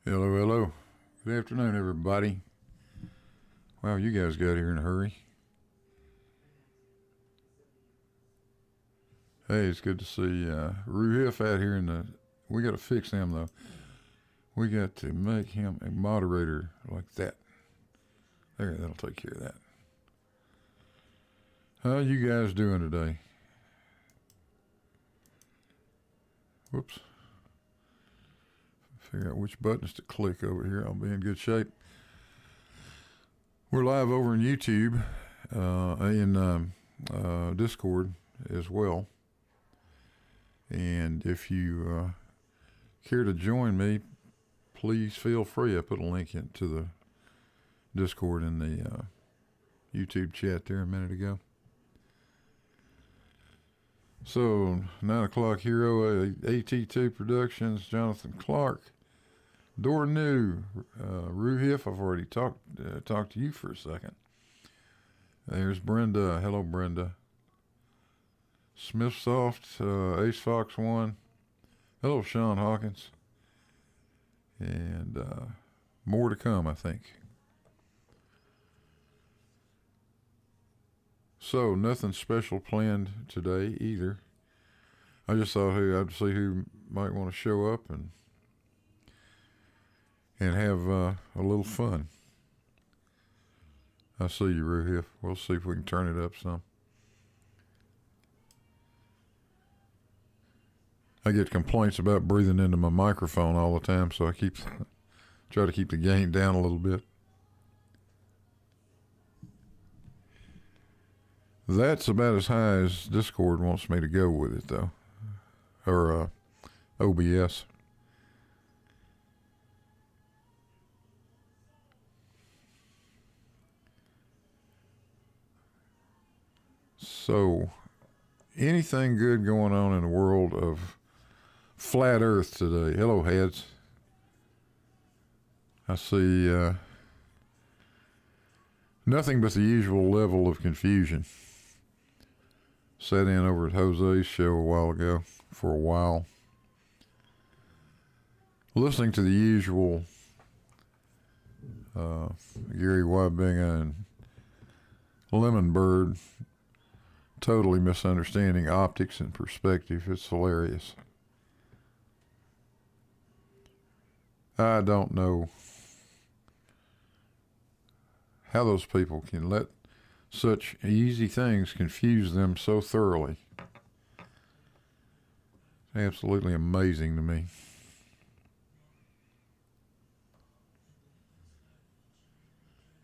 Hello, hello. Good afternoon, everybody. Wow, you guys got here in a hurry. Hey, it's good to see Ruhiff out here in the. We got to fix him though. We got to make him a moderator like that. There, that'll take care of that. How you guys doing today? Whoops. Figure out which buttons to click over here. I'll be in good shape. We're live over in YouTube, in Discord as well. And if you care to join me, please feel free. I put a link into the Discord in the YouTube chat there a minute ago. So, 9 o'clock Hero, AT2 Productions, Jonathan Clark, Dornu, Ruhiff. I've already talked to you for a second. There's Brenda. Hello, Brenda. Smithsoft, Ace Fox 1. Hello, Sean Hawkins. And more to come, I think. So, nothing special planned today either. I just thought I'd see who might want to show up and have a little fun. I see you, Ruhiff. We'll see if we can turn it up some. I get complaints about breathing into my microphone all the time, so I try to keep the gain down a little bit. That's about as high as Discord wants me to go with it, though. Or OBS. So, anything good going on in the world of flat Earth today? Hello, heads. I see nothing but the usual level of confusion. Sat in over at Jose's show a while ago for a while. Listening to the usual Gary Wybinga and Lemon Bird totally misunderstanding optics and perspective. It's hilarious. I don't know how those people can let such easy things confuse them so thoroughly. It's absolutely amazing to me.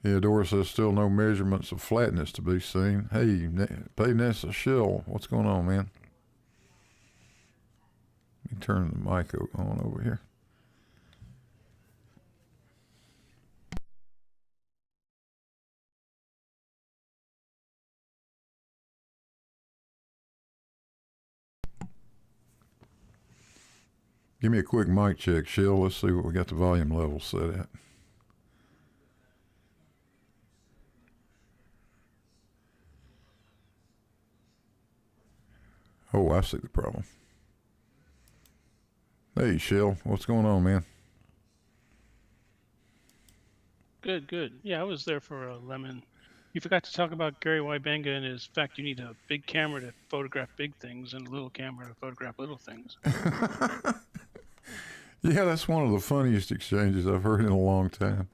Yeah, Dora says still no measurements of flatness to be seen. Hey, pay Nessa Shill. What's going on, man? Let me turn the mic on over here. Give me a quick mic check, Shill. Let's see what we got the volume level set at. Oh, I see the problem. Hey, Shill, what's going on, man? Good, good. Yeah, I was there for Lemon. You forgot to talk about Gary Wybanga and his fact you need a big camera to photograph big things and a little camera to photograph little things. Yeah, that's one of the funniest exchanges I've heard in a long time.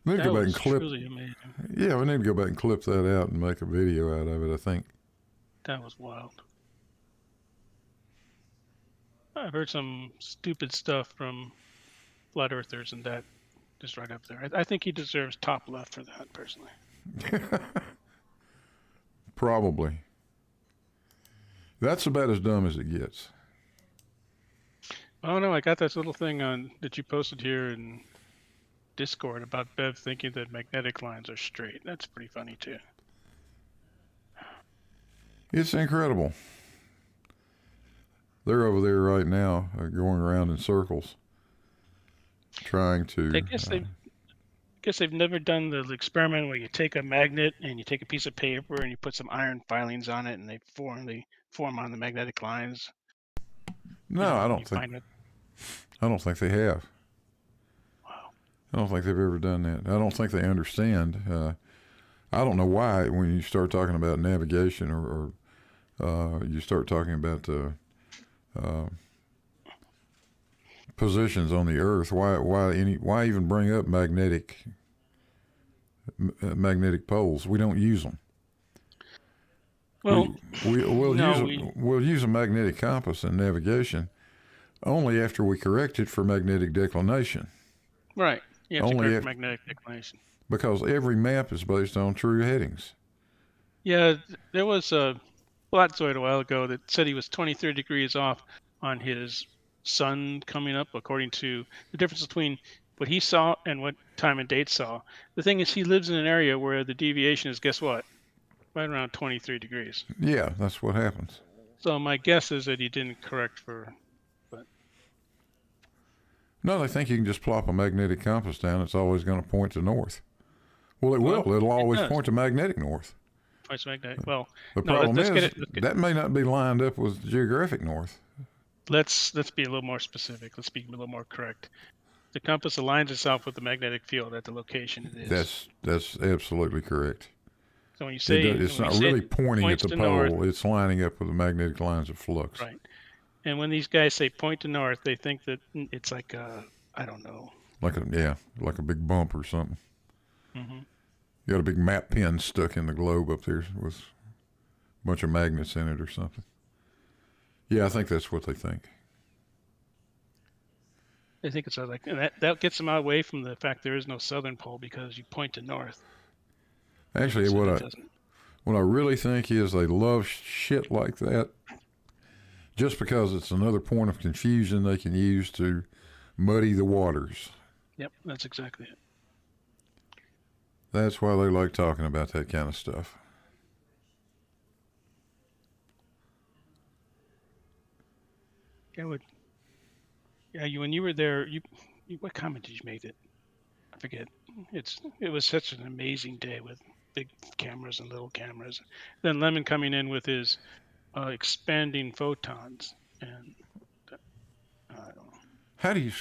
We need to go back and clip. Truly amazing. Yeah, we need to go back and clip that out and make a video out of it, I think. That was wild. I've heard some stupid stuff from flat earthers, and that is right up there. I think he deserves top left for that, personally. Probably. That's about as dumb as it gets. Oh no, I got this little thing on that you posted here in Discord about Bev thinking that magnetic lines are straight. That's pretty funny too. It's incredible. They're over there right now, going around in circles, trying to. Guess they've never done the experiment where you take a magnet and you take a piece of paper and you put some iron filings on it and they form on the magnetic lines. No, I don't think. I don't think they have. I don't think they've ever done that. I don't think they understand. I don't know why when you start talking about navigation or you start talking about positions on the Earth, why even bring up magnetic poles? We don't use them. Well, We'll use a magnetic compass in navigation only after we correct it for magnetic declination. Right. You have to correct magnetic declination. Because every map is based on true headings. Yeah, there was a Platzoid a while ago that said he was 23 degrees off on his sun coming up, according to the difference between what he saw and what time and date saw. The thing is, he lives in an area where the deviation is, guess what? Right around 23 degrees. Yeah, that's what happens. So my guess is that he didn't correct for. But no, they think you can just plop a magnetic compass down. It's always going to point to north. Well, it will. It'll always point to magnetic north. Points to magnetic. Well, the problem is that may not be lined up with geographic north. Let's be a little more specific. Let's be a little more correct. The compass aligns itself with the magnetic field at the location it is. That's absolutely correct. So when you say it's not really pointing at the pole, north, it's lining up with the magnetic lines of flux. Right. And when these guys say point to north, they think that it's like I don't know. Like a big bump or something. Mm-hmm. You got a big map pin stuck in the globe up there with a bunch of magnets in it or something. Yeah, I think that's what they think. They think it's like, and that gets them away from the fact there is no southern pole because you point to north. Actually, so what I really think is they love shit like that just because it's another point of confusion they can use to muddy the waters. Yep, that's exactly it. That's why they like talking about that kind of stuff. When you were there, you what comment did you make? That I forget. It was such an amazing day with big cameras and little cameras. Then Lemon coming in with his expanding photons, and I don't know. How do you?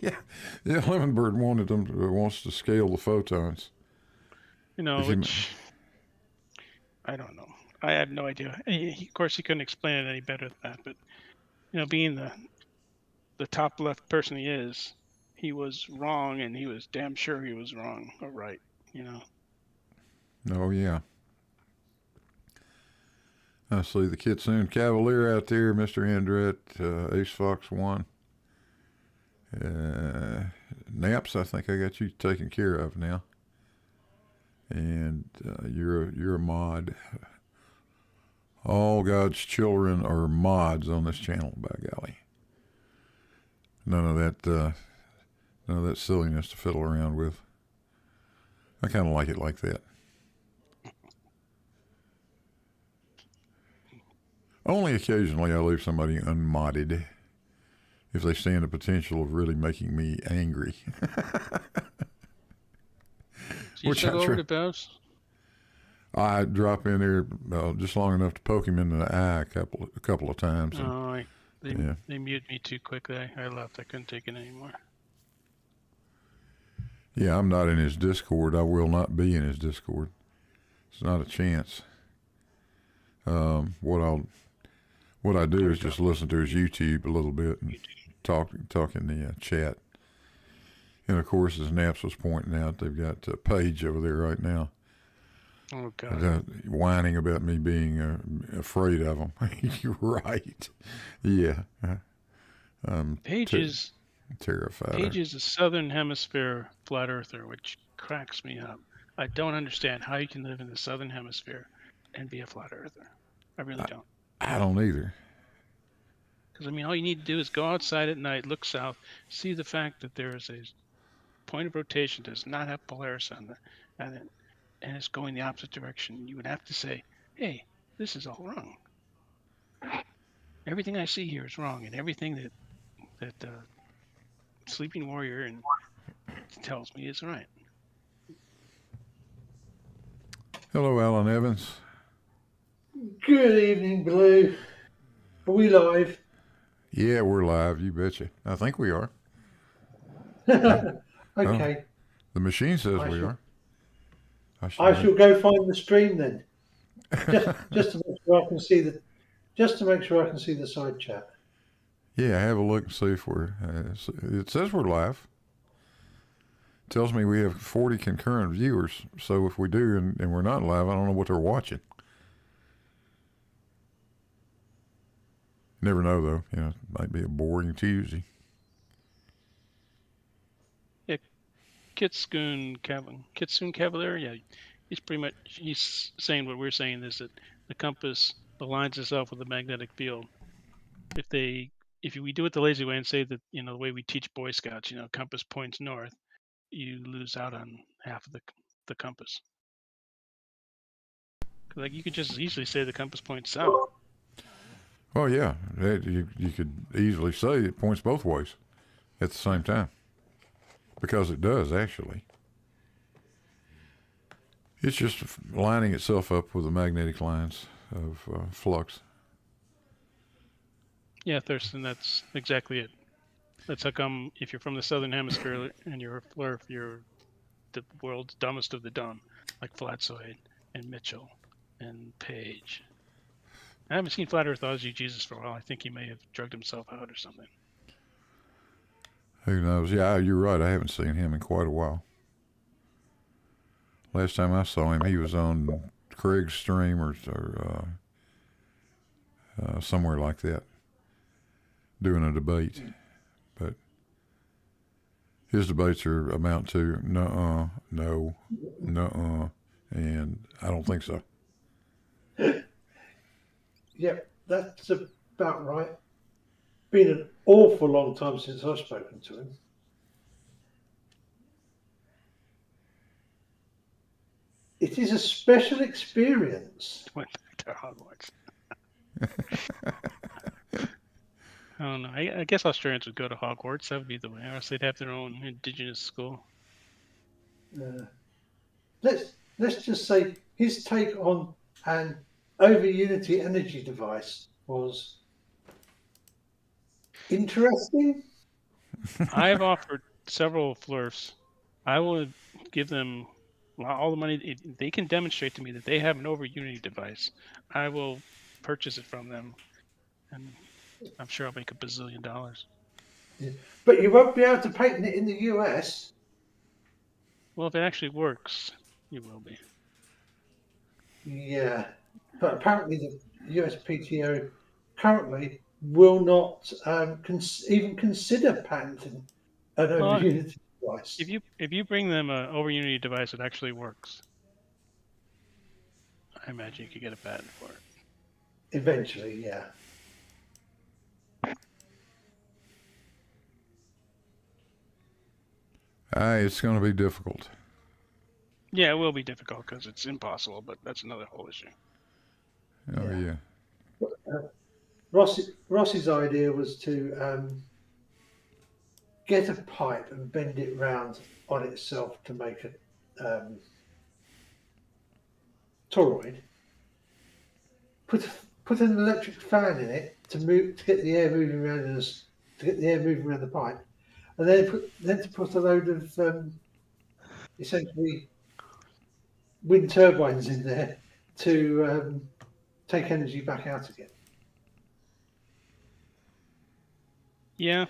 yeah, Lemon Bird wants to scale the photons. Which I don't know. I have no idea. Of course, he couldn't explain it any better than that. But being the top left person he is, he was wrong, and he was damn sure he was wrong or right. Oh yeah. I see the Kitsune Cavalier out there, Mr. Andret, Ace Fox 1. Naps, I think I got you taken care of now. And you're a mod. All God's children are mods on this channel, by golly. None of that silliness to fiddle around with. I kind of like it like that. Only occasionally I leave somebody unmodded if they stand the potential of really making me angry. You should go over to Bev's? I drop in there just long enough to poke him in the eye a couple of times. They muted me too quickly. I left. I couldn't take it anymore. Yeah, I'm not in his Discord. I will not be in his Discord. It's not a chance. What I do is just listen to his YouTube a little bit and talk in the chat. And of course, as Naps was pointing out, they've got Paige over there right now. Oh God! Whining about me being afraid of them. You're right. Yeah. Paige is terrified. Paige is a southern hemisphere flat earther, which cracks me up. I don't understand how you can live in the southern hemisphere and be a flat earther. I really don't. I don't either. Because all you need to do is go outside at night, look south, see the fact that there is a point of rotation does not have Polaris on and it's going the opposite direction. You would have to say, hey, this is all wrong. Everything I see here is wrong, and everything that Sleeping Warrior and tells me is right. Hello, Alan Evans. Good evening, Blue. Are we live? Yeah, we're live. You betcha. I think we are. Okay. The machine says I we shall, are. I I should. shall go find the stream then. Just to make sure I can see the just to make sure I can see the side chat. Yeah, have a look and see if we're. It says we're live. Tells me we have 40 concurrent viewers. So if we do and we're not live, I don't know what they're watching. Never know though. You know, it might be a boring Tuesday. Yeah, Kitsune Cavalier. Yeah, he's saying what we're saying is that the compass aligns itself with the magnetic field. If we do it the lazy way and say that the way we teach Boy Scouts, compass points north, you lose out on half of the compass. Like you could just as easily say the compass points south. Oh yeah, you could easily say it points both ways at the same time, because it does actually. It's just lining itself up with the magnetic lines of flux. Yeah, Thurston, that's exactly it. That's how come if you're from the southern hemisphere and you're a Flurf, you're the world's dumbest of the dumb, like Flatsoid and Mitchell and Page. I haven't seen Flat Earthology Jesus for a while. I think he may have drugged himself out or something. Who knows? Yeah, you're right. I haven't seen him in quite a while. Last time I saw him, he was on Craig's stream or somewhere like that, doing a debate. But his debates amount to nuh-uh, no, nuh-uh, and I don't think so. Yep, that's about right. Been an awful long time since I've spoken to him. It is a special experience. Went back to Hogwarts. I don't know. I guess Australians would go to Hogwarts. That would be the way. Or else they'd have their own indigenous school. Let's just say his take on an over unity energy device was interesting. I've offered several Flurfs. I would give them all the money. If they can demonstrate to me that they have an over unity device, I will purchase it from them, and I'm sure I'll make $1 bazillion. But you won't be able to patent it in the US. Well, if it actually works, you will be. Yeah, but apparently the USPTO currently will not even consider patenting an over Well, unity device. if you bring them an over unity device that actually works, I imagine you could get a patent for it. Eventually, yeah. It's going to be difficult. Yeah, it will be difficult because it's impossible, but that's another whole issue. Oh yeah. Ross's idea was to get a pipe and bend it round on itself to make a toroid. Put an electric fan in it to get the air moving around the pipe, and then to put a load of essentially wind turbines in there to take energy back out again. Yeah,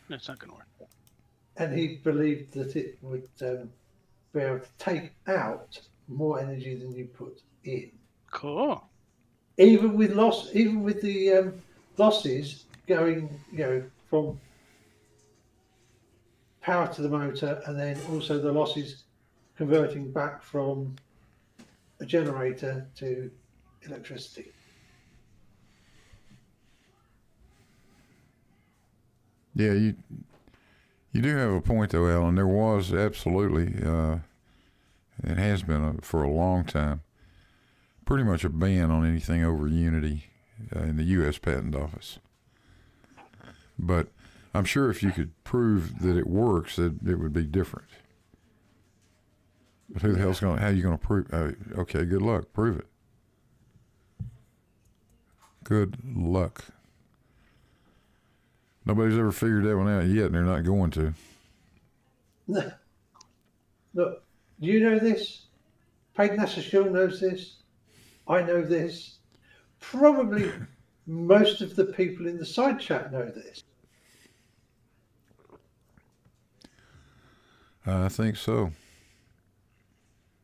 that's not going to work. And he believed that it would be able to take out more energy than you put in. Cool. Even with the losses going, from power to the motor, and then also the losses converting back from a generator to electricity. Yeah, you do have a point though, Alan. There was absolutely, it has been for a long time, pretty much a ban on anything over unity in the U.S. Patent Office. But I'm sure if you could prove that it works, that it would be different. But who the hell's how are you going to prove? Okay, good luck. Prove it. Good luck. Nobody's ever figured that one out yet, and they're not going to. Look, you know this. Paid NASA Shield knows this. I know this. Probably most of the people in the side chat know this. I think so.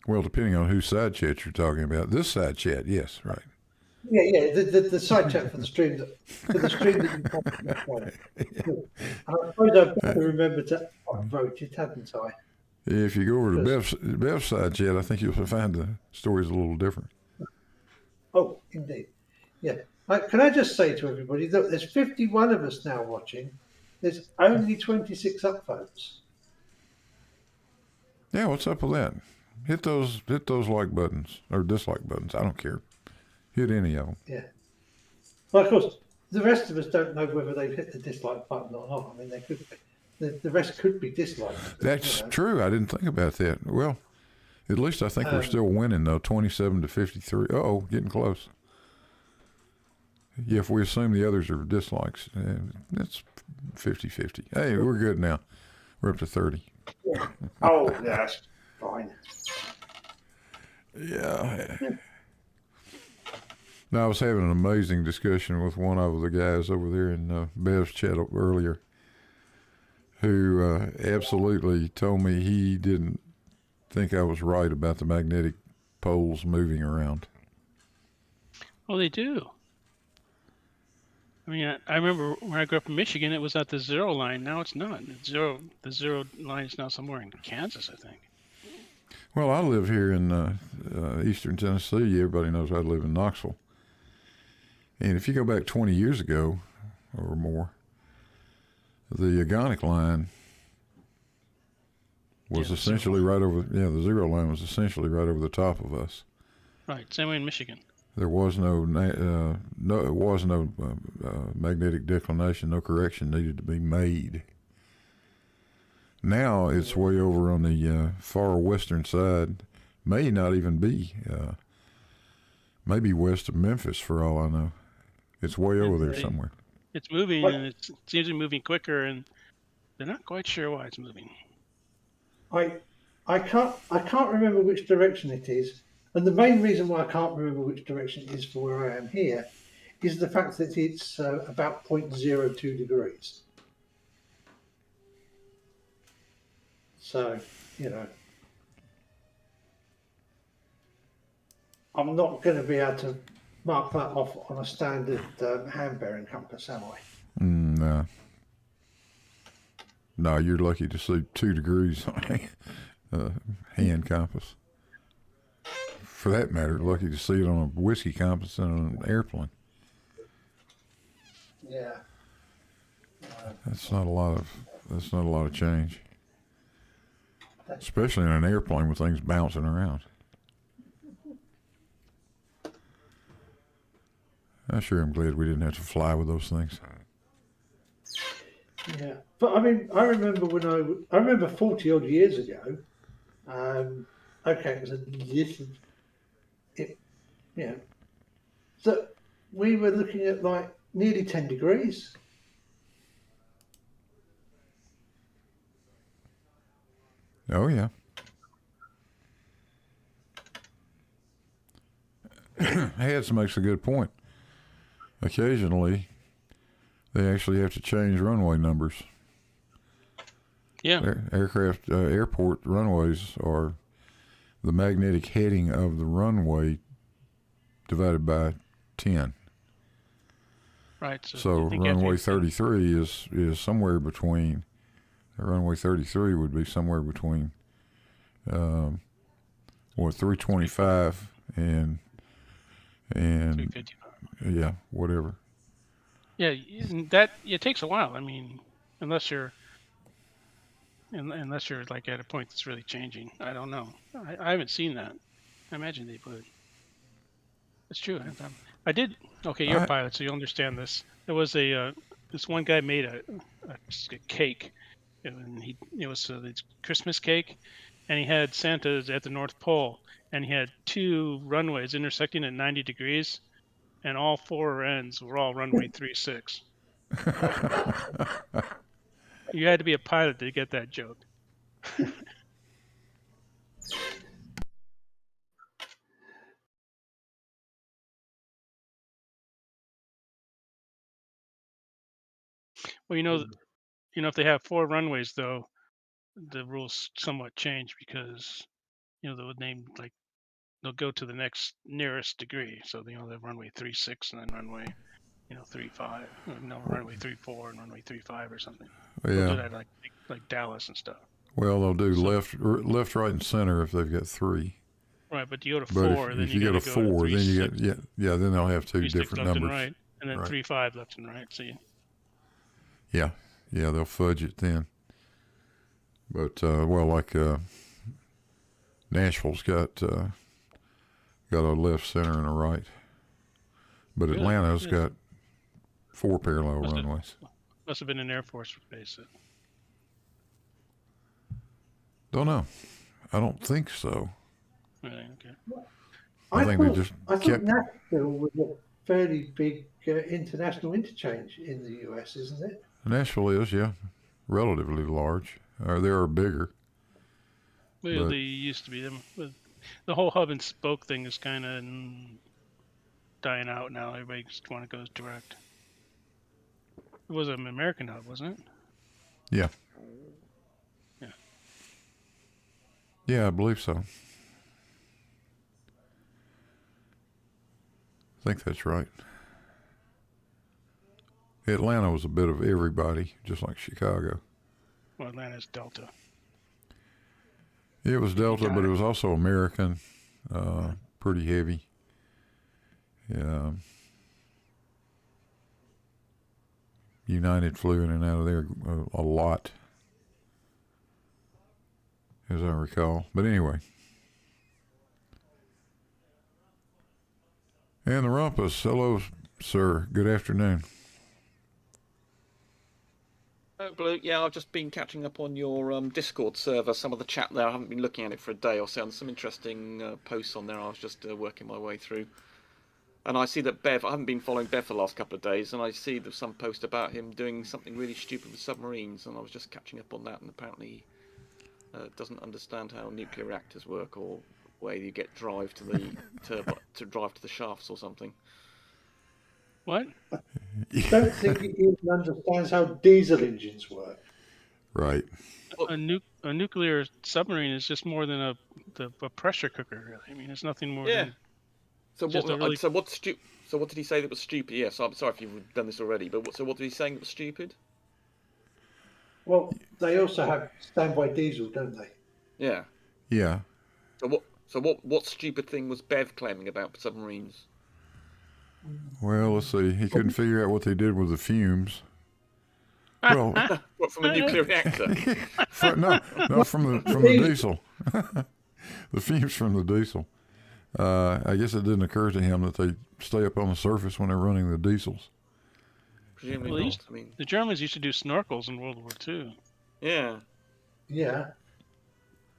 Well, depending on whose side chat you're talking about. This side chat, yes, right. Yeah, the side chat for the stream that you probably I suppose I better remember to upvote it, hadn't I? If you go over to Bev's side chat, I think you'll find the stories a little different. Oh, indeed. Yeah. Can I just say to everybody, look, there's 51 of us now watching. There's only 26 upvotes. Yeah, what's up with that? Hit those like buttons or dislike buttons. I don't care. Hit any of them. Yeah. Well, of course, the rest of us don't know whether they've hit the dislike button or not. I mean, they could be. The rest could be disliked. That's true. I didn't think about that. Well, at least I think we're still winning, though, 27 to 53. Uh-oh, getting close. Yeah, if we assume the others are dislikes, that's 50-50. Hey, we're good now. We're up to 30. Yeah. Oh, that's fine. Yeah. Now, I was having an amazing discussion with one of the guys over there in Bev's chat earlier, who absolutely told me he didn't think I was right about the magnetic poles moving around. Well, they do. I mean, I remember when I grew up in Michigan, it was at the zero line. Now it's not. The zero line is now somewhere in Kansas, I think. Well, I live here in eastern Tennessee. Everybody knows I live in Knoxville. And if you go back 20 years ago or more, the agonic line was essentially right over. Yeah, the zero line was essentially right over the top of us. Right, same way in Michigan. There was no magnetic declination. No correction needed to be made. Now it's way over on the far western side. May not even be. Maybe west of Memphis, for all I know. It's way over there somewhere. It's moving, and it seems to be moving quicker, and they're not quite sure why it's moving. I can't remember which direction it is, and the main reason why I can't remember which direction it is for where I am here is the fact that it's about 0.02 degrees. So, you know, I'm not going to be able to mark that off on a standard hand-bearing compass, am I? No. No, you're lucky to see 2 degrees on a hand compass. For that matter, lucky to see it on a whiskey compass and on an airplane. Yeah. That's not a lot of change. Especially in an airplane with things bouncing around. I sure am glad we didn't have to fly with those things. Yeah, but I mean, I remember 40 odd years ago. Okay, it was so we were looking at like nearly 10 degrees. Oh yeah. Heads makes a good point. Occasionally, they actually have to change runway numbers. Yeah. Airport runways are the magnetic heading of the runway divided by 10. Right. So runway 33 is somewhere between. Runway 33 would be somewhere between 325 and 355. Yeah, whatever. Yeah, it takes a while. I mean, unless you're like at a point that's really changing. I don't know. I haven't seen that. I imagine they would. It's true. I did. Okay, you're a pilot, so you'll understand this. There was this one guy made a cake, and it was the Christmas cake, and he had Santa's at the North Pole, and he had 2 runways intersecting at 90 degrees. And all 4 ends were all runway 36. You had to be a pilot to get that joke. Well, if they have 4 runways though, the rules somewhat change because they would name like they'll go to the next nearest degree. So the runway 36 and then runway 35, runway 34 and runway 35 or something. They'll do Yeah. that like Dallas and stuff. Well, they'll do So, left, right, and center if they've got 3. right, but you go to But 4, then if you you got go to to go to 4, 3, then you 6, get then they'll have 2 3, 6 different left numbers. and right, and then Right. 3, 5 left and right. So Yeah, they'll fudge it then. But like Nashville's got a left, center, and a right. But Really? Atlanta's Yes. got 4 parallel Must runways. must have been an Air Force base. Don't know. I don't think so. Really? Okay. I think they just I thought kept. Nashville was a fairly big international interchange in the US, isn't it? Nashville is, yeah, relatively large. They are bigger. Well, But- they used to be them. The whole hub and spoke thing is kind of dying out now. Everybody just want to go direct. It was an American hub, wasn't it? Yeah. Yeah. Yeah, I believe so. I think that's right. Atlanta was a bit of everybody, just like Chicago. Well, Atlanta's Delta. It was Delta, but it was also American, pretty heavy. Yeah. United flew in and out of there a lot, as I recall. But anyway. And the Rumpus, hello, sir. Good afternoon. Blue, yeah, I've just been catching up on your Discord server, some of the chat there. I haven't been looking at it for a day or so, and some interesting posts on there I was just working my way through. And I see that Bev, I haven't been following Bev for the last couple of days, and I see there's some post about him doing something really stupid with submarines, and I was just catching up on that, and apparently he doesn't understand how nuclear reactors work, or where you get drive to the drive to the shafts or something. What? I don't think he even understands how diesel engines work. Right. A nuclear submarine is just more than a pressure cooker, really. I mean, it's nothing more Yeah. than So just what? a really- So what did he say that was stupid? Yes, I'm sorry if you've done this already, but what did he say that was stupid? Well, they also have standby diesel, don't they? Yeah. Yeah. So what stupid thing was Bev claiming about submarines? Well, let's see. He couldn't figure out what they did with the fumes. Well, What, from a nuclear reactor? from the diesel. The fumes from the diesel. I guess it didn't occur to him that they stay up on the surface when they're running the diesels. Presumably Well, not. I mean, the Germans used to do snorkels in World War II. yeah. Yeah.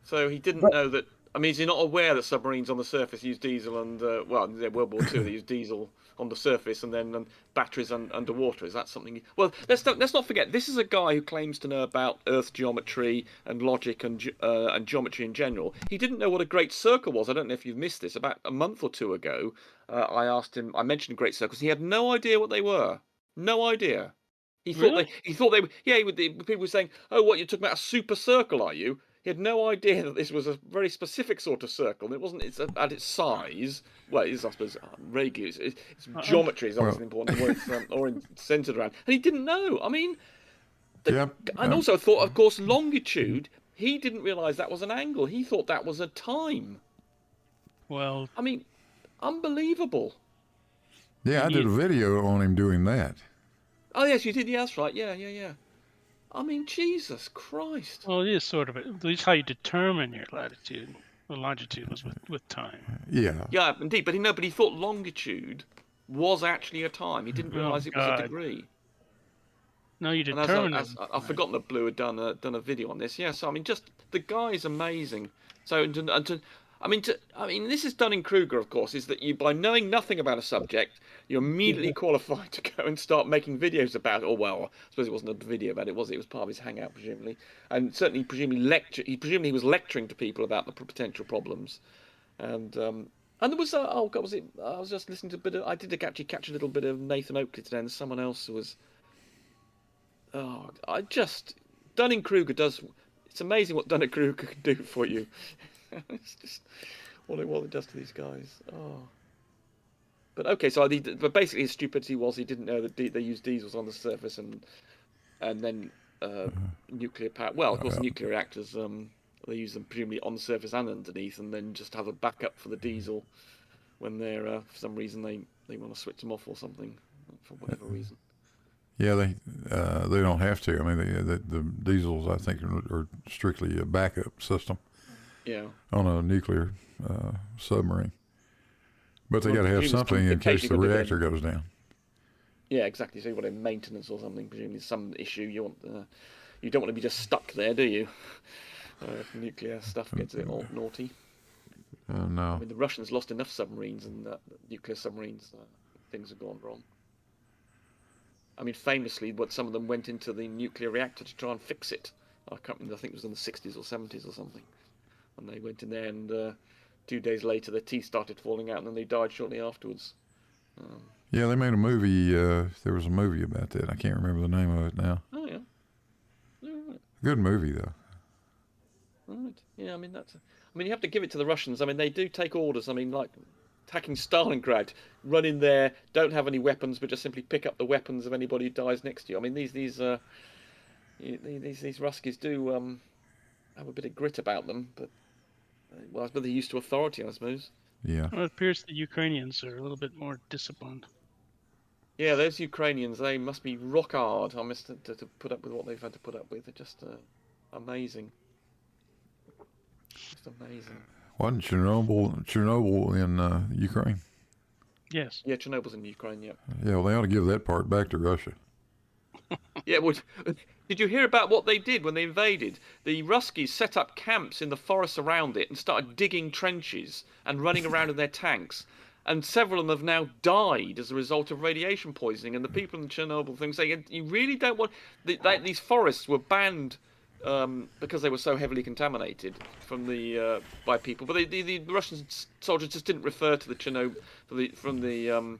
So he didn't know that. I mean, is he not aware that submarines on the surface use diesel and in World War II they use diesel on the surface and then batteries underwater? Is that something? Well, let's not forget this is a guy who claims to know about Earth geometry and logic and geometry in general. He didn't know what a great circle was. I don't know if you've missed this. About a month or two ago, I asked him. I mentioned great circles. He had no idea what they were. No idea. He thought Really? they were. Yeah, people were saying, "Oh, what, you're talking about a super circle, are you?" He had no idea that this was a very specific sort of circle. It wasn't. It's at its size. Well, it is, I suppose, regular. Its geometry is obviously important, or centered around. And he didn't know. I mean, and also thought, of course, longitude. He didn't realise that was an angle. He thought that was a time. Well, I mean, unbelievable. Yeah, I did a video on him doing that. Oh yes, you did. Yeah, that's right. Yeah. I mean, Jesus Christ. well, it is sort of at least how you determine your latitude. Well, longitude was with time. Yeah. Yeah, indeed. But he thought longitude was actually a time. He didn't realise it was a degree. No, you And determine it. I've forgotten that Blue had done a video on this. Yeah, so I mean, just the guy's amazing. So I mean, this is Dunning-Kruger, of course, is that you, by knowing nothing about a subject, you're immediately qualified to go and start making videos about it. Or, well, I suppose it wasn't a video about it, was it? It was part of his hangout, presumably. And certainly, presumably he was lecturing to people about the potential problems. And there was, oh, God, was it? I was just listening to a bit of, I did actually catch a little bit of Nathan Oakley today, and someone else was Oh, Dunning-Kruger does. It's amazing what Dunning-Kruger can do for you. It's just what it does to these guys. Oh. But okay, but basically his stupidity was he didn't know that they used diesels on the surface and then nuclear power. Well, of course, nuclear reactors they use them presumably on the surface and underneath, and then just have a backup for the diesel when they're for some reason they want to switch them off or something for whatever reason. Yeah, they don't have to. I mean, the diesels I think are strictly a backup system. Yeah. On a nuclear submarine, but they got to have something in case the reactor goes down. Yeah, exactly. So you've got a maintenance or something. Presumably some issue. You don't want to be just stuck there, do you? If nuclear stuff gets a bit naughty. No. I mean, the Russians lost enough submarines and nuclear submarines. Things have gone wrong. I mean, famously, some of them went into the nuclear reactor to try and fix it. I can't remember. I think it was in the 60s or 70s or something. And they went in there, and 2 days later, their teeth started falling out, and then they died shortly afterwards. Yeah, they made a movie. There was a movie about that. I can't remember the name of it now. Oh yeah. Right. Good movie though. Right. Yeah. I mean you have to give it to the Russians. I mean, they do take orders. I mean, like attacking Stalingrad, run in there, don't have any weapons, but just simply pick up the weapons of anybody who dies next to you. I mean, these Ruskies do have a bit of grit about them, but well, I suppose they're used to authority, I suppose. Yeah. Well, it appears the Ukrainians are a little bit more disciplined. Yeah, those Ukrainians, they must be rock hard. I must to put up with what they've had to put up with. They're just amazing. Just amazing. Wasn't Chernobyl in Ukraine? Yes. Yeah, Chernobyl's in Ukraine, yeah. Yeah, well, they ought to give that part back to Russia. Yeah, well, did you hear about what they did when they invaded? The Ruskies set up camps in the forests around it and started digging trenches and running around in their tanks. And several of them have now died as a result of radiation poisoning. And the people in the Chernobyl thing say, you really don't want... these forests were banned because they were so heavily contaminated from by people. But the Russian soldiers just didn't refer to the Chernobyl from the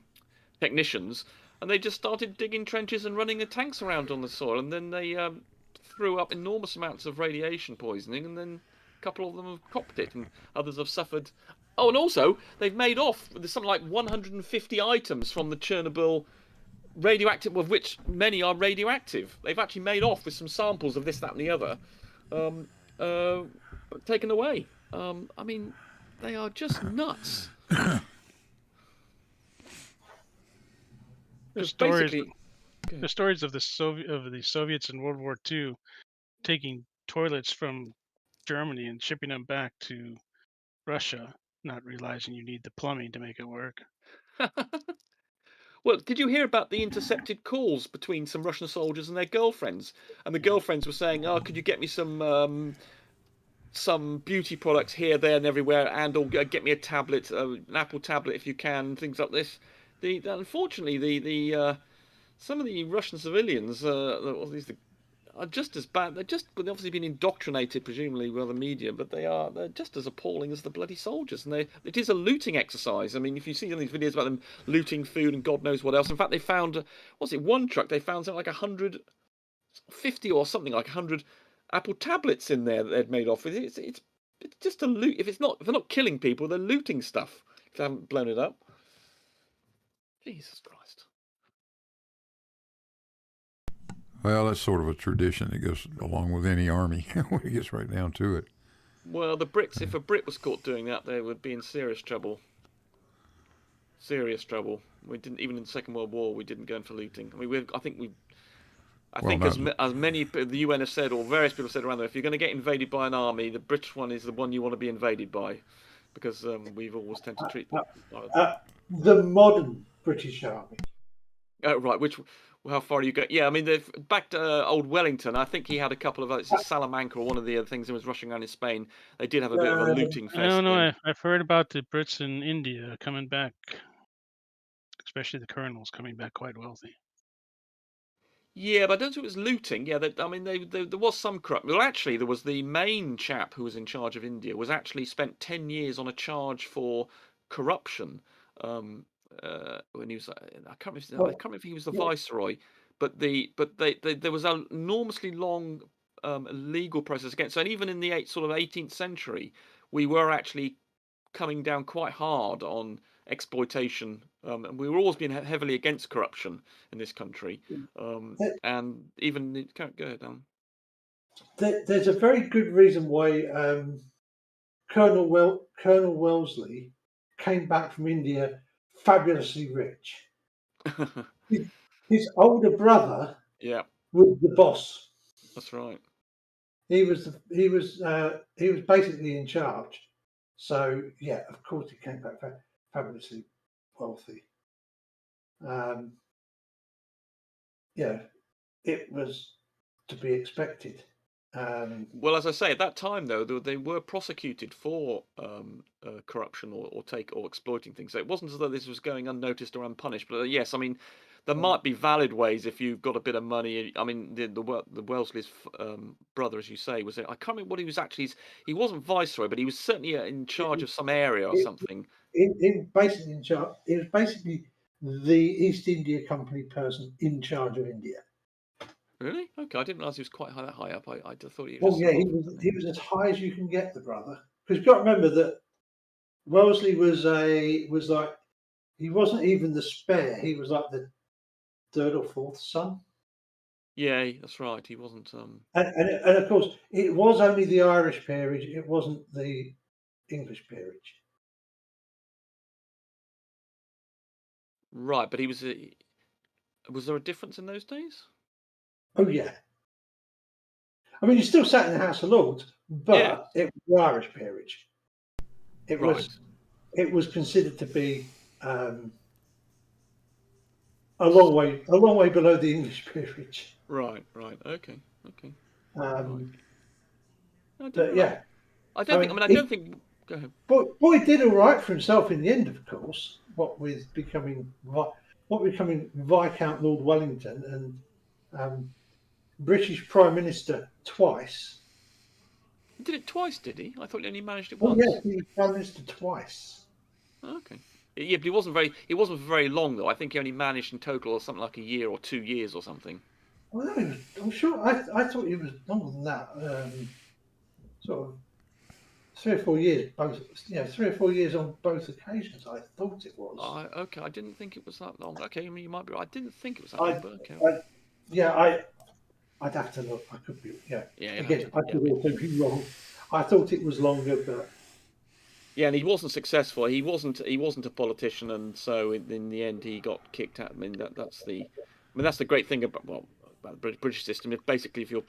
technicians. And they just started digging trenches and running the tanks around on the soil. And then they threw up enormous amounts of radiation poisoning. And then a couple of them have copped it. And others have suffered. Oh, and also, they've made off with something like 150 items from the Chernobyl radioactive, of which many are radioactive. They've actually made off with some samples of this, that, and the other, taken away. I mean, they are just nuts. The stories of the Soviets in World War II taking toilets from Germany and shipping them back to Russia, not realizing you need the plumbing to make it work. Well, did you hear about the intercepted calls between some Russian soldiers and their girlfriends? And the girlfriends were saying, "Oh, could you get me some beauty products here, there, and everywhere, and/or get me a tablet, an Apple tablet if you can, things like this." Unfortunately, some of the Russian civilians, are just as bad. They've obviously been indoctrinated, presumably, by the media, but they're just as appalling as the bloody soldiers. And it is a looting exercise. I mean, if you see some of these videos about them looting food and God knows what else. In fact, they found, one truck? They found something like 150 or something like 100 Apple tablets in there that they'd made off with. It's just a loot. If they're not killing people, they're looting stuff. If they haven't blown it up. Jesus Christ. Well, that's sort of a tradition that goes along with any army when it gets right down to it. Well, the Brits, if a Brit was caught doing that, they would be in serious trouble. Serious trouble. We didn't, even in the Second World War, we didn't go in for looting. I mean, as many the UN have said, or various people have said around there, if you're going to get invaded by an army, the British one is the one you want to be invaded by, because we've always tended to treat them. The modern British Army. Oh, right. How far do you go? Yeah, I mean, they've back to old Wellington. I think he had a couple of Salamanca or one of the other things. He was rushing around in Spain. They did have a bit of a looting fest. I don't know. I've heard about the Brits in India coming back, especially the colonels coming back quite wealthy. Yeah, but I don't think it was looting. Yeah, there was some corrupt. Well, actually, there was the main chap who was in charge of India was actually spent 10 years on a charge for corruption. When he was, I can't remember if he was the viceroy, but there was an enormously long legal process against. So, and even in the 18th century, we were actually coming down quite hard on exploitation, and we were always being heavily against corruption in this country. And even go ahead, Dan. There's a very good reason why Colonel Wellesley came back from India fabulously rich. His older brother Yeah, was the boss. that's right. He was basically in charge. So yeah, of course he came back fabulously wealthy. Yeah, it was to be expected. Well, as I say, at that time though, they were prosecuted for corruption or exploiting things. So it wasn't as though this was going unnoticed or unpunished. But yes, I mean, there might be valid ways if you've got a bit of money. I mean, the Wellesley's brother, as you say, I can't remember what he was actually. He wasn't viceroy, but he was certainly in charge of some area or something. Basically in charge. It was basically the East India Company person in charge of India. Really? Okay, I didn't realise he was quite that high up. I just thought he Oh was. yeah, he was as high as you can get, the brother. Because you've got to remember that Wellesley was like, he wasn't even the spare. He was like the third or fourth son. Yeah, that's right. He wasn't. And of course, it was only the Irish peerage. It wasn't the English peerage. Right, but he was. Was there a difference in those days? Oh yeah. I mean, you still sat in the House of Lords, but it was the Irish peerage. It was considered to be a long way below the English peerage. Right. Okay. But yeah, I don't think. Go ahead. Boy did all right for himself in the end, of course. What with becoming Viscount Lord Wellington and British Prime Minister twice. He did it twice, did he? I thought he only managed it Oh once. yes, he was Prime Minister twice. Okay. Yeah, but he wasn't for very long though. I think he only managed in total something like a year or 2 years or something. Well, no, I'm sure. I thought he was longer than that. Sort of 3 or 4 years, both. 3 or 4 years on both occasions. I thought it was. Okay, I didn't think it was that long. Okay, I mean you might be right. I didn't think it was that long, but okay. I'd have to look. I could be. Yeah. Again, I could also be wrong. I thought it was longer, but. Yeah, and he wasn't successful. He wasn't a politician, and so in the end he got kicked out. I mean that's the great thing about the British system. If you're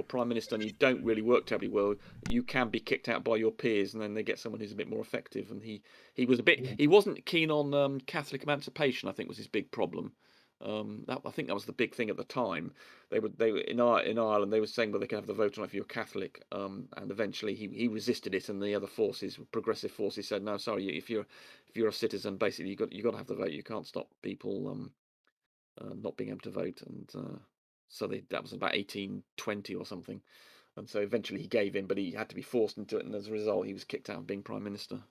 prime minister and you don't really work terribly well, you can be kicked out by your peers, and then they get someone who's a bit more effective. And he wasn't keen on Catholic emancipation. I think was his big problem. I think that was the big thing at the time. They were in Ireland. They were saying, well, they can have the vote on if you're Catholic. And eventually he resisted it, and the other forces, progressive forces, said, no, sorry, if you're a citizen, basically you got to have the vote. You can't stop people not being able to vote. And so that was about 1820 or something. And so eventually he gave in, but he had to be forced into it, and as a result, he was kicked out of being prime minister.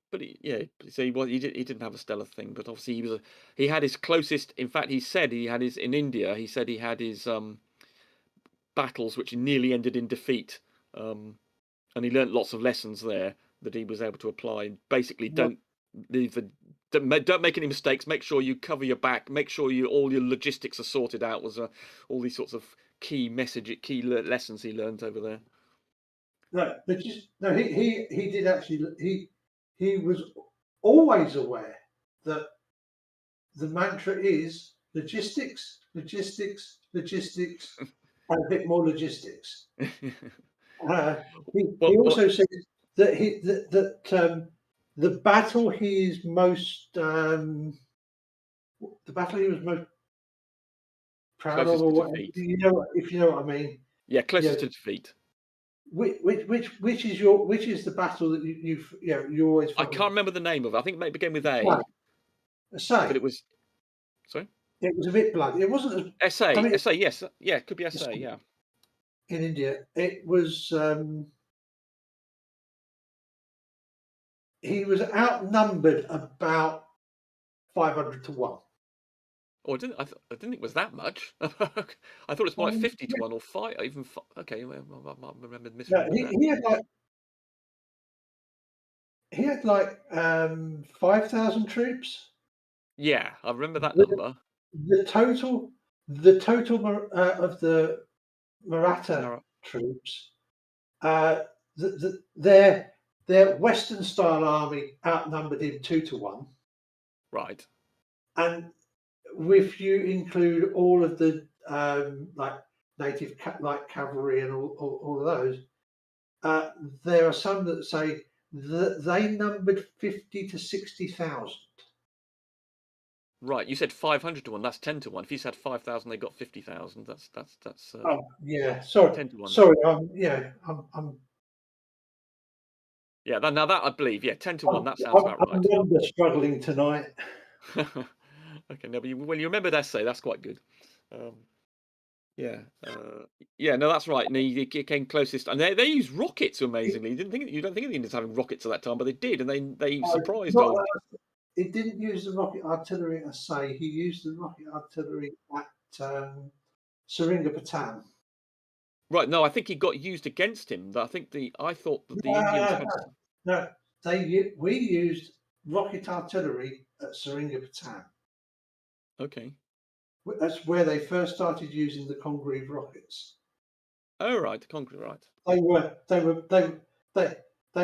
So he didn't have a stellar thing, but obviously he had his closest. In fact, he said he had his in India. He said he had his battles which nearly ended in defeat, and he learnt lots of lessons there that he was able to apply. Basically, don't make any mistakes. Make sure you cover your back. Make sure all your logistics are sorted out. Was all these sorts of key lessons he learnt over there. He did actually. He was always aware that the mantra is logistics, logistics, logistics, and a bit more logistics. He also said that the battle he is most the battle he was most proud of, or whatever, if you know what I mean. Yeah, closest to defeat. Which is the battle that you always. I can't remember the name of it. I think it began with A. SA. But it was. Sorry. It was a bit bloody. It wasn't SA. I mean, SA. Yes. Yeah. It could be SA. Yeah. In India, it was. He was outnumbered about 500 to 1. Oh, I didn't think it was that much. I thought it was more like 50 to 1 or 5, even 5. Okay, well, I No, misremembered that. he had like 5,000 troops. Yeah, I remember that The, number. the total of the Maratha No, troops, their Western style army outnumbered him 2 to 1, right. and if you include all of the like native like cavalry and all of those, there are some that say that they numbered 50 to 60,000. Right, you said 500 to 1. That's 10 to 1. If you said 5,000, they got 50,000. That's Oh yeah, sorry, 10 to 1. sorry. Yeah, now that I believe. Yeah, 10 to 1. That sounds about I'm right. number struggling tonight. Okay, no, but you remembered essay. That's quite good. Yeah, no, that's right. And he came closest, and they used rockets amazingly. You don't think of the Indians having rockets at that time, but they did, and they surprised old. It didn't use the rocket artillery, I say. He used the rocket artillery at Seringapatam. Right. No, I think he got used against him. I thought that the Indians had. No, we used rocket artillery at Seringapatam. Okay. That's where they first started using the Congreve rockets. Oh right, the concrete. Right. They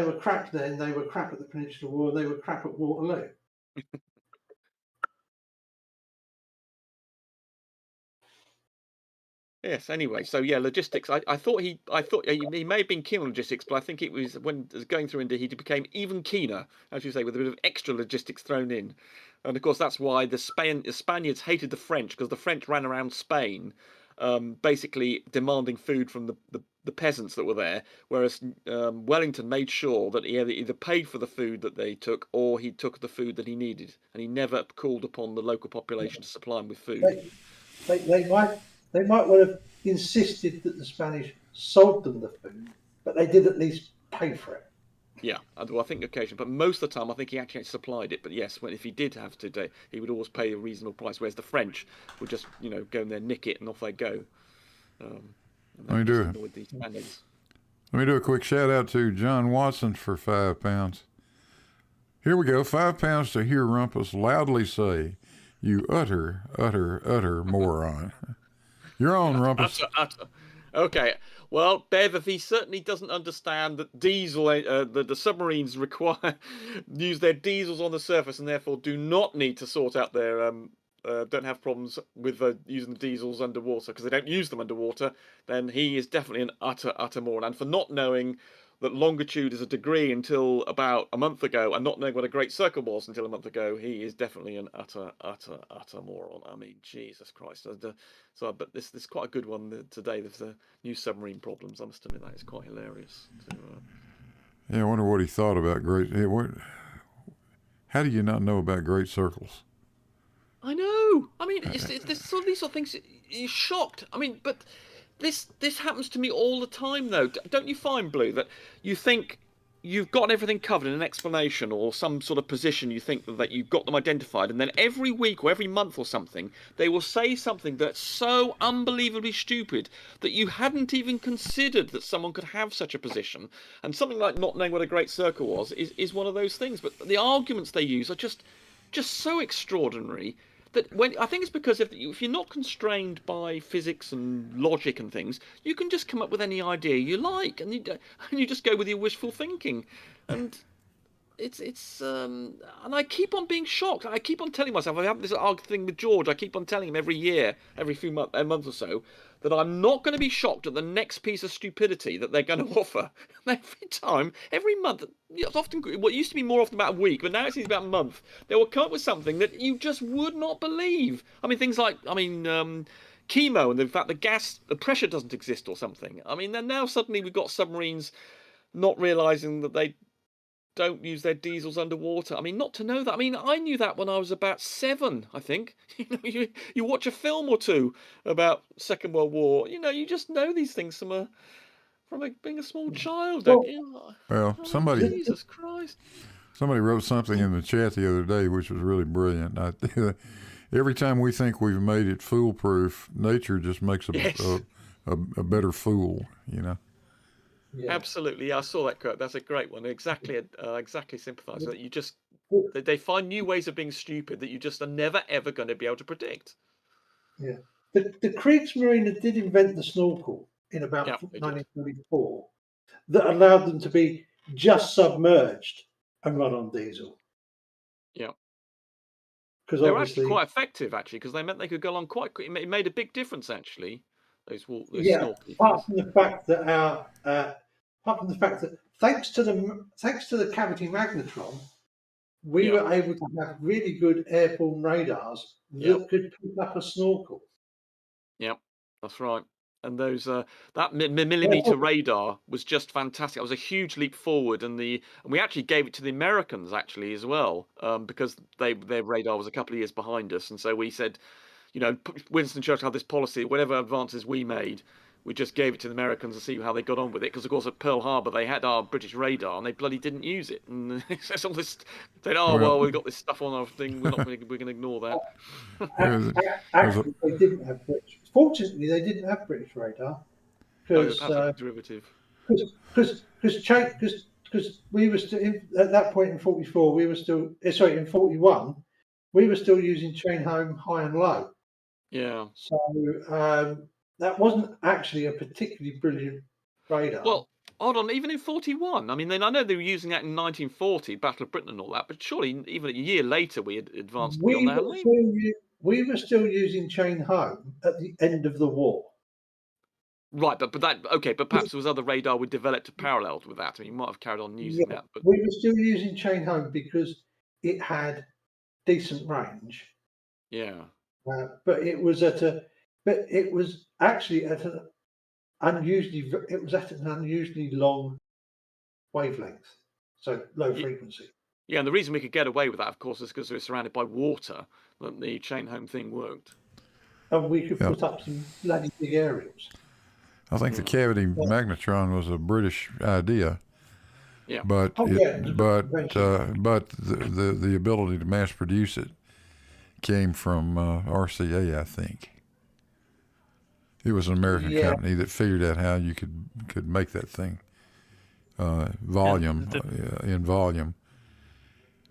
were crap then. They were crap at the Peninsular War. They were crap at Waterloo. Yes. Anyway, so yeah, logistics. I thought he may have been keen on logistics, but I think it was when going through India, he became even keener, as you say, with a bit of extra logistics thrown in, and of course that's why the Spaniards hated the French, because the French ran around Spain, basically demanding food from the peasants that were there, whereas Wellington made sure that he either paid for the food that they took or he took the food that he needed, and he never called upon the local population to supply him with food. They might well have insisted that the Spanish sold them the food, but they did at least pay for it. Yeah, well, I think occasionally, but most of the time, I think he actually supplied it. But yes, if he did have to, he would always pay a reasonable price. Whereas the French would just, go in there, nick it, and off they go. And Let me do it. Annoyed the Spaniards. Let me do a quick shout out to John Watson for £5. Here we go. £5 to hear Rumpus loudly say, "You utter moron." You're on, Rumpus. Utter. Okay. Well, Bev, if he certainly doesn't understand that the submarines use their diesels on the surface and therefore do not need to sort out their don't have problems with using the diesels underwater because they don't use them underwater, then he is definitely an utter moron. And for not knowing that longitude is a degree until about a month ago, and not knowing what a great circle was until a month ago, he is definitely an utter moron. I mean, Jesus Christ. But this is quite a good one today. There's the new submarine problems. I must admit that is quite hilarious. Yeah, I wonder what he thought about great. How do you not know about great circles? I know. I mean, it's these sort of things. You're shocked. I mean, but this happens to me all the time, though. Don't you find, Blue, that you think you've got everything covered in an explanation or some sort of position, you think that you've got them identified, and then every week or every month or something, they will say something that's so unbelievably stupid that you hadn't even considered that someone could have such a position. And something like not knowing what a great circle was is one of those things. But the arguments they use are just so extraordinary that I think it's because if you're not constrained by physics and logic and things, you can just come up with any idea you like, and you just go with your wishful thinking, and and I keep on being shocked. I keep on telling myself, I have this thing with George. I keep on telling him every year, every a month or so, that I'm not going to be shocked at the next piece of stupidity that they're going to offer. And every time, every month, it's often what used to be more often about a week, but now it seems about a month. They will come up with something that you just would not believe. I mean, things like, chemo and the fact the pressure doesn't exist or something. I mean, then now suddenly we've got submarines not realizing that they don't use their diesels underwater. I mean, not to know that. I mean, I knew that when I was about 7, I think. You watch a film or two about Second World War. You just know these things from being a small child, don't you? Well, Jesus Christ. Somebody wrote something in the chat the other day, which was really brilliant. Every time we think we've made it foolproof, nature just makes Yes. a better fool. Yeah. Absolutely. Yeah, I saw that quote. That's a great one. Exactly sympathise with it. You just they find new ways of being stupid that you just are never ever going to be able to predict. Yeah. The Kriegsmarine did invent the snorkel in about Yeah, they did. 1944 that allowed them to be just submerged and run on diesel. Yeah. Because They were obviously, actually quite effective, actually, because they meant they could go along quite quick. It made a big difference, actually. Those yeah. snorkel Apart things. from the fact that thanks to the cavity magnetron, we Yeah. were able to have really good airborne radars that could pick up a snorkel. Yeah, that's right. And those that millimeter radar was just fantastic. It was a huge leap forward, and we actually gave it to the Americans actually as well, because their radar was a couple of years behind us, and so we said, you know, Winston Churchill had this policy: whatever advances we made, we just gave it to the Americans to see how they got on with it. Because of course at Pearl Harbor they had our British radar, and they bloody didn't use it. And it's all this saying, "Oh well, we've got this stuff on our thing. We're going to ignore that." Actually, they didn't have British. Fortunately, they didn't have British radar because derivative. we were still at that point in 44. We were still in 41. We were still using chain home high and low. Yeah. So that wasn't actually a particularly brilliant radar. Well, hold on. Even in 41, I mean, I know they were using that in 1940, Battle of Britain and all that, but surely even a year later we had advanced beyond that, hadn't we? We were still using chain home at the end of the war. Right, but perhaps there was other radar we developed parallel with that. I mean, you might have carried on using that. But we were still using chain home because it had decent range. Yeah. But it was actually at an unusually long wavelength, so low frequency. Yeah, and the reason we could get away with that, of course, is because we were surrounded by water. That the chain home thing worked. And we could put up some bloody big aerials. I think the cavity magnetron was a British idea. Yeah. But the ability to mass produce it came from RCA, I think. It was an American company that figured out how you could make that thing in volume,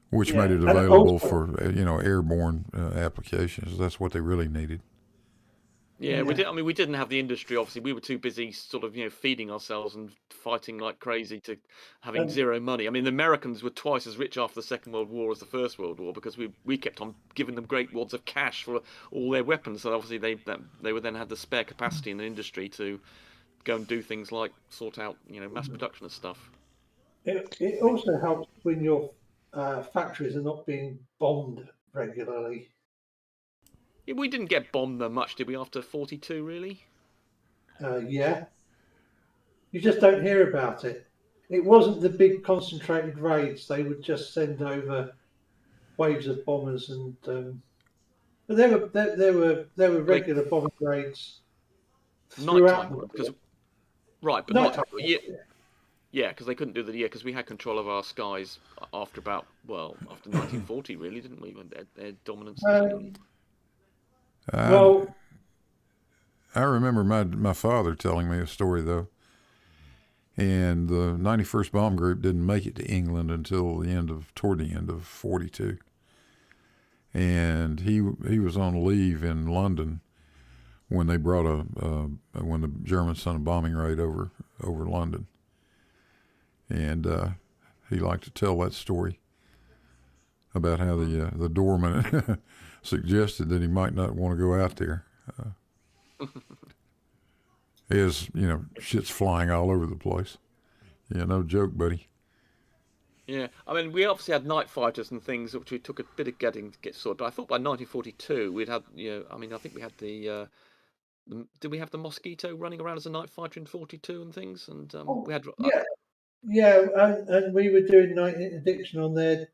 which made it available for airborne applications. That's what they really needed. Yeah, we did. I mean, we didn't have the industry. Obviously, we were too busy, sort of, feeding ourselves and fighting like crazy to having zero money. I mean, the Americans were twice as rich after the Second World War as the First World War because we kept on giving them great wads of cash for all their weapons. So obviously, they would then have the spare capacity in the industry to go and do things like sort out, mass production of stuff. It also helps when your factories are not being bombed regularly. Yeah, we didn't get bombed that much, did we? After 42, really? Yeah. You just don't hear about it. It wasn't the big concentrated raids. They would just send over waves of bombers, and but there were regular bombing raids throughout the because right, but nighttime. Yeah, because they couldn't do the because we had control of our skies after 1940, really, didn't we? When their dominance. I remember my father telling me a story though, and the 91st Bomb Group didn't make it to England until toward the end of 42, and he was on leave in London when they brought when the Germans sent a bombing raid over London, and he liked to tell that story about how the doorman suggested that he might not want to go out there. Shit's flying all over the place. Yeah, no joke, buddy. Yeah, I mean, we obviously had night fighters and things, which we took a bit of getting to get sorted. But I thought by 1942 we'd had, I mean, I think we had did we have the Mosquito running around as a night fighter in 42 and things? And we had. And we were doing night interdiction on their.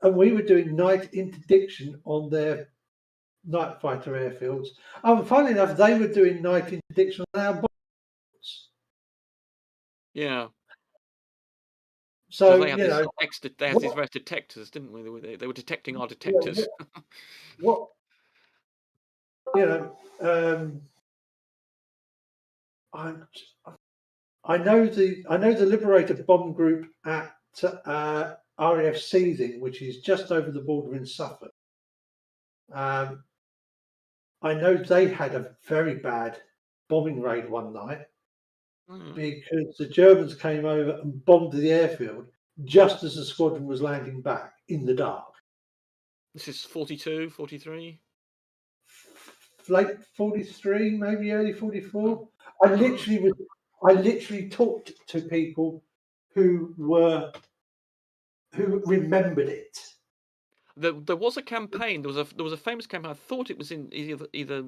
And we were doing night interdiction on their night fighter airfields. And funnily enough, they were doing night interdiction on our bombs. Yeah. So, they had you this know, they had these what, various detectors, didn't we? They were detecting our yeah, detectors. what you know, I I know the Liberator bomb group at RAF Seething, which is just over the border in Suffolk. I know they had a very bad bombing raid one night because the Germans came over and bombed the airfield just as the squadron was landing back in the dark. This is 42, 43. Late 43, maybe early 44. I literally talked to people who remembered it. There was a campaign. There was a famous campaign. I thought it was in either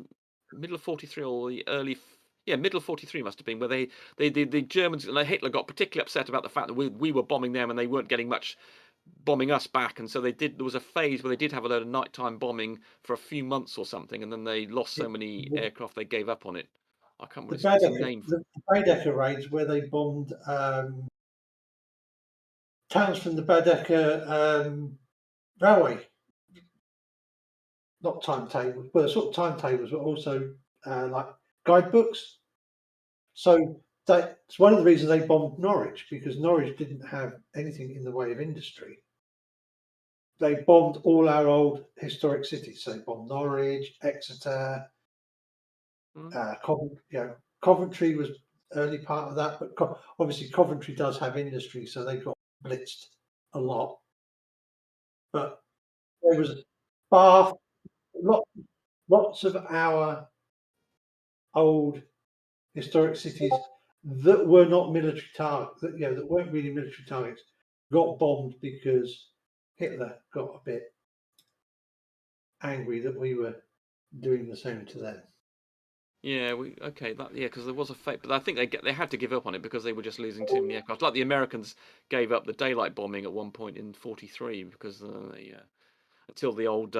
middle of 43 or the early. Yeah, middle of 43 must have been, where the Germans, like Hitler, got particularly upset about the fact that we were bombing them and they weren't getting much bombing us back, and so there was a phase where they did have a load of nighttime bombing for a few months or something, and then they lost so many aircraft they gave up on it. I can't remember The the name. the Baedeker raids, where they bombed towns from the Baedeker railway, not timetables, well, sort of timetables, but also like guidebooks. So that's one of the reasons they bombed Norwich, because Norwich didn't have anything in the way of industry. They bombed all our old historic cities. So they bombed Norwich, Exeter, Coventry was early part of that, but obviously Coventry does have industry, so they got blitzed a lot. But there was Bath, lots of our old historic cities that were not military targets, that weren't really military targets, got bombed because Hitler got a bit angry that we were doing the same to them. Yeah, because there was a fate, but I think they had to give up on it because they were just losing too many aircraft. Like the Americans gave up the daylight bombing at one point in 43 because until the old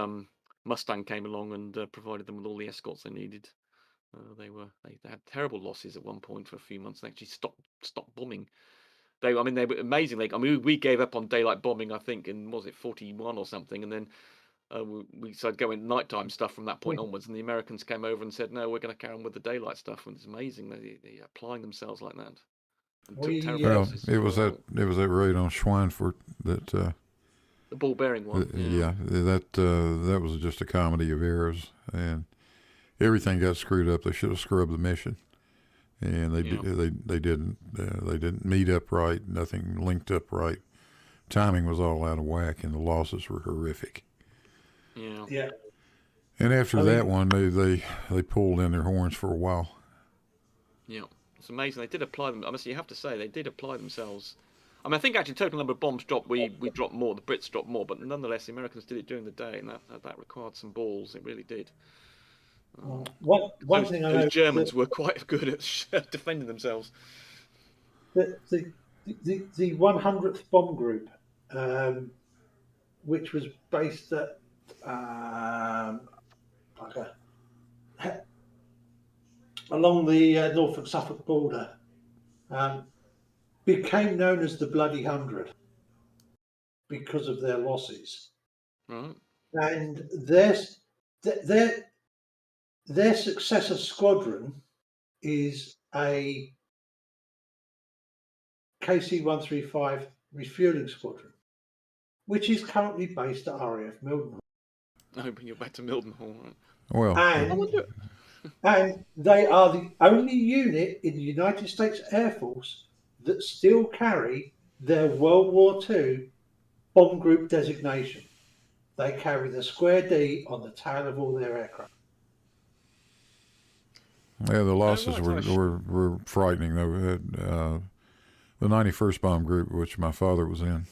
Mustang came along and provided them with all the escorts they needed. They had terrible losses at one point for a few months. They actually stopped bombing. They were amazing. We gave up on daylight bombing, I think, in was it 41 or something, and then we started going nighttime stuff from that point onwards. And the Americans came over and said, "No, we're going to carry on with the daylight stuff." And it's amazing they applying themselves like that. And took terrible losses. It was that raid on Schweinfurt that the ball bearing one. that was just a comedy of errors, and everything got screwed up. They should have scrubbed the mission, and they didn't meet up right. Nothing linked up right. Timing was all out of whack, and the losses were horrific. Yeah. And after that one, they pulled in their horns for a while. Yeah, it's amazing. They did apply them. Honestly, you have to say they did apply themselves. I think actually total number of bombs dropped. We dropped more. The Brits dropped more, but nonetheless, the Americans did it during the day, and that required some balls. It really did. One thing I know, those Germans were quite good at defending themselves. The 100th Bomb Group, which was based at along the Norfolk-Suffolk border, became known as the Bloody 100 because of their losses. Right. And their successor squadron is a KC-135 refueling squadron, which is currently based at RAF Mildenhall. Oh, but you're back to Mildenhall, right? Well, and they are the only unit in the United States Air Force that still carry their World War II bomb group designation. They carry the square D on the tail of all their aircraft. Yeah, the losses were frightening. Though the 91st Bomb Group, which my father was in,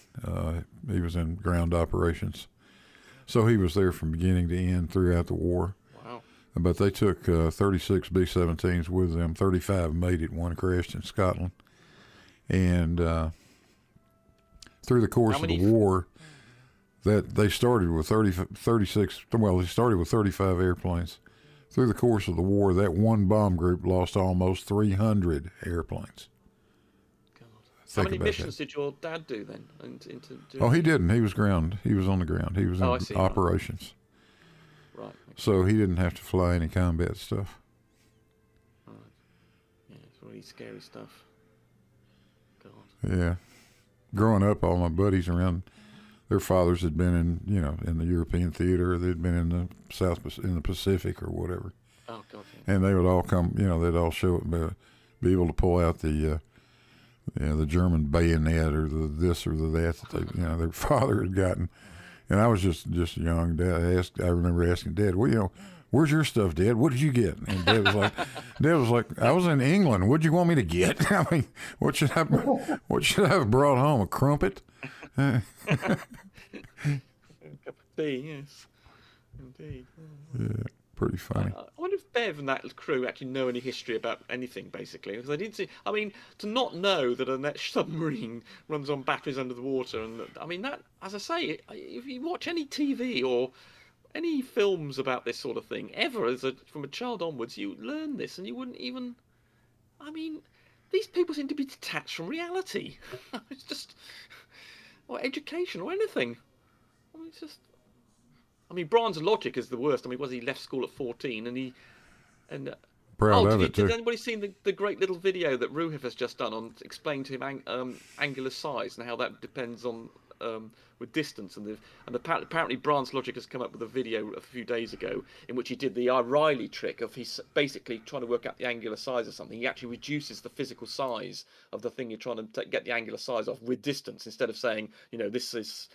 he was in ground operations, so he was there from beginning to end throughout the war. Wow! But they took 36 B-17s with them. 35 made it. One crashed in Scotland, and through the course of the war, that they started with 36. Well, they started with 35 airplanes. Through the course of the war, that one bomb group lost almost 300 airplanes. How Think many about missions that. did your dad do then? Into Oh, doing he didn't. He was ground. He was on the ground. He was Oh, I in see. operations. Right. Okay. So he didn't have to fly any combat stuff. Right. Yeah, it's really scary stuff. God. Yeah. Growing up, all my buddies around, their fathers had been in the European theater. They'd been in the Pacific or whatever. Oh God. Yeah. And they would all come, they'd all show up, be able to pull out the German bayonet or the this or the that their father had gotten. And I was just young. I remember asking Dad, well, where's your stuff, Dad? What did you get? And Dad was like, I was in England. What'd you want me to get? I mean, what should I have brought home? A crumpet? A cup of tea, yes, indeed. Yeah, pretty funny. I wonder if Bev and that crew actually know any history about anything, basically, because they didn't see. I mean, to not know that a submarine runs on batteries under the water, and I mean that, as I say, if you watch any TV or any films about this sort of thing ever, from a child onwards, you learn this, and you wouldn't even. I mean, these people seem to be detached from reality. It's just, or education or anything. I mean, it's just. I mean, Brian's logic is the worst. I mean, he left school at 14, and Proud of it too. did anybody seen the great little video that Ruhif has just done on explaining to him angular size and how that depends on with distance and apparently Brian's logic has come up with a video a few days ago in which he did the Riley trick of he's basically trying to work out the angular size of something. He actually reduces the physical size of the thing you're trying to get the angular size of with distance, instead of saying this is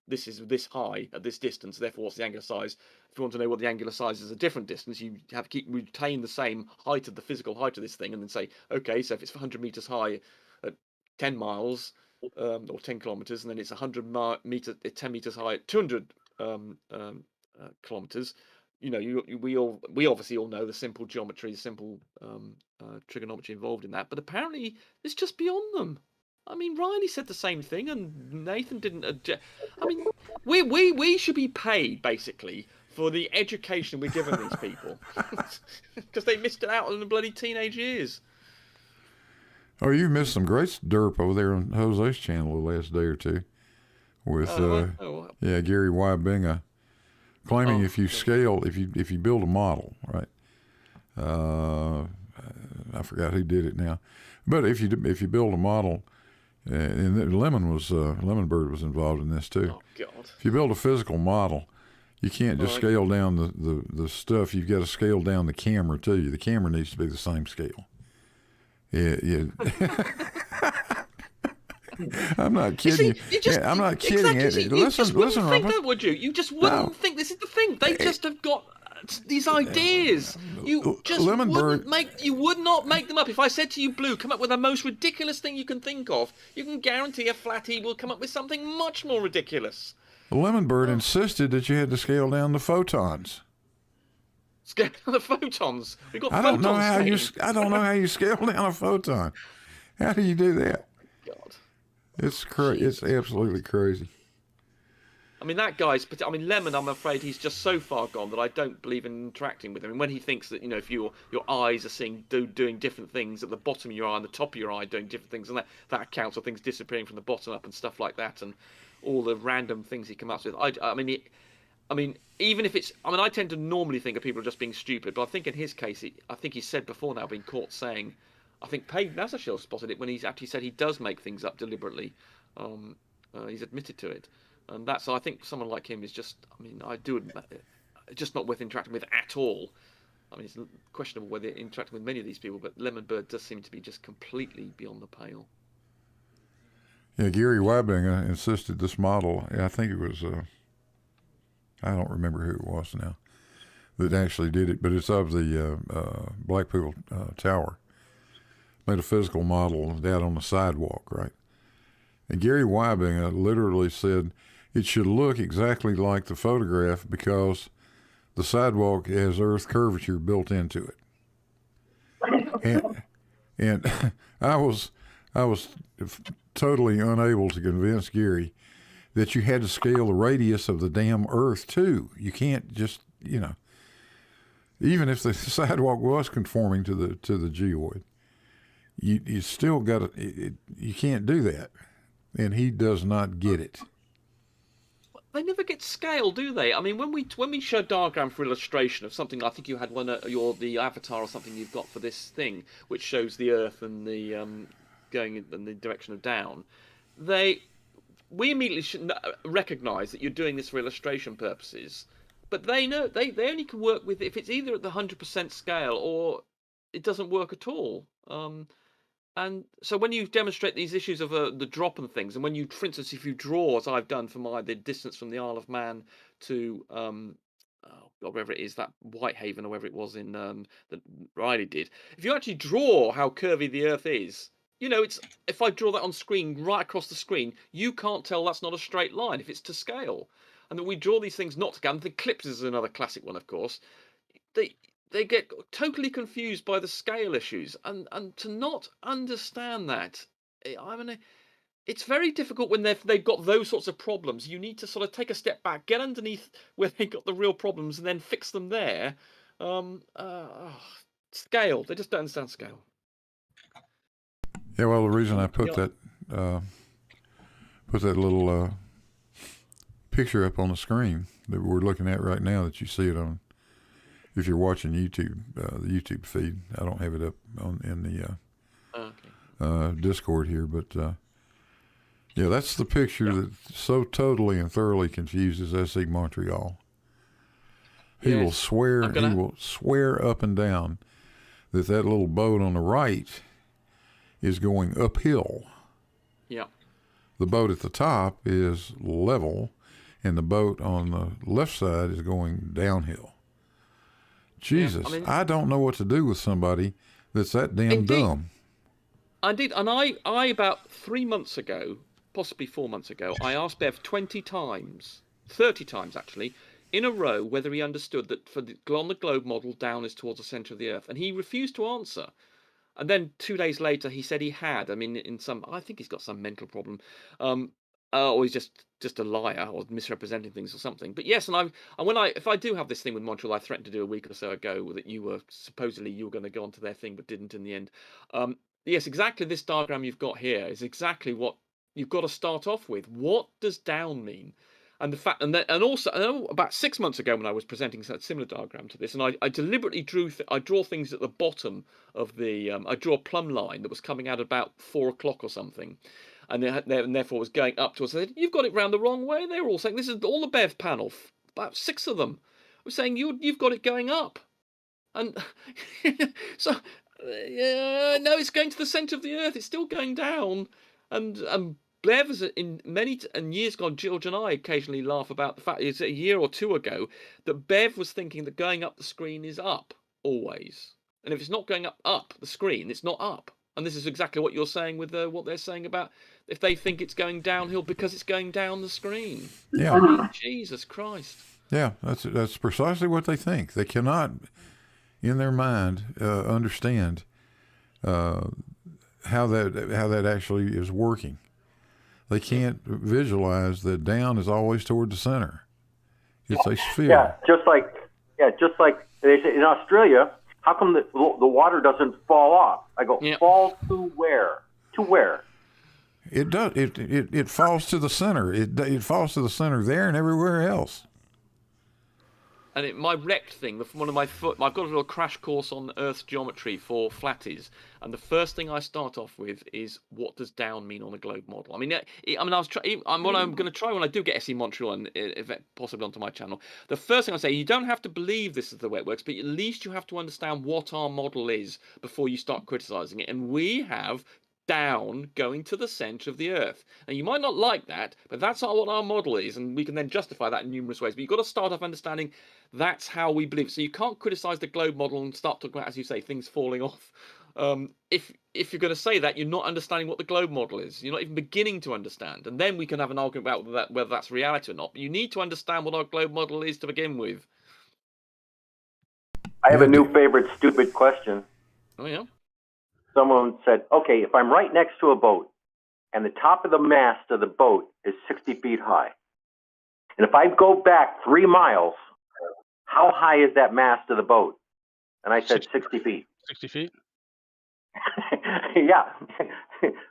this is this high at this distance, therefore what's the angular size. If you want to know what the angular size is at a different distance, you have to retain the same height of the physical height of this thing, and then say, okay, so if it's 100 meters high at 10 miles or 10 kilometers, and then it's 10 meters high at 200 kilometers, we obviously all know the simple geometry, the simple trigonometry involved in that, but apparently it's just beyond them. I mean, Riley said the same thing, and Nathan didn't object. I mean, we should be paid, basically, for the education we're giving these people. Because they missed it out in the bloody teenage years. Oh, you've missed some great derp over there on Jose's channel the last day or two. With, Gary Wybinga claiming if you scale, if you build a model, right? I forgot who did it now. But if you build a model, and Lemon Bird was involved in this too. Oh God! If you build a physical model, you can't just scale down the stuff. You've got to scale down the camera too. The camera needs to be the same scale. Yeah. I'm not kidding you. I'm not kidding. Exactly. You just wouldn't think that, would you? You just wouldn't think this is the thing. They just have got these ideas. You just would not make them up. If I said to you, Blue, come up with the most ridiculous thing you can think of, you can guarantee a flatty will come up with something much more ridiculous. Lemon Bird insisted that you had to scale down the photons. Scale down the photons. We've got I don't know how you scale down a photon. How do you do that? God, it's crazy. It's absolutely crazy. I mean, that guy's. I mean, Lemon. I'm afraid he's just so far gone that I don't believe in interacting with him. And when he thinks that if your eyes are doing different things at the bottom of your eye and the top of your eye doing different things, and that accounts for things disappearing from the bottom up and stuff like that, and all the random things he comes up with. I mean, even if it's. I mean, I tend to normally think of people just being stupid, but I think in his case, I think he's said before now, been caught saying. I think Paige Nasashil spotted it when he's actually said he does make things up deliberately. He's admitted to it. And that's, I think someone like him is just, I mean, I do admit it, just not worth interacting with at all. I mean, it's questionable whether interacting with many of these people, but Lemon Bird does seem to be just completely beyond the pale. Yeah, Gary Wybinga insisted this model, I think it was, I don't remember who it was now, that actually did it, but it's of the Blackpool Tower. Made a physical model out on the sidewalk, right? And Gary Wybinga literally said it should look exactly like the photograph because the sidewalk has earth curvature built into it. And I was totally unable to convince Gary that you had to scale the radius of the damn earth too. You can't just, even if the sidewalk was conforming to the geoid, you still got to. You can't do that, and he does not get it. They never get scale, do they? I mean, when we show a diagram for illustration of something, I think you had one, the avatar or something you've got for this thing, which shows the Earth and the going in the direction of down. We immediately should recognise that you're doing this for illustration purposes, but they know they only can work with if it's either at the 100% scale or it doesn't work at all. And so when you demonstrate these issues of the drop and things, and when you, for instance, if you draw, as I've done for the distance from the Isle of Man to wherever it is, that Whitehaven or wherever it was in that Riley did, if you actually draw how curvy the Earth is, if I draw that on screen right across the screen, you can't tell that's not a straight line if it's to scale. And that we draw these things not to scale. The eclipses is another classic one, of course. They get totally confused by the scale issues, and to not understand that, I mean, it's very difficult when they've got those sorts of problems. You need to sort of take a step back, get underneath where they got the real problems, and then fix them there. Scale, they just don't understand scale. Yeah, well, the reason I put that little picture up on the screen that we're looking at right now, that you see it on. If you're watching YouTube, the YouTube feed, I don't have it up in the Discord here, but yeah, that's the picture that so totally and thoroughly confuses SC Montreal. He will swear up and down that little boat on the right is going uphill. Yeah. The boat at the top is level, and the boat on the left side is going downhill. Jesus, yeah, I don't know what to do with somebody that's that damn dumb. Indeed, and I about 3 months ago, possibly 4 months ago, I asked Bev 20 times, 30 times actually, in a row whether he understood that on the globe model, down is towards the centre of the Earth, and he refused to answer. And then 2 days later, he said he had. I mean, I think he's got some mental problem. Or he's just a liar or misrepresenting things or something. But yes, and if I do have this thing with Montreal, I threatened to do a week or so ago that you were going to go onto their thing but didn't in the end. Yes, exactly this diagram you've got here is exactly what you've got to start off with. What does down mean? And the fact, and also, I know about 6 months ago when I was presenting a similar diagram to this, and I deliberately I draw things at the bottom of the, I draw a plumb line that was coming out about 4 o'clock or something, and therefore was going up to us. I said, you've got it round the wrong way. They were all saying, this is all the Bev panel, about 6 of them were saying you've got it going up, and so no, it's going to the centre of the Earth. It's still going down, and Bev has in many years gone. George and I occasionally laugh about the fact it's a year or two ago that Bev was thinking that going up the screen is up always, and if it's not going up the screen, it's not up. And this is exactly what you're saying with what they're saying about if they think it's going downhill because it's going down the screen. Yeah, I mean, Jesus Christ. Yeah, that's precisely what they think. They cannot, in their mind, understand how that actually is working. They can't visualize that down is always toward the center. It's a sphere. Yeah, just like they say in Australia, how come the water doesn't fall off? I go, fall to where? To where? It does. It falls to the center. It falls to the center there and everywhere else. And my rect thing, I've got a little crash course on Earth's geometry for flatties, and the first thing I start off with is what does down what I'm going to try when I do get SE Montreal and if possibly onto my channel. The first thing I say, you don't have to believe this is the way it works, but at least you have to understand what our model is before you start criticizing it. And we have down going to the center of the Earth. And you might not like that, but that's not what our model is, and we can then justify that in numerous ways. But you've got to start off understanding that's how we believe. So you can't criticize the globe model and start talking about, as you say, things falling off. If you're going to say that, you're not understanding what the globe model is. You're not even beginning to understand. And then we can have an argument about whether that's reality or not. But you need to understand what our globe model is to begin with. I have a new favorite stupid question. Oh, yeah? Someone said, okay, if I'm right next to a boat and the top of the mast of the boat is 60 feet high, and if I go back 3 miles, how high is that mast of the boat? And I said 60 feet. 60 feet? Yeah.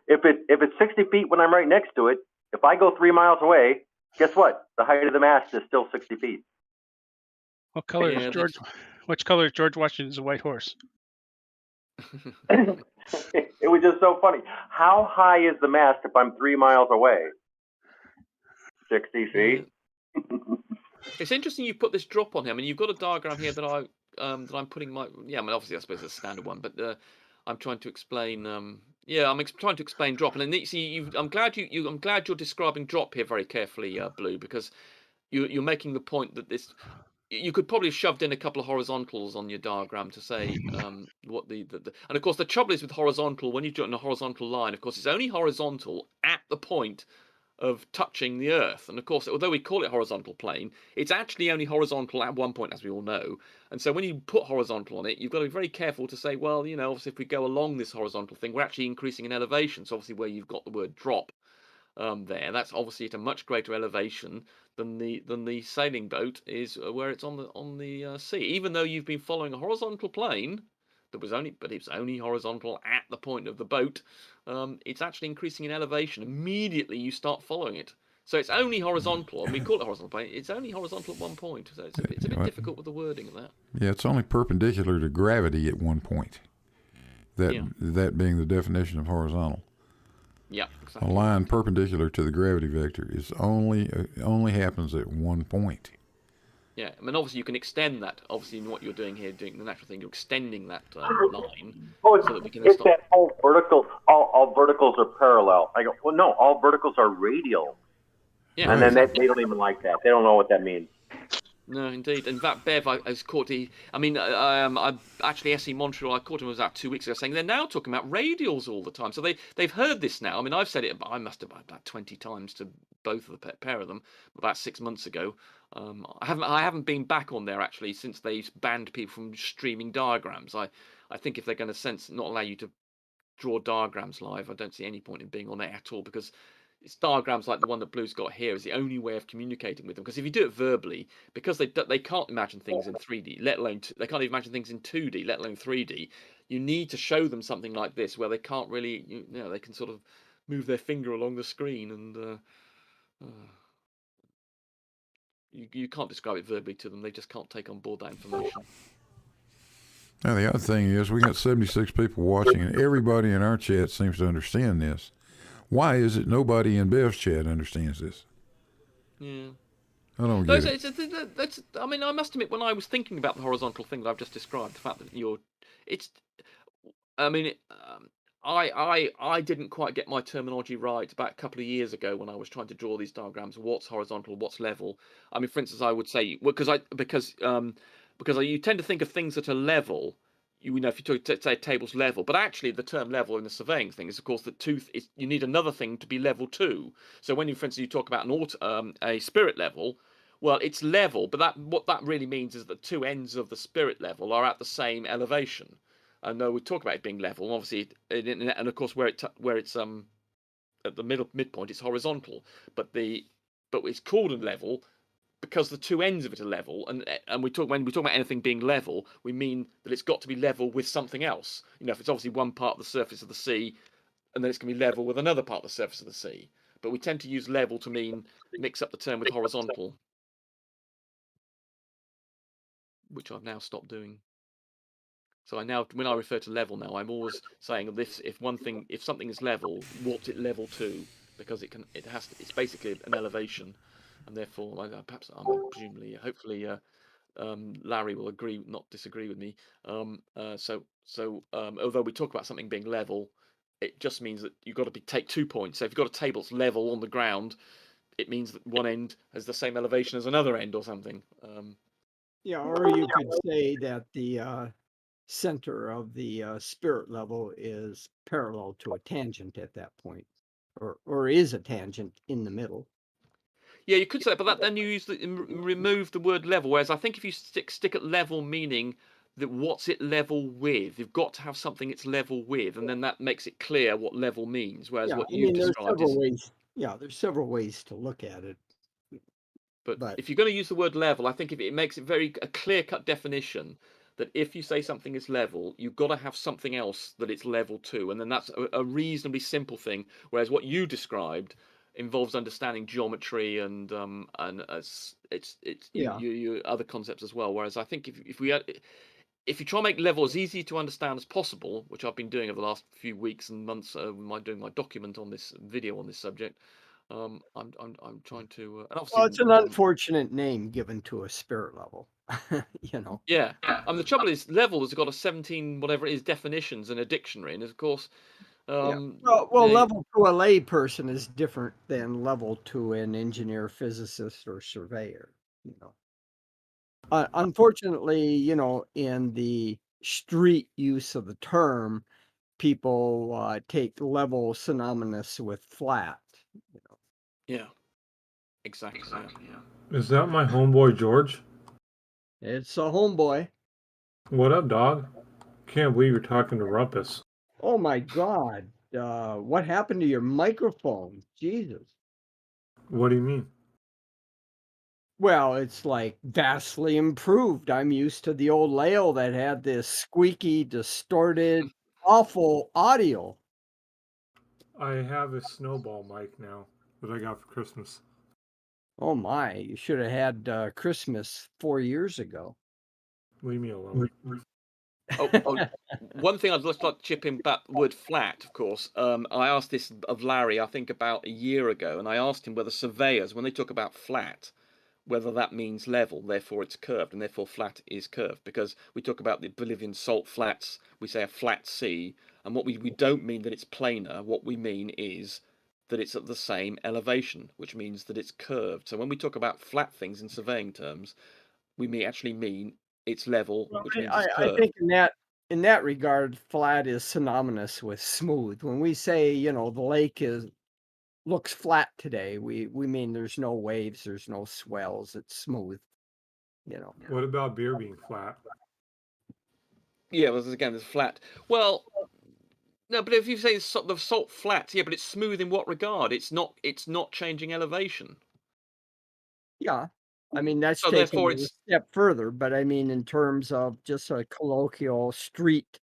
If it's 60 feet when I'm right next to it, if I go 3 miles away, guess what? The height of the mast is still 60 feet. What color is Yeah, George? Which color is George Washington's white horse? It was just so funny. How high is the mast if I'm 3 miles away? 60 feet. It's interesting you put this drop on here. I mean, you've got a diagram here that I'm putting my I mean, obviously I suppose it's a standard one, but I'm trying to explain. Trying to explain drop, and then see I'm glad you're describing drop here very carefully, Blue, because you're making the point that this. You could probably have shoved in a couple of horizontals on your diagram to say what and of course the trouble is with horizontal, when you've got a horizontal line, of course it's only horizontal at the point of touching the earth, and of course although we call it horizontal plane, it's actually only horizontal at one point, as we all know. And so when you put horizontal on it, you've got to be very careful to say, well, obviously if we go along this horizontal thing, we're actually increasing in elevation. So obviously where you've got the word drop there, that's obviously at a much greater elevation than the sailing boat is where it's on the sea, even though you've been following a horizontal plane it was only horizontal at the point of the boat. It's actually increasing in elevation immediately you start following it. So it's only horizontal, and we call it horizontal plane. It's only horizontal at one point, so it's a bit difficult with the wording of that. Yeah, it's only perpendicular to gravity at one point. That being the definition of horizontal. Yeah, exactly. A line perpendicular to the gravity vector is only happens at one point. Yeah, I mean, obviously you can extend that. Obviously, in what you're doing here, doing the natural thing, you're extending that line so that we can stop. That whole vertical. All verticals are parallel. I go, well, no, all verticals are radial. Yeah, and then they don't even like that. They don't know what that means. No, indeed. In fact, Bev, I was caught. I actually SE Montreal. I caught him about 2 weeks ago saying they're now talking about radials all the time. So they've heard this now. I mean, I've said it. I must have about 20 times to both of the pair of them about 6 months ago. I haven't been back on there actually since they banned people from streaming diagrams. I think if they're going to not allow you to draw diagrams live, I don't see any point in being on there at all, because it's diagrams like the one that Blue's got here is the only way of communicating with them. Because if you do it verbally, because they can't imagine things in 3D, let alone they can't even imagine things in 2D, let alone 3D. You need to show them something like this where they can't really, they can sort of move their finger along the screen, and you can't describe it verbally to them. They just can't take on board that information. Now the other thing is, we got 76 people watching, and everybody in our chat seems to understand this. Why is it nobody in Bev's chat understands this? Yeah. I don't get it. I mean, I must admit, when I was thinking about the horizontal thing that I've just described, the fact that I didn't quite get my terminology right about a couple of years ago when I was trying to draw these diagrams. What's horizontal? What's level? I mean, for instance, I would say because you tend to think of things that are level. If you say a table's level, but actually the term level in the surveying thing is, of course, that you need another thing to be level too. So when for instance, you talk about a spirit level, well, it's level, but what that really means is that two ends of the spirit level are at the same elevation. I know we talk about it being level, obviously, and of course where it's at the midpoint, it's horizontal, but it's called a level because the two ends of it are level, and when we talk about anything being level, we mean that it's got to be level with something else. If it's obviously one part of the surface of the sea, and then it's going to be level with another part of the surface of the sea. But we tend to use level to mix up the term with horizontal, which I've now stopped doing. So when I refer to level now, I'm always saying this: if something is level, what's it level to? Because it's basically an elevation, and therefore, perhaps presumably, hopefully, Larry will not disagree with me. Although we talk about something being level, it just means that you've got to take 2 points. So if you've got a table that's level on the ground, it means that one end has the same elevation as another end or something. Or you could say that the center of the spirit level is parallel to a tangent at that point, or is a tangent in the middle. Yeah, you could say, but then you remove the word level. Whereas I think if you stick at level, meaning that what's it level with, you've got to have something it's level with, and then that makes it clear what level means. Whereas what you've described is there's several ways to look at it. But if you're going to use the word level, I think if it makes it a clear-cut definition that if you say something is level, you've got to have something else that it's level to, and then that's a reasonably simple thing. Whereas what you described involves understanding geometry and you other concepts as well. Whereas I think if you try and make level as easy to understand as possible, which I've been doing over the last few weeks and months, doing my document on this video on this subject, I'm trying to. And obviously, Well, it's an unfortunate name given to a spirit level, you know. Yeah, I mean the trouble is, level has got a 17 whatever it is definitions in a dictionary, and of course, Yeah. you Well, know, level to a lay person is different than level to an engineer, physicist, or surveyor. You know, unfortunately, you know, in the street use of the term, people take level synonymous with flat. You know. yeah, exactly. Yeah. Is that my homeboy George? It's a homeboy. What up, dog? Can't believe you're talking to Rumpus. Oh my God. What happened to your microphone? Jesus. What do you mean? Well, it's like vastly improved. I'm used to the old Leo that had this squeaky, distorted, awful audio. I have a snowball mic now that I got for Christmas. Oh my, you should have had Christmas 4 years ago. Leave me alone. One thing I'd just like to chip in about the word flat, of course. I asked this of Larry, I think about a year ago, and I asked him whether surveyors, when they talk about flat, whether that means level, therefore it's curved, and therefore flat is curved. Because we talk about the Bolivian salt flats, we say a flat sea, and what we don't mean that it's planar, what we mean is that it's at the same elevation, which means that it's curved. So when we talk about flat things in surveying terms, we actually mean it's level, Well, which means I it's curved. think in that regard, flat is synonymous with smooth. When we say, you know, the lake looks flat today, we mean there's no waves, there's no swells, it's smooth. You know. What about beer being flat? Yeah, well, again, there's flat. Well, no, but if you say the salt flat, yeah, but it's smooth in what regard? It's not changing elevation. Yeah. I mean, that's So taking therefore it a it's step further, but I mean, in terms of just a colloquial street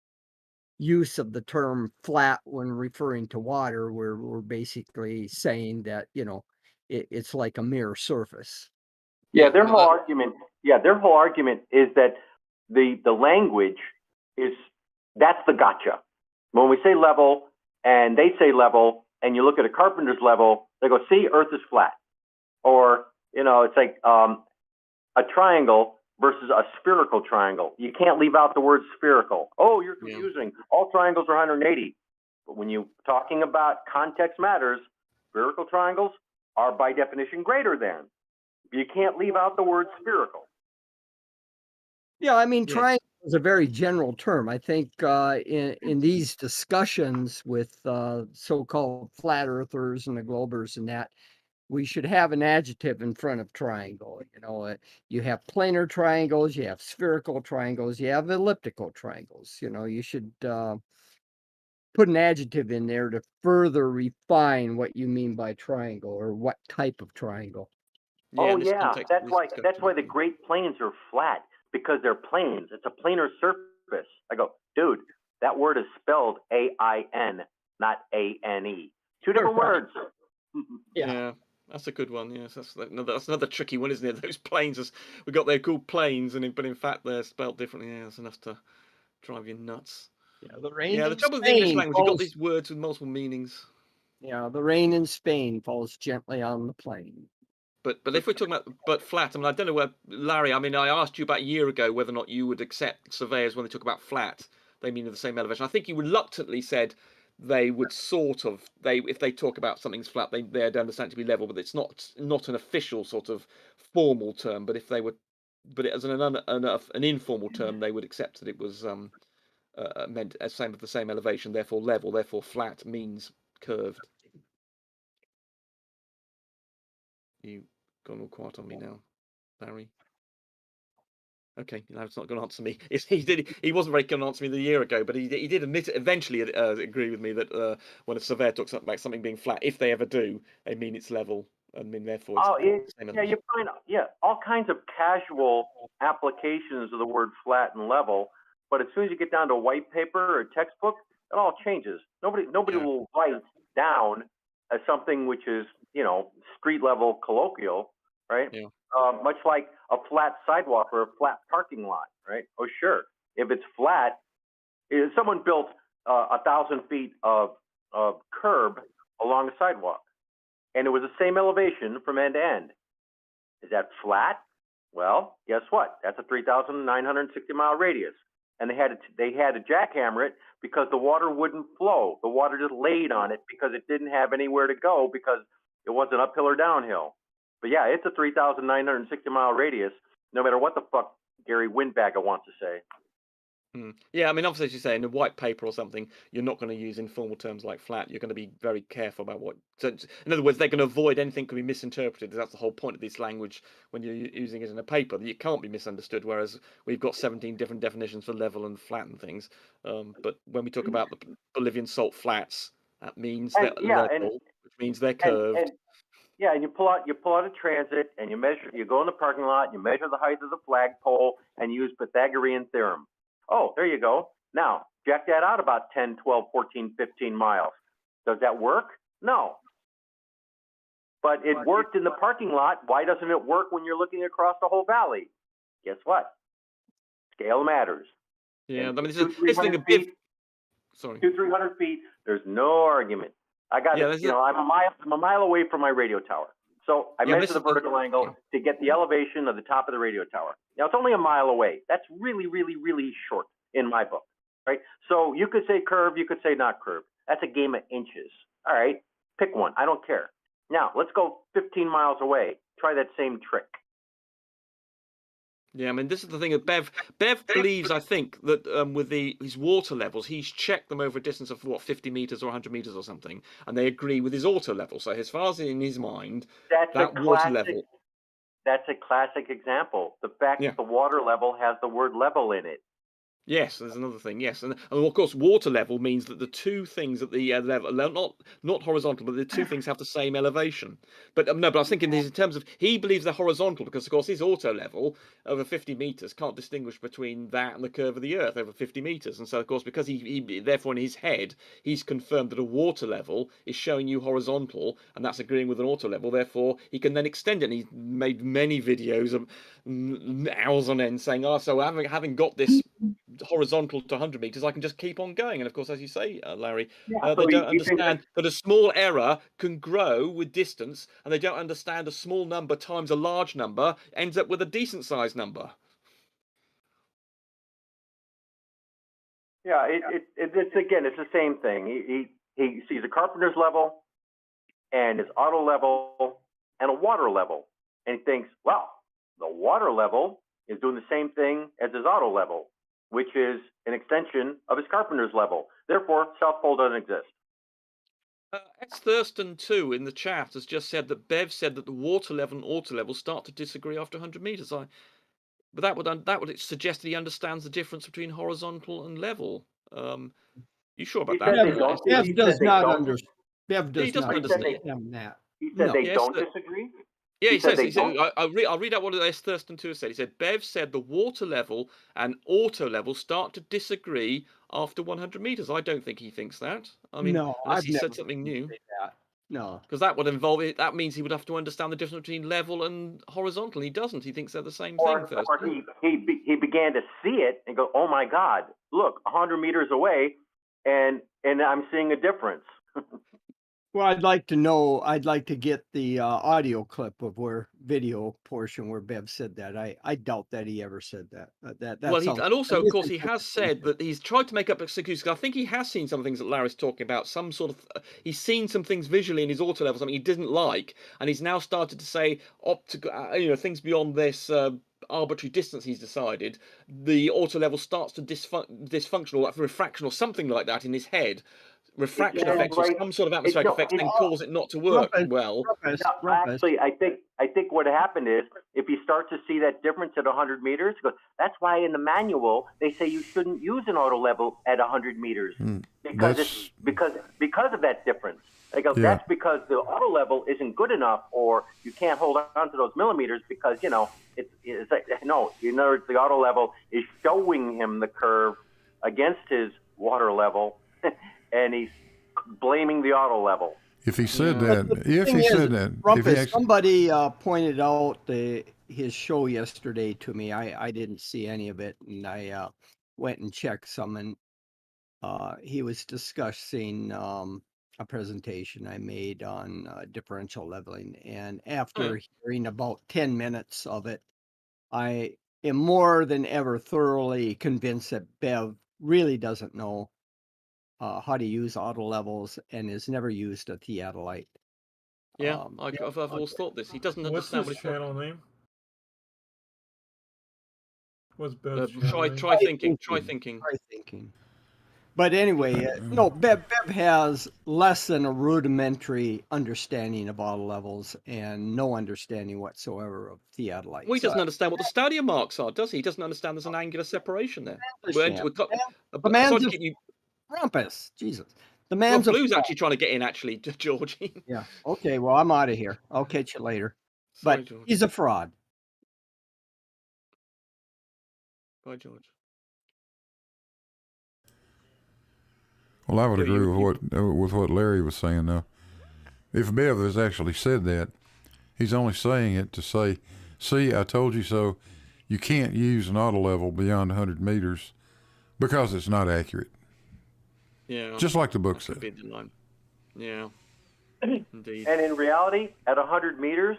use of the term flat when referring to water, we're basically saying that, you know, it's like a mirror surface. Yeah, their whole argument. Yeah, their whole argument is that the language is that's the gotcha. When we say level and they say level, and you look at a carpenter's level, they go, "See, Earth is flat," or it's like a triangle versus a spherical triangle. You can't leave out the word spherical. Oh, you're confusing. Yeah. All triangles are 180. But when you're talking about context matters, spherical triangles are by definition greater than. You can't leave out the word spherical. Yeah, I mean, triangle is a very general term. I think in these discussions with so-called flat earthers and the globers and that, we should have an adjective in front of triangle. You know, you have planar triangles, you have spherical triangles, you have elliptical triangles. You know, you should put an adjective in there to further refine what you mean by triangle or what type of triangle. Yeah, that's why the Great Plains are flat, because they're plains. It's a planar surface. I go, dude, that word is spelled A-I-N, not A-N-E. Two different words. Yeah. That's a good one. Yes, that's another tricky one, isn't it? Those planes, they're called planes, but in fact they're spelled differently. Yeah, that's enough to drive you nuts. Yeah, the trouble with the English language, you've got these words with multiple meanings. Yeah, the rain in Spain falls gently on the plain. But if we're talking about flat, I mean, I don't know where Larry. I mean, I asked you about a year ago whether or not you would accept surveyors when they talk about flat, they mean the same elevation. I think you reluctantly said they would if they talk about something's flat, they'd understand it to be level, but it's not an official sort of formal term. But if they were, but as an informal term, they would accept that it was meant as the same elevation, therefore level, therefore flat means curved. You gone all quiet on me now, Larry. Okay, it's not going to answer me. He wasn't very going to answer me the year ago, but he did eventually agree with me that when a surveyor talks about something being flat, if they ever do, they mean it's level. I mean, therefore, it's Oh, the same yeah, you find all kinds of casual applications of the word flat and level, but as soon as you get down to white paper or textbook, it all changes. Nobody Yeah. will write down as something which is street level colloquial, right? Yeah. Much like a flat sidewalk or a flat parking lot, right? Oh, sure, if it's flat, if someone built 1,000 feet of curb along a sidewalk, and it was the same elevation from end to end. Is that flat? Well, guess what? That's a 3,960-mile radius. And they had to jackhammer it because the water wouldn't flow. The water just laid on it because it didn't have anywhere to go because it wasn't uphill or downhill. But yeah, it's a 3,960-mile radius, no matter what the fuck Gary Windbagger wants to say. Yeah, I mean, obviously, as you say, in a white paper or something, you're not going to use informal terms like flat. You're going to be very careful about what. So, in other words, they're going to avoid anything can be misinterpreted. That's the whole point of this language when you're using it in a paper, that it can't be misunderstood. Whereas we've got 17 different definitions for level and flat and things. But when we talk about the Bolivian salt flats, that means they're level, which means they're curved. And you pull out a transit and you measure. You go in the parking lot, you measure the height of the flagpole, and use Pythagorean theorem. Oh, there you go. Now, jack that out about 10, 12, 14, 15 miles. Does that work? No. But it worked in the parking lot. Why doesn't it work when you're looking across the whole valley? Guess what? Scale matters. Yeah, I mean, this is thing of feet. Sorry. 200-300 feet. There's no argument. I got it. I'm a mile away from my radio tower. So I measure the vertical angle to get the elevation of the top of the radio tower. Now, it's only a mile away. That's really, really, really short in my book, right? So you could say curve, you could say not curve. That's a game of inches. All right, pick one. I don't care. Now, let's go 15 miles away. Try that same trick. Yeah, I mean, this is the thing that Bev believes, I think, that with his water levels, he's checked them over a distance of, 50 meters or 100 meters or something, and they agree with his auto level. So as far as in his mind, that water level... That's a classic example. The fact that the water level has the word level in it. Yes, there's another thing. Yes, and of course, water level means that the two things at the level, not horizontal, but the two things have the same elevation. But no, but I was thinking in terms of he believes they're horizontal because, of course, his auto level over 50 meters can't distinguish between that and the curve of the Earth over 50 meters, and so of course, because he therefore in his head he's confirmed that a water level is showing you horizontal, and that's agreeing with an auto level. Therefore, he can then extend it. And he's made many videos of hours on end saying, "Oh, so having got this horizontal to 100 meters, I can just keep on going." And of course, as you say, Larry, they don't understand that a small error can grow with distance, and they don't understand a small number times a large number ends up with a decent sized number. Yeah, it's again, it's the same thing. He sees a carpenter's level and his auto level and a water level, and he thinks, well, the water level is doing the same thing as his auto level, which is an extension of his carpenter's level. Therefore, South Pole doesn't exist. S. Thurston, too, in the chat, has just said that Bev said that the water level and auto level start to disagree after 100 meters. But that would suggest that he understands the difference between horizontal and level. You sure about that? Bev does not understand. Bev does he doesn't not understand that. He said they don't disagree? Yeah, he says. I'll read out what S. Thurston 2 said. He said, Bev said the water level and auto level start to disagree after 100 meters. I don't think he thinks that. I mean, unless he said something new. No, because that would involve it. That means he would have to understand the difference between level and horizontal. He doesn't. He thinks they're the same thing. Or he began to see it and go, "Oh my God! Look, 100 meters away, and I'm seeing a difference." Well, I'd like to get the audio clip of video portion where Bev said that. I doubt that he ever said that. And also, of course, he has said that he's tried to make up excuses. I think he has seen some things that Larry's talking about. Some sort of, he's seen some things visually in his auto level, something he didn't like, and he's now started to say things beyond this. Arbitrary distance he's decided, the auto level starts to dysfunctional, like refraction or something like that in his head. refraction Yeah, effects or right. some sort of atmospheric no, effects it's then all- cause it not to work Rumpus, well. rumpus, No, rumpus. actually, I think what happened is if you start to see that difference at 100 meters, that's why in the manual they say you shouldn't use an auto level at 100 meters because it's because of that difference. They go, Yeah. that's because the auto level isn't good enough, or you can't hold on to those millimeters because it's like, no. In other words, the auto level is showing him the curve against his water level, and he's blaming the auto level. If he said Yeah. that, if Thing he is, said that, if he Rumpus, actually, somebody pointed out his show yesterday to me. I didn't see any of it, and I went and checked some, and he was discussing a presentation I made on differential leveling. And after hearing about 10 minutes of it, I am more than ever thoroughly convinced that Bev really doesn't know how to use auto levels and has never used a theodolite. Yeah, I've always thought this. He doesn't What's understand his what he's talking. channel name? What's Bev's channel Try name? try thinking. Try Try thinking. But anyway, no, Bev has less than a rudimentary understanding of auto levels and no understanding whatsoever of theodolites. Well, he doesn't understand what the stadium marks are, does he? He doesn't understand there's an angular separation there. The Sorry man's to a keep you. rumpus. Jesus. The Well, man's a Blue's fraud. actually trying to get in, actually, Georgie. Yeah. Okay, well, I'm out of here. I'll catch you later. Sorry, But George. he's a fraud. Bye, George. well, I would Yeah, agree you- with what Larry was saying. Though, if Bev has actually said that, he's only saying it to say, "See, I told you so." You can't use an auto level beyond 100 meters because it's not accurate. Yeah. Just like the book That could said. be the line. Yeah. Indeed. And in reality, at 100 meters,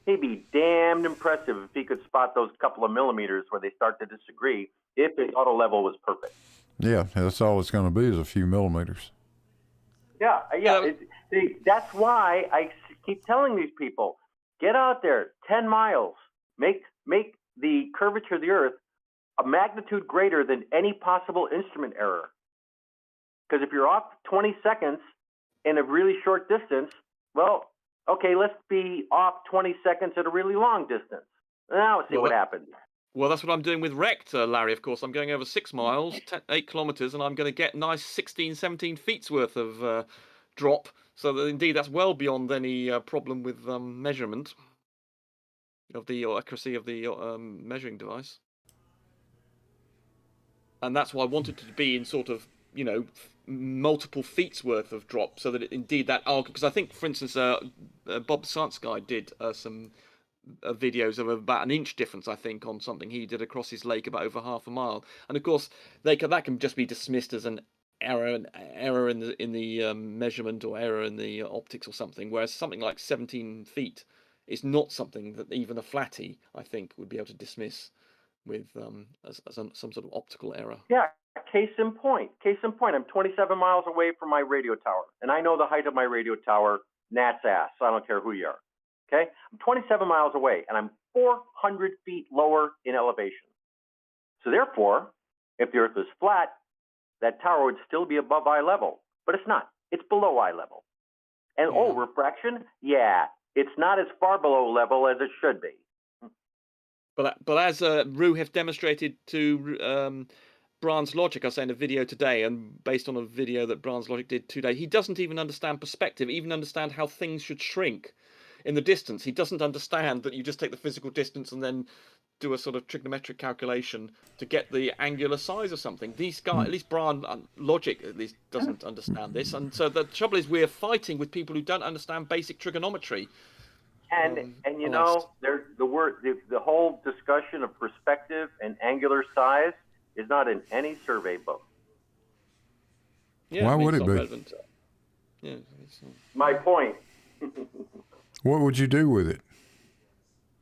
he'd be damned impressive if he could spot those couple of millimeters where they start to disagree if his auto level was perfect. Yeah, that's all it's going to be is a few millimeters. Yeah. See, that's why I keep telling these people, get out there, 10 miles, make the curvature of the Earth a magnitude greater than any possible instrument error. Because if you're off 20 seconds in a really short distance, well, okay, let's be off 20 seconds at a really long distance. Now let's see what happens. Well, that's what I'm doing with Rect, Larry, of course. I'm going over 6 miles, 8 kilometres, and I'm going to get nice 16, 17 feet's worth of drop. So that indeed, that's well beyond any problem with measurement of the accuracy of the measuring device. And that's why I wanted it to be in sort of, multiple feet's worth of drop, so that indeed that argument, because I think, for instance, Bob the Science Guy did some videos of about an inch difference, I think, on something he did across his lake about over half a mile, and of course that can just be dismissed as an error in the measurement or error in the optics or something, whereas something like 17 feet is not something that even a flatty, I think, would be able to dismiss with as some sort of optical error. Yeah, case in point. I'm 27 miles away from my radio tower, and I know the height of my radio tower, gnat's ass. I don't care who you are. Okay? I'm 27 miles away, and I'm 400 feet lower in elevation. So therefore, if the Earth was flat, that tower would still be above eye level. But it's not. It's below eye level. And, refraction? Yeah, it's not as far below level as it should be. But as Rue have demonstrated to Brand's logic, I say in a video today, and based on a video that Brand's logic did today, he doesn't even understand perspective, even understand how things should shrink in the distance. He doesn't understand that you just take the physical distance and then do a sort of trigonometric calculation to get the angular size of something. These guys, at least Brand logic, at least doesn't understand this, and so the trouble is we're fighting with people who don't understand basic trigonometry. And the whole discussion of perspective and angular size is not in any survey book. Yeah, Why would it's it not be? relevant. Yeah, My point. What would you do with it?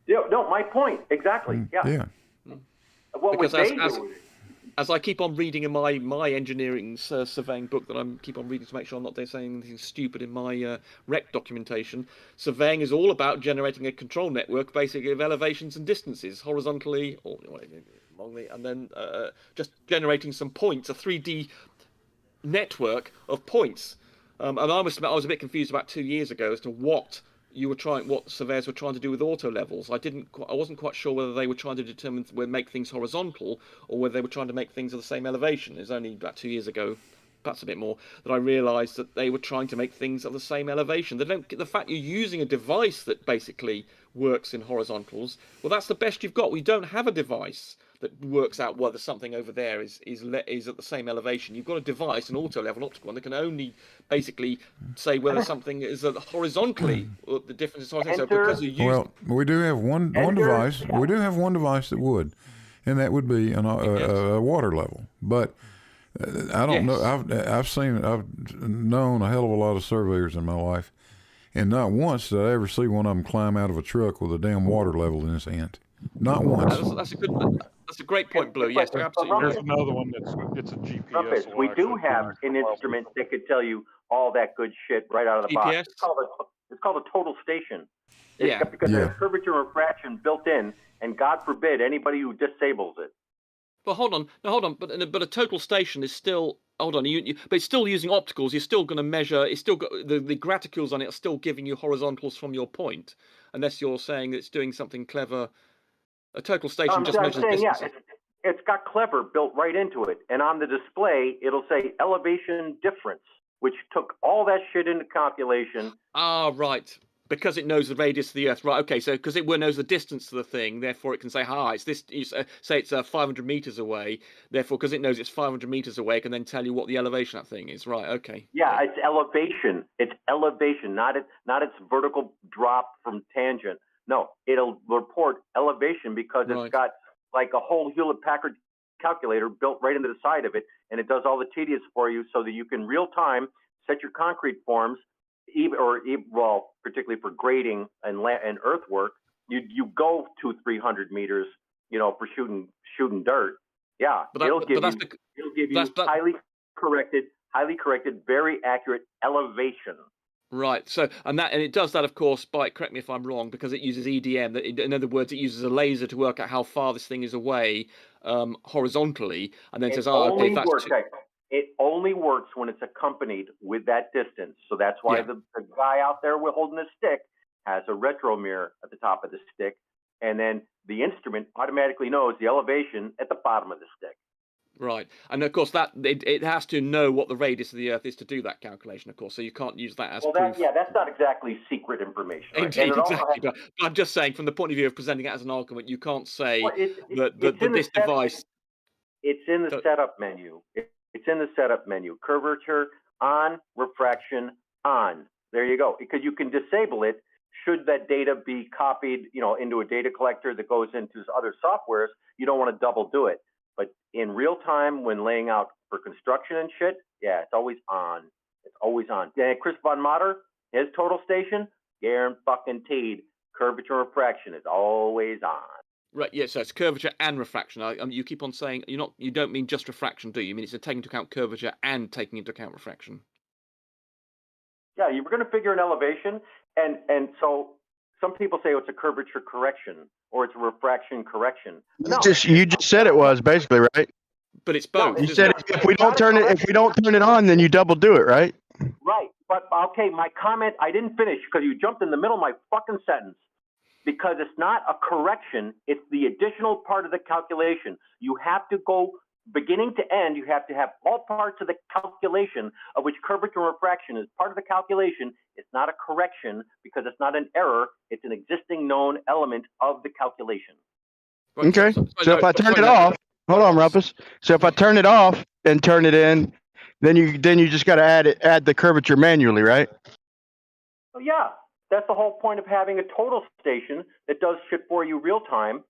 Yeah, no, my point exactly. Yeah. What would Because they do with it? as I keep on reading in my engineering surveying book that I keep on reading to make sure I'm not saying anything stupid in my rec documentation, surveying is all about generating a control network, basically of elevations and distances, horizontally or alongly, and then just generating some points, a 3D network of points. And I was a bit confused about 2 years ago as to what surveyors were trying to do with auto levels. I wasn't quite sure whether they were trying to make things horizontal or whether they were trying to make things of the same elevation. It was only about 2 years ago, perhaps a bit more, that I realised that they were trying to make things of the same elevation. The fact you're using a device that basically works in horizontals, well, that's the best you've got. We don't have a device that works out whether something over there is at the same elevation. You've got a device, an auto level optical one, that can only basically say whether something is horizontally, or the difference is horizontally. So because you're using... Well, we do have one device. We do have one device that would, and that would be a water level. But I don't know. I've known a hell of a lot of surveyors in my life, and not once did I ever see one of them climb out of a truck with a damn water level in his hand. Not once. That's a great point, Blue. Yes, you're absolutely There's right. another one it's a GPS. Rumpus, we do have an instrument that could tell you all that good shit right out of the box. GPS? It's called a total station. Because there's curvature and refraction built in, and God forbid anybody who disables it. But hold on. But a total station is still... Hold on, but it's still using opticals. You're still going to measure. It's still got the graticules on it are still giving you horizontals from your point, unless you're saying it's doing something clever. A total station just measures distance. Yeah, it's got clever built right into it, and on the display it'll say elevation difference, which took all that shit into calculation. Ah, right. Because it knows the radius of the Earth, right? Okay, so because it knows the distance to the thing, therefore it can say, it's this. Say it's 500 meters away. Therefore, because it knows it's 500 meters away, it can then tell you what the elevation of that thing is. Right? Okay. Yeah, it's elevation. It's elevation, not its vertical drop from tangent. No, it'll report elevation because it's got like a whole Hewlett-Packard calculator built right into the side of it, and it does all the tedious for you, so that you can real time set your concrete forms. Particularly for grading and earthwork, you go 200-300 meters, for shooting dirt. Yeah, it'll give you highly corrected, very accurate elevation. Right. So and it does that, of course, correct me if I'm wrong, because it uses EDM. In other words, it uses a laser to work out how far this thing is away horizontally, and then says, okay, if that's it only works when it's accompanied with that distance. So that's why the guy out there holding the stick has a retro mirror at the top of the stick, and then the instrument automatically knows the elevation at the bottom of the stick. Right, and of course that it has to know what the radius of the Earth is to do that calculation, of course. So you can't use that as proof. That's not exactly secret information. Right? Indeed, exactly. But I'm just saying, from the point of view of presenting it as an argument, you can't say that this device. It's in the setup menu. It's in the setup menu. Curvature on, refraction on. There you go. Because you can disable it should that data be copied, into a data collector that goes into other softwares. You don't want to double do it. But in real time, when laying out for construction and shit, it's always on. It's always on. Yeah, Chris Von Matter, his total station, guaranteed. Curvature and refraction is always on. Right, yeah, so it's curvature and refraction. You keep on saying you don't mean just refraction, do you? You mean it's taking into account curvature and taking into account refraction? Yeah, you were going to figure an elevation, and so some people say it's a curvature correction or it's a refraction correction. No, you just said it was basically, right? But it's both. You said if we don't turn it on, then you double do it, right? Right, but okay, my comment I didn't finish because you jumped in the middle of my fucking sentence. Because it's not a correction, it's the additional part of the calculation. You have to go beginning to end, you have to have all parts of the calculation, of which curvature and refraction is part of the calculation. It's not a correction because it's not an error, it's an existing known element of the calculation. Okay, so if I turn it off, hold on, Rumpus. So if I turn it off and turn it in, then you just got to add the curvature manually, right? Oh, yeah. That's the whole point of having a total station that does shit for you real time,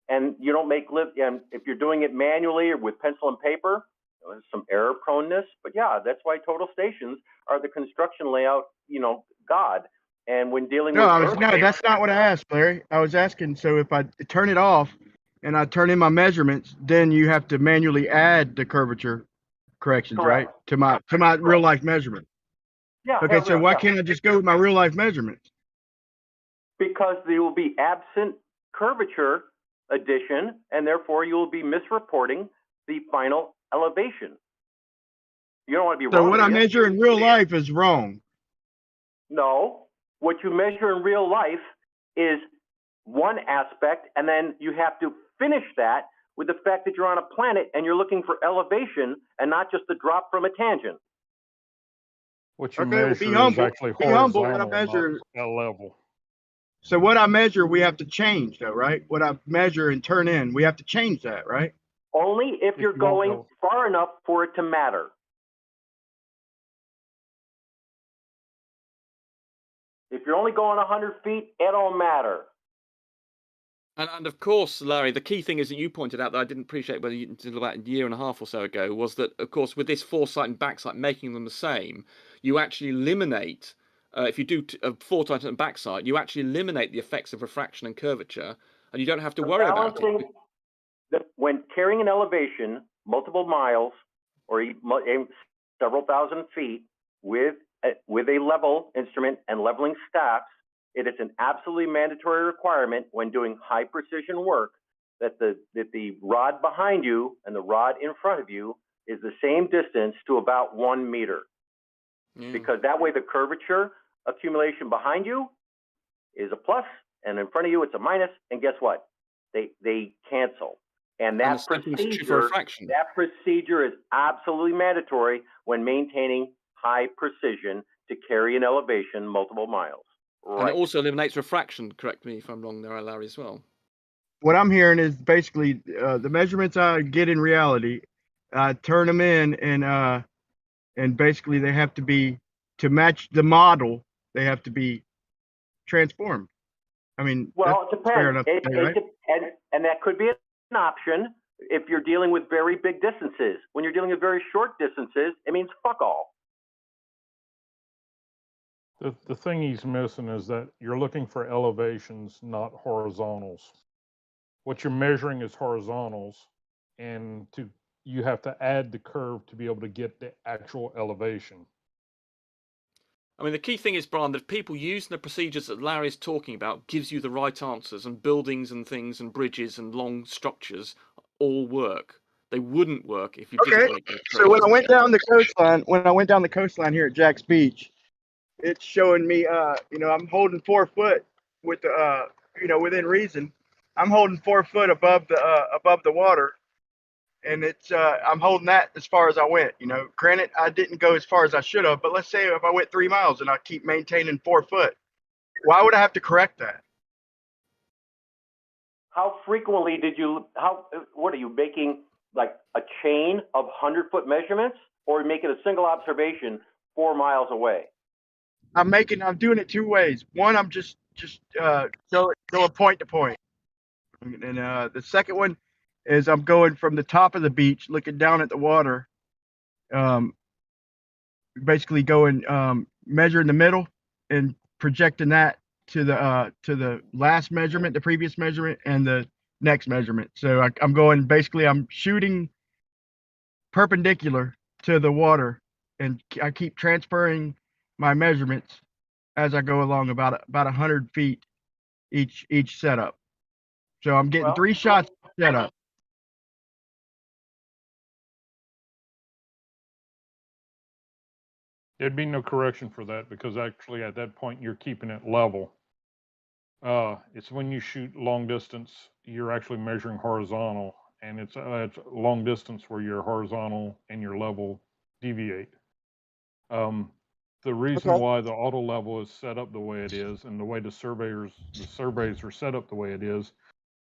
and you don't and if you're doing it manually or with pencil and paper, there's some error proneness. But yeah, that's why total stations are the construction layout, God. And when dealing with that's not what I asked, Larry. I was asking, so if I turn it off and I turn in my measurements, then you have to manually add the curvature corrections, Correct. right? To my real life measurement. Yeah. Okay, so why can't I just go with my real life measurements? Because they will be absent curvature addition, and therefore you will be misreporting the final elevation. You don't want to be So wrong. what do I you? measure in real life is wrong. No, what you measure in real life is one aspect, and then you have to finish that with the fact that you're on a planet and you're looking for elevation and not just the drop from a tangent. What you Okay, well, measure be is humble. actually Be humble. What I horizontal, measure. not at level. So what I measure, we have to change, though, right? What I measure and turn in, we have to change that, right? Only if you're you won't going know. far enough for it to matter. If you're only going 100 feet, it don't matter. And of course, Larry, the key thing is that you pointed out that I didn't appreciate whether until about a year and a half or so ago was that, of course, with this foresight and backsight making them the same, you actually eliminate, if you do a foresight and backsight, you actually eliminate the effects of refraction and curvature, and you don't have to worry about it. When carrying an elevation multiple miles or several thousand feet with a level instrument and leveling staffs, it is an absolutely mandatory requirement when doing high precision work that the rod behind you and the rod in front of you is the same distance to about 1 meter. Yeah. Because that way the curvature accumulation behind you is a plus and in front of you it's a minus, and guess what? They cancel. And that procedure is absolutely mandatory when maintaining high precision to carry an elevation multiple miles. Right. And it also eliminates refraction, correct me if I'm wrong there, Larry, as well. What I'm hearing is basically the measurements I get in reality, I turn them in, and basically they have to be, to match the model, they have to be transformed. I mean, well, it depends. Fair enough to say, right? And that could be an option if you're dealing with very big distances. When you're dealing with very short distances, it means fuck all. The thing he's missing is that you're looking for elevations, not horizontals. What you're measuring is horizontals, and you have to add the curve to be able to get the actual elevation. I mean, the key thing is, Brian, that people using the procedures that Larry is talking about gives you the right answers, and buildings and things and bridges and long structures all work. They wouldn't work if you didn't make those So when I went down the coastline here at Jack's Beach, it's showing me, I'm holding 4 foot with the, within reason. I'm holding 4 foot above the water, and it's, I'm holding that as far as I went. Granted, I didn't go as far as I should have, but let's say if I went 3 miles and I keep maintaining 4 foot, why would I have to correct that? How frequently what are you making, like a chain of 100-foot measurements, or making a single observation 4 miles away? I'm doing it 2 ways. One, I'm just going point to point. And the second one is I'm going from the top of the beach, looking down at the water, basically going, measuring the middle and projecting that to the last measurement, the previous measurement, and the next measurement. So I'm shooting perpendicular to the water, and I keep transferring my measurements as I go along, about 100 feet each setup. So I'm getting 3 shots set up. There'd be no correction for that, because actually at that point you're keeping it level. It's when you shoot long distance, you're actually measuring horizontal, and it's long distance where your horizontal and your level deviate. The reason why the auto level is set up the way it is, and the way the surveys are set up the way it is,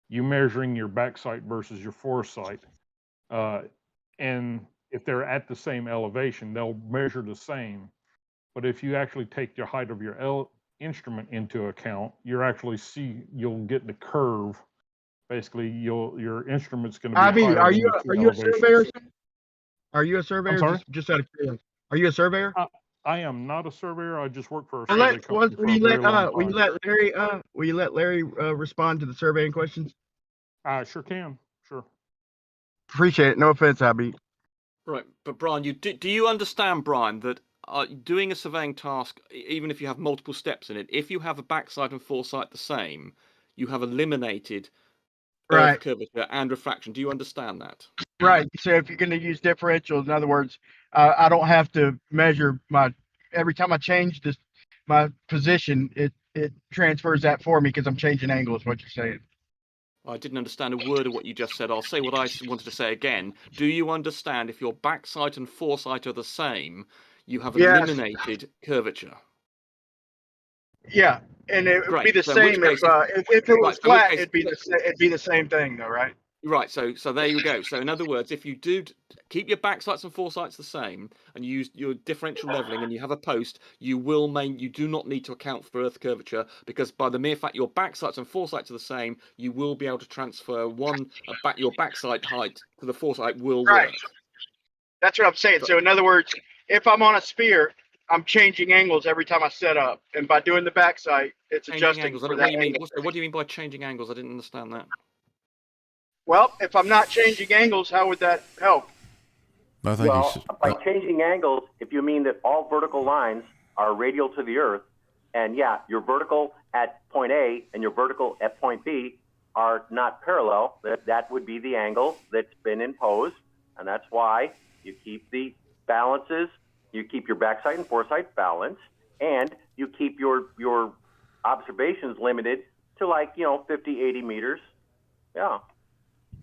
you measuring your backsight versus your foresight, and if they're at the same elevation, they'll measure the same. But if you actually take the height of your instrument into account, you'll get the curve. Basically, your instrument's going to be Abby, higher are than you the two are you a elevations. surveyor? Are you a surveyor? I'm sorry? Just out of curiosity. Are you a surveyor? I am not a surveyor. I just work for a Will survey company for a very long time. Will you let Larry respond to the surveying questions? I sure can. Sure. Appreciate it. No offense, Abby. Right, but Brian, do you understand, Brian, that doing a surveying task, even if you have multiple steps in it, if you have a backsight and foresight the same, you have eliminated Earth Right. curvature and refraction. Do you understand that? Right. So if you're going to use differential, in other words, I don't have to measure every time I change my position, it transfers that for me because I'm changing angle is what you're saying. I didn't understand a word of what you just said. I'll say what I wanted to say again. Do you understand if your backsight and foresight are the same, you have Yes. eliminated curvature? Yeah. And it would be Great. the So in which same case, if it was right, so in which flat, case, it'd be the same thing though, right? right. So there you go. So in other words, if you do keep your backsights and foresights the same, and you use your differential leveling, and you have a post, you do not need to account for Earth curvature, because by the mere fact your backsights and foresights are the same, you will be able to transfer your backsight height to the foresight will Right. work. That's what I'm saying. So in other words, if I'm on a sphere, I'm changing angles every time I set up, and by doing the backsight, it's Changing adjusting angles. for What that do you mean? angle. What do you mean by changing angles? I didn't understand that. Well, if I'm not changing angles, how would that help? I think Well, he's. by changing angles, if you mean that all vertical lines are radial to the Earth, and yeah, your vertical at point A and your vertical at point B are not parallel, that would be the angle that's been imposed, and that's why you keep the balances, you keep your backsight and foresight balanced, and you keep your observations limited to 50, 80 meters. Yeah.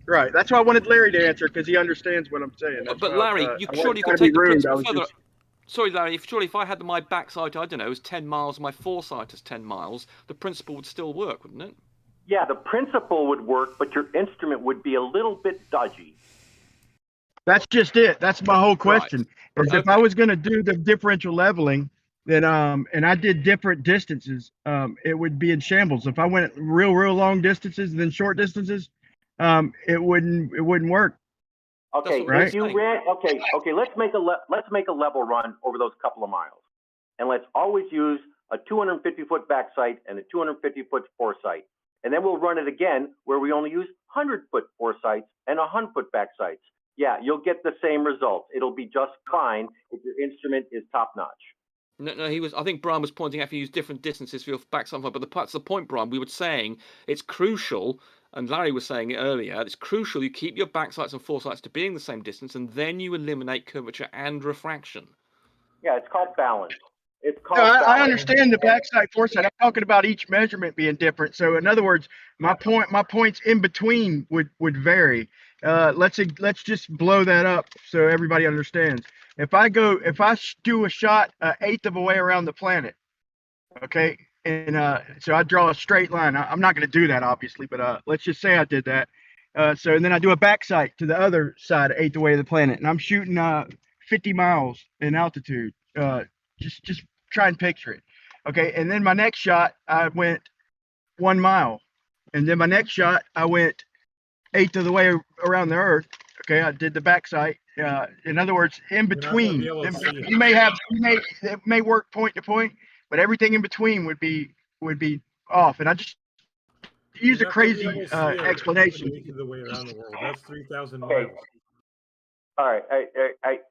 Right. That's why I wanted Larry to answer because he understands what I'm saying. That's But why, Larry, I surely wasn't you trying could to be take the rude. I principle was further. just Sorry, Larry. If I had my backsight, I don't know, is 10 miles, my foresight is 10 miles, the principle would still work, wouldn't it? Yeah, the principle would work, but your instrument would be a little bit dodgy. That's just it. That's my whole question. Right. Is if I was going to do the differential leveling, then and I did different distances, it would be in shambles. If I went real long distances and then short distances, it wouldn't work. Okay, right. if you ran, okay, let's make a level run over those couple of miles, and let's always use a 250-foot backsight and a 250-foot foresight, and then we'll run it again where we only use 100-foot foresights and 100-foot backsights. Yeah, you'll get the same result. It'll be just fine if your instrument is top notch. No, I think Brian was pointing out if you use different distances for your backsight, but that's the point, Brian. We were saying it's crucial, and Larry was saying it earlier. It's crucial you keep your backsights and foresights to being the same distance, and then you eliminate curvature and refraction. Yeah, it's called balance. It's called No, balance. I understand the backsight foresight. I'm talking about each measurement being different. So in other words, my points in between would vary. Let's just blow that up so everybody understands. If I do a shot an eighth of a way around the planet, okay, and so I draw a straight line. I'm not going to do that obviously, but let's just say I did that. So and then I do a backsight to the other side, eighth of the way of the planet, and I'm shooting 50 miles in altitude. Just try and picture it. Okay, and then my next shot, I went 1 mile, and then my next shot, I went eighth of the way around the Earth. Okay, I did the backsight. In other words, in between, it may work point to point, but everything in between would be off. And I just use a crazy explanation. The way around the world. That's 3,000 Okay. miles. All right,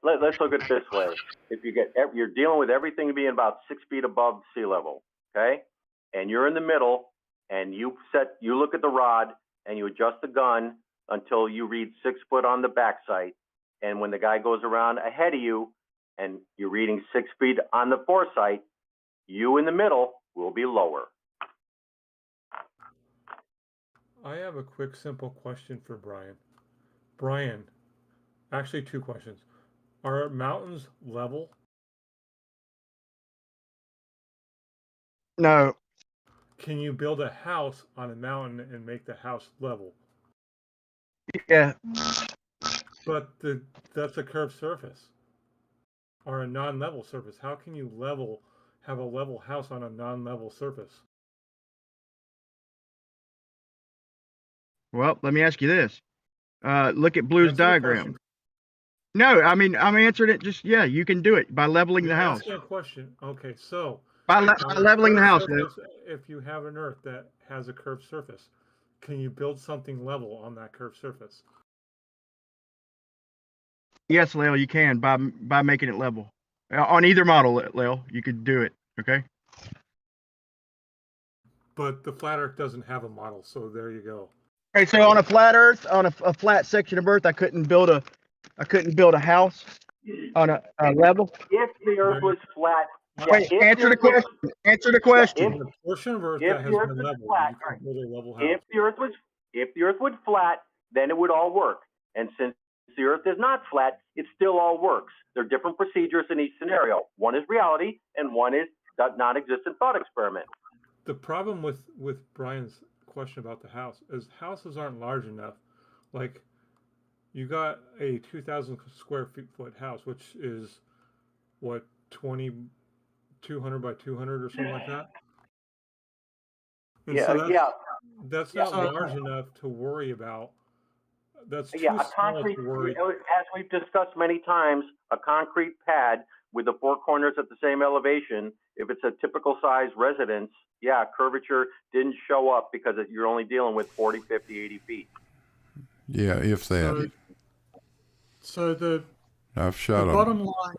let's look at it this way. If you're dealing with everything being about 6 feet above sea level, okay, and you're in the middle, and you look at the rod and you adjust the gun until you read 6 foot on the backsight, and when the guy goes around ahead of you, and you're reading 6 feet on the foresight, you in the middle will be lower. I have a quick, simple question for Brian. Brian, actually 2 questions. Are mountains level? No. Can you build a house on a mountain and make the house level? Yeah. But that's a curved surface or a non-level surface. How can you have a level house on a non-level surface? Well, let me ask you this. Look at Blue's Answer the diagram. question. No, I mean I'm answering it. Just yeah, you can do it by leveling the house. Asking a question. Okay, so By leveling the house. if you have an Earth that has a curved surface, can you build something level on that curved surface? Yes, Lale, you can by making it level. On either model, Lale, you could do it. Okay. But the flat Earth doesn't have a model, so there you go. Okay, so on a flat Earth, on a flat section of Earth, I couldn't build a house on a level. If the Earth was flat, Wait, if answer the Earth was- question. Answer the yeah, question. On a portion of Earth if that the has Earth been was leveled, flat, you can build a level house. if the Earth was flat, then it would all work. And since the Earth is not flat, it still all works. There are different procedures in each scenario. One is reality, and one is the non-existent thought experiment. The problem with Brian's question about the house is houses aren't large enough. Like, you got a 2,000 square foot house, which is what, 200 by 200 or something like that. And Yeah, so yeah, that's not large enough to worry about. That's too yeah. A small concrete, to worry. as we've discussed many times, a concrete pad with the four corners at the same elevation. If it's a typical size residence, yeah, curvature didn't show up because you're only dealing with 40, 50, 80 feet. Yeah, if that. So the I've shot the them. bottom line,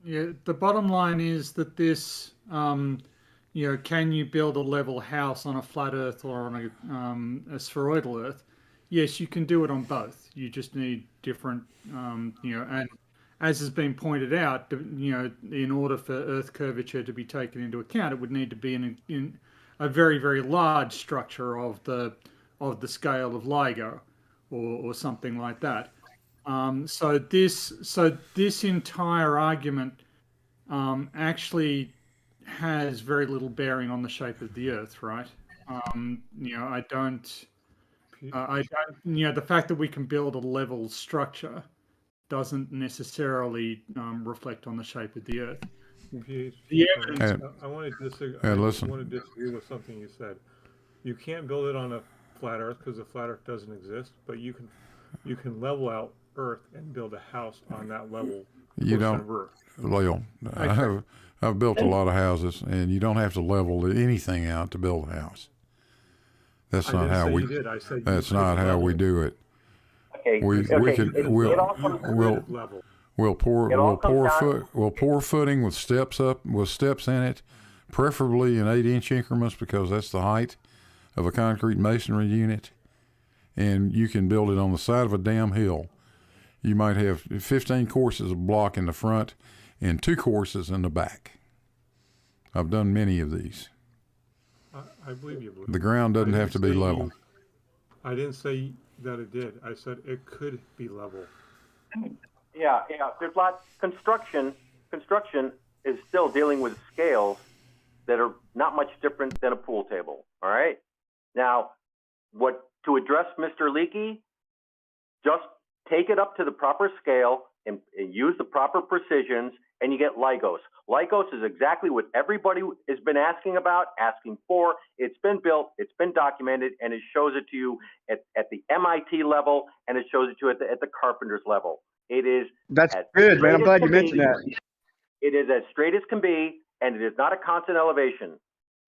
yeah, the bottom line is that this, can you build a level house on a flat Earth or on a spheroidal Earth? Yes, you can do it on both. You just need different, and as has been pointed out, in order for Earth curvature to be taken into account, it would need to be in a very, very large structure of the scale of LIGO or something like that. So this entire argument actually has very little bearing on the shape of the Earth, right? I don't. The fact that we can build a level structure doesn't necessarily reflect on the shape of the Earth. The evidence. I want to disagree. And I listen. want to disagree with something you said. You can't build it on a flat Earth because the flat Earth doesn't exist. But you can level out Earth and build a house on that level. You portion don't, of Earth. Leo. I've built a lot of houses, and you don't have to level anything out to build a house. That's not how we. That's not how we do it. Okay. We'll pour footing with steps in it, preferably in 8-inch increments because that's the height of a concrete masonry unit, and you can build it on the side of a damn hill. You might have 15 courses of block in the front and 2 courses in the back. I've done many of these. I believe you. The ground doesn't have to be level. I didn't say that it did. I said it could be level. Yeah. There's lots. Construction is still dealing with scales that are not much different than a pool table. All right. Now, to address Mr. Leakey, just take it up to the proper scale and use the proper precisions, and you get LIGOs. LIGOs is exactly what everybody has been asking for. It's been built, it's been documented, and it shows it to you at the MIT level, and it shows it to you at the carpenter's level. It is. That's good, man. I'm glad you mentioned that. It is as straight as can be, and it is not a constant elevation,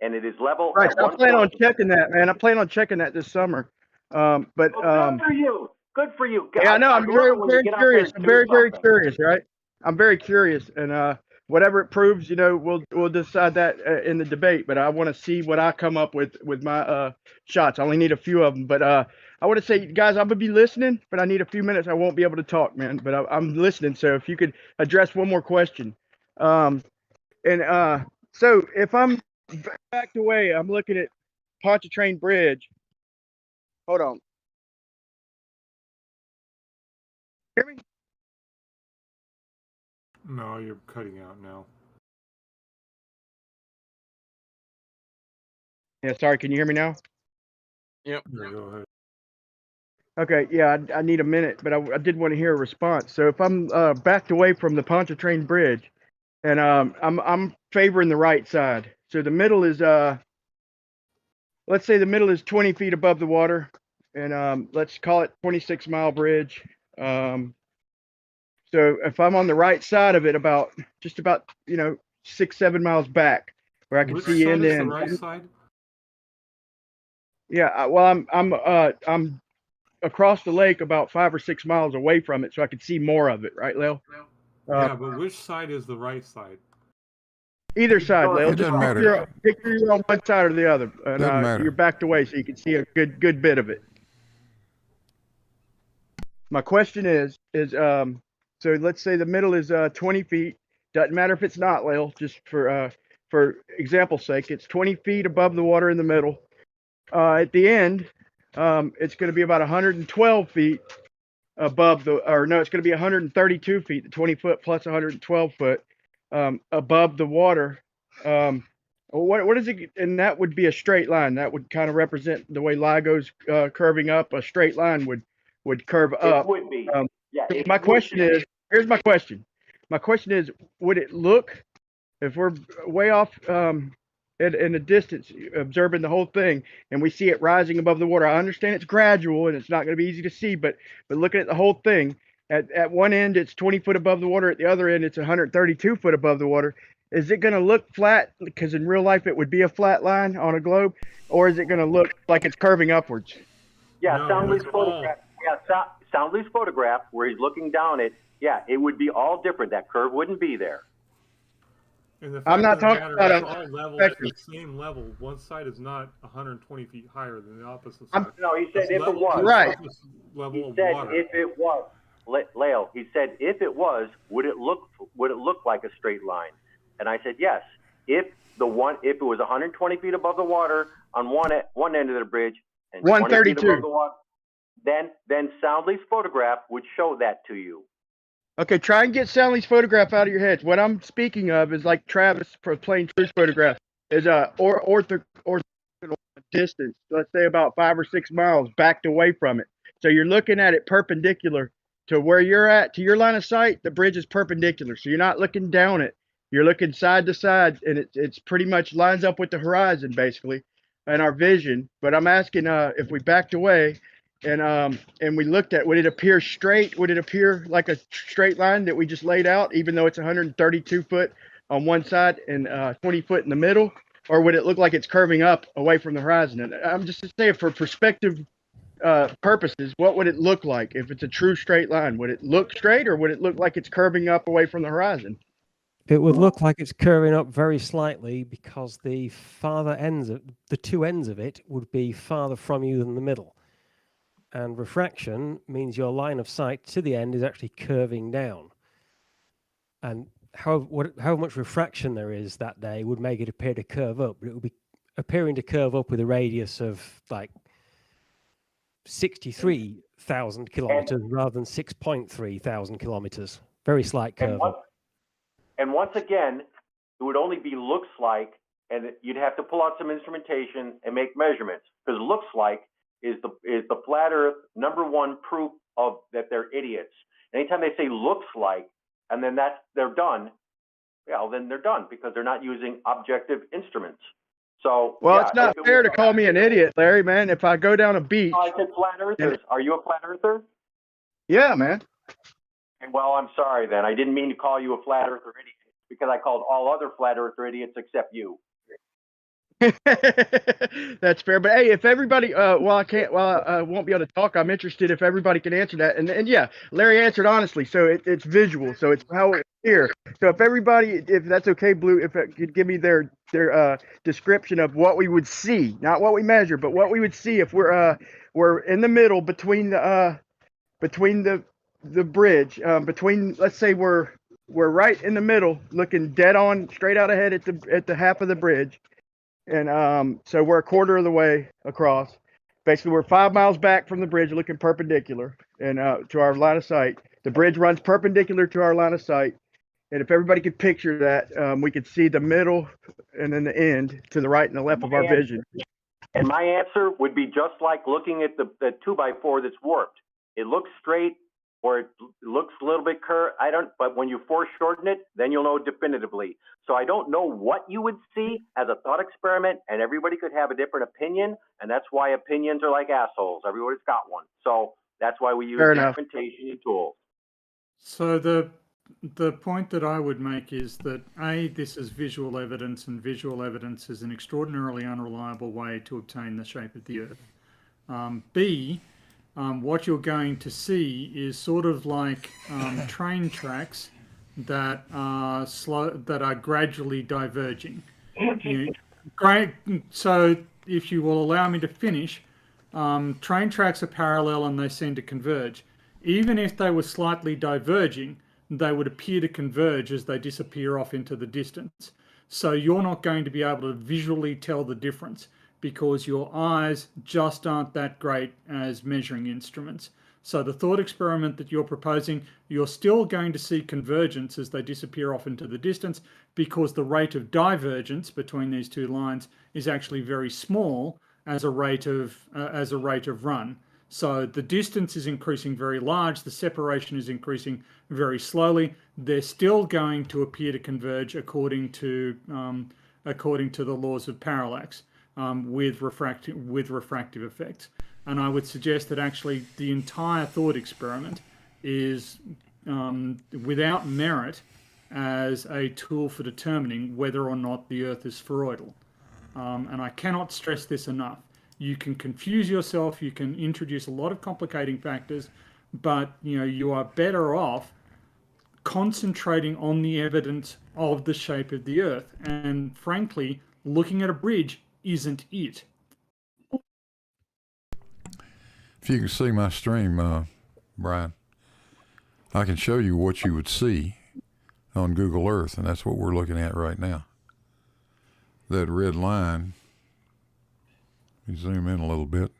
and it is level. Right. I plan on checking that, man. I plan on checking that this summer. Good for you. Good for you. Yeah, I know. I'm very, very curious. I'm very, very curious, right? I'm very curious, and whatever it proves, we'll decide that in the debate. But I want to see what I come up with my shots. I only need a few of them, but I want to say, guys, I'm gonna be listening, but I need a few minutes. I won't be able to talk, man. But I'm listening. So if you could address one more question, so if I'm backed away, I'm looking at Pontchartrain Bridge. Hold on. Hear me? No, you're cutting out now. Yeah, sorry. Can you hear me now? Yep. Yeah, go ahead. Okay. Yeah, I need a minute, but I did want to hear a response. So if I'm backed away from the Pontchartrain Bridge, and I'm favoring the right side. So the middle is let's say the middle is 20 feet above the water, and let's call it 26-mile bridge. So if I'm on the right side of it, just about 6-7 miles back, where I can see in there. The right side? Yeah, well, I'm across the lake about 5 or 6 miles away from it, so I can see more of it, right, Leo? Yeah, but which side is the right side? Either side, Leo. It doesn't matter. Pick you're on one side or the other, and Doesn't matter. you're backed away, so you can see a good bit of it. My question is so let's say the middle is 20 feet. Doesn't matter if it's not, Lale, just for example's sake, it's 20 feet above the water in the middle. At the end, it's going to be about 112 feet above the, or no, it's going to be 132 feet, the 20 foot plus 112 foot above the water. What is it? And that would be a straight line. That would kind of represent the way LIGO's curving up. A straight line would curve up. It would be. Yeah. So my question is, here's my question. My question is, would it look, if we're way off in a distance, observing the whole thing, and we see it rising above the water? I understand it's gradual and it's not going to be easy to see, but looking at the whole thing, at one end it's 20 foot above the water, at the other end it's 132 foot above the water. Is it going to look flat? Because in real life it would be a flat line on a globe, or is it going to look like it's curving upwards? Yeah, No, Soundly's it's photograph. Yeah, Soundly's photograph where he's looking down it. Yeah, it would be all different. That curve wouldn't be there. And the I'm fact not of the talking matter about is a all levels perspective. the same level. One side is not 120 feet higher than the opposite side. No, he said It's if it level was. to Right. surface level He of said water. if it was. Lale, he said if it was, would it look like a straight line? And I said yes. If it was 120 feet above the water on one end of the bridge and 20 feet 132. above the water, then Soundly's photograph would show that to you. Okay, try and get Sally's photograph out of your heads. What I'm speaking of is like Travis for Plain Truth's photograph is orthogonal distance. Let's say about 5 or 6 miles backed away from it. So you're looking at it perpendicular to where you're at, to your line of sight. The bridge is perpendicular, so you're not looking down it. You're looking side to side, and it's pretty much lines up with the horizon basically, and our vision. But I'm asking if we backed away. And we looked at, would it appear straight? Would it appear like a straight line that we just laid out, even though it's 132 foot on one side and 20 foot in the middle? Or would it look like it's curving up away from the horizon? And I'm just saying, for perspective purposes, what would it look like if it's a true straight line? Would it look straight, or would it look like it's curving up away from the horizon? It would look like it's curving up very slightly, because the farther ends of the two ends of it would be farther from you than the middle. And refraction means your line of sight to the end is actually curving down. And how much refraction there is that day would make it appear to curve up, but it would be appearing to curve up with a radius of like 63,000 kilometers rather than 6.3 thousand kilometers. Very slight curve up. And once again, it would only be looks like, and you'd have to pull out some instrumentation and make measurements, because looks like is the flat Earth #1 proof of that they're idiots. Anytime they say looks like, and then they're done, then they're done, because they're not using objective instruments. So well, it's not fair to call me an idiot, Larry, man. If I go down a beach, I said flat earthers. Are you a flat earther? Yeah, man. Well, I'm sorry then. I didn't mean to call you a flat earther idiot, because I called all other flat earther idiots except you. That's fair. But hey, if everybody, I won't be able to talk, I'm interested if everybody can answer that. And yeah, Larry answered honestly. So it's visual. So it's how it's here. So if everybody, if that's okay, Blue, if it could give me their description of what we would see, not what we measure, but what we would see if we're in the middle between the bridge, between, let's say we're right in the middle, looking dead on straight out ahead at the half of the bridge. And so we're a quarter of the way across. Basically, we're 5 miles back from the bridge, looking perpendicular and to our line of sight. The bridge runs perpendicular to our line of sight. And if everybody could picture that, we could see the middle and then the end to the right and the left of our vision. And my answer would be just like looking at the 2x4 that's warped. It looks straight, or it looks a little bit curved. But when you foreshorten it, then you'll know definitively. So I don't know what you would see as a thought experiment, and everybody could have a different opinion, and that's why opinions are like assholes. Everybody's got one. So that's why we use instrumentation tools. So the point that I would make is that A, this is visual evidence, and visual evidence is an extraordinarily unreliable way to obtain the shape of the Earth. B, what you're going to see is sort of like train tracks that are gradually diverging. So if you will allow me to finish, train tracks are parallel and they seem to converge. even if they were slightly diverging, they would appear to converge as they disappear off into the distance. So you're not going to be able to visually tell the difference because your eyes just aren't that great as measuring instruments. So the thought experiment that you're proposing, you're still going to see convergence as they disappear off into the distance because the rate of divergence between these two lines is actually very small as a rate of run. So the distance is increasing very large, the separation is increasing very slowly. They're still going to appear to converge according to the laws of parallax with refractive effects. And I would suggest that actually the entire thought experiment is without merit as a tool for determining whether or not the Earth is spheroidal. And I cannot stress this enough. You can confuse yourself, you can introduce a lot of complicating factors, but you are better off concentrating on the evidence of the shape of the Earth. And frankly, looking at a bridge isn't it. If you can see my stream, Brian, I can show you what you would see on Google Earth, and that's what we're looking at right now. That red line, you zoom in a little bit,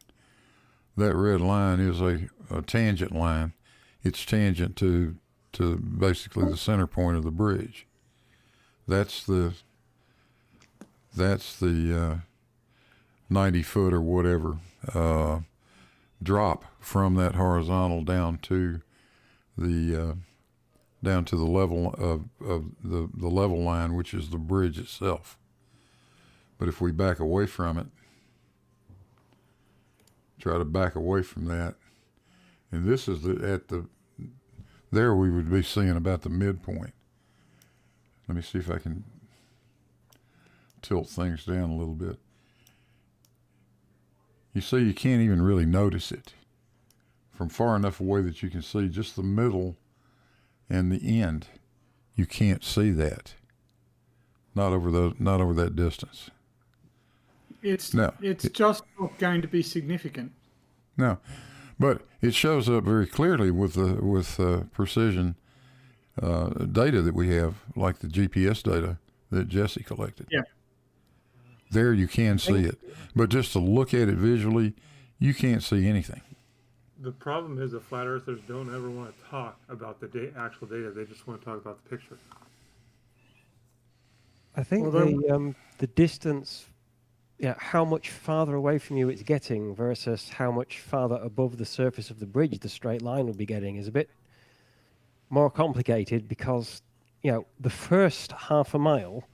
that red line is a tangent line. It's tangent to basically the center point of the bridge. That's the 90 foot or whatever drop from that horizontal down to the level of the level line, which is the bridge itself. But if we back away from it, try to back away from that, and this is there we would be seeing about the midpoint. Let me see if I can tilt things down a little bit. You see, you can't even really notice it from far enough away that you can see just the middle and the end. You can't see that. Not over that distance. It's just not going to be significant. No, but it shows up very clearly with precision data that we have, like the GPS data that Jesse collected. Yeah. There you can see it, but just to look at it visually, you can't see anything. The problem is the flat earthers don't ever want to talk about the actual data. They just want to talk about the picture. I think the distance, how much farther away from you it's getting versus how much farther above the surface of the bridge the straight line would be getting is a bit more complicated because, the first half a mile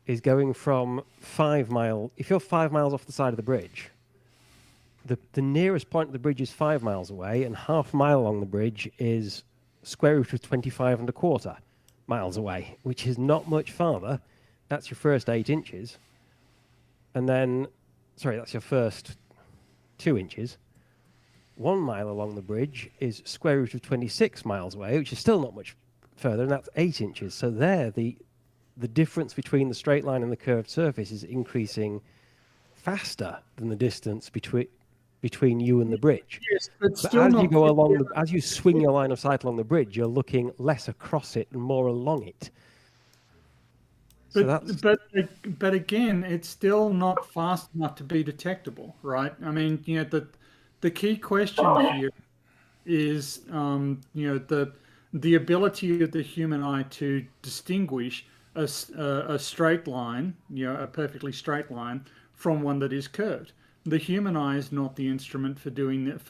is going from 5 miles. If you're 5 miles off the side of the bridge, the nearest point of the bridge is 5 miles away, and half a mile along the bridge is square root of 25.25 miles away, which is not much farther. That's your first 8 inches. And then, that's your first 2 inches. 1 mile along the bridge is square root of 26 miles away, which is still not much further, and that's 8 inches. So there, the difference between the straight line and the curved surface is increasing faster than the distance between you and the bridge. Yes, but as you go along, as you swing your line of sight along the bridge, you're looking less across it and more along it. But again, it's still not fast enough to be detectable, right? I mean, the key question here is, the ability of the human eye to distinguish a straight line, a perfectly straight line, from one that is curved. The human eye is not the instrument for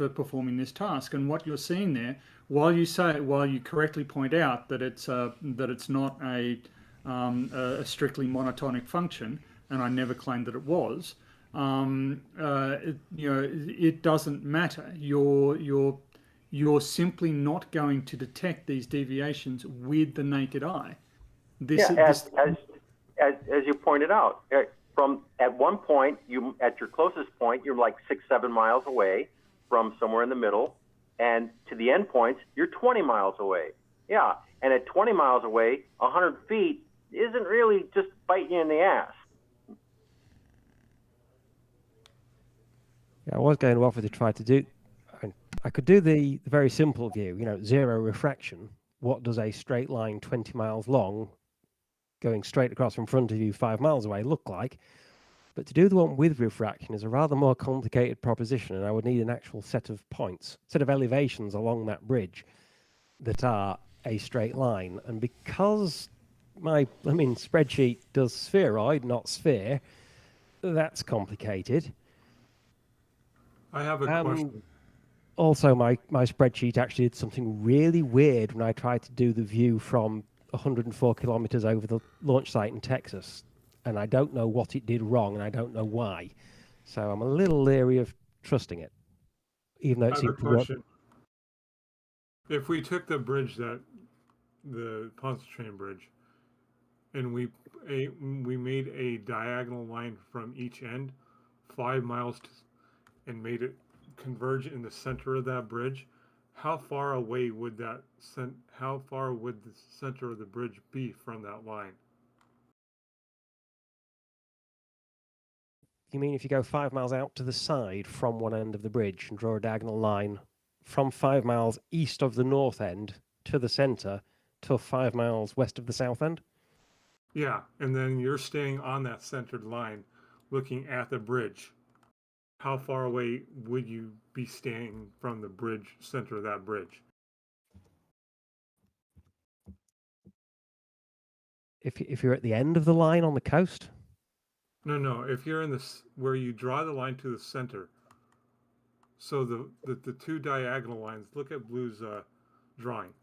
performing this task. And what you're seeing there, while you correctly point out that it's not a strictly monotonic function, and I never claimed that it was, it doesn't matter. You're simply not going to detect these deviations with the naked eye. As you pointed out, from at one point, at your closest point, you're like 6-7 miles away from somewhere in the middle, and to the end points, you're 20 miles away. Yeah, and at 20 miles away, 100 feet isn't really just biting you in the ass. I was going to offer to try to do. I could do the very simple view, zero refraction. What does a straight line 20 miles long going straight across in front of you 5 miles away look like? But to do the one with refraction is a rather more complicated proposition, and I would need an actual set of points, set of elevations along that bridge that are a straight line. And because my spreadsheet does spheroid, not sphere, that's complicated. I have a question. Also, my spreadsheet actually did something really weird when I tried to do the view from 104 kilometers over the launch site in Texas. And I don't know what it did wrong, and I don't know why. So I'm a little leery of trusting it, even though I it have a seems to work. question. If we took the bridge the Pontchartrain bridge, and we made a diagonal line from each end, 5 miles, and made it converge in the center of that bridge, how far away would the center of the bridge be from that line? You mean if you go 5 miles out to the side from one end of the bridge and draw a diagonal line from 5 miles east of the north end to the center to 5 miles west of the south end? Yeah, and then you're staying on that centered line looking at the bridge. How far away would you be staying from the bridge, center of that bridge? If you're at the end of the line on the coast? No. If you're in this where you draw the line to the center, so the two diagonal lines. Look at Blue's drawing.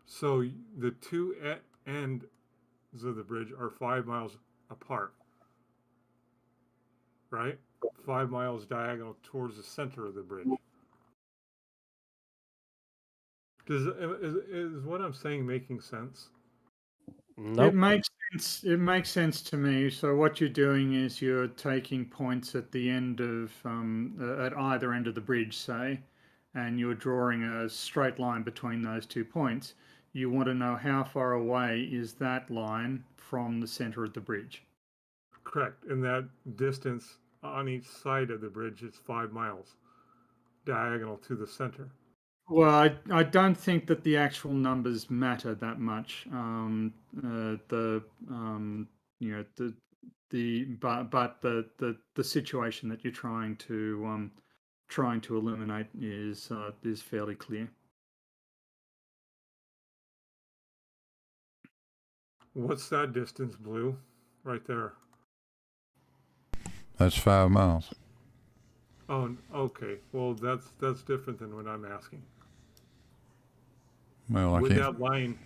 So the two ends of the bridge are 5 miles apart, right? 5 miles diagonal towards the center of the bridge. Is what I'm saying making sense? Nope. It makes sense. It makes sense to me. So what you're doing is you're taking points at the end of at either end of the bridge, say, and you're drawing a straight line between those 2 points. You want to know how far away is that line from the center of the bridge. Correct. And that distance on each side of the bridge is 5 miles diagonal to the center. Well, I don't think that the actual numbers matter that much. But the situation that you're trying to eliminate is fairly clear. What's that distance, Blue? Right there. That's 5 miles. Oh, okay. Well, that's different than what I'm asking. Well, I Would can't. that line,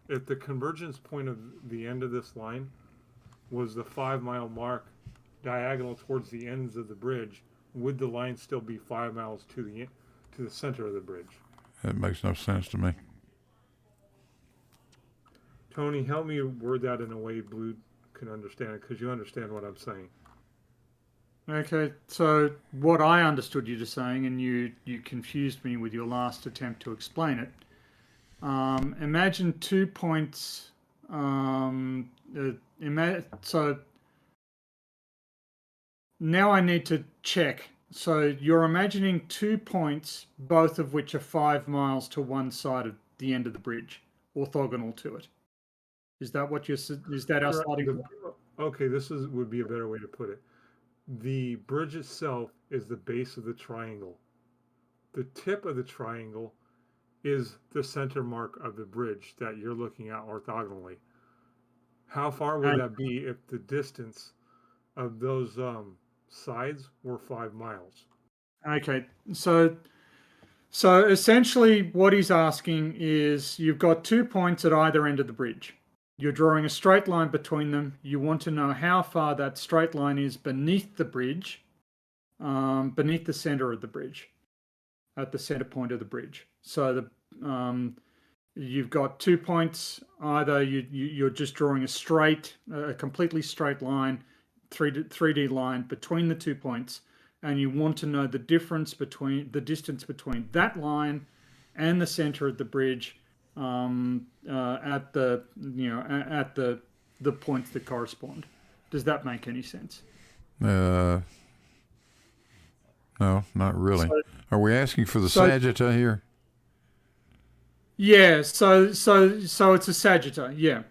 if the convergence point of the end of this line was the 5 mile mark diagonal towards the ends of the bridge, would the line still be 5 miles to the center of the bridge? That makes no sense to me. Tony, help me word that in a way Blue can understand it, because you understand what I'm saying. Okay, so what I understood you to saying, and you confused me with your last attempt to explain it. Imagine 2 points. So now I need to check. So you're imagining 2 points, both of which are 5 miles to one side of the end of the bridge, orthogonal to it. Is that what is that our starting point? Okay, would be a better way to put it. The bridge itself is the base of the triangle. The tip of the triangle is the center mark of the bridge that you're looking at orthogonally. How far would that be if the distance of those sides were 5 miles? Okay, so essentially what he's asking is you've got 2 points at either end of the bridge. You're drawing a straight line between them. You want to know how far that straight line is beneath the bridge, beneath the center of the bridge, at the center point of the bridge. So you've got 2 points. Either you're just drawing a completely straight line, 3D line between the 2 points, and you want to know the distance between that line and the center of the bridge at the points that correspond. Does that make any sense? No, not really. So- Are we asking for the so- sagitta here? Yeah, so it's a sagitta. Yeah,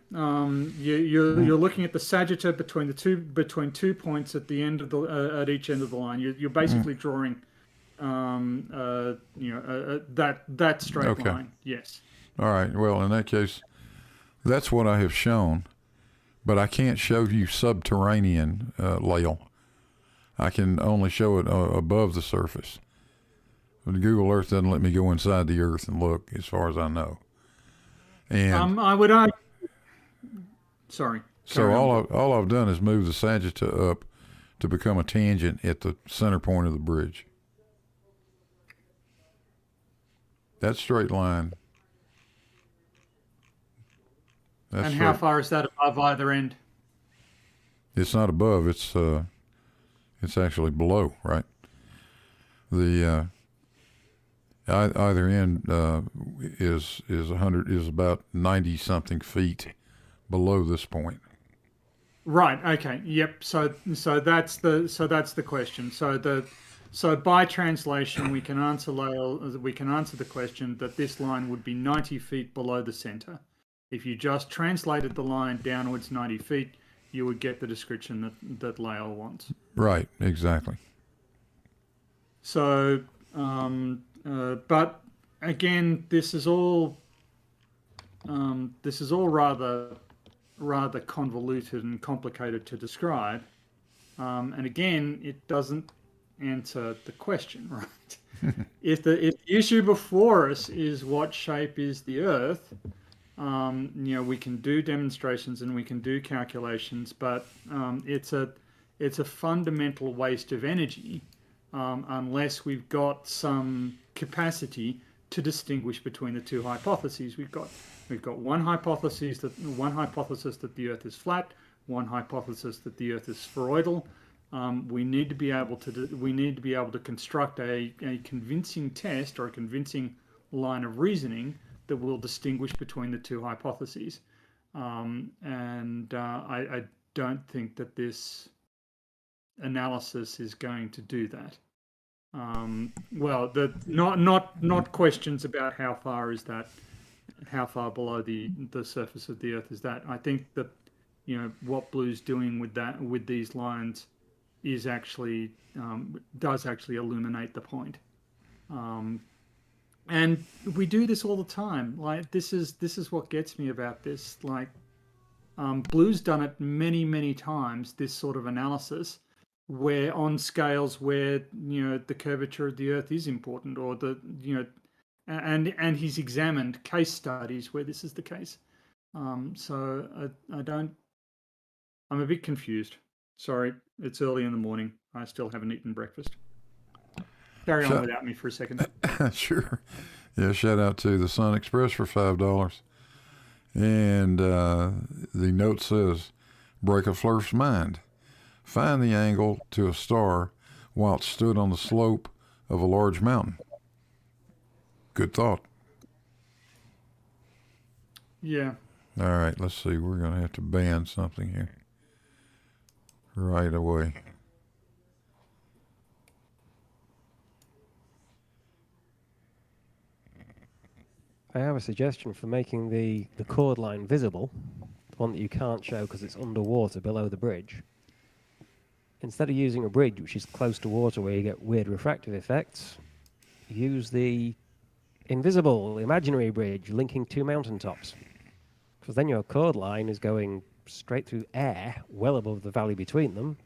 you're looking at the sagitta between two points at the end of the at each end of the line. You're basically drawing, that straight Okay. line. Yes. All right. Well, in that case, that's what I have shown, but I can't show you subterranean layout. I can only show it above the surface. But Google Earth doesn't let me go inside the Earth and look, as far as I know. And I would argue. Sorry. so carry on. all I've done is move the sagitta up to become a tangent at the center point of the bridge. That straight line. That's And how straight. far is that above either end? It's not above. It's actually below, right? The either end is about 90 something feet below this point. Right. Okay. Yep. So that's the question. So by translation, we can answer the question that this line would be 90 feet below the center. If you just translated the line downwards 90 feet, you would get the description that Lael wants. Right. Exactly. So, but again, this is all rather convoluted and complicated to describe. And again, it doesn't answer the question, right? If the issue before us is what shape is the Earth, we can do demonstrations and we can do calculations, but it's a fundamental waste of energy unless we've got some capacity to distinguish between the two hypotheses. We've got one hypothesis that the Earth is flat, one hypothesis that the Earth is spheroidal. We need to be able to construct a convincing test or a convincing line of reasoning that will distinguish between the two hypotheses. I don't think that this analysis is going to do that. Not questions about how far below the surface of the Earth is that. I think that what Blue's doing with these lines is actually does actually illuminate the point. And we do this all the time. Like this is what gets me about this. Like Blue's done it many, many times, this sort of analysis, where on scales where the curvature of the Earth is important, or and he's examined case studies where this is the case. So I'm a bit confused. Sorry, it's early in the morning. I still haven't eaten breakfast. Carry on without me for a second. Sure. Yeah, shout out to the Sun Express for $5. And the note says, break a flirt mind. Find the angle to a star while it stood on the slope of a large mountain. Good thought. Yeah. All right, let's see. We're going to have to ban something here right away. I have a suggestion for making the chord line visible, the one that you can't show because it's underwater below the bridge. Instead of using a bridge which is close to water where you get weird refractive effects, use the invisible, imaginary bridge linking two mountaintops. Because then your chord line is going straight through air, well above the valley between them,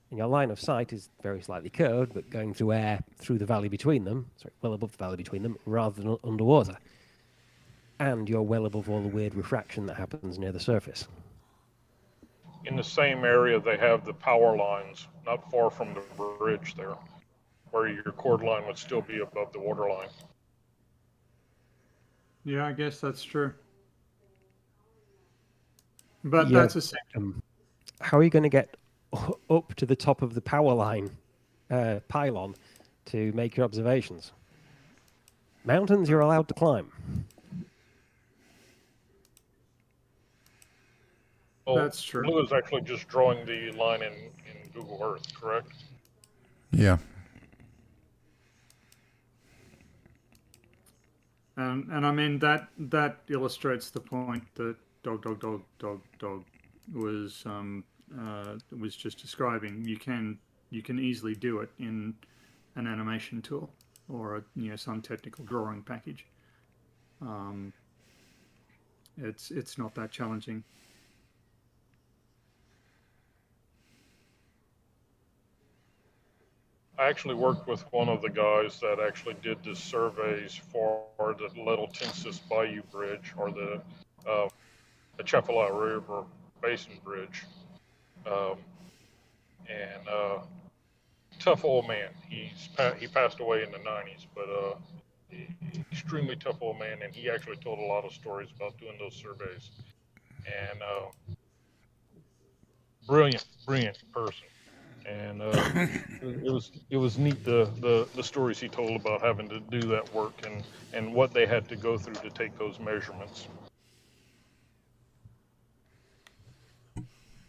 and your line of sight is very slightly curved, but going through air through the valley between them, sorry, well above the valley between them, rather than underwater. And you're well above all the weird refraction that happens near the surface. In the same area, they have the power lines not far from the bridge there, where your chord line would still be above the water line. Yeah, I guess that's true. But Yeah, that's essential. how are you going to get up to the top of the power line pylon to make your observations? Mountains you're allowed to climb. Well, That's true. Blue is actually just drawing the line in Google Earth, correct? Yeah. And I mean that illustrates the point that dog was just describing. You can easily do it in an animation tool or some technical drawing package. It's not that challenging. I actually worked with one of the guys that actually did the surveys for the Little Tensas Bayou Bridge, or the Atchafalaya River Basin Bridge. And tough old man. He passed away in the 90s, but extremely tough old man, and he actually told a lot of stories about doing those surveys. And brilliant person. And it was neat the stories he told about having to do that work and what they had to go through to take those measurements.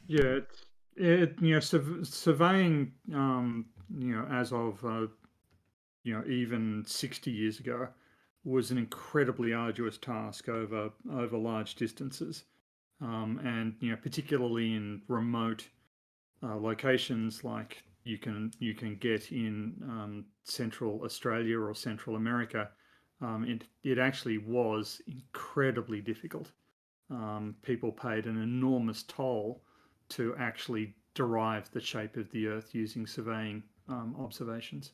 Yeah, surveying as of even 60 years ago was an incredibly arduous task over large distances, and particularly in remote locations like you can get in Central Australia or Central America. It actually was incredibly difficult. People paid an enormous toll to actually derive the shape of the Earth using surveying observations.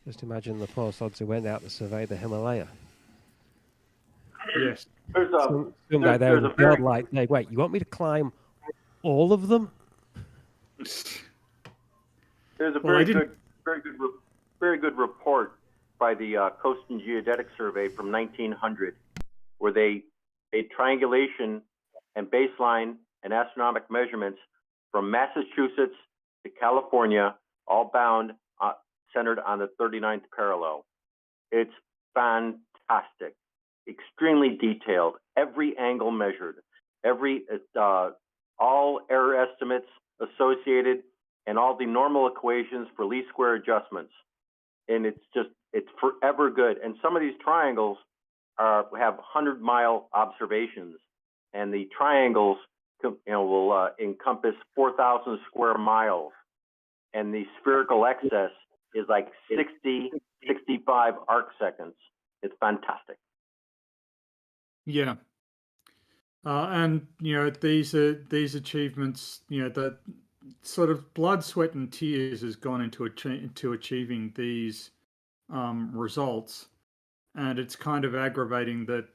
Just imagine the poor sods who went out to survey the Himalaya. Yes. Some guy there in the field like, hey, wait, you want me to climb all of them? There's a very good report by the Coast and Geodetic Survey from 1900, where they made triangulation and baseline and astronomic measurements from Massachusetts to California, all bound centered on the 39th parallel. It's fantastic, extremely detailed, every angle measured, all error estimates associated, and all the normal equations for least square adjustments. And it's forever good. And some of these triangles have 100-mile observations, and the triangles will encompass 4,000 square miles, and the spherical excess is like 60, 65 arc seconds. It's fantastic. Yeah. And these achievements, that sort of blood, sweat, and tears has gone into achieving these results, and it's kind of aggravating that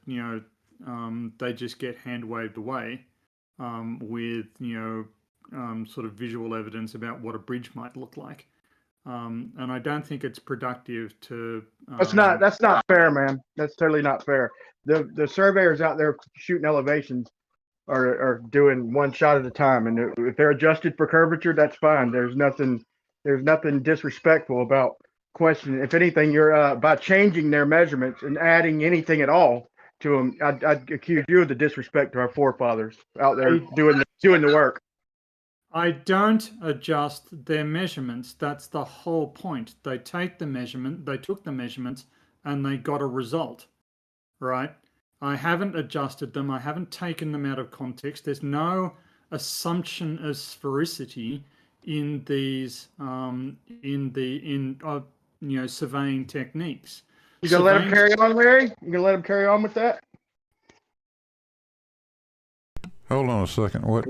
they just get hand waved away with sort of visual evidence about what a bridge might look like, and I don't think it's productive to. That's not fair, man. That's totally not fair. The surveyors out there shooting elevations are doing one shot at a time, and if they're adjusted for curvature, that's fine. There's nothing disrespectful about questioning. If anything, you're by changing their measurements and adding anything at all to them, I'd accuse you of the disrespect to our forefathers out there doing the work. I don't adjust their measurements. That's the whole point. They took the measurements, and they got a result, right? I haven't adjusted them. I haven't taken them out of context. There's no assumption of sphericity in these surveying techniques. You gonna let them carry on, Larry? You gonna let them carry on with that? Hold on a second. What?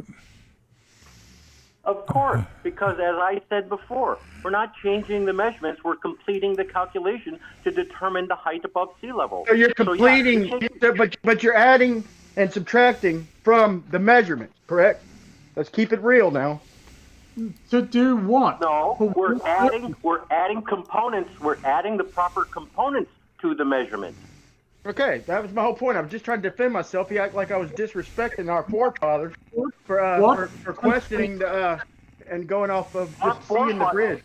Of course, because as I said before, we're not changing the measurements, we're completing the calculation to determine the height above sea level. So you're completing, but you're adding and subtracting from the measurements, correct? Let's keep it real now. To do what? No, we're adding components, we're adding the proper components to the measurement. Okay, that was my whole point. I was just trying to defend myself. He acted like I was disrespecting our forefathers for questioning and going off of just seeing the bridge.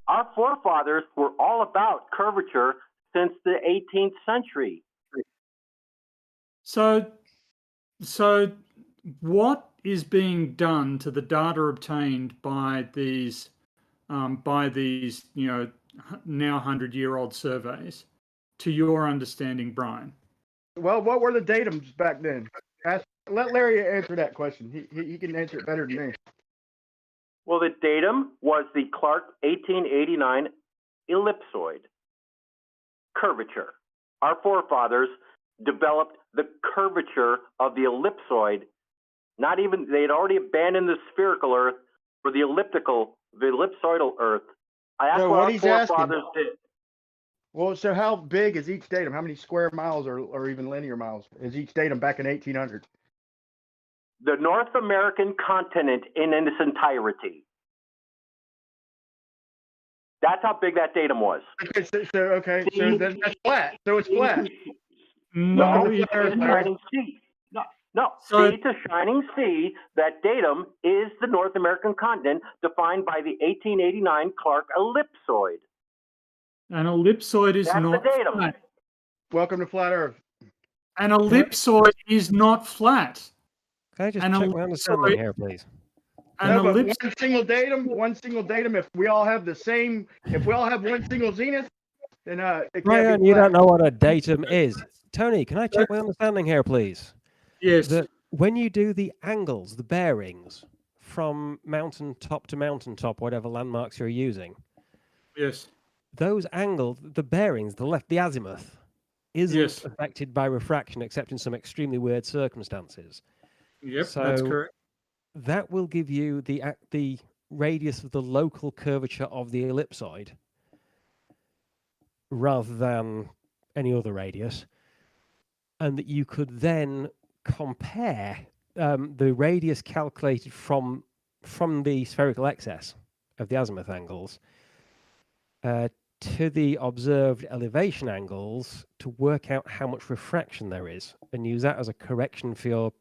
Our forefathers were all about curvature since the 18th century. So what is being done to the data obtained by these, now 100-year-old surveys, to your understanding, Brian? Well, what were the datums back then? Let Larry answer that question. He can answer it better than me. Well, the datum was the Clark 1889 ellipsoid curvature. Our forefathers developed the curvature of the ellipsoid. They had already abandoned the spherical Earth for the ellipsoidal Earth. That's So what what our he's asking- forefathers did. Well, so how big is each datum? How many square miles or even linear miles is each datum back in 1800? The North American continent in its entirety. That's how big that datum was. Okay, so then that's flat. So it's flat. No, It's a shining sea. No. So- Sea to shining sea. That datum is the North American continent defined by the 1889 Clark ellipsoid. an ellipsoid is That's not the datum. flat. Welcome to Flat Earth. An ellipsoid is not flat. Can I just An check my ellipsoid- understanding here, please? An No, but ellipse. one single datum. If we all have one single zenith, then it can't Brian, be you flat. don't know what a datum is. Tony, can I check my understanding here, please? Yes. That when you do the angles, the bearings from mountaintop to mountaintop, whatever landmarks you're using, Yes. those angles, the bearings, the azimuth, isn't Yes. affected by refraction except in some extremely weird circumstances. Yep. That's So- correct. That will give you the radius of the local curvature of the ellipsoid rather than any other radius, and that you could then compare the radius calculated from the spherical excess of the azimuth angles to the observed elevation angles to work out how much refraction there is, and use that as a correction for your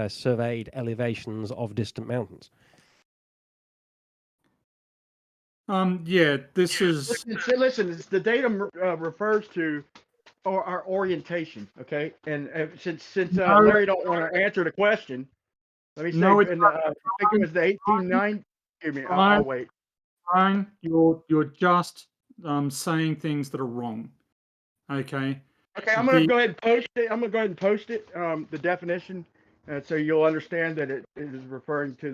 surveyed elevations of distant mountains. Yeah, this is Listen, the datum refers to our orientation, okay? And since No. Larry don't want to answer the question, let me say, No, it's I think it was the 1890. Excuse me, I'll Brian. wait. Brian, you're just saying things that are wrong. Okay. Okay, I'm gonna go ahead and post it. The definition, so you'll understand that it is referring to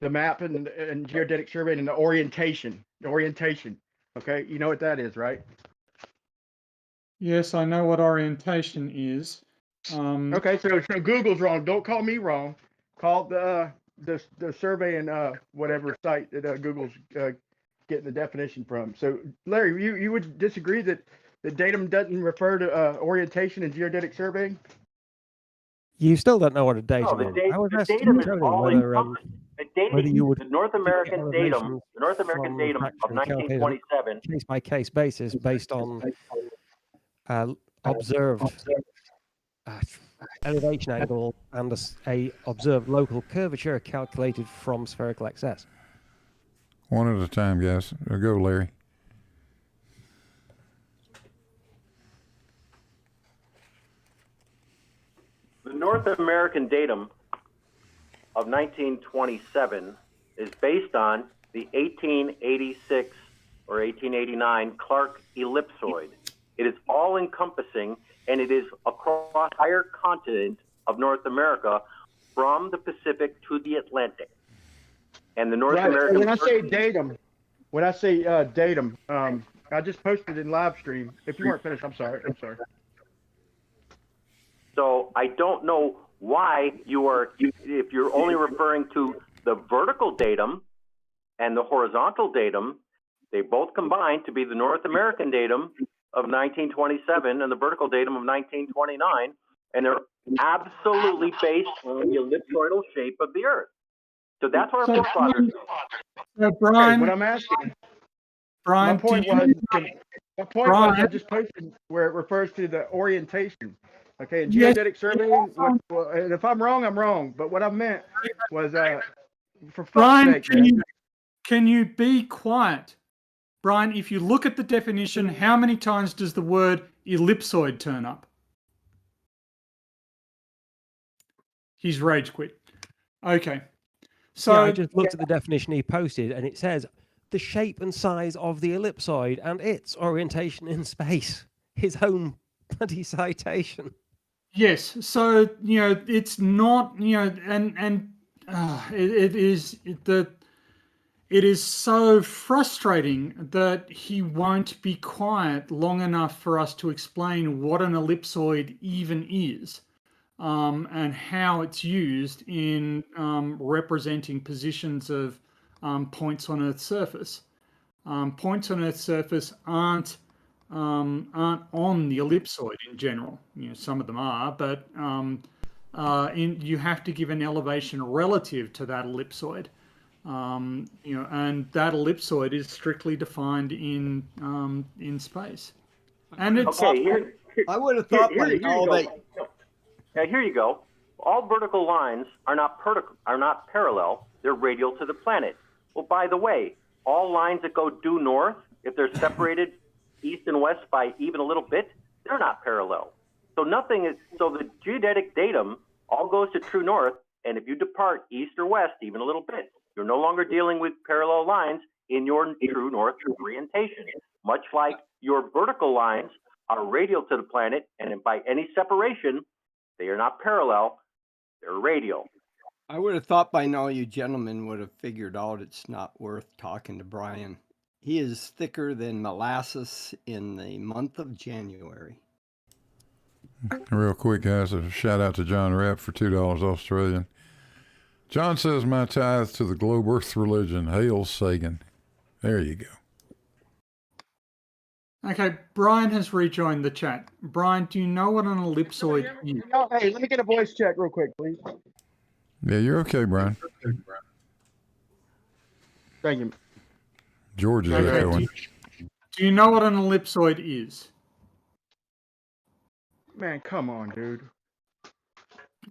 the map and geodetic survey and the orientation. The orientation. Okay, you know what that is, right? Yes, I know what orientation is. Okay, so Google's wrong. Don't call me wrong. Call the survey and whatever site that Google's getting the definition from. So Larry, you would disagree that the datum doesn't refer to orientation in geodetic surveying? You still don't know what a No, datum the is. I was the asking datum is Tony all whether, encompassing. whether you would The North American datum, from of refraction calculated 1927. case by case basis based on observed elevation angle and a observed local curvature calculated from spherical excess. One at a time, guys. Go, Larry. The North American datum of 1927 is based on the 1886 or 1889 Clark ellipsoid. It is all encompassing, and it is across the entire continent of North America from the Pacific to the Atlantic. And the North Right. American. When I say datum, I just posted in live stream. If you weren't finished, I'm sorry. So I don't know why if you're only referring to the vertical datum and the horizontal datum, they both combine to be the North American datum of 1927 and the vertical datum of 1929, and they're absolutely based on the ellipsoidal shape of the Earth. So that's what our forefathers. Brian, Okay, what I'm asking, Brian, my point was I just posted where it refers to the orientation. Okay, in Yes. geodetic surveying, and if I'm wrong, I'm wrong. But what I meant was, for fuck's Brian, sake, man. can you be quiet? Brian, if you look at the definition, how many times does the word ellipsoid turn up? He's rage quit. Okay. So yeah, I just looked at the definition he posted, and it says the shape and size of the ellipsoid and its orientation in space. His own bloody citation. yes, so it's not and it is so frustrating that he won't be quiet long enough for us to explain what an ellipsoid even is. And how it's used in representing positions of points on Earth's surface. Points on Earth's surface aren't on the ellipsoid in general. Some of them are, but you have to give an elevation relative to that ellipsoid. And that ellipsoid is strictly defined in space. And it's Okay, I would have thought by now that now here you go. All vertical lines are not parallel. They're radial to the planet. Well, by the way, all lines that go due north, if they're separated east and west by even a little bit, they're not parallel. So the geodetic datum all goes to true north, and if you depart east or west even a little bit, you're no longer dealing with parallel lines in your true north orientation. Much like your vertical lines are radial to the planet, and by any separation, they are not parallel, they're radial. I would have thought by now you gentlemen would have figured out it's not worth talking to Brian. He is thicker than molasses in the month of January. Real quick, guys, a shout out to John Rapp for $2 Australian. John says, my tithe to the globe earth religion. Hail Sagan. There you go. okay. Brian has rejoined the chat. Brian, do you know what an ellipsoid is? Hey, let me get a voice check real quick, please. Yeah, you're okay, Brian. Thank you. George is Okay, echoing. Do you know what an ellipsoid is? Man, come on, dude.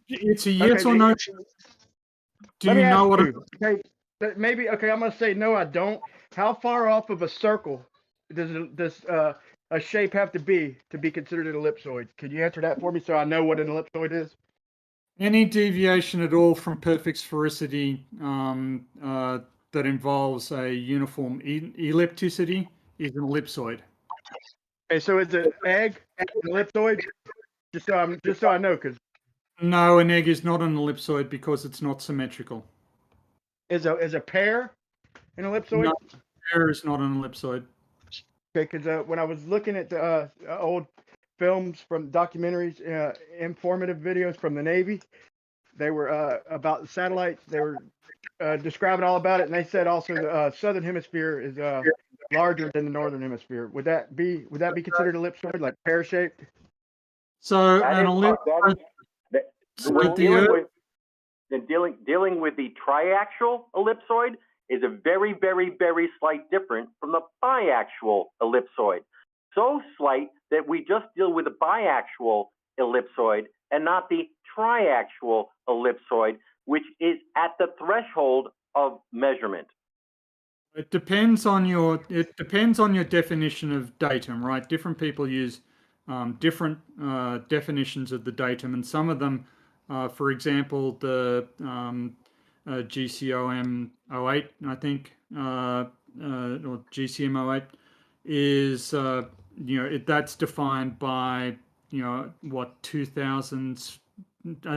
It's a yes or no. Do you know what? Okay, maybe. Okay, I'm gonna say no. I don't. How far off of a circle does a shape have to be considered an ellipsoid? Could you answer that for me so I know what an ellipsoid is? Any deviation at all from perfect sphericity that involves a uniform ellipticity is an ellipsoid. Okay, so is an egg an ellipsoid? Just so I know, because No, an egg is not an ellipsoid because it's not symmetrical. is a pear an ellipsoid? No, pear is not an ellipsoid. Okay, because when I was looking at the old films from documentaries, informative videos from the Navy, they were about the satellites. They were describing all about it, and they said also the southern hemisphere is larger than the northern hemisphere. Would that be considered ellipsoid, like pear shaped? So an ellipsoid. Dealing with the triaxial ellipsoid is a very, very, very slight difference from the biaxial ellipsoid. So slight that we just deal with the biaxial ellipsoid and not the triaxial ellipsoid, which is at the threshold of measurement. It depends on your definition of datum, right? Different people use different definitions of the datum, and some of them, for example, the GCOM 08, I think, or GCM 08, is that's defined by what 2000s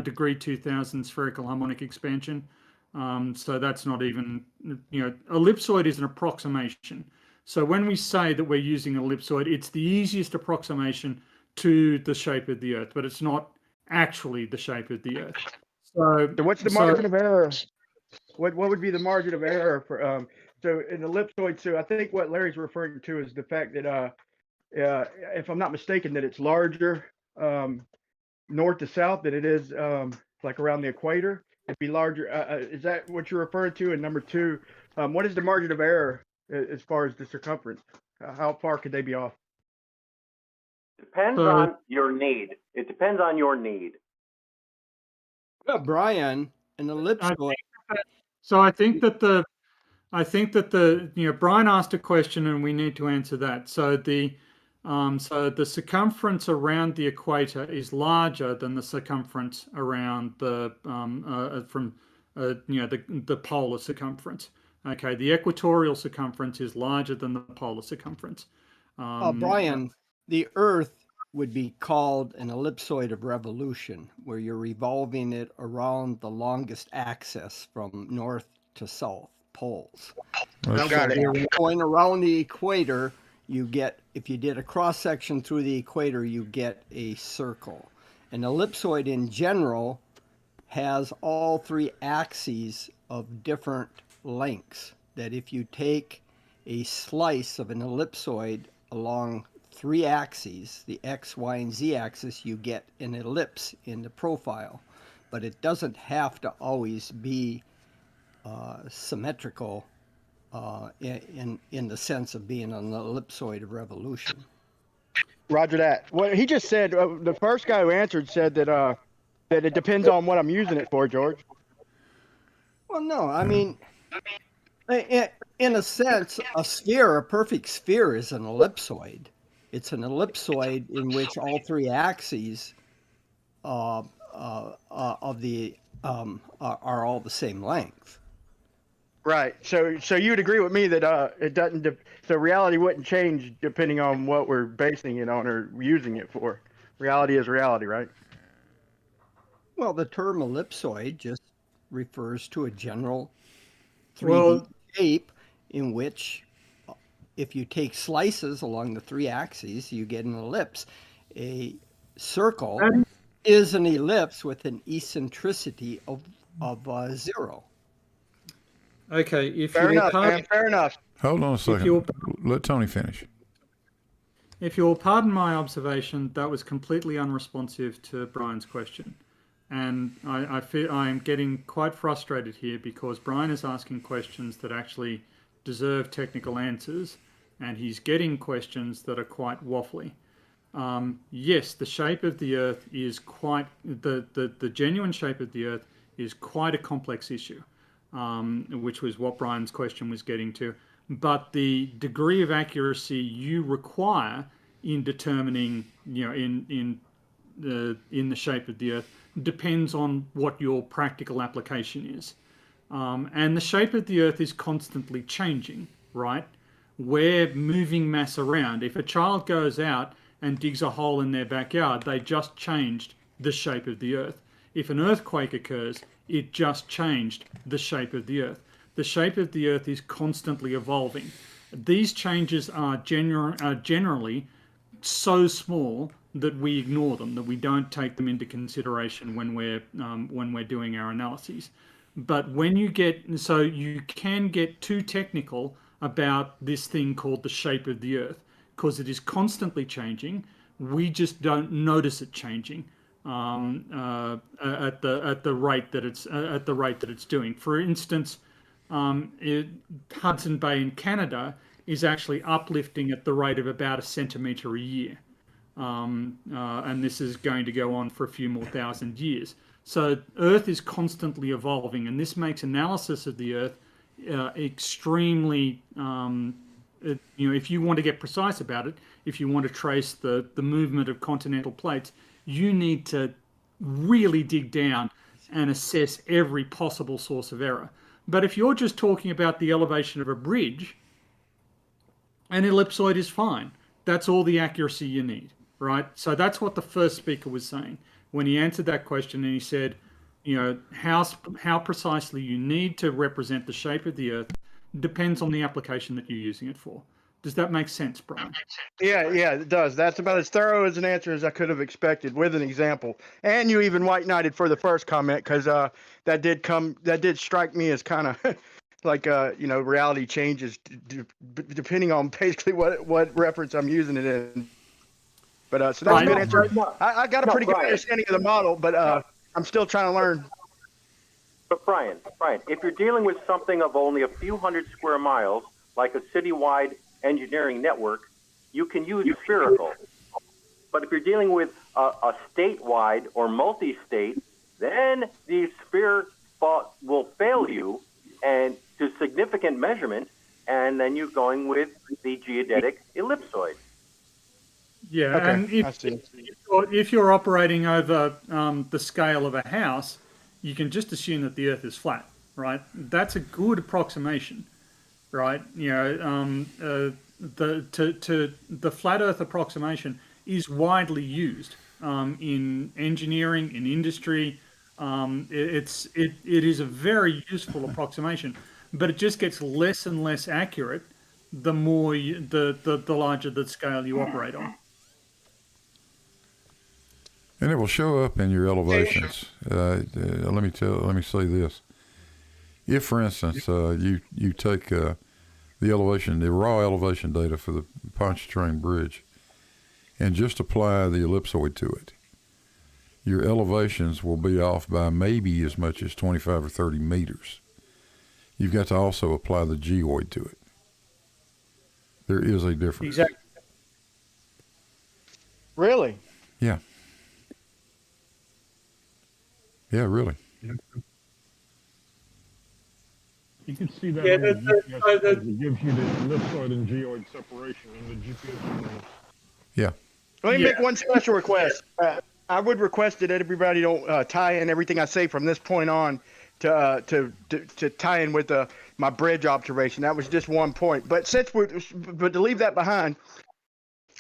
degree 2000 spherical harmonic expansion. So that's not even, ellipsoid is an approximation. So when we say that we're using an ellipsoid, it's the easiest approximation to the shape of the Earth, but it's not actually the shape of the Earth. So what's the margin of error? What would be the margin of error for so an ellipsoid? So I think what Larry's referring to is the fact that if I'm not mistaken, that it's larger north to south than it is like around the equator. It'd be larger. Is that what you're referring to? And number two, what is the margin of error as far as the circumference? How far could they be off? Depends on your need. It depends on your need. Brian, an ellipsoid. So I think that Brian asked a question and we need to answer that. So the So the circumference around the equator is larger than the circumference around the the polar circumference. Okay, the equatorial circumference is larger than the polar circumference. Brian, the Earth would be called an ellipsoid of revolution, where you're revolving it around the longest axis from north to south poles. Let's- Got it. You're going around the equator, you get, if you did a cross section through the equator, you get a circle. An ellipsoid in general has all three axes of different lengths. That if you take a slice of an ellipsoid along three axes, the X, Y, and Z axis, you get an ellipse in the profile. But it doesn't have to always be symmetrical in the sense of being an ellipsoid of revolution. Roger that. What he just said, the first guy who answered said that it depends on what I'm using it for, George. Well, no, I mean, in a sense, a sphere, a perfect sphere, is an ellipsoid. It's an ellipsoid in which all three axes of the are all the same length. Right. So you would agree with me that it doesn't. So reality wouldn't change depending on what we're basing it on or using it for. Reality is reality, right? Well, the term ellipsoid just refers to a general 3D Well- shape in which, if you take slices along the three axes, you get an ellipse. A circle is an ellipse with an eccentricity of 0. Okay, if Fair you'll enough, pardon, man. Fair enough. Hold on a if you'll, second. Let Tony finish. if you'll pardon my observation, that was completely unresponsive to Brian's question. And I feel I am getting quite frustrated here because Brian is asking questions that actually deserve technical answers, and he's getting questions that are quite waffly. Yes, the shape of the Earth is quite, the genuine shape of the Earth is quite a complex issue, which was what Brian's question was getting to. But the degree of accuracy you require in determining, in the shape of the Earth depends on what your practical application is. And the shape of the Earth is constantly changing, right? We're moving mass around. If a child goes out and digs a hole in their backyard, they just changed the shape of the Earth. If an earthquake occurs, it just changed the shape of the Earth. The shape of the Earth is constantly evolving. These changes are generally so small that we ignore them, that we don't take them into consideration when we're doing our analyses. But when you can get too technical about this thing called the shape of the Earth, because it is constantly changing. We just don't notice it changing at the rate that it's doing. For instance, Hudson Bay in Canada is actually uplifting at the rate of about a centimetre a year. And this is going to go on for a few more thousand years. So Earth is constantly evolving, and this makes analysis of the Earth extremely, if you want to get precise about it, if you want to trace the movement of continental plates, you need to really dig down and assess every possible source of error. But if you're just talking about the elevation of a bridge, an ellipsoid is fine. That's all the accuracy you need, right? So that's what the first speaker was saying when he answered that question, and he said, how precisely you need to represent the shape of the Earth depends on the application that you're using it for. Does that make sense, Brian? Yeah, it does. That's about as thorough as an answer as I could have expected with an example. And you even white knighted for the first comment because that did strike me as kind of like reality changes depending on basically what reference I'm using it in. But so that's a good answer. I got a pretty good understanding of the model, but I'm still trying to learn. But Brian, if you're dealing with something of only a few hundred square miles, like a citywide engineering network, you can use spherical. But if you're dealing with a statewide or multi-state, then the sphere will fail you and to significant measurement, and then you're going with the geodetic ellipsoid. Yeah, Okay, and I see. if you're operating over the scale of a house, you can just assume that the Earth is flat, right? That's a good approximation, right? The flat Earth approximation is widely used in engineering, in industry. It is a very useful approximation, but it just gets less and less accurate the more the larger the scale you operate on. And it will show up in your elevations. Let me say this. If, for instance, you take the raw elevation data for the Pontchartrain Bridge, and just apply the ellipsoid to it, your elevations will be off by maybe as much as 25 or 30 meters. You've got to also apply the geoid to it. There is a difference. Exactly. Really? Yeah. Yeah, really. You can see that Yeah, on the GPS. It gives you the ellipsoid and geoid separation in the GPS. Yeah. Let me make one special request. I would request that everybody don't tie in everything I say from this point on to tie in with my bridge observation. That was just one point. But but to leave that behind,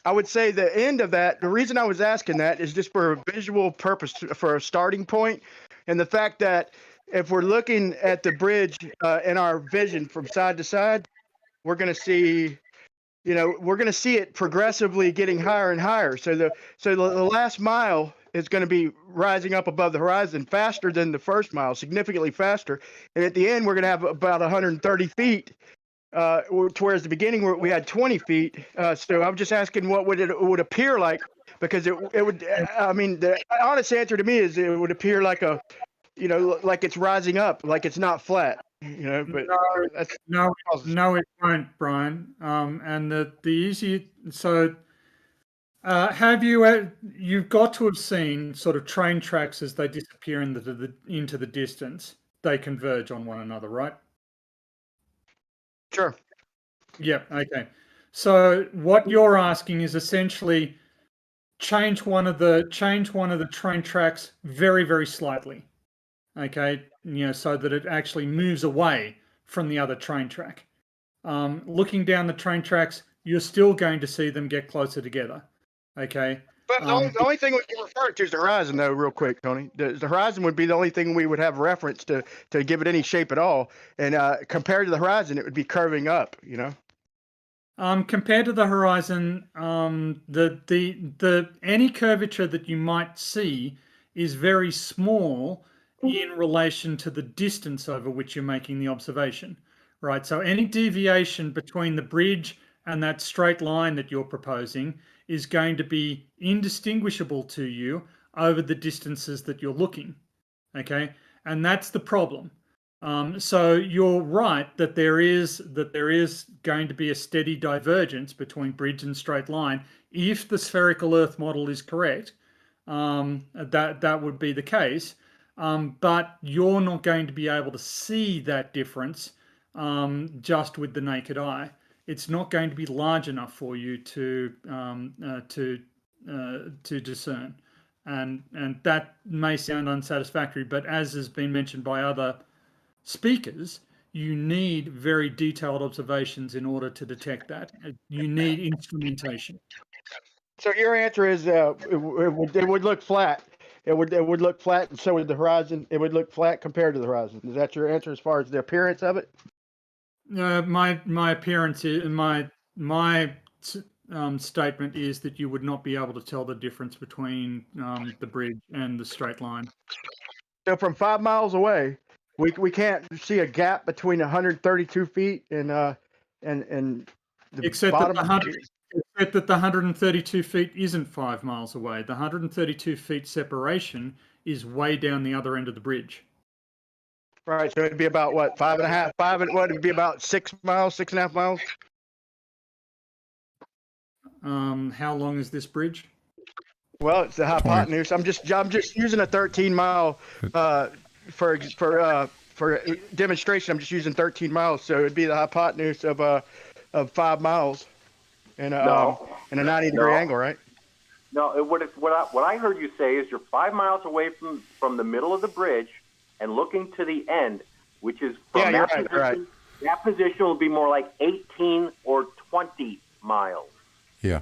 I would say the end of that, the reason I was asking that is just for a visual purpose, for a starting point, and the fact that if we're looking at the bridge in our vision from side to side, we're going to see, it progressively getting higher and higher. So the last mile is going to be rising up above the horizon faster than the first mile, significantly faster. And at the end, we're going to have about 130 feet, whereas the beginning we had 20 feet. So I'm just asking what it would appear like, because it would, I mean, the honest answer to me is it would appear like like it's rising up, like it's not flat, but no, it won't, Brian. And the easy, so have you've got to have seen sort of train tracks as they disappear into the distance, they converge on one another, right? Sure. Yeah, okay. So what you're asking is essentially change one of the train tracks very, very slightly. Okay, so that it actually moves away from the other train track. Looking down the train tracks, you're still going to see them get closer together. Okay. But the only thing we can refer to is the horizon, though, real quick, Tony. The horizon would be the only thing we would have reference to give it any shape at all. And compared to the horizon, it would be curving up, Compared to the horizon, the any curvature that you might see is very small in relation to the distance over which you're making the observation, right? So any deviation between the bridge and that straight line that you're proposing is going to be indistinguishable to you over the distances that you're looking, okay? And that's the problem. So you're right that there is going to be a steady divergence between bridge and straight line. If the spherical Earth model is correct, that would be the case. But you're not going to be able to see that difference just with the naked eye. It's not going to be large enough for you to discern, and that may sound unsatisfactory. But as has been mentioned by other speakers, you need very detailed observations in order to detect that. You need instrumentation. So your answer is it would look flat. It would look flat, and so would the horizon. It would look flat compared to the horizon. Is that your answer as far as the appearance of it? My appearance is my statement is that you would not be able to tell the difference between the bridge and the straight line. So from 5 miles away, we can't see a gap between 132 feet and the except bottom. Except that the 132 feet isn't 5 miles away. The 132 feet separation is way down the other end of the bridge. Right, so it'd be about what, 5.5, it'd be about 6 miles, 6.5 miles. How long is this bridge? Well, it's the hypotenuse. I'm just using a 13 mile for demonstration. I'm just using 13 miles, so it'd be the hypotenuse of 5 miles and a 90 degree angle, right? No, what I heard you say is you're 5 miles away from the middle of the bridge and looking to the end, which is from that position. Right. That position will be more like 18 or 20 miles. Yeah.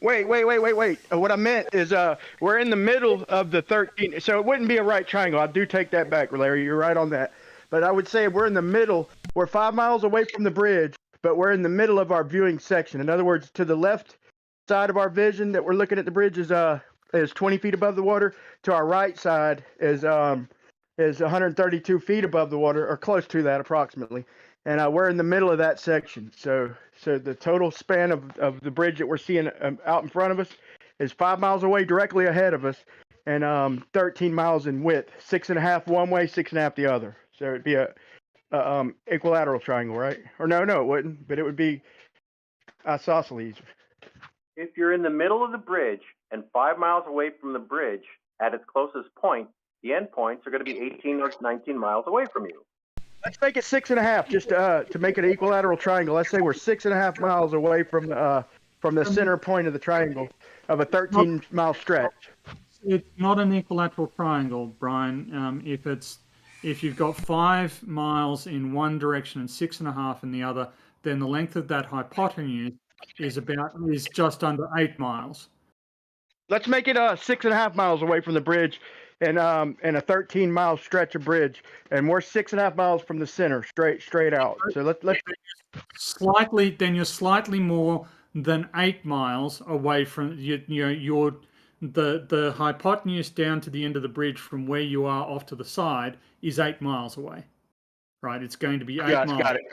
Wait. What I meant is we're in the middle of the 13, so it wouldn't be a right triangle. I do take that back, Larry. You're right on that. But I would say we're in the middle. We're 5 miles away from the bridge, but we're in the middle of our viewing section. In other words, to the left side of our vision that we're looking at the bridge is 20 feet above the water. To our right side is 132 feet above the water, or close to that approximately. And we're in the middle of that section. So the total span of the bridge that we're seeing out in front of us is 5 miles away directly ahead of us, and 13 miles in width, 6.5 one way, 6.5 the other. So it'd be a equilateral triangle, right? Or no, it wouldn't, but it would be isosceles. If you're in the middle of the bridge and 5 miles away from the bridge at its closest point, the end points are going to be 18 or 19 miles away from you. Let's make it 6.5, just to make it an equilateral triangle. Let's say we're 6.5 miles away from the center point of the triangle of a 13-mile stretch. It's not an equilateral triangle, Brian. If you've got 5 miles in one direction and 6.5 in the other, then the length of that hypotenuse is just under 8 miles. Let's make it 6.5 miles away from the bridge, and a 13-mile stretch of bridge, and we're 6.5 miles from the center, straight out. So let's slightly. Then you're slightly more than 8 miles away from the hypotenuse down to the end of the bridge from where you are off to the side is 8 miles away. Right, it's going to be 8 miles. Got it.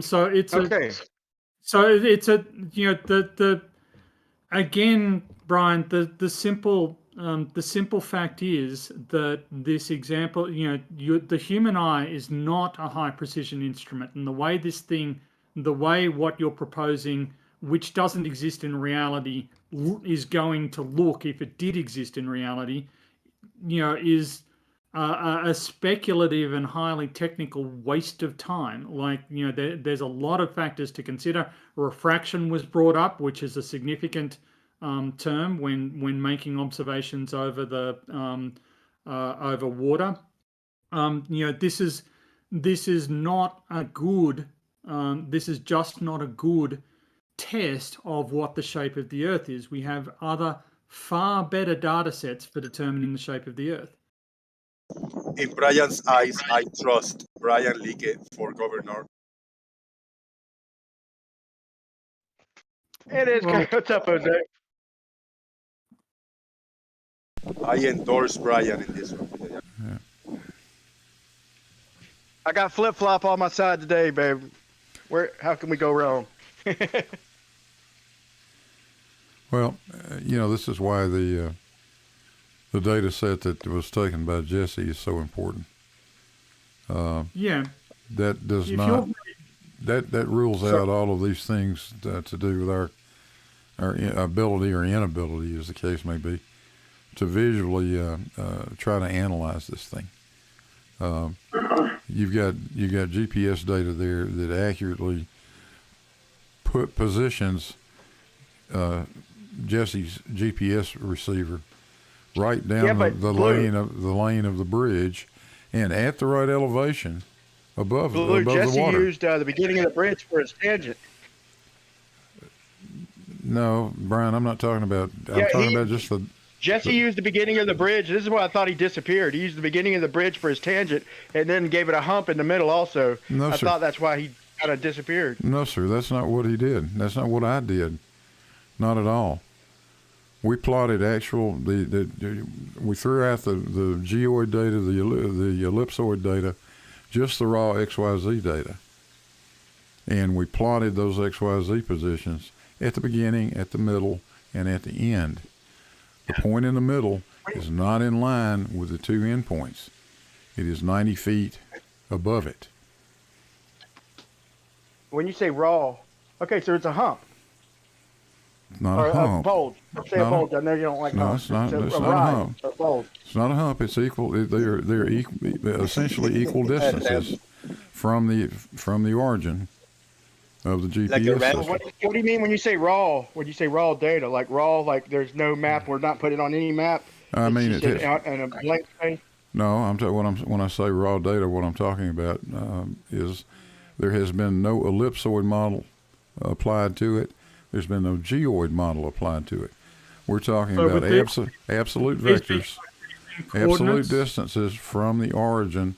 So it's okay. Again, Brian, the simple fact is that this example, the human eye is not a high precision instrument, and the way what you're proposing, which doesn't exist in reality, is going to look if it did exist in reality, is a speculative and highly technical waste of time. There's a lot of factors to consider. Refraction was brought up, which is a significant term when making observations over over water. This is not a good. This is just not a good test of what the shape of the Earth is. We have other far better data sets for determining the shape of the Earth. In Brian's eyes, I trust Brian Leakey for governor. It is. Well, What's up, Jose? I endorse Brian in this one. Yeah. I got flip-flop on my side today, babe. How can we go wrong? Well, this is why the data set that was taken by Jesse is so important. Yeah. That does not. That rules out all of these things to do with our ability or inability, as the case may be, to visually try to analyze this thing. You've got GPS data there that accurately positions Jesse's GPS receiver right down the lane of the bridge, and at the right elevation above the water. Jesse used the beginning of the bridge for his tangent. No, Brian, I'm not talking about. I'm talking about just the. Jesse used the beginning of the bridge. This is why I thought he disappeared. He used the beginning of the bridge for his tangent, and then gave it a hump in the middle also. No, I sir. thought that's why he kind of disappeared. No, sir. That's not what he did. That's not what I did. Not at all. We plotted we threw out the geoid data, the ellipsoid data, just the raw XYZ data. And we plotted those XYZ positions at the beginning, at the middle, and at the end. The point in the middle is not in line with the two endpoints. It is 90 feet above it. When you say raw, okay, so it's a hump. Not a hump. A bulge. Say a bulge. I know you don't like humps. No, it's not a hump. A bulge. It's not a hump. It's equal. They're essentially equal distances from the origin, of the GPS Like a red- system. What do you mean when you say raw? When you say raw data, like raw, like there's no map, we're not putting it on any map. I It's mean, just it is. in a blank space. No, when I say raw data, what I'm talking about is there has been no ellipsoid model applied to it. There's been no geoid model applied to it. We're talking So about with the- absolute these vectors, absolute coordinates? distances from the origin,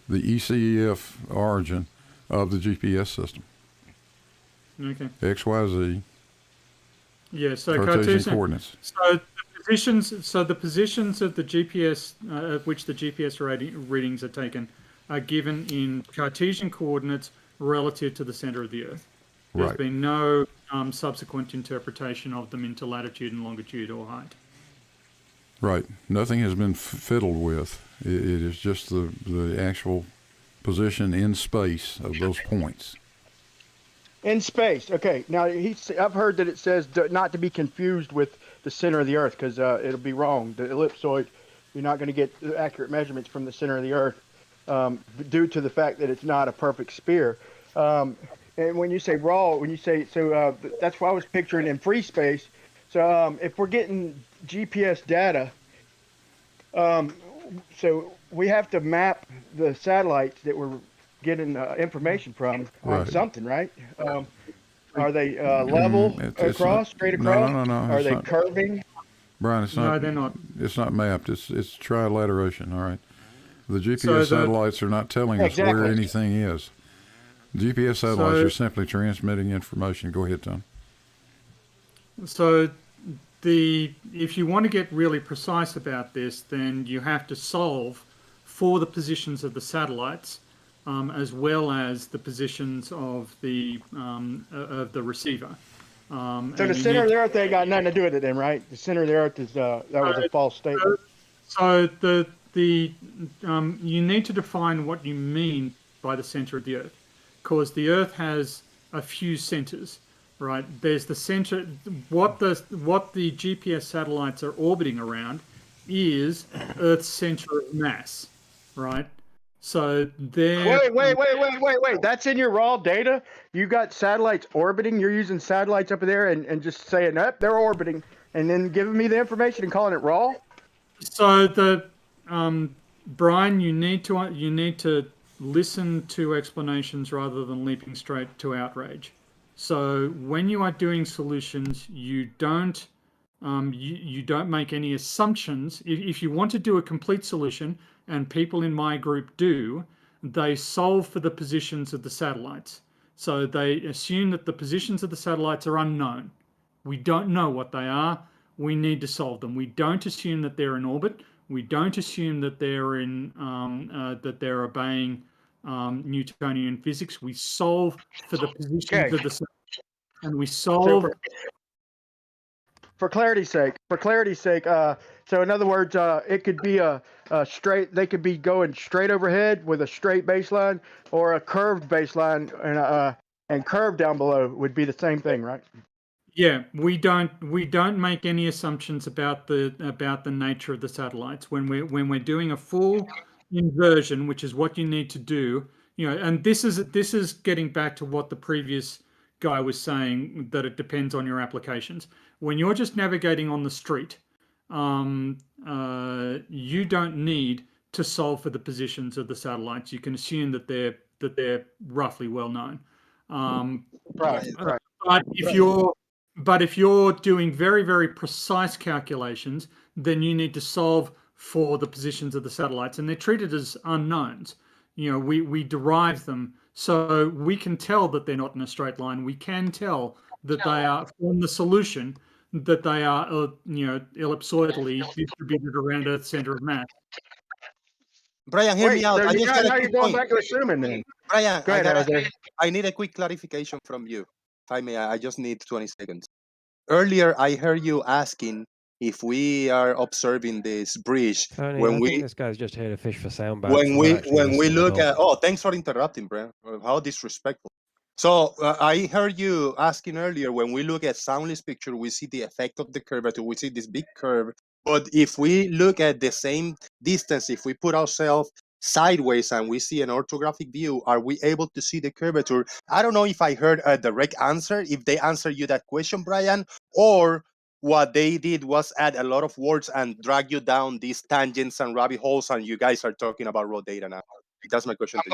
the ECEF origin of the GPS system. Okay. X, Y, Z, Yeah. So Cartesian Cartesian coordinates. So the positions of the GPS at which the GPS readings are taken are given in Cartesian coordinates relative to the center of the Earth. There's Right. been no subsequent interpretation of them into latitude and longitude or height. Right. Nothing has been fiddled with. It is just the actual position in space of those points. In space. Okay. Now I've heard that it says not to be confused with the center of the Earth because it'll be wrong. The ellipsoid, you're not going to get accurate measurements from the center of the Earth due to the fact that it's not a perfect sphere. And when you say raw, that's why I was picturing in free space. So if we're getting GPS data, so we have to map the satellites that we're getting information from on Right. something, right? Are they level It's across, not- straight no, across? no, no, Are it's they not. curving? Brian, it's No, not. they're not. It's not mapped. It's trilateration. All right. The GPS So the- satellites are not telling us where Exactly. anything is. GPS satellites So- are simply transmitting information. Go ahead, Tom. So if you want to get really precise about this, then you have to solve for the positions of the satellites, as well as the positions of the receiver. So the center of the Earth ain't got nothing to do with it, then, right? The center of the Earth is that was a false statement. So you need to define what you mean by the center of the Earth, because the Earth has a few centers, right? There's the center. What the GPS satellites are orbiting around is Earth's center of mass, right? So they're Wait. That's in your raw data? You got satellites orbiting? You're using satellites up there and just saying, nope, they're orbiting, and then giving me the information and calling it raw? So Brian, you need to listen to explanations rather than leaping straight to outrage. So when you are doing solutions, you don't make any assumptions. If you want to do a complete solution, and people in my group do, they solve for the positions of the satellites. So they assume that the positions of the satellites are unknown. We don't know what they are. We need to solve them. We don't assume that they're in orbit. We don't assume that they're obeying Newtonian physics. We solve for the positions of the satellites, and we solve. For clarity's sake, so in other words, it could be a straight. They could be going straight overhead with a straight baseline, or a curved baseline and curved down below would be the same thing, right? Yeah, we don't make any assumptions about the nature of the satellites when we're doing a full inversion, which is what you need to do. And this is getting back to what the previous guy was saying, that it depends on your applications. When you're just navigating on the street, you don't need to solve for the positions of the satellites. You can assume that they're roughly well known. Right. But if you're doing very, very precise calculations, then you need to solve for the positions of the satellites, and they're treated as unknowns. We derive them, so we can tell that they're not in a straight line. We can tell that they are, from the solution, that they are ellipsoidally distributed around Earth's center of mass. Brian, hear me out. So I just got a now quick you're going point. back to assuming then. Brian, Go ahead, Jose. I need a quick clarification from you. If I may, I just need 20 seconds. Earlier, I heard you asking if we are observing this bridge Tony, I think this guy's just here to fish for sound bites. when we look at. Oh, thanks for interrupting, Brian. How disrespectful. So I heard you asking earlier, when we look at soundless picture, we see the effect of the curvature. We see this big curve. But if we look at the same distance, if we put ourselves sideways and we see an orthographic view, are we able to see the curvature? I don't know if I heard a direct answer, if they answer you that question, Brian, or what they did was add a lot of words and drag you down these tangents and rabbit holes, and you guys are talking about raw data now. That's my question. I'm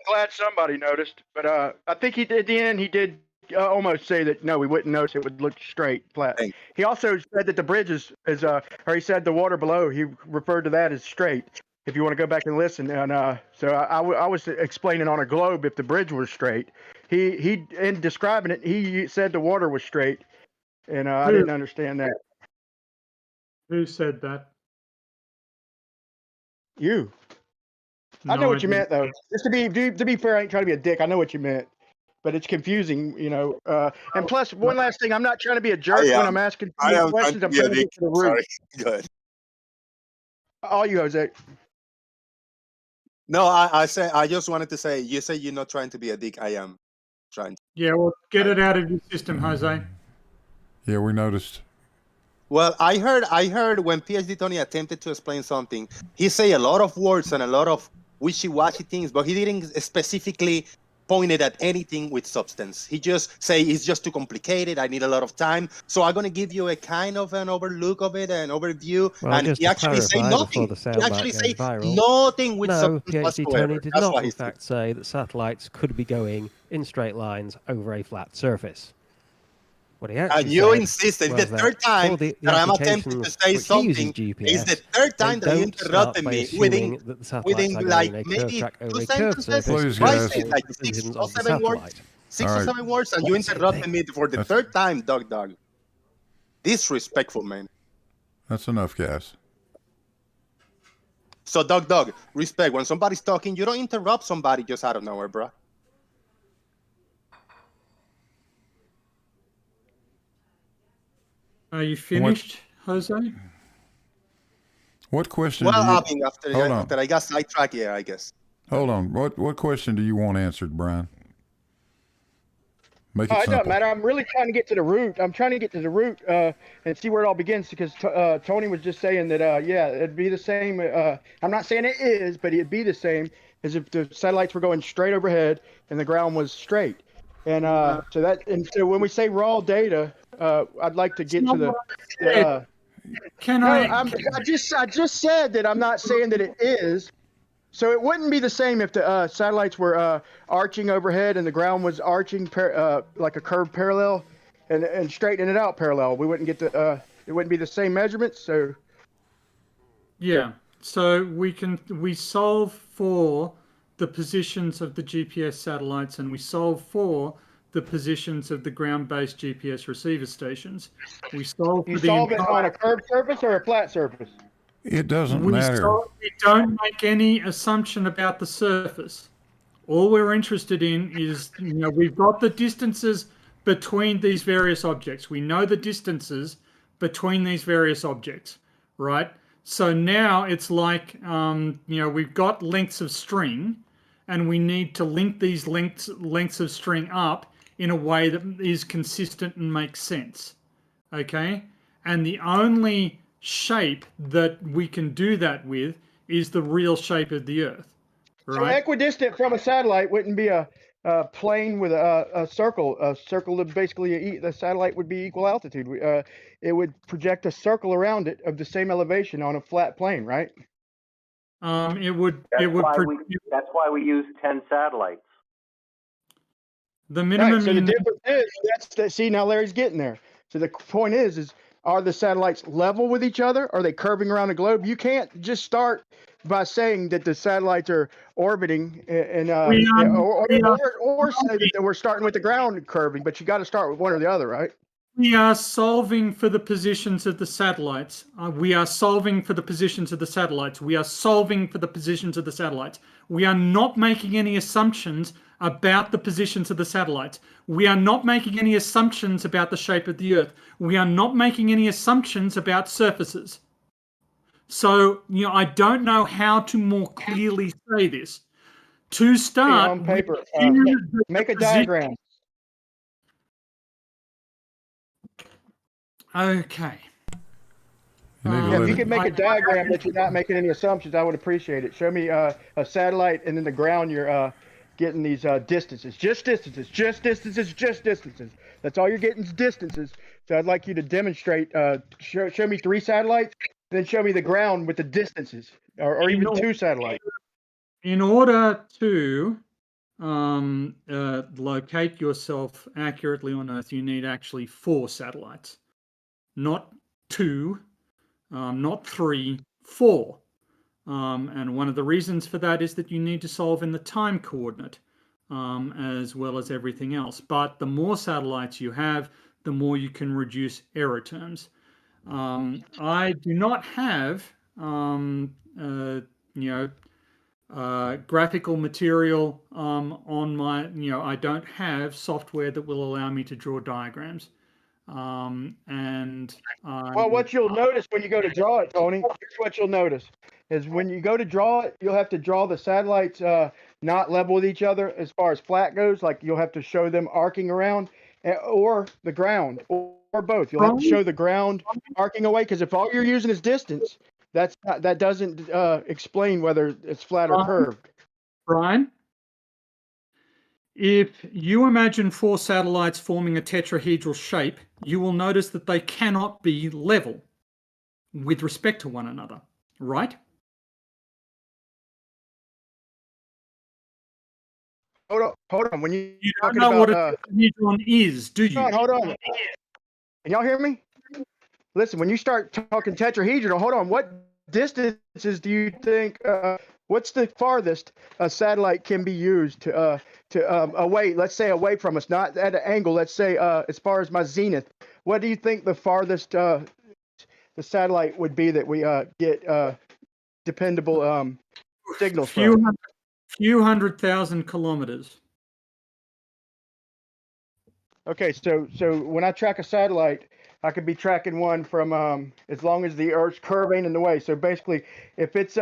glad somebody noticed, but I think he did. At the end, he did almost say that no, we wouldn't notice. It would look straight, flat. Thank He also said that the bridge is or he said the water below. He referred to that as straight. If you want to go back and listen, and so I was explaining on a globe if the bridge was straight. He in describing it, he said the water was straight, and I didn't understand that. Who said that? You. I know No, what you didn't. meant, though. Just to be fair, I ain't trying to be a dick. I know what you meant, but it's confusing, you know. And plus, one last thing, I'm not trying to be a jerk when I'm asking I am questions. I'm trying trying to get to the root. Sorry. Good. All you, Jose. No, I just wanted to say, you say you're not trying to be a dick. I am trying to. Yeah, well, get it out of your system, Jose. Yeah, we noticed. Well, I heard when PhD Tony attempted to explain something, he say a lot of words and a lot of wishy-washy things, but he didn't specifically point it at anything with substance. He just say it's just too complicated. I need a lot of time. So I'm gonna give you a kind of an overlook of it, an overview, Well, and just he to actually say clarify before nothing. the He soundbite actually goes say viral, nothing with no, substance PhD whatsoever. Tony did That's not what in he said. fact say that satellites could be going in straight lines over a flat surface. What he actually And you said insisted. was It's the third that time for the that I'm attempting to applications say which something. uses It's the GPS, third they time that you don't start interrupted by me assuming that the satellites are going like in a curved maybe track over 2 a curved sentences. surface Please, Why based is guys. it on like the 6 positions or of the 7 words? satellite. 6 All or right. 7 words, and you Same interrupted thing. me for the That's- third time, Dog. Disrespectful, man. That's enough, guys. So, Dog, respect. When somebody's talking, you don't interrupt somebody just out of nowhere, bro. Are you finished, Jose? What question Well, do you... I mean, Hold on. after I got sidetracked, yeah, I guess. Hold on. What question do you want answered, Brian? Make Oh, it it doesn't simple. matter. I'm really trying to get to the root. I'm trying to get to the root and see where it all begins because Tony was just saying that, yeah, it'd be the same. I'm not saying it is, but it'd be the same as if the satellites were going straight overhead and the ground was straight. And so when we say raw data, I'd like to get to the. Can No, I? I just said that I'm not saying that it is. So it wouldn't be the same if the satellites were arching overhead and the ground was arching like a curved parallel and straightening it out parallel. We wouldn't get it wouldn't be the same measurements. So Yeah. So we solve for the positions of the GPS satellites and we solve for the positions of the ground-based GPS receiver stations. We solve you for the solve it on entire. a curved surface or a flat surface. It doesn't We matter. don't make any assumption about the surface. All we're interested in is, we've got the distances between these various objects. We know the distances between these various objects, right? So now it's like, we've got lengths of string and we need to link these lengths of string up in a way that is consistent and makes sense, okay? And the only shape that we can do that with is the real shape of the Earth, So right? equidistant from a satellite wouldn't be a plane with a circle. A circle that basically the satellite would be equal altitude. It would project a circle around it of the same elevation on a flat plane, right? It would That's why we use 10 satellites. the minimum. Right. So the difference is see now Larry's getting there. So the point is are the satellites level with each other? Are they curving around the globe? You can't just start by saying that the satellites are orbiting or say that we're starting with the ground curving, but you got to start with one or the other, right? We are solving for the positions of the satellites. We are solving for the positions of the satellites. We are solving for the positions of the satellites. We are not making any assumptions about the positions of the satellites. We are not making any assumptions about the shape of the Earth. We are not making any assumptions about surfaces. So, I don't know how to more clearly say this. To start, on paper, make a diagram. Okay. You need to Yeah, if let you it. could make a diagram that you're not making any assumptions, I would appreciate it. Show me a satellite, and then the ground you're getting these distances, just distances, just distances, just distances. That's all you're getting is distances. So I'd like you to demonstrate. Show me 3 satellites, then show me the ground with the distances, or even 2 satellites. In order to locate yourself accurately on Earth, you need actually 4 satellites, not 2, not 3, 4. And one of the reasons for that is that you need to solve in the time coordinate, as well as everything else. But the more satellites you have, the more you can reduce error terms. I do not have, graphical material on my, I don't have software that will allow me to draw diagrams. Well, what you'll notice when you go to draw it, Tony, here's what you'll notice is when you go to draw it, you'll have to draw the satellites not level with each other as far as flat goes. Like you'll have to show them arcing around, or the ground, or both. You'll have to show the ground arcing away, because if all you're using is distance, that doesn't explain whether it's flat or curved. Brian, if you imagine 4 satellites forming a tetrahedral shape, you will notice that they cannot be level with respect to one another, right? Hold on. When you don't know what a tetrahedron is, do you? Hold on. Can y'all hear me? Listen, when you start talking tetrahedral, hold on. What distances do you think? What's the farthest a satellite can be used to away? Let's say away from us, not at an angle. Let's say as far as my zenith. What do you think the farthest the satellite would be that we get dependable signals from? Few 100,000 kilometers. Okay, so when I track a satellite, I could be tracking one from as long as the Earth's curve ain't in the way. So basically, if it's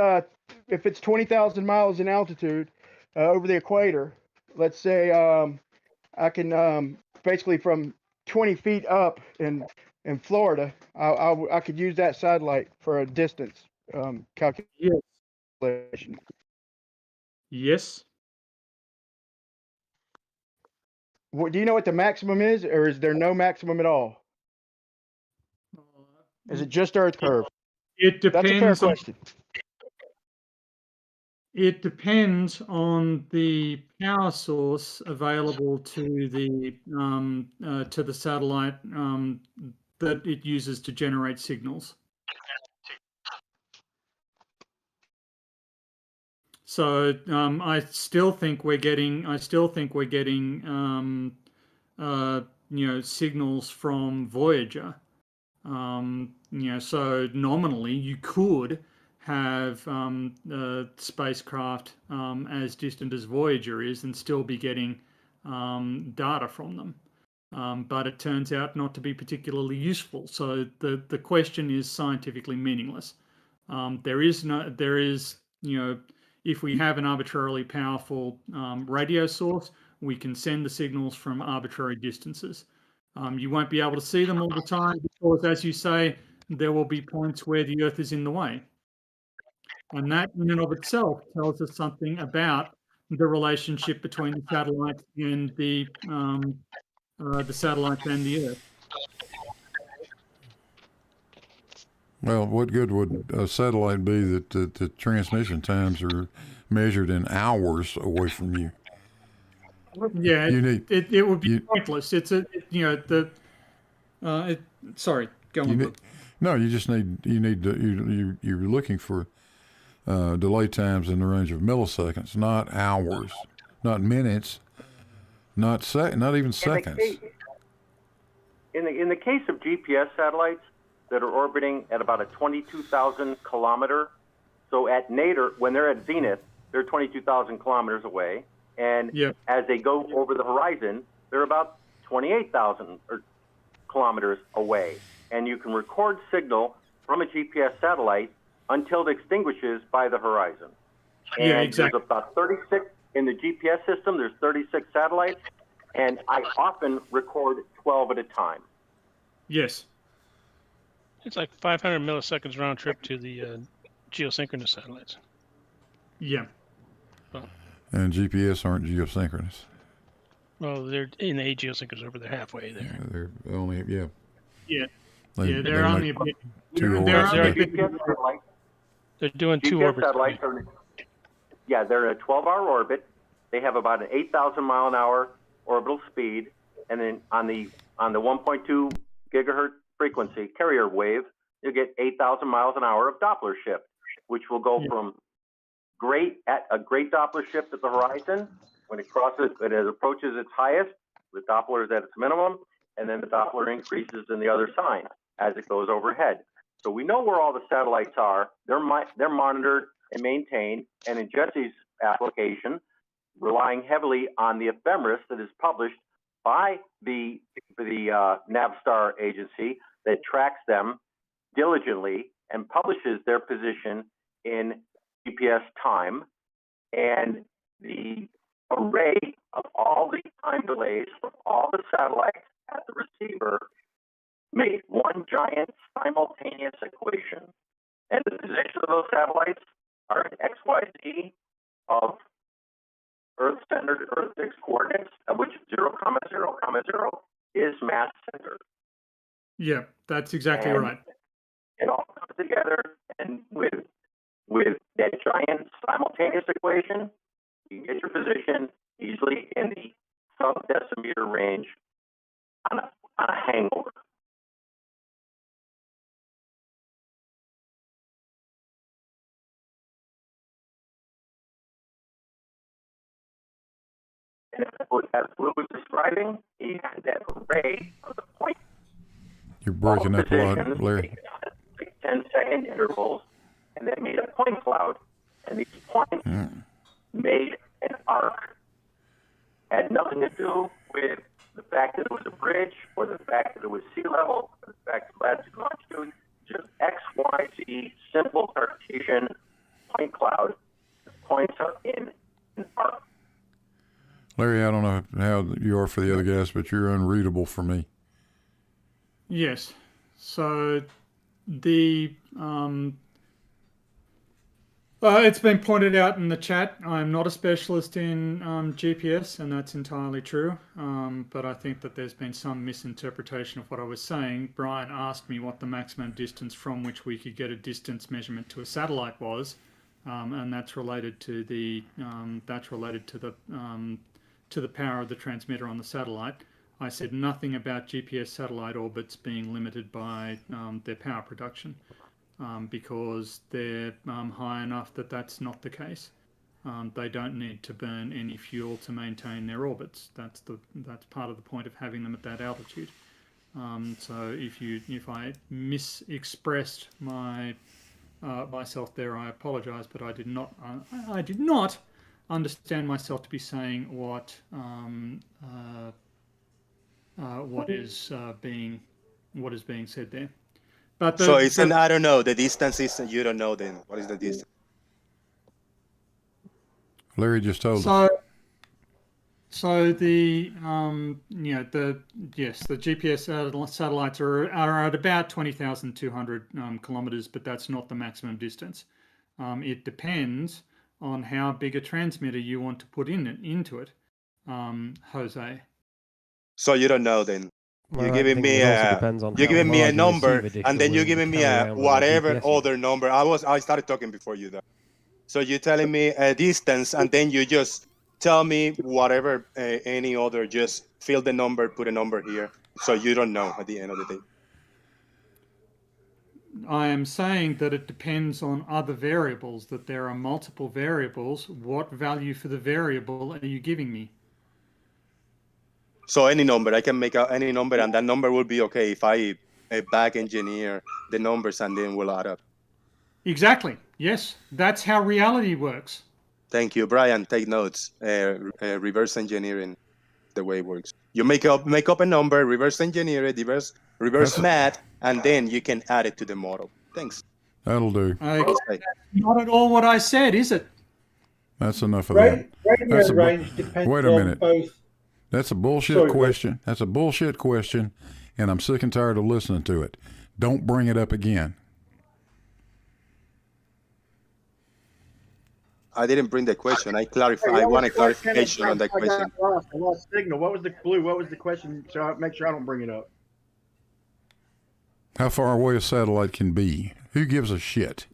20,000 miles in altitude over the equator, let's say I can basically from 20 feet up in Florida, I could use that satellite for a distance calculation. Yes. Do you know what the maximum is, or is there no maximum at all? Is it just Earth curve? It depends. That's a fair question. It depends on the power source available to the satellite that it uses to generate signals. So I still think we're getting signals from Voyager. So nominally you could have spacecraft as distant as Voyager is and still be getting data from them. But it turns out not to be particularly useful. So the question is scientifically meaningless. If we have an arbitrarily powerful radio source, we can send the signals from arbitrary distances. You won't be able to see them all the time because, as you say, there will be points where the Earth is in the way. And that in and of itself tells us something about the relationship between the satellites and the satellites and the Earth. Well, what good would a satellite be that the transmission times are measured in hours away from you? Yeah, it would be pointless. Sorry, go on. No, you just you're looking for delay times in the range of milliseconds, not hours, not minutes, not even seconds. In the case of GPS satellites that are orbiting at about a 22,000 kilometer, so at nadir, when they're at zenith, they're 22,000 kilometers away, and as they go over the horizon, they're about 28,000 kilometers away, and you can record signal from a GPS satellite until it extinguishes by the horizon. And exactly. There's about 36 in the GPS system. There's 36 satellites, and I often record 12 at a time. Yes. It's like 500 milliseconds round trip to the geosynchronous satellites. Yeah. And GPS aren't geosynchronous. Well, they're in the geosynchronous orbit. They're halfway there. They're only, yeah. Yeah. They They're only make a bit. two They're orbits. only a a day. bit. GPS satellites, They're doing two GPS orbits. satellites are, yeah, they're in a 12-hour orbit. They have about an 8,000 mile an hour orbital speed, and then on the 1.2 gigahertz frequency carrier wave, you get 8,000 miles an hour of Doppler shift, which will go from a great Doppler shift at the horizon when it approaches its highest. The Doppler is at its minimum, and then the Doppler increases in the other sign as it goes overhead. So we know where all the satellites are. They're monitored and maintained, and in Jesse's application, relying heavily on the ephemeris that is published by the Navstar agency that tracks them diligently and publishes their position in GPS time, and the array of all the time delays from all the satellites at the receiver make one giant simultaneous equation. And the position of those satellites are in XYZ of Earth-centered, Earth-fixed coordinates, of which 0, 0, 0 is mass center. Yeah, that's exactly And right. it all comes together, and with that giant simultaneous equation, you get your position easily in the sub-decimeter range on a hangover. And as Blue was describing, he had that array of the points. You're breaking up a lot, Larry. Like 10-second intervals, and they made a point cloud. And these points made an arc. Had nothing to do with the fact that it was a bridge, or the fact that it was sea level, or the fact that latitude and longitude, just XYZ, simple Cartesian point cloud. The points are in an arc. Larry, I don't know how you are for the other guys, but you're unreadable for me. Yes. So the it's been pointed out in the chat. I'm not a specialist in GPS, and that's entirely true. But I think that there's been some misinterpretation of what I was saying. Brian asked me what the maximum distance from which we could get a distance measurement to a satellite was, and that's related to the power of the transmitter on the satellite. I said nothing about GPS satellite orbits being limited by their power production, because they're high enough that that's not the case. They don't need to burn any fuel to maintain their orbits. That's part of the point of having them at that altitude. So if I misexpressed myself there, I apologize, but I did not understand myself to be saying what is being said there. But So it's an I don't know. The distance is you don't know. Then what is the distance? Larry just told us. So the the GPS satellites are at about 20,200 kilometers, but that's not the maximum distance. It depends on how big a transmitter you want to put into it, Jose. So you don't know then. Well, You're I giving think me it also a depends on you're how giving me a large your number, receiver dish and then will you're giving me carry a around with whatever GPS. other number. I started talking before you though. So you're telling me a distance, and then you just tell me whatever any other. Just fill the number, put a number here. So you don't know at the end of the day. I am saying that it depends on other variables, that there are multiple variables. What value for the variable are you giving me? So any number, I can make out any number, and that number will be okay if I back engineer the numbers, and then we'll add up. Exactly. Yes, that's how reality works. Thank you, Brian. Take notes. Reverse engineering, the way it works. You make up a number, reverse engineer it, reverse math, and then you can add it to the model. Thanks. That'll do. Okay. Not at all what I said, is it? That's enough of that. Radio range depends wait a on minute. both. That's a bullshit question. That's a bullshit question, and I'm sick and tired of listening to it. Don't bring it up again. I didn't bring the question. I clarify. Hey, I what want was a the question? clarification on that I got question. lost. I lost signal. What was the clue? What was the question? So I make sure I don't bring it up. How far away a satellite can be? Who gives a shit?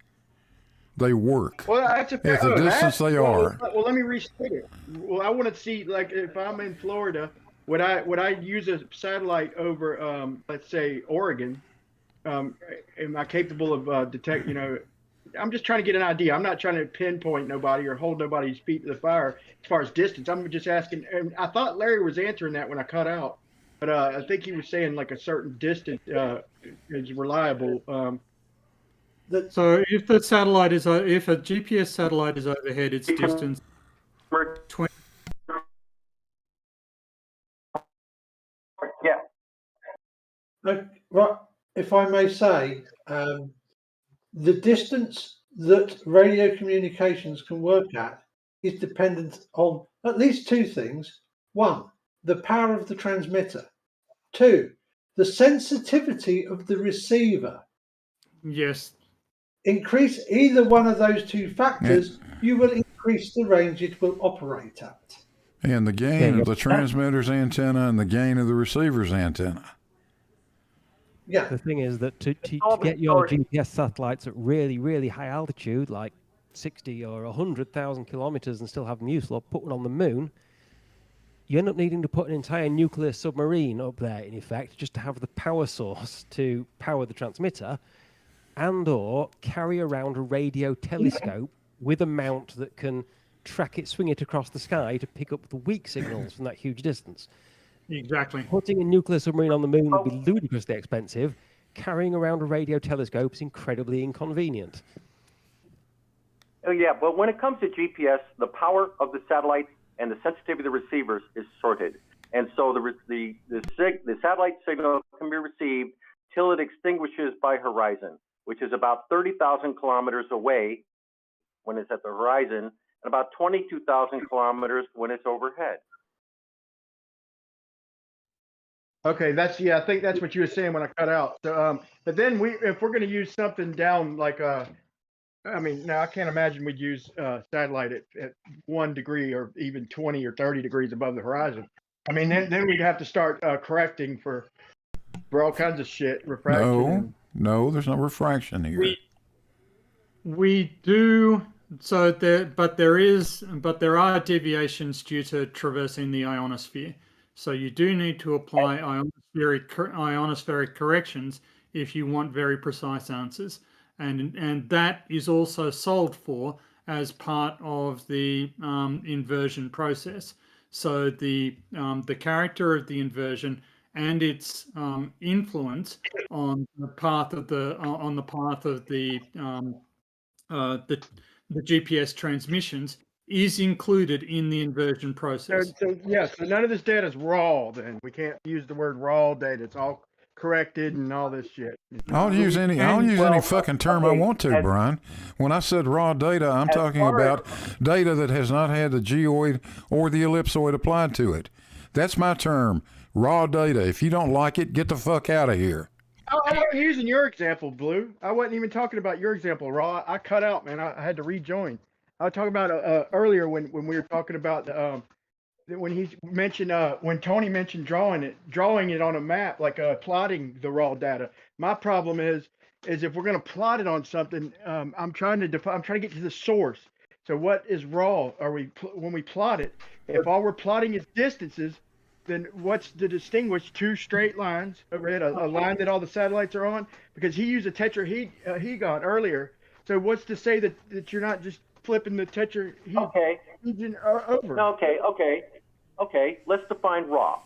They work Well, that's a at the distance they are. Well, let me restate it. Well, I want to see, like, if I'm in Florida, would I use a satellite over, let's say, Oregon? Am I capable of detect? I'm just trying to get an idea. I'm not trying to pinpoint nobody or hold nobody's feet to the fire as far as distance. I'm just asking. And I thought Larry was answering that when I cut out, but I think he was saying like a certain distance is reliable. So if the satellite is, if a GPS satellite is overhead, its distance 20. Yeah. Right, if I may say, the distance that radio communications can work at is dependent on at least two things. One, the power of the transmitter. Two, the sensitivity of the receiver. Yes. Increase either one of those two factors, you will increase the range it will operate at. And the gain of the transmitter's antenna and the gain of the receiver's antenna. Yeah. The thing is that to get your GPS satellites at really, really high altitude, like 60 or 100,000 kilometers, and still have them useful, or put one on the moon, you end up needing to put an entire nuclear submarine up there, in effect, just to have the power source to power the transmitter, and or carry around a radio telescope with a mount that can track it, swing it across the sky to pick up the weak signals from that huge distance. Exactly. Putting a nuclear submarine on the moon would be ludicrously expensive. Carrying around a radio telescope is incredibly inconvenient. Oh, yeah, but when it comes to GPS, the power of the satellites and the sensitivity of the receivers is sorted. And so the satellite signal can be received till it extinguishes by horizon, which is about 30,000 kilometers away when it's at the horizon, and about 22,000 kilometers when it's overhead. Okay, I think that's what you were saying when I cut out. So, but then if we're going to use something down like I mean, now I can't imagine we'd use satellite at 1 degree or even 20 or 30 degrees above the horizon. I mean, then we'd have to start correcting for all kinds of shit, refraction. No, there's no refraction here. We do. So there are deviations due to traversing the ionosphere. So you do need to apply ionospheric corrections if you want very precise answers, and that is also solved for as part of the inversion process. So the character of the inversion and its influence on the path of the the GPS transmissions is included in the inversion process. So none of this data is raw. Then we can't use the word raw data. It's all corrected and all this shit. I'll use any fucking term I want to, Brian. When I said raw data, I'm talking about data that has not had the geoid or the ellipsoid applied to it. That's my term, raw data. If you don't like it, get the fuck out of here. I wasn't using your example, Blue. I wasn't even talking about your example, Raw. I cut out, man. I had to rejoin. I was talking about earlier when we were talking about when he mentioned when Tony mentioned drawing it on a map, like plotting the raw data. My problem is if we're going to plot it on something, I'm trying to get to the source. So what is raw? When we plot it? If all we're plotting is distances, then what's to distinguish two straight lines? A line that all the satellites are on? Because he used a tetrahedron earlier. So what's to say that you're not just flipping the tetrahedron over? Okay. Let's define raw.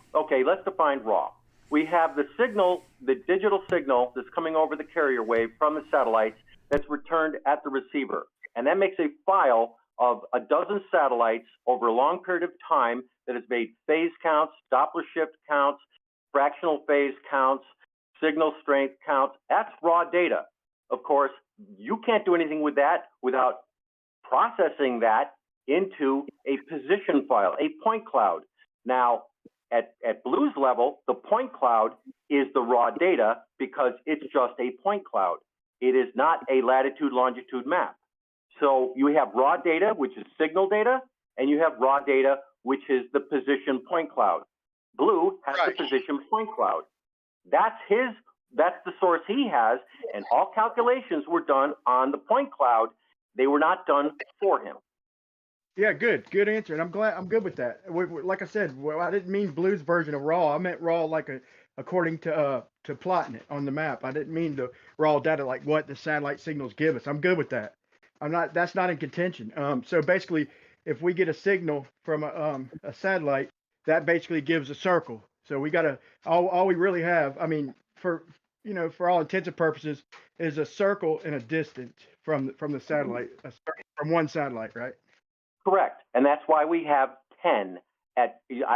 We have the signal, the digital signal that's coming over the carrier wave from the satellites that's returned at the receiver. And that makes a file of a dozen satellites over a long period of time that has made phase counts, Doppler shift counts, fractional phase counts, signal strength counts. That's raw data. Of course, you can't do anything with that without processing that into a position file, a point cloud. Now, at Blue's level, the point cloud is the raw data because it's just a point cloud. It is not a latitude longitude map. So you have raw data, which is signal data, and you have raw data, which is the position point cloud. Blue has the position point cloud. That's the source he has, and all calculations were done on the point cloud. They were not done for him. Yeah, good answer, and I'm good with that. Like I said, I didn't mean Blue's version of raw. I meant raw like according to plotting it on the map. I didn't mean the raw data like what the satellite signals give us. I'm good with that. That's not in contention. So basically, if we get a signal from a satellite, that basically gives a circle. So we got all we really have. I mean, for all intents and purposes, is a circle and a distance from the satellite, from one satellite, right? Correct. And that's why we have 10. I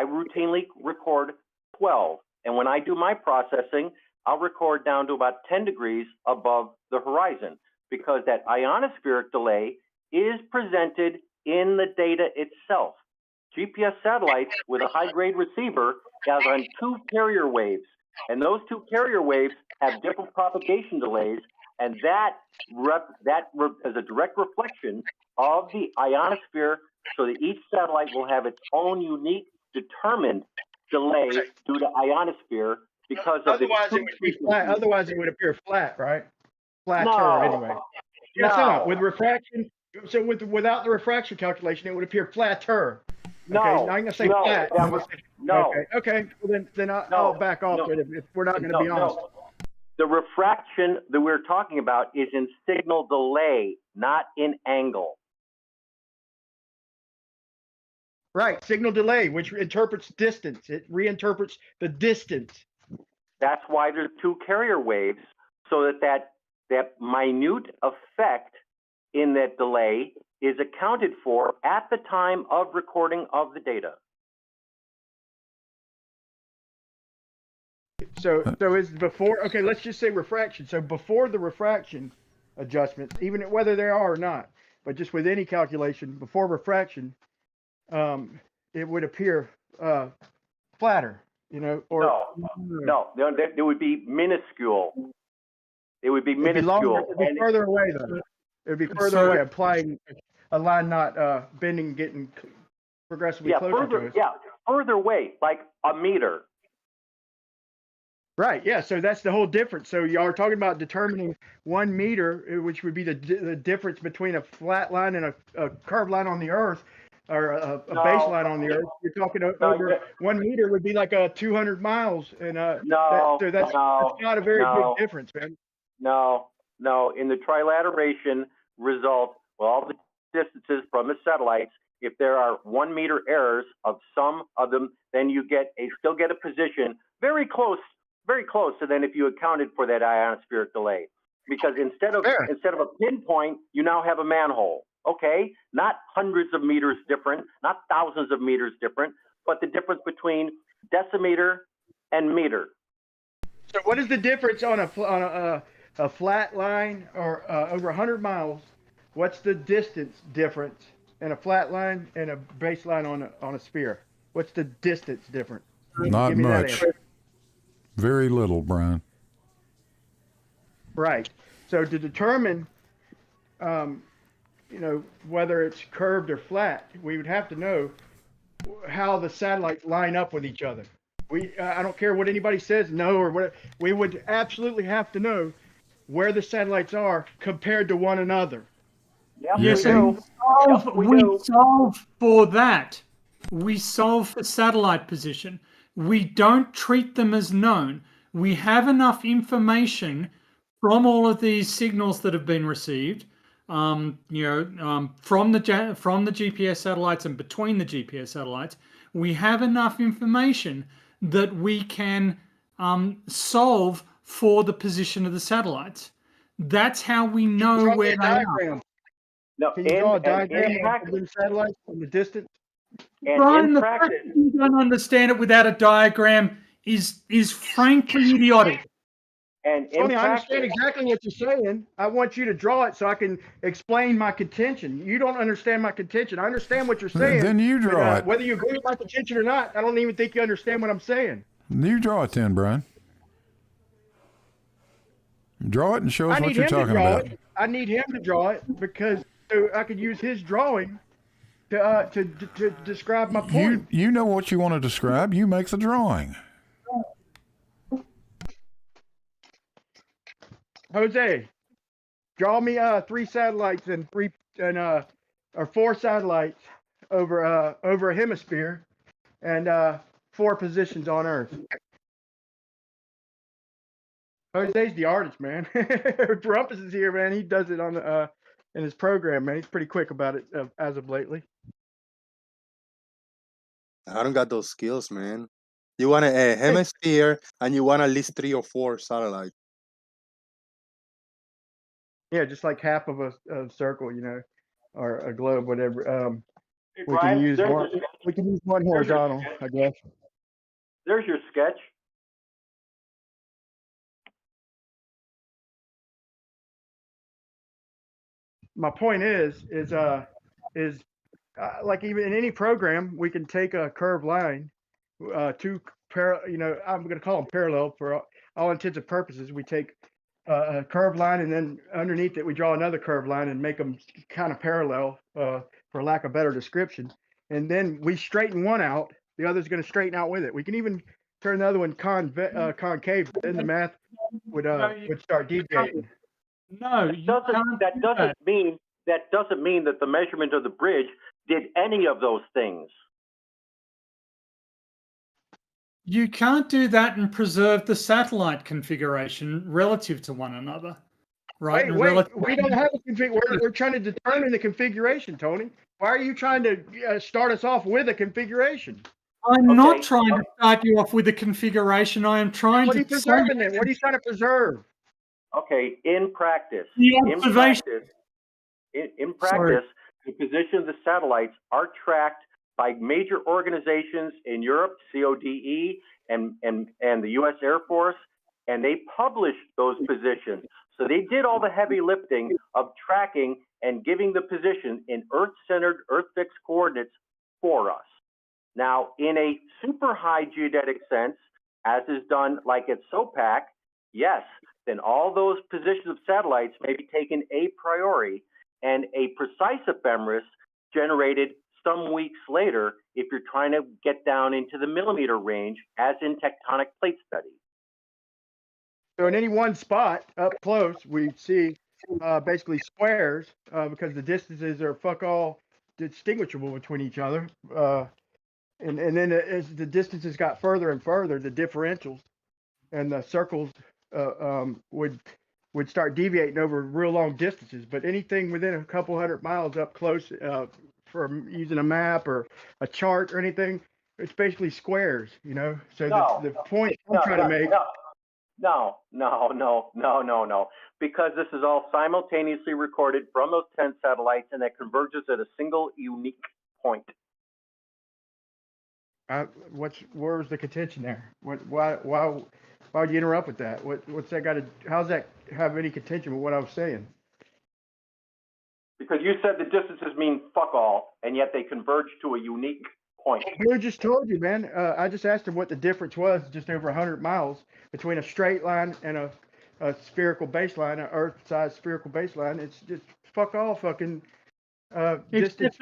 routinely record 12. And when I do my processing, I'll record down to about 10 degrees above the horizon, because that ionospheric delay is presented in the data itself. GPS satellites with a high-grade receiver have on 2 carrier waves, and those 2 carrier waves have different propagation delays, and that is a direct reflection of the ionosphere, so that each satellite will have its own unique determined delay due to ionosphere because of otherwise the it would be flat. Otherwise it would appear flat, right? Flatter no, anyway. Yes, no. With refraction, so without the refraction calculation, it would appear flatter. No, okay, now I'm gonna say no, flat. no. Okay. Well, then I'll back off it if we're not going to be honest. No. The refraction that we're talking about is in signal delay, not in angle. Right, signal delay, which interprets distance. It reinterprets the distance. That's why there's 2 carrier waves, so that minute effect in that delay is accounted for at the time of recording of the data. So is before, okay, let's just say refraction. So before the refraction adjustments, even whether they are or not, but just with any calculation, before refraction, it would appear flatter, or no, it would be minuscule. It would be minuscule. It would be further away though. It would be further away, applying a line not bending, getting progressively closer to us. Yeah, further away, like a meter. Right. Yeah. So that's the whole difference. So y'all are talking about determining 1 meter, which would be the difference between a flat line and a curved line on the Earth, or a baseline on the Earth. You're talking over 1 meter would be like 200 miles, and that's not a very big difference, man. No. In the trilateration result, all the distances from the satellites, if there are 1 meter errors of some of them, then you still get a position very close to then if you accounted for that ionospheric delay. Because instead of a pinpoint, you now have a manhole. Okay, not hundreds of meters different, not thousands of meters different, but the difference between decimeter and meter. So what is the difference on a flat line or over 100 miles? What's the distance difference in a flat line and a baseline on a sphere? What's the distance difference? Not much. Very little, Brian. Right. So to determine, whether it's curved or flat, we would have to know how the satellites line up with each other. I don't care what anybody says, no, or what. We would absolutely have to know where the satellites are compared to one another. Yep, yes, we solve for that. We solve for satellite position. We don't treat them as known. We have enough information from all of these signals that have been received, from the GPS satellites and between the GPS satellites. We have enough information that we can solve for the position of the satellites. That's how we know where they are. No, can you draw a diagram of the satellites from the distance? Brian, the fact that you don't understand it without a diagram is frankly idiotic. And Tony, I understand exactly what you're saying. I want you to draw it so I can explain my contention. You don't understand my contention. I understand what you're saying. Then you draw it. Whether you agree with my contention or not, I don't even think you understand what I'm saying. You draw it then, Brian. Draw it and show us I what need you're him to talking draw about. it. I need him to draw it because so I could use his drawing to describe my point. You know what you want to describe. You make the drawing. Jose, draw me 3 satellites and or 4 satellites over a hemisphere and 4 positions on Earth. Jose's the artist, man. Rumpus is here, man. He does it on the in his program, man. He's pretty quick about it as of lately. I don't got those skills, man. You want a hemisphere and you want at least 3 or 4 satellites. Yeah, just like half of a circle, you know, or a globe, whatever. Hey, We Brian, can use one horizontal, I guess. There's your sketch. My point is like even in any program, we can take a curved line, I'm going to call them parallel for all intents and purposes. We take a curved line and then underneath it, we draw another curved line and make them kind of parallel, for lack of better description. And then we straighten one out, the other's going to straighten out with it. We can even turn the other one concave, but then the math would start deviating. No, That doesn't mean that the measurement of the bridge did any of those things. you can't do that and preserve the satellite configuration relative to one another, right? Wait, we don't have a configuration. We're trying to determine the configuration, Tony. Why are you trying to start us off with a configuration? I'm not trying to start you off with a configuration. I am trying What are to you preserving then? What are you trying to preserve? Okay, in practice, in practice, the position of the satellites are tracked by major organizations in Europe, CODE, and the U.S. Air Force, and they published those positions. So they did all the heavy lifting of tracking and giving the position in Earth-centered, Earth-fixed coordinates for us. Now, in a super high geodetic sense, as is done like at SOPAC, yes, then all those positions of satellites may be taken a priori, and a precise ephemeris generated some weeks later if you're trying to get down into the millimeter range, as in tectonic plate studies. So in any one spot up close, we see basically squares because the distances are fuck all distinguishable between each other. And then as the distances got further and further, the differentials and the circles would start deviating over real long distances. But anything within a couple 100 miles up close, from using a map or a chart or anything, it's basically squares, you know. So the point I'm trying to make. No, because this is all simultaneously recorded from those 10 satellites, and that converges at a single unique point. Where's the contention there? Why would you interrupt with that? What's that got to? How's that have any contention with what I was saying? Because you said the distances mean fuck all, and yet they converge to a unique point. I just told you, man. I just asked him what the difference was, just over 100 miles between a straight line and a spherical baseline, an Earth-sized spherical baseline. It's just fuck all fucking distance.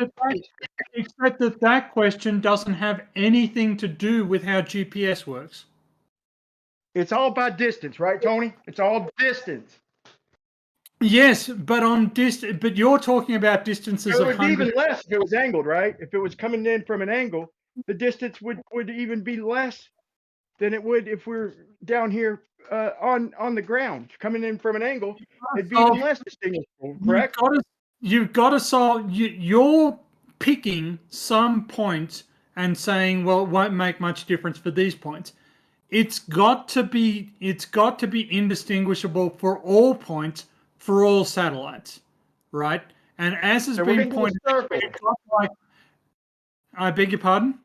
Except that question doesn't have anything to do with how GPS works. It's all about distance, right, Tony? It's all distance. Yes, but but you're talking about distances So of it would be even 100. less if it was angled, right? If it was coming in from an angle, the distance would even be less than it would if we're down here on the ground. Coming in from an angle, it'd be even less distinguishable, correct? You've got to solve. You're picking some points and saying, well, it won't make much difference for these points. It's got to be indistinguishable for all points for all satellites, right? And as has been pointed out, I beg your pardon?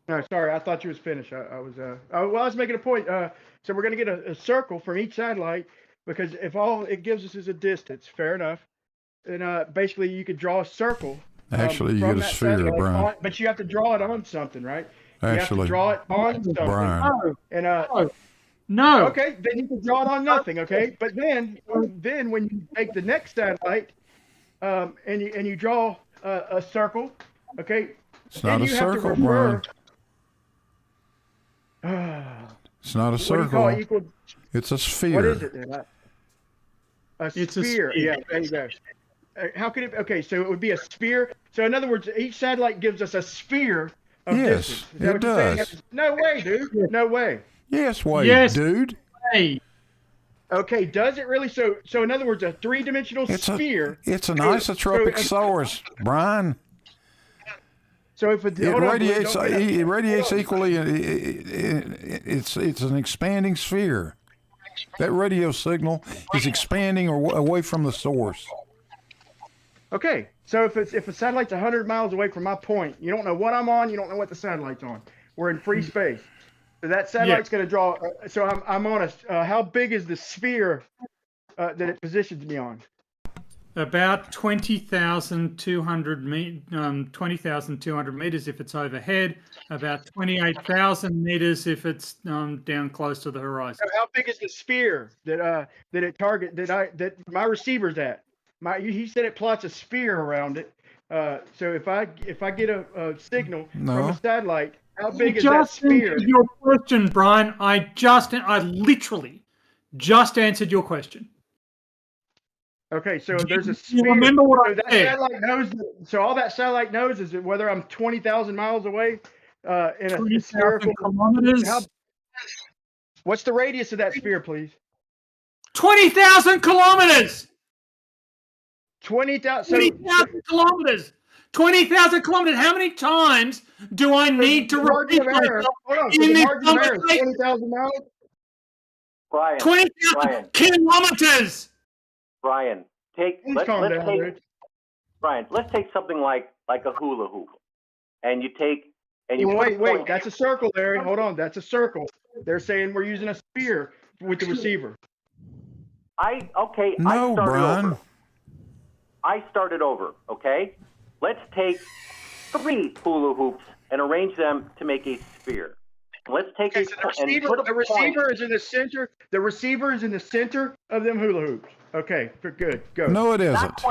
No, sorry, I thought you was finished. I was making a point. So we're going to get a circle from each satellite, because if all it gives us is a distance, fair enough. And basically you could draw a circle. Actually, you get a sphere, Brian. But you have to draw it on something, right? You have Actually, to draw it on something. Brian. And No. Okay, then you can draw it on nothing. Okay, but then when you take the next satellite, and you draw a circle, okay, It's then not a you have to circle, refer. It's not a What do you call circle. it? Equal. It's a sphere. What is it then? A It's a sphere. sphere. Yeah, there you go. How could it? Okay, so it would be a sphere. So in other words, each satellite gives us a sphere of Yes, distance. Is that it what you're saying? does. No way, dude. No way. Yes, Wade, Yes. dude. Hey, Okay, does it really? So in other words, a three-dimensional sphere. It's an So- isotropic so- source, Brian. So if it, It hold on, radiates. don't get It up. radiates equally. It's an expanding sphere. That radio signal is expanding away from the source. Okay, so if a satellite's 100 miles away from my point, you don't know what I'm on, you don't know what the satellite's on. We're in free space. So that satellite's going to draw. So I'm on a. How big is the sphere that it positions me on? about 20,200 meters if it's overhead. About 28,000 meters if it's down close to the horizon. So how big is the sphere that it target that my receiver's at? He said it plots a sphere around it. So if I get a signal from a satellite, how big is that sphere? Answered your question, Brian. I literally just answered your question. Okay, so there's a sphere. You remember what I that said? satellite knows. So all that satellite knows is that whether I'm 20,000 miles away in a 20,000 spherical. kilometers. What's the radius of that sphere, please? 20,000 kilometers. 20,000. 20,000 kilometers. 20,000 kilometers. How many times do I need to repeat myself in this conversation? 20,000 miles. Brian. 20,000 kilometers. Brian, let's take something like a hula hoop, and you wait. That's a circle, Larry. Hold on. That's a circle. They're saying we're using a sphere with the receiver. I started over. Okay, let's take 3 hula hoops and arrange them to make a sphere. Let's take the receiver is in the center. The receiver is in the center of them hula hoops. Okay, good. Go. No, it isn't.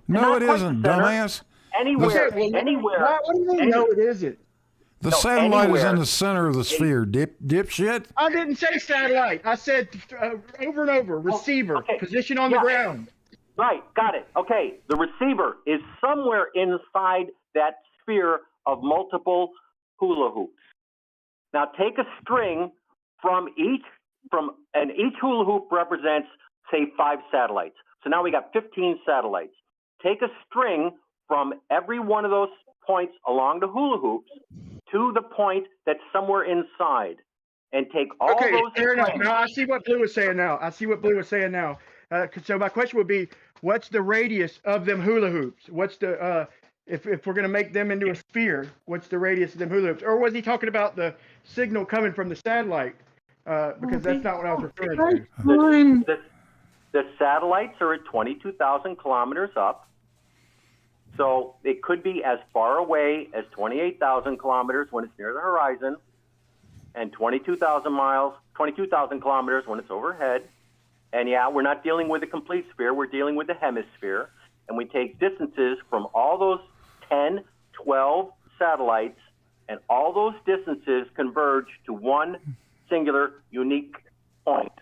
No, it isn't, dumbass. Anywhere. What do you mean? No, it isn't. The satellite is in the center of the sphere, dipshit. I didn't say satellite. I said over and over, receiver, position on the ground. Right, got it. Okay, the receiver is somewhere inside that sphere of multiple hula hoops. Now take a string and each hula hoop represents, say, 5 satellites. So now we got 15 satellites. Take a string from every one of those points along the hula hoops to the point that's somewhere inside, and take all those. Fair enough. Now I see what Blue was saying now. So my question would be, what's the radius of them hula hoops? What's the if we're going to make them into a sphere, what's the radius of them hula hoops? Or was he talking about the signal coming from the satellite? Because that's not what I was referring to. The satellites are at 22,000 kilometers up. So it could be as far away as 28,000 kilometers when it's near the horizon, and 22,000 kilometers when it's overhead. And yeah, we're not dealing with a complete sphere, we're dealing with the hemisphere. And we take distances from all those 10, 12 satellites, and all those distances converge to one singular, unique point.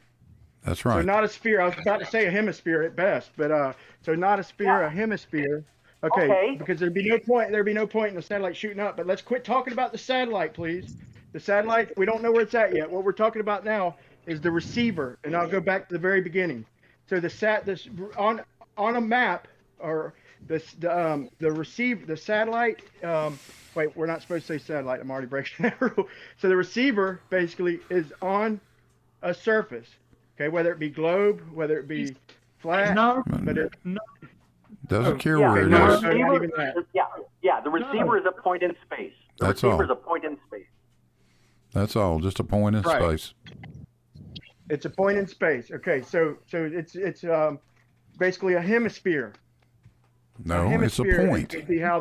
That's right. So not a sphere. I was about to say a hemisphere at best, but so not a sphere, a hemisphere. Okay, because there'd be no point in the satellite shooting up. But let's quit talking about the satellite, please. The satellite, we don't know where it's at yet. What we're talking about now is the receiver, and I'll go back to the very beginning. So on a map, or the satellite. Wait, we're not supposed to say satellite. I'm already breaking that rule. So the receiver basically is on a surface. Okay, whether it be globe, whether it be flat, doesn't care where it is. The receiver is a point in space. That's all. The receiver is a point in space. That's all. Just a point in space. It's a point in space. Okay, so it's basically a hemisphere. No, it's a point. Would be how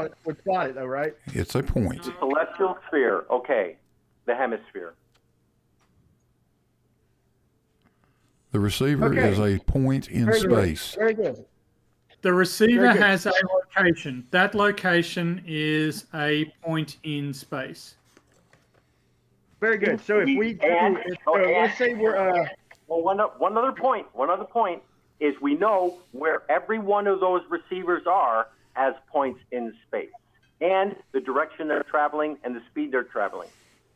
it would plot it, though, right? It's a point. The celestial sphere. Okay, the hemisphere. The receiver Okay. is a point in Very good. space. Very good. The receiver Very good. has a location. That location is a point in space. Very good. So if we do, let's say we're Well, one other point is we know where every one of those receivers are as points in space, and the direction they're traveling and the speed they're traveling.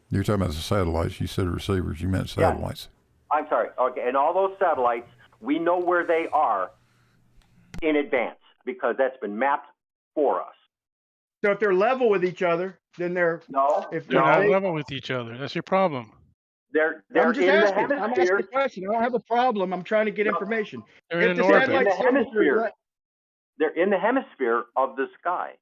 You're talking about the satellites. You said receivers. You meant satellites. I'm sorry. Okay, and all those satellites, we know where they are in advance because that's been mapped for us. so if they're level with each other, then they're if They're not level with each other. That's your problem. They're I'm just in asking. the I'm asking hemisphere. a question. I don't have a problem. I'm trying to get information. They're If in the an orbit. satellite In the hemisphere. They're in the hemisphere of the sky.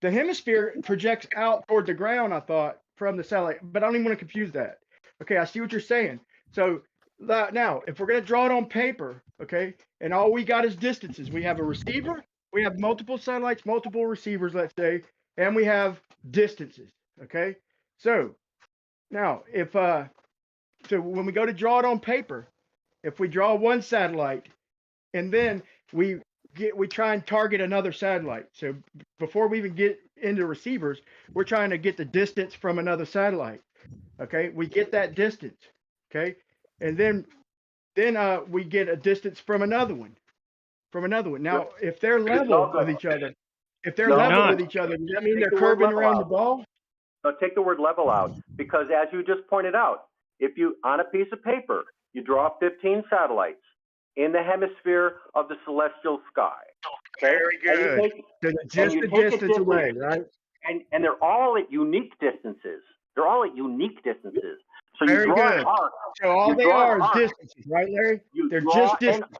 The hemisphere projects out toward the ground, I thought, from the satellite, but I don't even want to confuse that. Okay, I see what you're saying. So now, if we're going to draw it on paper, okay, and all we got is distances, we have a receiver, we have multiple satellites, multiple receivers, let's say, and we have distances, okay? So now, if so when we go to draw it on paper, if we draw one satellite, and then we try and target another satellite. So before we even get into receivers, we're trying to get the distance from another satellite. Okay, we get that distance. Okay, and then we get a distance from another one. Now, if they're level with each other, does that mean they're curving around the ball? So take the word level out, because as you just pointed out, if you, on a piece of paper, you draw 15 satellites in the hemisphere of the celestial sky. Okay? Very good. So just the distance away, right? And they're all at unique distances. So you Very draw good. an arc. So all they are is distances, right, Larry? They're just distances.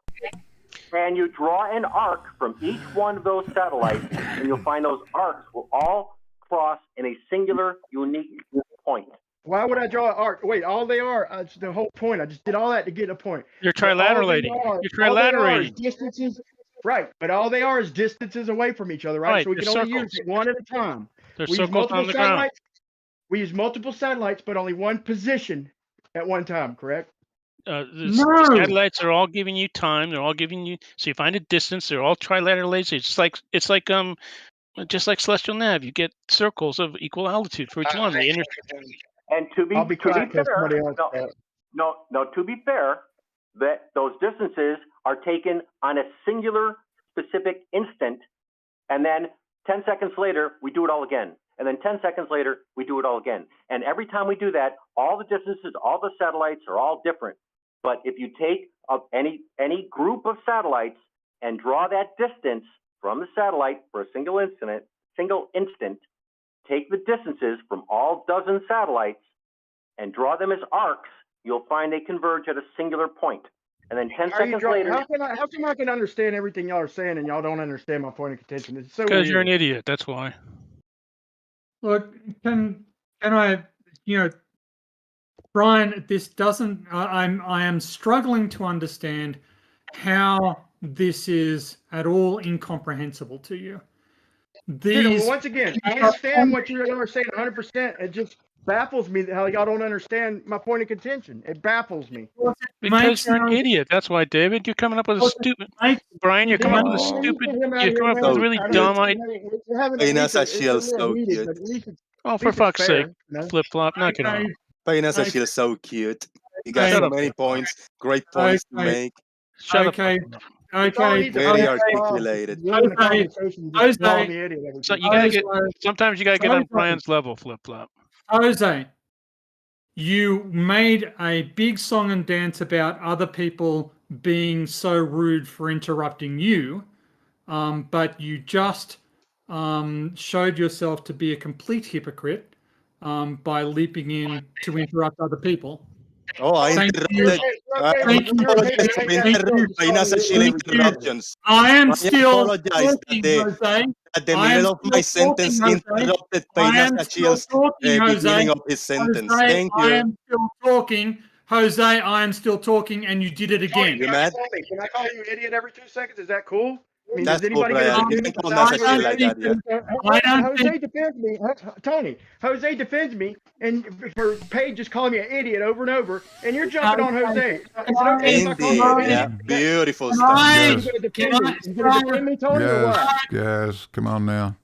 And you draw an arc from each one of those satellites, and you'll find those arcs will all cross in a singular, unique point. Why would I draw an arc? Wait, all they are, it's the whole point. I just did all that to get a point. You're trilaterating. You're trilaterating. Distances, right, but all they are is distances away from each other, right? Right, So we can they're only use it one at a time. They're We use circles on multiple the ground. satellites. We use multiple satellites, but only one position at one time, correct? The satellites are all giving you time. They're all giving you. So you find a distance. They're all trilateral lasers. It's like just like celestial nav. You get circles of equal altitude for each one. And to be fair, to be fair, that those distances are taken on a singular specific instant, and then 10 seconds later we do it all again, and then 10 seconds later we do it all again. And every time we do that, all the distances, all the satellites are all different. But if you take any group of satellites and draw that distance from the satellite for a single instant, take the distances from all dozen satellites and draw them as arcs, you'll find they converge at a singular point. And then 10 seconds later... How come I can understand everything y'all are saying and y'all don't understand my point of contention? It's so weird. Because you're an idiot, that's why. Look, can I, Brian, this doesn't, I am struggling to understand how this is at all incomprehensible to you. Once again, I understand what you're saying 100%. It just baffles me how y'all don't understand my point of contention. It baffles me. Because you're an idiot. That's why, David. You're coming up with a stupid. Brian, you're coming up with a stupid. You're coming up with a really dumb idea. Painas a shield so cute. Oh, for fuck's sake, flip flop, knock it off. Painas a shield so cute. You got so many points, great points to make. Shut up. Okay. Very articulated. So you gotta get. Sometimes you gotta get on Brian's level, flip flop. Jose, you made a big song and dance about other people being so rude for interrupting you, but you just showed yourself to be a complete hypocrite by leaping in to interrupt other people. Oh, I interrupted. Interruptions. I am still talking, Jose. At the middle of my sentence, interrupted Painas Achilles' beginning of his sentence. Thank you. I am still talking. Jose, I am still talking, and you did it again. You mad? Can I call you an idiot every 2 seconds? Is that cool? I mean, That's does cool, anybody get a Brian. You definitive? can come message I it like that, yeah. don't think Jose defends me. Tony, Jose defends me, and for Paige just calling me an idiot over and over, and you're jumping on Jose. Is it okay if I call you an Indeed, idiot? yeah. Beautiful Can stuff. I- Guys, You gonna can defend me? I- You gonna defend me, Tony, or what? guys, come on now.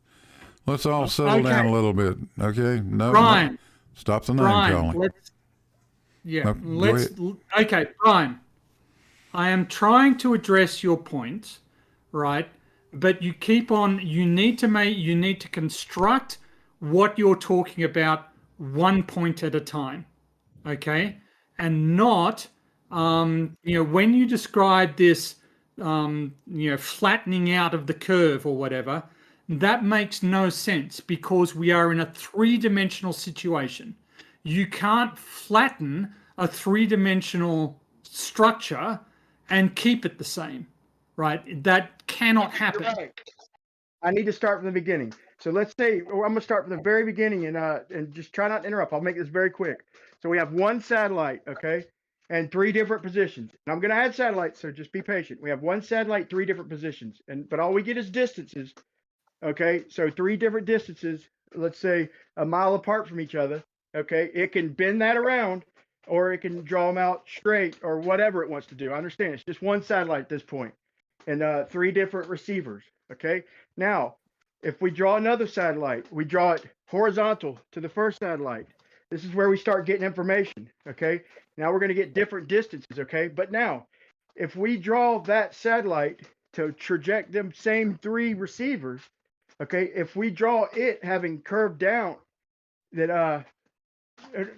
Let's all settle down a little bit, okay? No, Brian, stop the name Brian, calling. No, go okay, Brian. I am trying to address your point, right? But you keep on. You need to construct what you're talking about one point at a time, okay? And not, when you describe this, flattening out of the curve or whatever, that makes no sense because we are in a three-dimensional situation. You can't flatten a three-dimensional structure and keep it the same, right? That cannot happen. Right. I need to start from the beginning. So let's say, or I'm gonna start from the very beginning and just try not to interrupt. I'll make this very quick. So we have one satellite, okay, and three different positions. And I'm gonna add satellites, so just be patient. We have one satellite, three different positions, but all we get is distances. Okay, so three different distances, let's say a mile apart from each other. Okay, it can bend that around, or it can draw them out straight, or whatever it wants to do. I understand it's just one satellite at this point, and three different receivers. Okay, now if we draw another satellite, we draw it horizontal to the first satellite. This is where we start getting information. Okay, now we're going to get different distances. Okay, but now if we draw that satellite to traject them same three receivers. Okay, if we draw it having curved down, that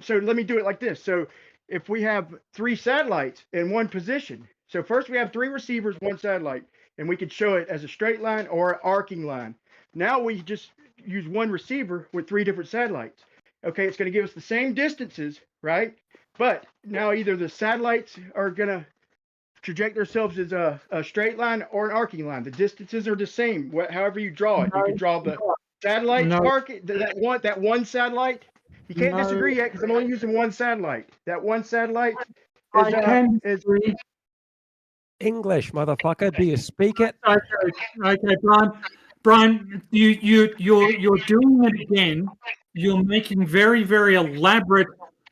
so let me do it like this. So if we have three satellites in one position, so first we have three receivers, one satellite, and we could show it as a straight line or an arcing line. Now we just use one receiver with three different satellites. Okay, it's going to give us the same distances, right? But now either the satellites are going to traject themselves as a straight line or an arcing line. The distances are the same. However you draw it, you can draw the satellite arc. That one satellite. You can't disagree yet because I'm only using one satellite. That one satellite is English, motherfucker. Do you speak it? Okay, Brian, you're doing it again. You're making very elaborate.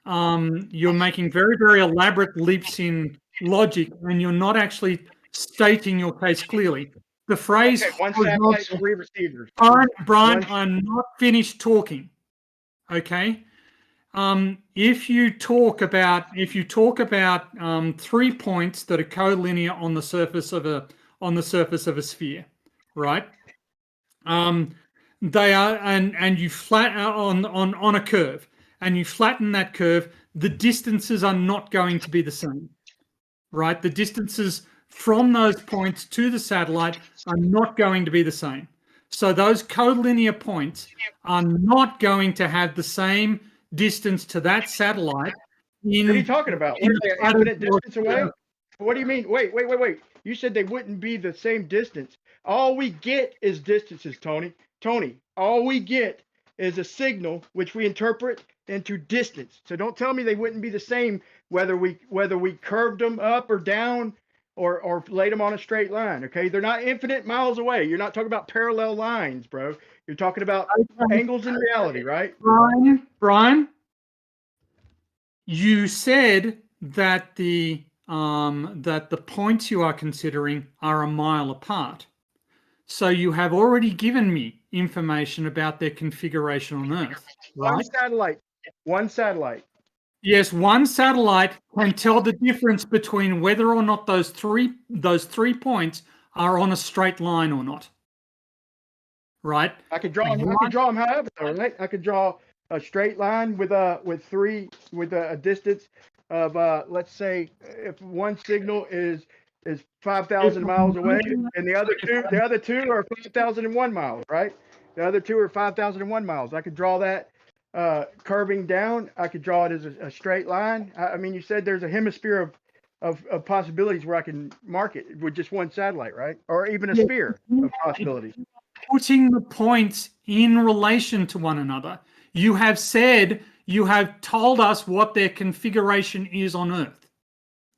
You're making very elaborate leaps in logic, and you're not actually stating your case clearly. The phrase one satellite, three receivers. Brian, I'm not finished talking. Okay. If you talk about 3 points that are collinear on the surface of a sphere, right? They are, and you flat on a curve, and you flatten that curve. The distances are not going to be the same, right? The distances from those points to the satellite are not going to be the same. So those collinear points are not going to have the same distance to that satellite. What are you talking about? What are they, infinite distance away? What do you mean? Wait. You said they wouldn't be the same distance. All we get is distances, Tony. All we get is a signal which we interpret into distance. So don't tell me they wouldn't be the same whether we curved them up or down or laid them on a straight line. Okay, they're not infinite miles away. You're not talking about parallel lines, bro. You're talking about angles in reality, right? Brian, you said that the points you are considering are a mile apart. So you have already given me information about their configuration on Earth, right? One satellite. Yes, one satellite can tell the difference between whether or not those three points are on a straight line or not. Right? I could draw them however, right? I could draw a straight line with a distance of let's say if one signal is 5,000 miles away, and the other two are 5,001 miles, right? The other two are 5,001 miles. I could draw that curving down. I could draw it as a straight line. I mean, you said there's a hemisphere of possibilities where I can mark it with just one satellite, right? Or even a sphere of possibilities. Putting the points in relation to one another. You have told us what their configuration is on Earth,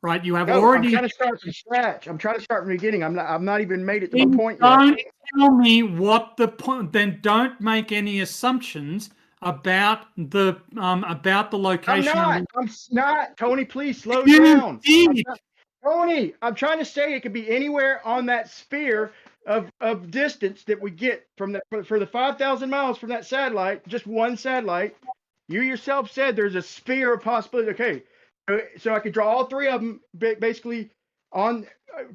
right? You have No, already. I'm trying to start from scratch. I'm trying to start from the beginning. I've not even made it to my Then point yet. don't tell me what the point. Then don't make any assumptions about the location. I'm not. Tony, please slow You down. did. Tony, I'm trying to say it could be anywhere on that sphere of distance that we get from for the 5,000 miles from that satellite, just one satellite. You yourself said there's a sphere of possibility. Okay, so I could draw all three of them basically on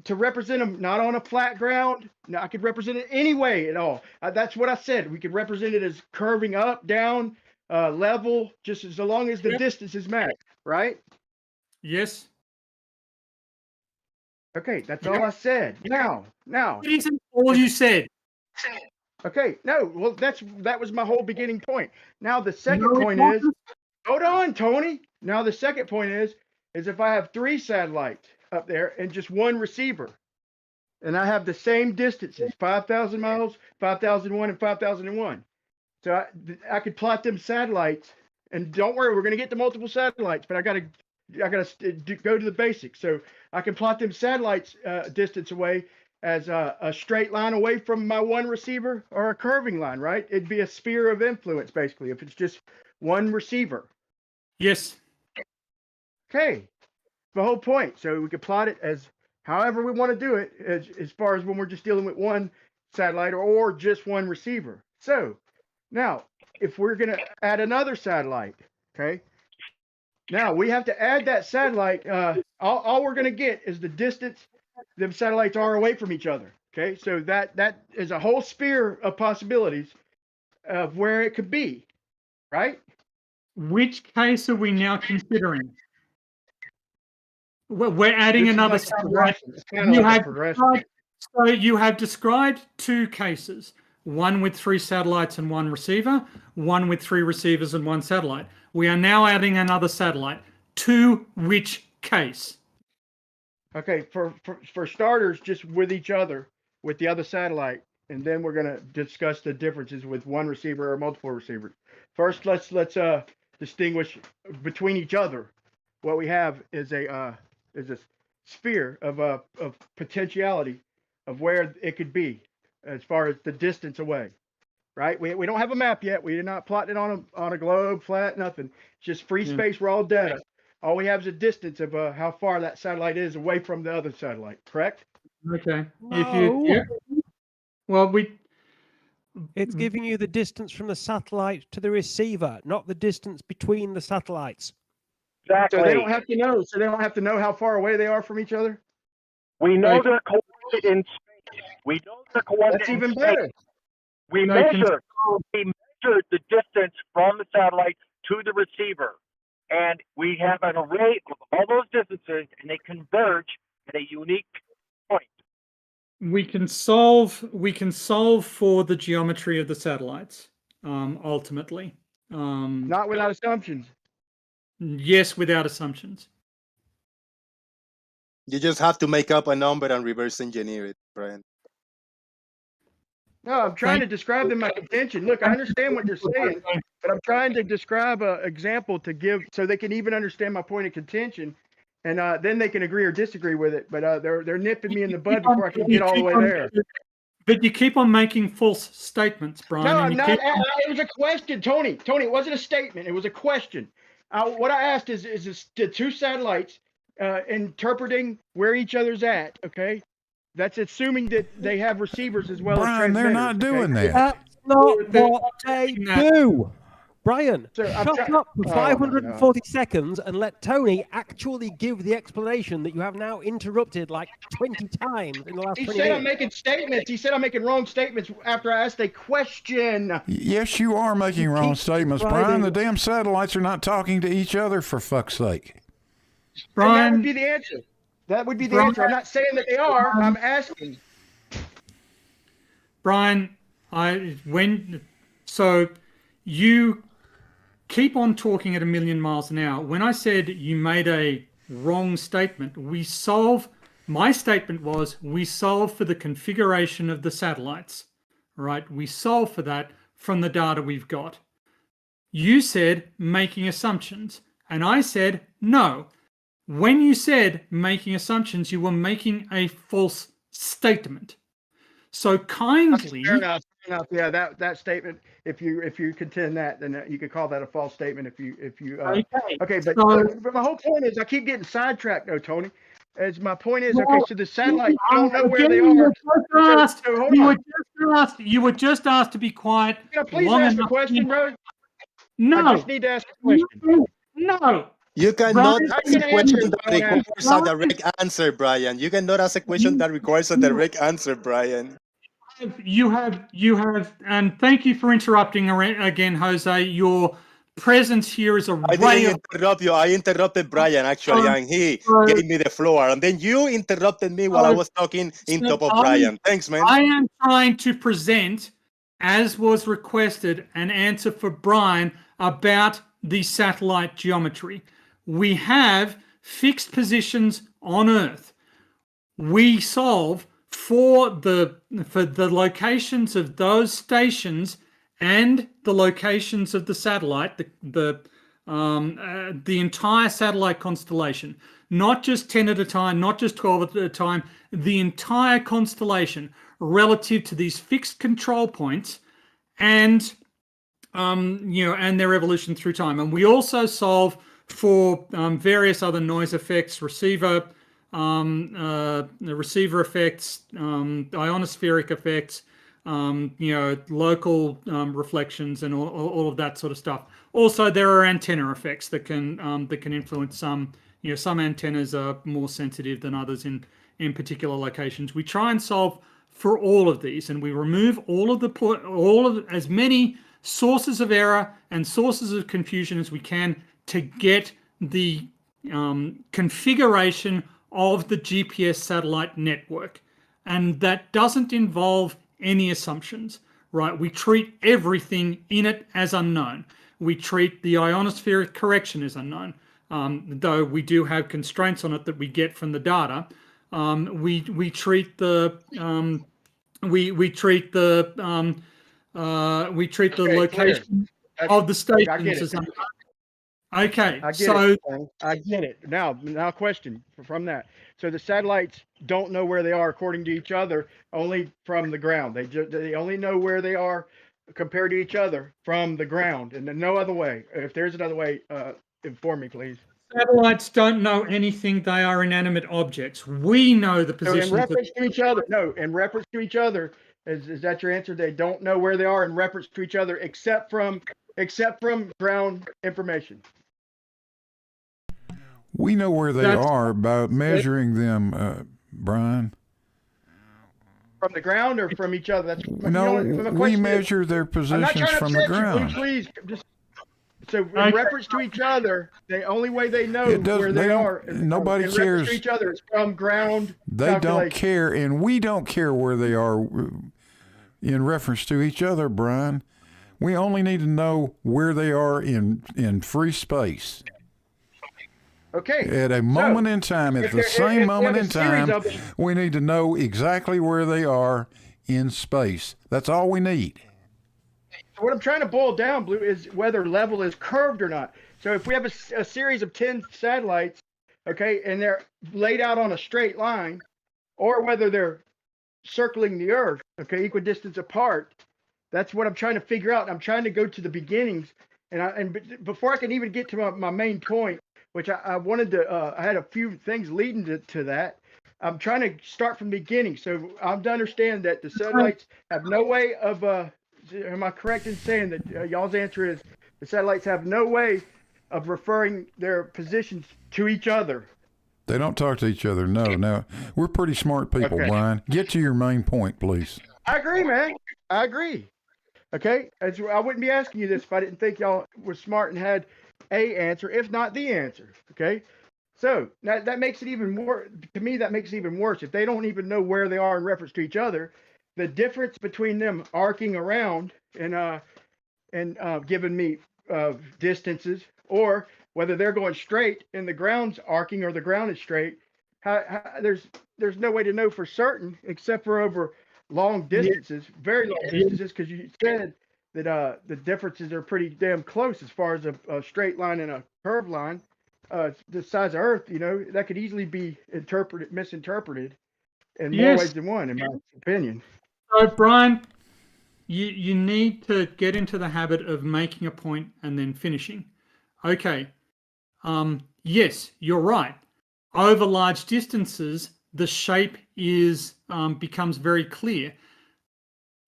to represent them, not on a flat ground. No, I could represent it any way at all. That's what I said. We could represent it as curving up, down, level, just as long as the distance is met, right? Yes. Okay, that's all I said. Now. It isn't all you said. Okay, no, well, that was my whole beginning point. Now the second No, it point is, hold on, Tony. Now the second point is if I have 3 satellites up there and just one receiver, and I have the same distances, 5,000 miles, 5,001, and 5,001. So I could plot them satellites, and don't worry, we're going to get to multiple satellites, but I got to go to the basics. So I can plot them satellites distance away as a straight line away from my one receiver or a curving line, right? It'd be a sphere of influence, basically, if it's just one receiver. Yes. Okay, the whole point. So we could plot it as however we want to do it, as far as when we're just dealing with one satellite or just one receiver. So now, if we're going to add another satellite, okay, now we have to add that satellite. All we're going to get is the distance them satellites are away from each other. Okay, so that is a whole sphere of possibilities of where it could be, right? Which case are we now considering? We're adding another satellite. So you have described 2 cases, one with 3 satellites and 1 receiver, one with 3 receivers and 1 satellite. We are now adding another satellite. To which case? Okay, for starters, just with each other, with the other satellite, and then we're gonna discuss the differences with one receiver or multiple receivers. First, let's distinguish between each other. What we have is a sphere of potentiality of where it could be as far as the distance away, right? We don't have a map yet. We did not plot it on a globe, flat, nothing. It's just free space, raw data. All we have is a distance of how far that satellite is away from the other satellite, correct? Okay. No. Well, It's giving you the distance from the satellite to the receiver, not the distance between the satellites. Exactly. So they don't have to know. So they don't have to know how far away they are from each other. We know they're coordinated in space. We know they're coordinated. That's even in space. better. We measured the distance from the satellite to the receiver, and we have an array of all those distances, and they converge at a unique point. we can solve for the geometry of the satellites, ultimately. Not without assumptions. Yes, without assumptions. You just have to make up a number and reverse engineer it, Brian. No, I'm trying to describe them my contention. Look, I understand what you're saying, but I'm trying to describe an example to give so they can even understand my point of contention, and then they can agree or disagree with it. But they're nipping me in the bud before I can get all the way there. But you keep on making false statements, Brian. No, I'm not. It was a question, Tony. Tony, it wasn't a statement. It was a question. What I asked is the 2 satellites interpreting where each other's at, okay? That's assuming that they have receivers as well as Brian, transmitters. they're not doing that. That's not what they do. Brian, shut up for 540 seconds and let Tony actually give the explanation that you have now interrupted like 20 times in the last 20 minutes. He said I'm making statements. He said I'm making wrong statements after I asked a question. Yes, you are making wrong statements, Brian. The damn satellites are not talking to each other, for fuck's sake. Brian, that would be the answer. That would be the answer. I'm not saying that they are. I'm asking. Brian, so you keep on talking at 1,000,000 miles an hour. When I said you made a wrong statement, my statement was we solve for the configuration of the satellites, right? We solve for that from the data we've got. You said making assumptions, and I said no. When you said making assumptions, you were making a false statement. So kindly. Fair enough. Fair enough. Yeah, that statement. If you contend that, then you could call that a false statement. If you okay, but my whole point is I keep getting sidetracked, though, Tony. As my point is, okay, so the satellites don't know where they are. You were just asked to be quiet. Can I please ask a question, bro? No. I just need to ask a question. No. You cannot ask a question that Brian. requires a direct answer, Brian. You cannot ask a question that requires a direct answer, Brian. You have, and thank you for interrupting again, Jose. Your presence here is a ray. I didn't interrupt you. I interrupted Brian, actually, and he gave me the floor. And then you interrupted me while I was talking in top of Brian. Thanks, man. I am trying to present, as was requested, an answer for Brian about the satellite geometry. We have fixed positions on Earth. We solve for the locations of those stations and the locations of the satellite, the entire satellite constellation, not just 10 at a time, not just 12 at a time, the entire constellation relative to these fixed control points and and their evolution through time. And we also solve for various other noise effects, receiver effects, ionospheric effects, local reflections, and all of that sort of stuff. Also, there are antenna effects that can influence some. Some antennas are more sensitive than others in particular locations. We try and solve for all of these, and we remove all of as many sources of error and sources of confusion as we can to get the configuration of the GPS satellite network. And that doesn't involve any assumptions, right? We treat everything in it as unknown. We treat the ionospheric correction as unknown, though we do have constraints on it that we get from the data. We treat the location of the stations as unknown. Okay, I get it. Now question from that. So the satellites don't know where they are according to each other, only from the ground. They only know where they are compared to each other from the ground, and then no other way. If there's another way, inform me, please. Satellites don't know anything. They are inanimate objects. We know the position. So in reference to each other, in reference to each other, is that your answer? They don't know where they are in reference to each other, except from ground information. We know where they are by measuring them, Brian. From the ground or from each other? We measure their positions from the ground. Please, so in reference to each other, the only way they know where they are. Nobody cares. In reference to each other, it's from ground. They don't care, and we don't care where they are in reference to each other, Brian. We only need to know where they are in free space. Okay. At a moment in time, at the same moment in time, we need to know exactly where they are in space. That's all we need. So what I'm trying to boil down, Blue, is whether level is curved or not. So if we have a series of 10 satellites, okay, and they're laid out on a straight line, or whether they're circling the Earth, okay, equidistant apart, that's what I'm trying to figure out. I'm trying to go to the beginnings, and before I can even get to my main point, which I wanted to, I had a few things leading to that. I'm trying to start from the beginning. So I'm to understand that the satellites have no way of, am I correct in saying that y'all's answer is the satellites have no way of referring their positions to each other? They don't talk to each other, no. Now, we're pretty smart people, okay. Brian. Get to your main point, please. I agree, man. I agree. Okay? I wouldn't be asking you this if I didn't think y'all were smart and had a answer, if not the answer. Okay, so that makes it even more, to me, that makes it even worse. If they don't even know where they are in reference to each other, the difference between them arcing around and giving me distances, or whether they're going straight and the ground's arcing or the ground is straight, there's no way to know for certain except for over long distances, very long distances, because you said that the differences are pretty damn close as far as a straight line and a curved line. the size of Earth, that could easily be misinterpreted in more Yes. ways than one, in my opinion. So, Brian, you need to get into the habit of making a point and then finishing. Okay. Yes, you're right. Over large distances, the shape becomes very clear.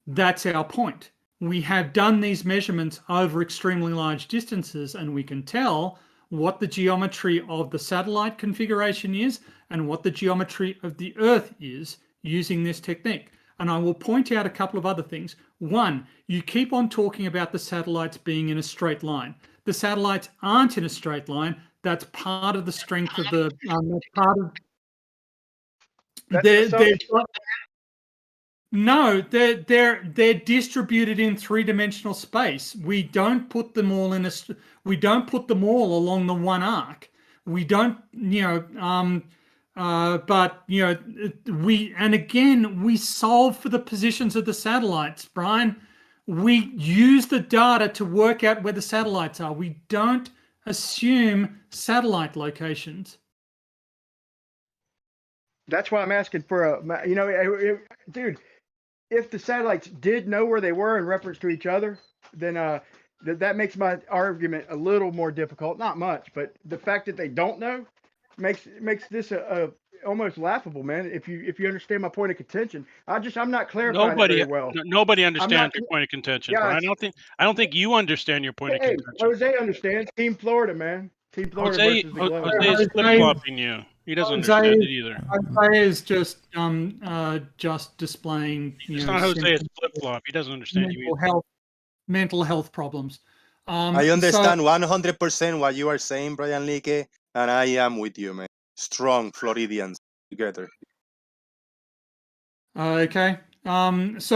That's our point. We have done these measurements over extremely large distances, and we can tell what the geometry of the satellite configuration is and what the geometry of the Earth is using this technique. And I will point out a couple of other things. One, you keep on talking about the satellites being in a straight line. The satellites aren't in a straight line. That's part of the strength of the part of. They're distributed in three-dimensional space. We don't put them all along the one arc. We don't, we solve for the positions of the satellites, Brian. We use the data to work out where the satellites are. We don't assume satellite locations. That's why I'm asking for dude, if the satellites did know where they were in reference to each other, then that makes my argument a little more difficult. Not much, but the fact that they don't know makes this almost laughable, man. If you understand my point of contention, I'm not clarifying it very well. Nobody understands your point of contention. Yeah, I don't think you understand your point of contention. Jose understands. Team Florida, man. Team Florida versus the Globe. Jose's flip-flopping you. He doesn't understand it either. Jose is just displaying. It's not Jose. It's flip-flop. He doesn't understand you either. Mental health problems. I understand 100% what you are saying, Brian Leakey, and I am with you, man. Strong Floridians together. Okay. But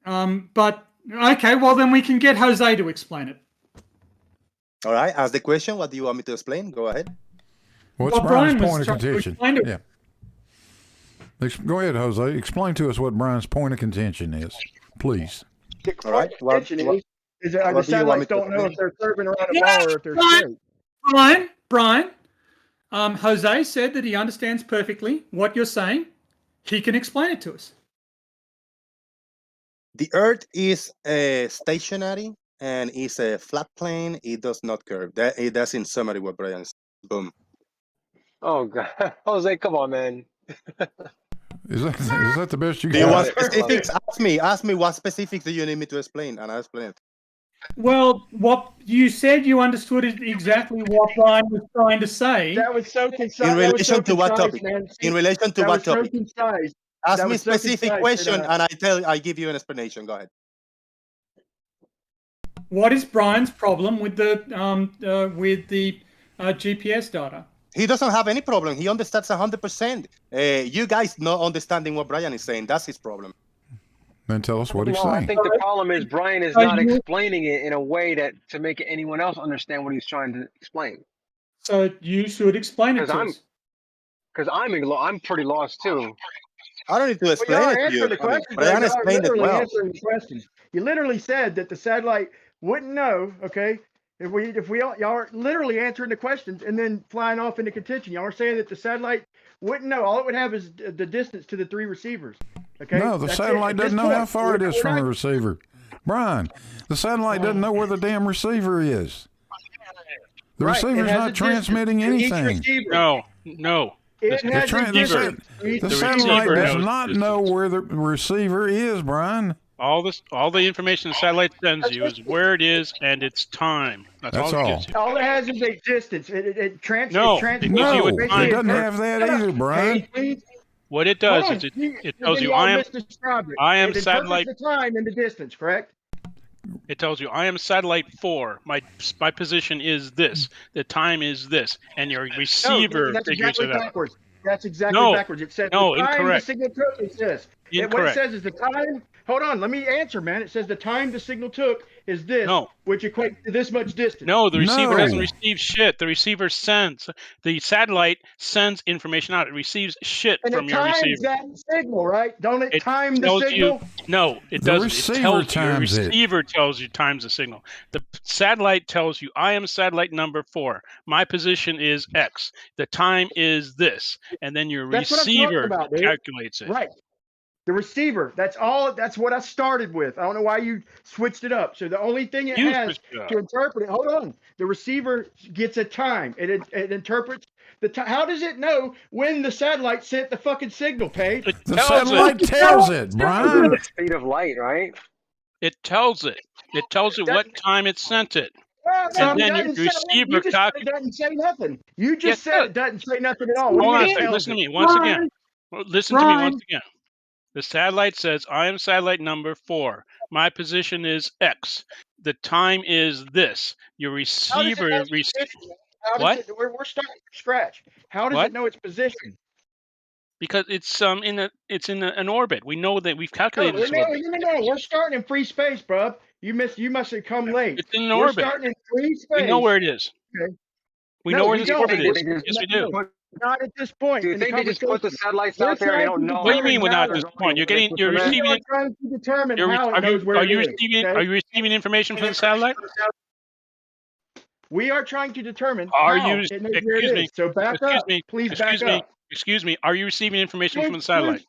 okay. Well, then we can get Jose to explain it. All right. Ask the question. What do you want me to explain? Go ahead. What's Brian's point of contention? Yeah. Go ahead, Jose. Explain to us what Brian's point of contention is, please. All right. Is that the satellites don't know if they're curving around a ball or if they're straight. Brian, Jose said that he understands perfectly what you're saying. He can explain it to us. The Earth is stationary and is a flat plane. It does not curve. That's in summary what Brian said. Boom. Oh God, Jose, come on, man. Is that the best you do you want got? specifics? Ask me what specifics do you need me to explain, and I'll explain it. Well, what you said, you understood exactly what Brian was trying to say. That was so concise. In relation to what topic? Man. In relation to what topic? So ask me specific question, and I give you an explanation. Go ahead. What is Brian's problem with the GPS data? He doesn't have any problem. He understands 100%. You guys not understanding what Brian is saying. That's his problem. Then tell us what he's saying. I think the problem is Brian is not explaining it in a way to make anyone else understand what he's trying to explain. So you should explain it to us. Because I'm pretty lost too. I don't need to explain it to you. Brian explained it well. You literally said that the satellite wouldn't know, okay? If y'all are literally answering the questions and then flying off into contention, y'all are saying that the satellite wouldn't know. All it would have is the distance to the three receivers. Okay. No, the satellite doesn't know how far it is from the receiver. Brian, the satellite doesn't know where the damn receiver is. The receiver's not transmitting anything. No. The satellite does not know where the receiver is, Brian. All the information the satellite sends you is where it is and its time. That's all it gives you. All it has is a distance. It transmits. No, it doesn't have that either, Brian. What it does is it tells you I am satellite. The time and the distance, correct? It tells you I am satellite 4. My position is this. The time is this, and your receiver figures it out. That's exactly backwards. It says no, the time incorrect. the signal took. It says what it says is the time. Hold on, let me answer, man. It says the time the signal took is this, No. which equates to this much distance. No, the receiver doesn't No. receive shit. The receiver sends. The satellite sends information out. It receives shit And from it your times receiver. that signal, right? Don't it It time the tells signal? you. No, it The doesn't. It receiver tells you. Your times it. receiver tells you times the signal. The satellite tells you, I am satellite number 4. My position is X. The time is this. And then your That's what I'm talking receiver about, dude. calculates it. Right. The receiver. That's all. That's what I started with. I don't know why you switched it up. So the only thing it You has switched it up. to interpret it. Hold on. The receiver gets a time. It interprets the time. How does it know when the satellite sent the fucking signal, Paige? It The tells satellite it. tells it, Brian. The speed of light, right? It tells it. It tells you what time it sent it. Well, no, And it then your doesn't say. receiver You just said it calculates. doesn't say nothing. You just Yes, said it it doesn't say nothing at all. What do Hold you on a mean it second. tells Listen to it? me once Brian, again. Listen to me once Brian, again. The satellite says, I am satellite number 4. My position is X. The time is this. Your How does it receiver. know its position? How does What? it? We're starting from scratch. How does What? it know its position? Because it's in an orbit. We know that we've No, calculated this orbit. no. We're starting in free space, bro. You must have come late. It's in an We're orbit. starting in free space. We know where it is. Okay. We No, know where we this don't. orbit They is. just- Yes, we No, do. not at this point. Do you in the think they just put the conversation. satellites We're out there and they trying don't to know? What do you mean determine without how this it- point? You're They you're put them in? We receiving are it. trying to determine You're, how it are you knows where are it you is. receiving Okay? are you receiving information from the satellite? We are trying to determine Are how you? it knows where Excuse it me. is. So back Excuse up. me. Please Excuse back me. up. Excuse me. Are you receiving information from the Blue, satellite?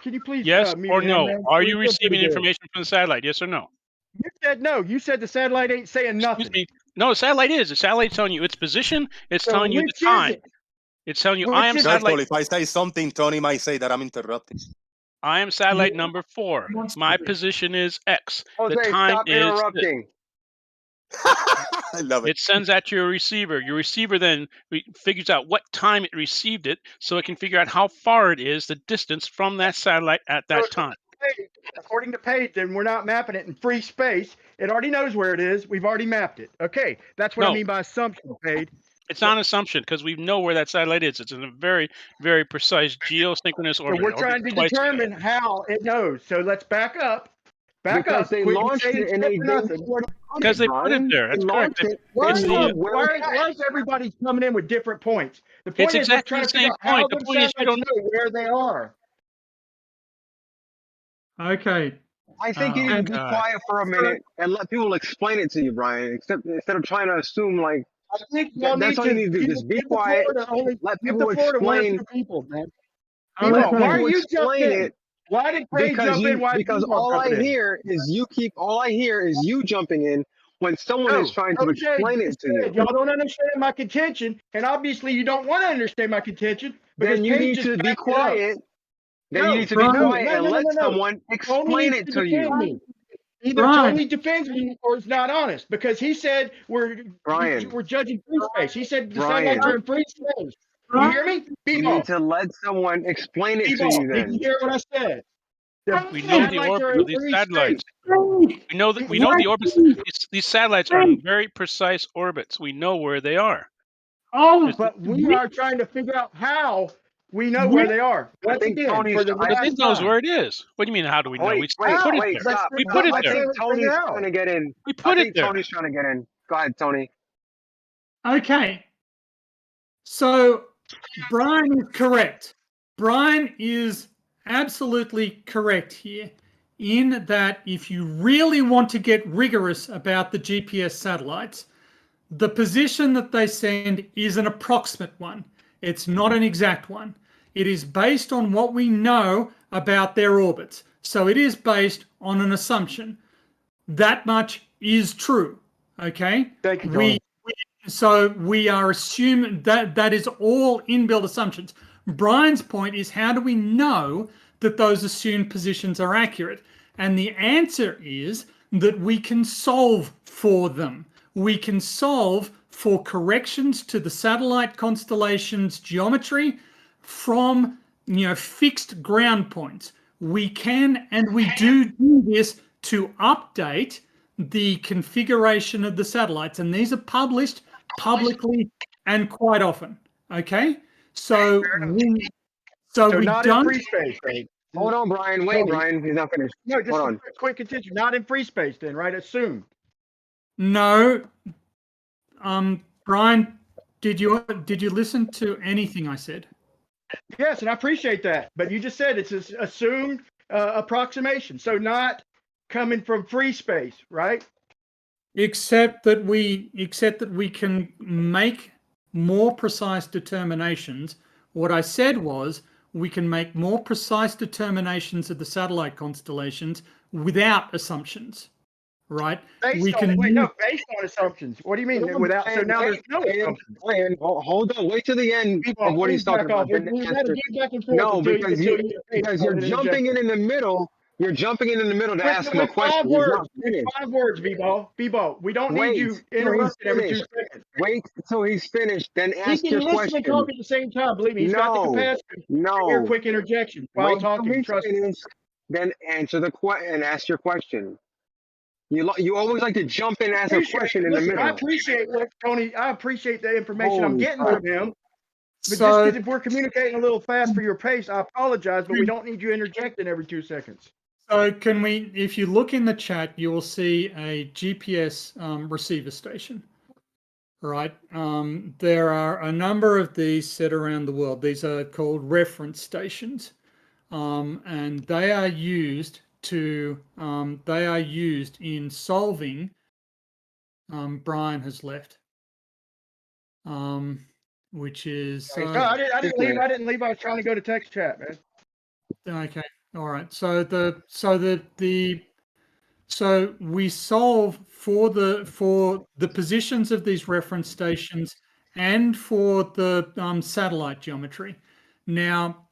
can you please Yes mute or me, no? man? Are We you feel pretty receiving good. information from the satellite? Yes or no? You said no. You said the satellite ain't saying Excuse nothing. me. No, the satellite is. The satellite's telling you its position. It's So telling you the which is time. it? It's telling you, I am Which is it? satellite. Careful, if I say something, Tony might say that I'm interrupting. I am satellite number 4. wants My to be. position is X. The Jose, time stop is this. interrupting. I love it. It sends that to your receiver. Your receiver then figures out what time it received it, so it can figure out how far it is, the distance from that satellite at that time. According to Paige, then we're not mapping it in free space. It already knows where it is. We've already mapped it. Okay, that's what I No. mean by assumption, Paige. It's not an assumption because we know where that satellite is. It's in a very, very precise geosynchronous So orbit. we're It orbits trying to twice a day. determine how it knows. So let's back up. Because they Quit launched saying it and shit they for nothing. Because they put it there. That's They correct. launched it. Why It's They knew the where is everybody coming in with different points? The It's point is we're exactly trying the to figure same out how point. The the point is you satellites don't know where they are. Okay. I think you Oh, need to be God. quiet for a minute and let people explain it to you, Brian. Instead of trying to assume like I think y'all that's need all you to need to do. Just be give the quiet. floor to only Let give people the floor to one or explain. two people, man. Okay. Bebop, why are People you jumping explain in? it Why did Paige jump in? Why because Bebop all I jumping in? hear is you jumping in when someone No, is trying to Jose explain it just to you. said y'all don't understand my contention, and obviously you don't want to understand my contention because Then you Paige need just to be backed it up. quiet. Then No, you need to be Brian, quiet and let no. someone Tony explain needs it to to defend you. me. Either Brian, Tony defends me or is not honest because he said we're Brian, judging free space. He said the Brian, satellites are in free space. You hear me? you Bebop. need to let someone explain it to you Bebop. Did you then. hear what I said? The We know the satellites are orbit in of these free satellites. space. We know the orbits. These satellites are in very precise orbits. We know where they are. oh, But we are trying to figure out how we know where they are. I Once think again, Tony's for the trying. Because last it knows time. where it is. What do you mean? How do we know? We Wait, put it wait, there. stop. We put it I there. think Tony's out. trying to get in. We I put it think there. Tony's trying to get in. Go ahead, Tony. okay. So Brian is correct. Brian is absolutely correct here in that if you really want to get rigorous about the GPS satellites, the position that they send is an approximate one. It's not an exact one. It is based on what we know about their orbits. So it is based on an assumption. That much is true. Okay? Thank you, Tony. So we are assuming that is all inbuilt assumptions. Brian's point is, how do we know that those assumed positions are accurate? And the answer is that we can solve for them. We can solve for corrections to the satellite constellation's geometry from fixed ground points. We can and we do this to update the configuration of the satellites, and these are published publicly and quite often. Okay, so we not don't. in free space, right? Hold on, Brian. Wait, Tony, Brian. He's not finished. no, just Hold a on. quick attention. Not in free space, then, right? Assumed. No, Brian, did you listen to anything I said? Yes, and I appreciate that. But you just said it's an assumed approximation, so not coming from free space, right? Except that we can make more precise determinations. What I said was we can make more precise determinations of the satellite constellations without assumptions, right? Based on assumptions. What do you mean without? So now there's no assumptions. Hold on. Wait till the end of what he's talking about. We've got to get back and forth No, because you're jumping in the middle. You're jumping in the middle to ask him a question. He's not finished. 5 words, B-Ball. We don't need you interrupting every 2 seconds. Wait till he's finished, then ask your question. He can listen and talk at the same time. Believe me, he's got the capacity to hear quick interjections while talking. Trust me. Then answer the question and ask your question. You always like to jump in and ask a question in the middle. I appreciate what Tony. I appreciate the information I'm getting from him. But So- just because if we're communicating a little fast for your pace, I apologize, but we don't need you interjecting every 2 seconds. So can we, if you look in the chat, you will see a GPS receiver station, right? There are a number of these set around the world. These are called reference stations, and they are used in solving. Brian has left, which is. No, I didn't leave. I didn't leave. I was trying to go to text chat, man. Okay. All right. So we solve for the positions of these reference stations and for the satellite geometry. Now,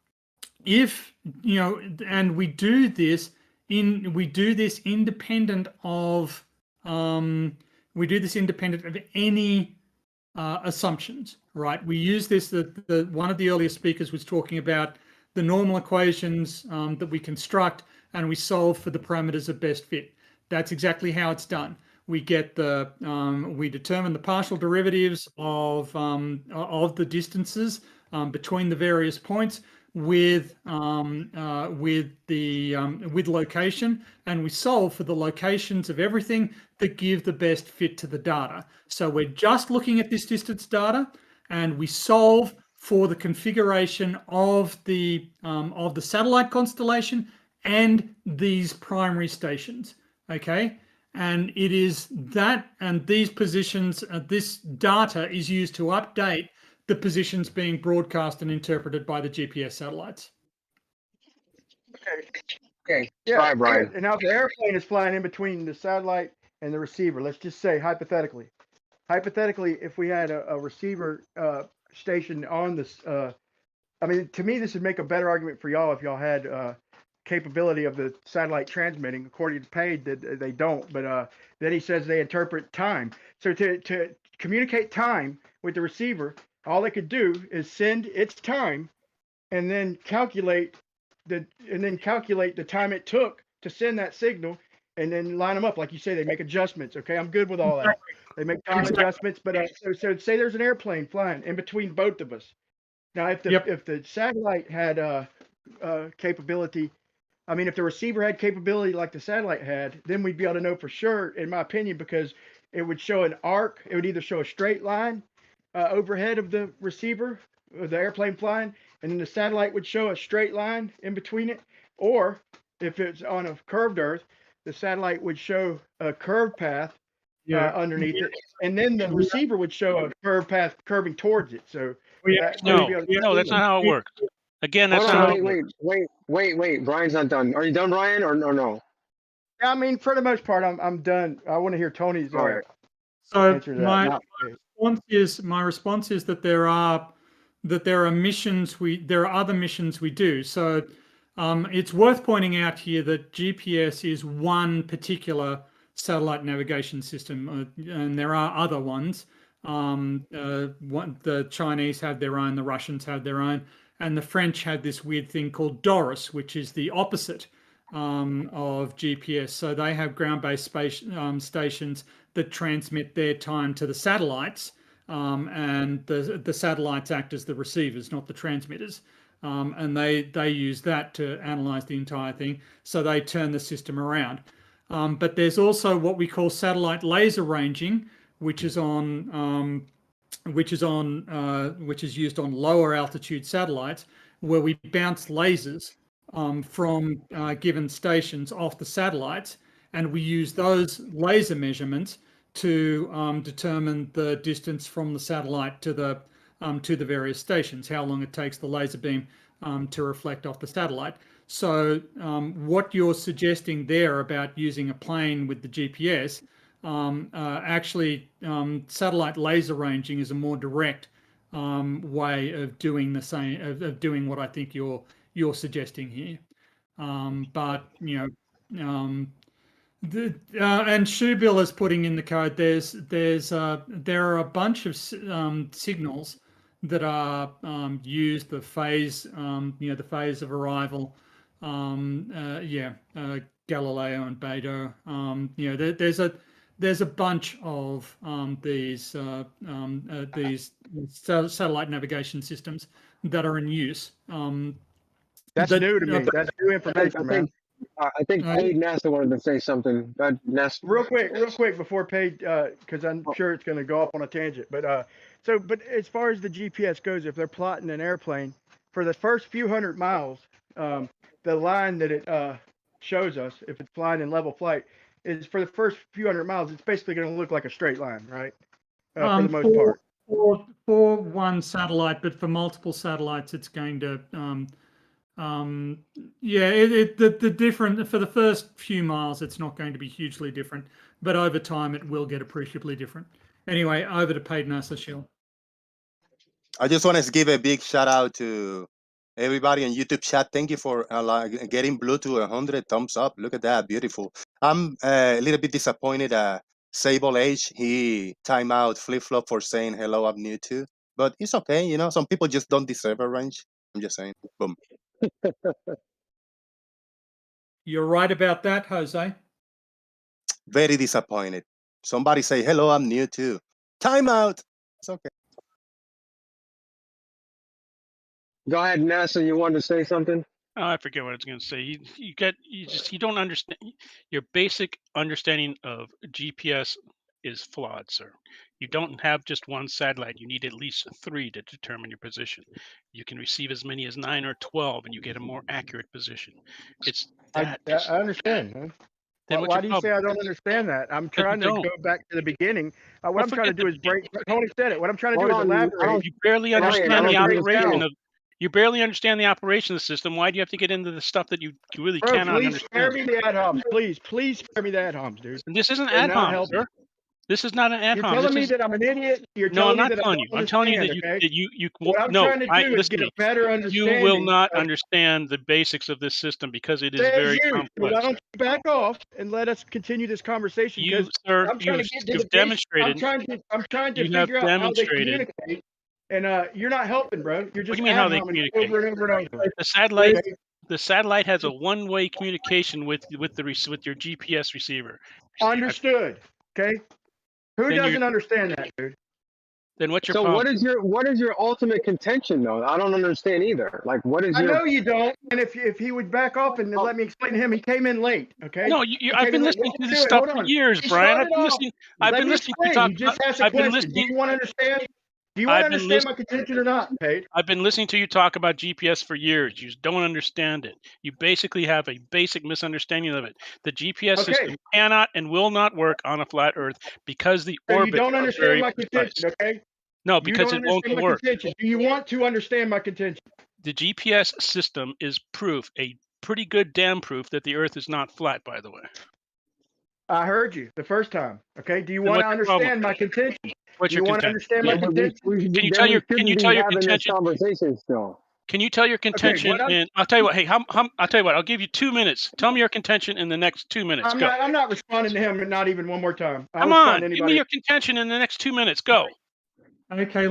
if you know, and we do this independent of any assumptions, right? We use this. One of the earlier speakers was talking about the normal equations that we construct, and we solve for the parameters of best fit. That's exactly how it's done. We get we determine the partial derivatives of the distances between the various points with location, and we solve for the locations of everything that give the best fit to the data. So we're just looking at this distance data, and we solve for the configuration of the satellite constellation and these primary stations. Okay, and it is that, and these positions, this data is used to update the positions being broadcast and interpreted by the GPS satellites. Okay. Yeah. Bye, Brian. And now the airplane is flying in between the satellite and the receiver. Let's just say hypothetically, if we had a receiver station on this, I mean, to me, this would make a better argument for y'all if y'all had capability of the satellite transmitting. According to Page, that they don't, but then he says they interpret time. So to communicate time with the receiver, all they could do is send its time and then calculate the time it took to send that signal, and then line them up. Like you say, they make adjustments. Okay, I'm good with all that. They make time adjustments, but so say there's an airplane flying in between both of us. Now, if the satellite had capability, I mean, if the receiver had capability like the satellite had, then we'd be able to know for sure, in my opinion, because it would show an arc. It would either show a straight line overhead of the receiver, or the airplane flying, and then the satellite would show a straight line in between it. Or if it's on a curved Earth, the satellite would show a curved path underneath it, and then the receiver would show a curved path curving towards it. So no, that's not how it works. Again, that's Hold not on, how it works. wait. Brian's not done. Are you done, Brian, or no? I mean, for the most part, I'm done. I want to hear Tony's All right. So answer to that. my response is that there are missions there are other missions we do. So it's worth pointing out here that GPS is one particular satellite navigation system, and there are other ones. The Chinese have their own, the Russians have their own, and the French had this weird thing called Doris, which is the opposite of GPS. So they have ground-based stations that transmit their time to the satellites, and the satellites act as the receivers, not the transmitters. and they use that to analyze the entire thing. So they turn the system around. But there's also what we call satellite laser ranging, which is used on lower altitude satellites, where we bounce lasers from given stations off the satellites, and we use those laser measurements to determine the distance from the satellite to the various stations, how long it takes the laser beam to reflect off the satellite. So what you're suggesting there about using a plane with the GPS, actually satellite laser ranging is a more direct way of doing the same, of doing what I think you're suggesting here. But you know, and Shubil is putting in the code. There are a bunch of signals that are used, the phase, the phase of arrival, Galileo and Beidou. There's a bunch of these satellite navigation systems that are in use. That's new to me. That's new information, man. I think Paige NASA wanted to say something. NASA. Real quick before Paige, because I'm sure it's going to go off on a tangent. But but as far as the GPS goes, if they're plotting an airplane for the first few hundred miles, the line that it shows us, if it's flying in level flight, is for the first few hundred miles. It's basically going to look like a straight line, right? For the most part. For one satellite, but for multiple satellites, it's going to the different for the first few miles, it's not going to be hugely different, but over time it will get appreciably different. Anyway, over to paid NASA Shield. I just want to give a big shout out to everybody in YouTube chat. Thank you for getting Blue to 100 thumbs up. Look at that, beautiful. I'm a little bit disappointed. Sable Age, he time out flip flop for saying hello. I'm new too, but it's okay. You know, some people just don't deserve a range. I'm just saying. Boom. You're right about that, Jose. Very disappointed. Somebody say hello. I'm new too. Time out. It's okay. Go ahead, NASA. You wanted to say something? Oh, I forget what I was going to say. You don't understand. Your basic understanding of GPS is flawed, sir. You don't have just one satellite. You need at least 3 to determine your position. You can receive as many as 9 or 12, and you get a more accurate position. It's that. I understand, man. Why do you say I don't understand that? I'm trying to go back to the beginning. What I'm trying to do is break. Tony said it. What I'm trying to do is elaborate. You barely understand the operation of. You barely understand the operation of the system. Why do you have to get into the stuff that you really cannot understand? Please spare me the ad homs. Please spare me the ad homs, dude. And this isn't ad homs, sir. This is not an ad hom. You're telling me that I'm an idiot. No, I'm not telling you. I'm telling you that you what I'm trying to do is get a better understanding. You will not understand the basics of this system because it is very complex. Why don't you back off and let us continue this conversation? You, sir, you've demonstrated. I'm trying to figure out how they communicate. And you're not helping, bro. You're just what do you mean how they communicate? Over and over and over. The satellite has a one-way communication with your GPS receiver. Understood. Okay. Who doesn't understand that, dude? Then what's your problem? What is your ultimate contention though? I don't understand either. Like what is I know you don't. And if he would back off and let me explain to him, he came in late. Okay. No, I've been listening to this stuff for years, Brian. I've been listening to you talk. You just asked a question. Do you want to understand? Do you want to understand my contention or not, Pate? I've been listening to you talk about GPS for years. You don't understand it. You basically have a basic misunderstanding of it. The GPS system cannot and will not work on a flat Earth because the orbit. You don't understand my contention, okay? No, because it won't work. Do you want to understand my contention? The GPS system is proof, a pretty good damn proof that the Earth is not flat, by the way. I heard you the first time. Okay. Do you want to understand my contention? What's your contention? Can you tell your contention? Conversation still. Can you tell your contention? And I'll tell you what. Hey, I'll tell you what. I'll give you 2 minutes. Tell me your contention in the next 2 minutes. Go. I'm not responding to him, and not even one more time. Come on, give me your contention in the next 2 minutes. Go. Okay,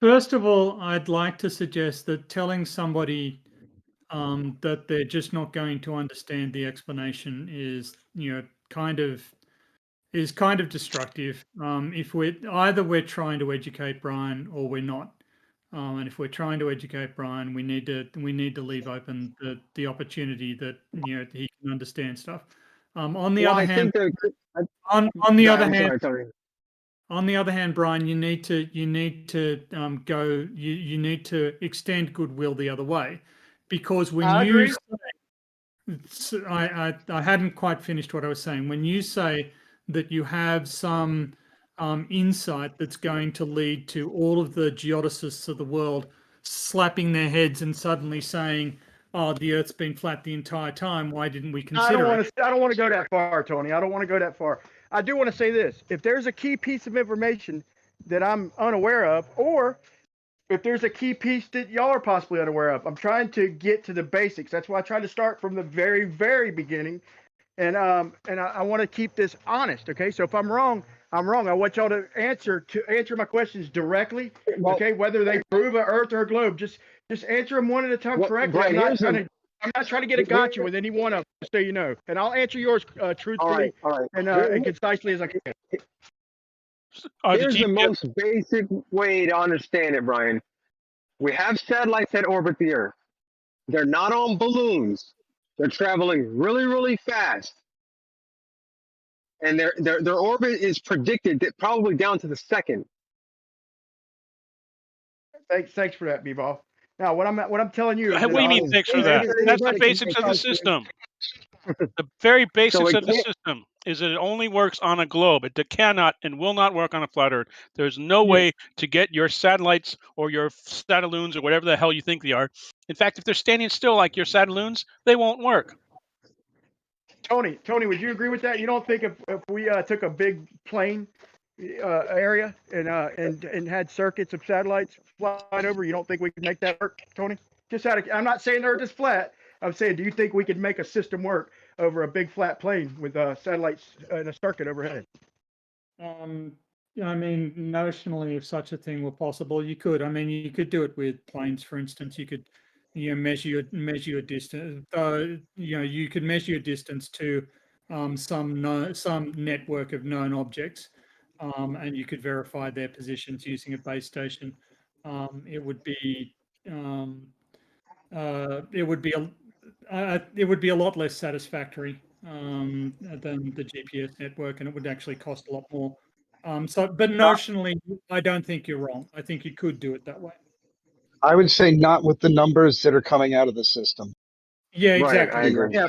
First of all, I'd like to suggest that telling somebody that they're just not going to understand the explanation is, kind of destructive. If we're trying to educate Brian or we're not. And if we're trying to educate Brian, we need to leave open the opportunity that he can understand stuff. On the other hand, on the other hand, on the other hand, Brian, you need to extend goodwill the other way, because when I hadn't quite finished what I was saying. When you say that you have some insight that's going to lead to all of the geodesists of the world slapping their heads and suddenly saying, "Oh, the Earth's been flat the entire time. Why didn't we consider it?" I don't want to go that far, Tony. I don't want to go that far. I do want to say this: if there's a key piece of information that I'm unaware of, or if there's a key piece that y'all are possibly unaware of, I'm trying to get to the basics. That's why I try to start from the very, very beginning, and I want to keep this honest. Okay, so if I'm wrong, I'm wrong. I want y'all to answer my questions directly. Okay, whether they prove an Earth or a globe, just answer them one at a time correctly. Brian, I'm not trying to get a gotcha with any one of them, so you know. And I'll answer yours truthfully and concisely as I can. Here's the most basic way to understand it, Brian. We have satellites that orbit the Earth. They're not on balloons. They're traveling really, really fast. And their orbit is predicted that probably down to the second. Thanks for that, B-Ball. Now, what I'm telling you is what do you mean, thanks for that? That's the basics of the system. The very basics of the system is that it only works on a globe. It cannot and will not work on a flat Earth. There's no way to get your satellites or your satelloons or whatever the hell you think they are. In fact, if they're standing still like your satelloons, they won't work. Tony, would you agree with that? You don't think if we took a big plane area and had circuits of satellites flying over, you don't think we could make that work, Tony? I'm not saying the Earth is flat. I'm saying, do you think we could make a system work over a big flat plane with satellites in a circuit overhead? I mean, notionally, if such a thing were possible, you could. I mean, you could do it with planes, for instance. You could, measure your distance. You could measure your distance to some network of known objects, and you could verify their positions using a base station. It would be a lot less satisfactory than the GPS network, and it would actually cost a lot more. But notionally, I don't think you're wrong. I think you could do it that way. I would say not with the numbers that are coming out of the system. Yeah, exactly. Right, I agree. Yeah,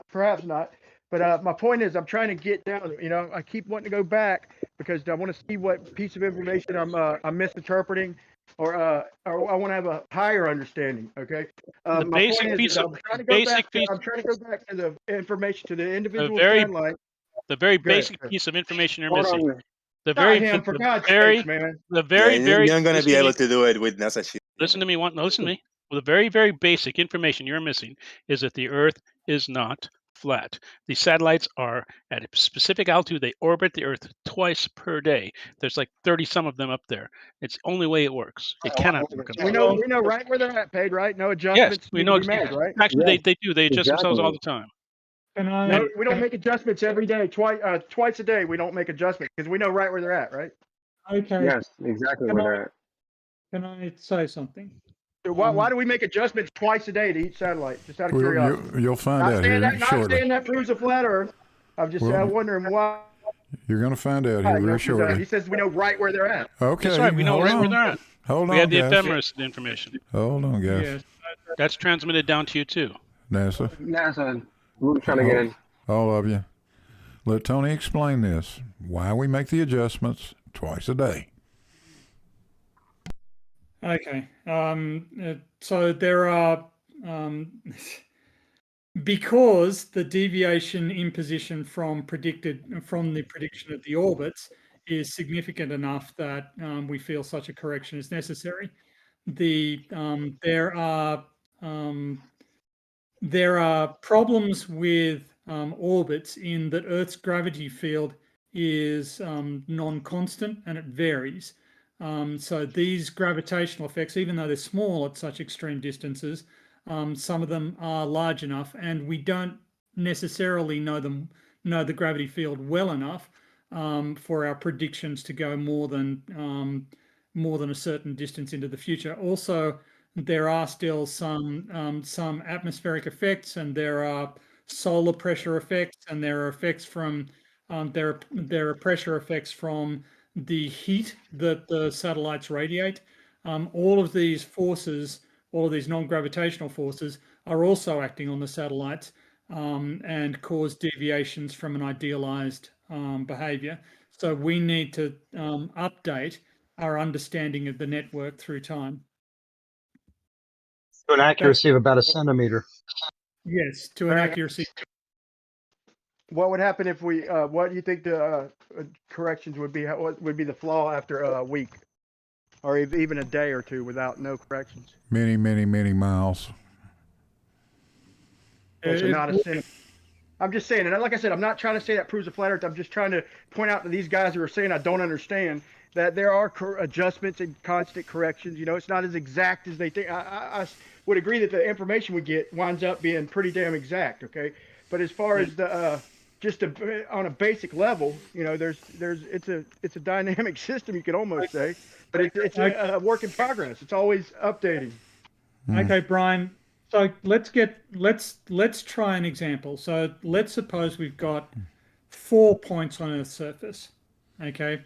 perhaps not. But my point is, I'm trying to get down. I keep wanting to go back because I want to see what piece of information I'm misinterpreting, or I want to have a higher understanding. Okay. The basic piece of I'm trying to go back to the information, to the individual satellite. The very basic piece of information you're missing. You're not going to be able to do it with NASA shit. Listen to me. Listen to me. Well, the very, very basic information you're missing is that the Earth is not flat. The satellites are at a specific altitude. They orbit the Earth twice per day. There's like 30 some of them up there. It's the only way it works. It cannot work. We know right where they're at, paid, right? No adjustments. Yes, we know. Made, right? Actually, they do. They adjust themselves all the time. No, we don't make adjustments every day. Twice a day, we don't make adjustments because we know right where they're at, right? Okay. Yes, exactly where they're at. Can I say something? So why do we make adjustments twice a day to each satellite? Just out of curiosity. You'll find out here shortly. Not saying that proves a flat Earth. I'm just wondering why. You're going to find out here very shortly. He says we know right where they're at. Okay. That's right. We know right where they're at. Hold on, we have the guys. ephemeris information. Hold on, guys. Yes. That's transmitted down to you too. NASA. We're trying to get in. All of you. Let Tony explain this. Why we make the adjustments twice a day. Okay. So there are, because the deviation in position from the prediction of the orbits is significant enough that we feel such a correction is necessary. There are problems with orbits in that Earth's gravity field is non-constant and it varies. So these gravitational effects, even though they're small at such extreme distances, some of them are large enough, and we don't necessarily know the gravity field well enough for our predictions to go more than more than a certain distance into the future. Also, there are still some atmospheric effects, and there are solar pressure effects, and there are effects from there are pressure effects from the heat that the satellites radiate. All of these forces, all of these non-gravitational forces, are also acting on the satellites and cause deviations from an idealized behavior. So we need to update our understanding of the network through time. To an accuracy of about a centimeter. Yes, to an accuracy. What would happen if we? What do you think the corrections would be? What would be the flaw after a week, or even a day or two without no corrections? Many, many, many miles. So not a centimeter. I'm just saying, and like I said, I'm not trying to say that proves a flat Earth. I'm just trying to point out to these guys who are saying I don't understand that there are adjustments and constant corrections. You know, it's not as exact as they think. I would agree that the information we get winds up being pretty damn exact. Okay, but as far as the on a basic level, you know, it's a dynamic system, you could almost say, but it's a work in progress. It's always updating. Okay, Brian. So let's try an example. So let's suppose we've got 4 points on Earth's surface, okay,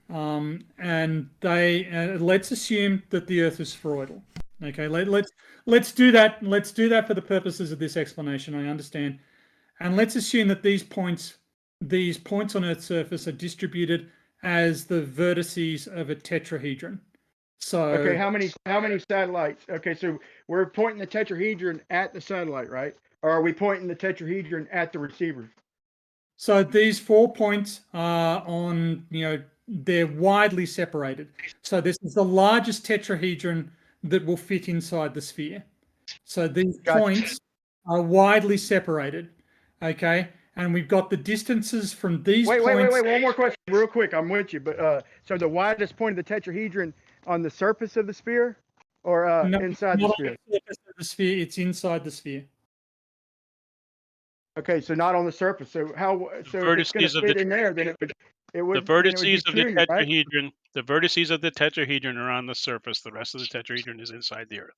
and let's assume that the Earth is spheroidal. Okay, let's do that. Let's do that for the purposes of this explanation. I understand, and let's assume that these points on Earth's surface are distributed as the vertices of a tetrahedron. So okay, how many satellites? Okay, so we're pointing the tetrahedron at the satellite, right? Or are we pointing the tetrahedron at the receiver? So these 4 points are on, they're widely separated. So this is the largest tetrahedron that will fit inside the sphere. So these points are widely separated, okay? And we've got the distances from these points. Wait, one more question real quick. I'm with you, but so the widest point of the tetrahedron on the surface of the sphere or inside the sphere? On the surface of the sphere, it's inside the sphere. Okay, so not on the surface. So if it's going to fit in there, then it would. The vertices of the tetrahedron. Right? The vertices of the tetrahedron are on the surface. The rest of the tetrahedron is inside the Earth.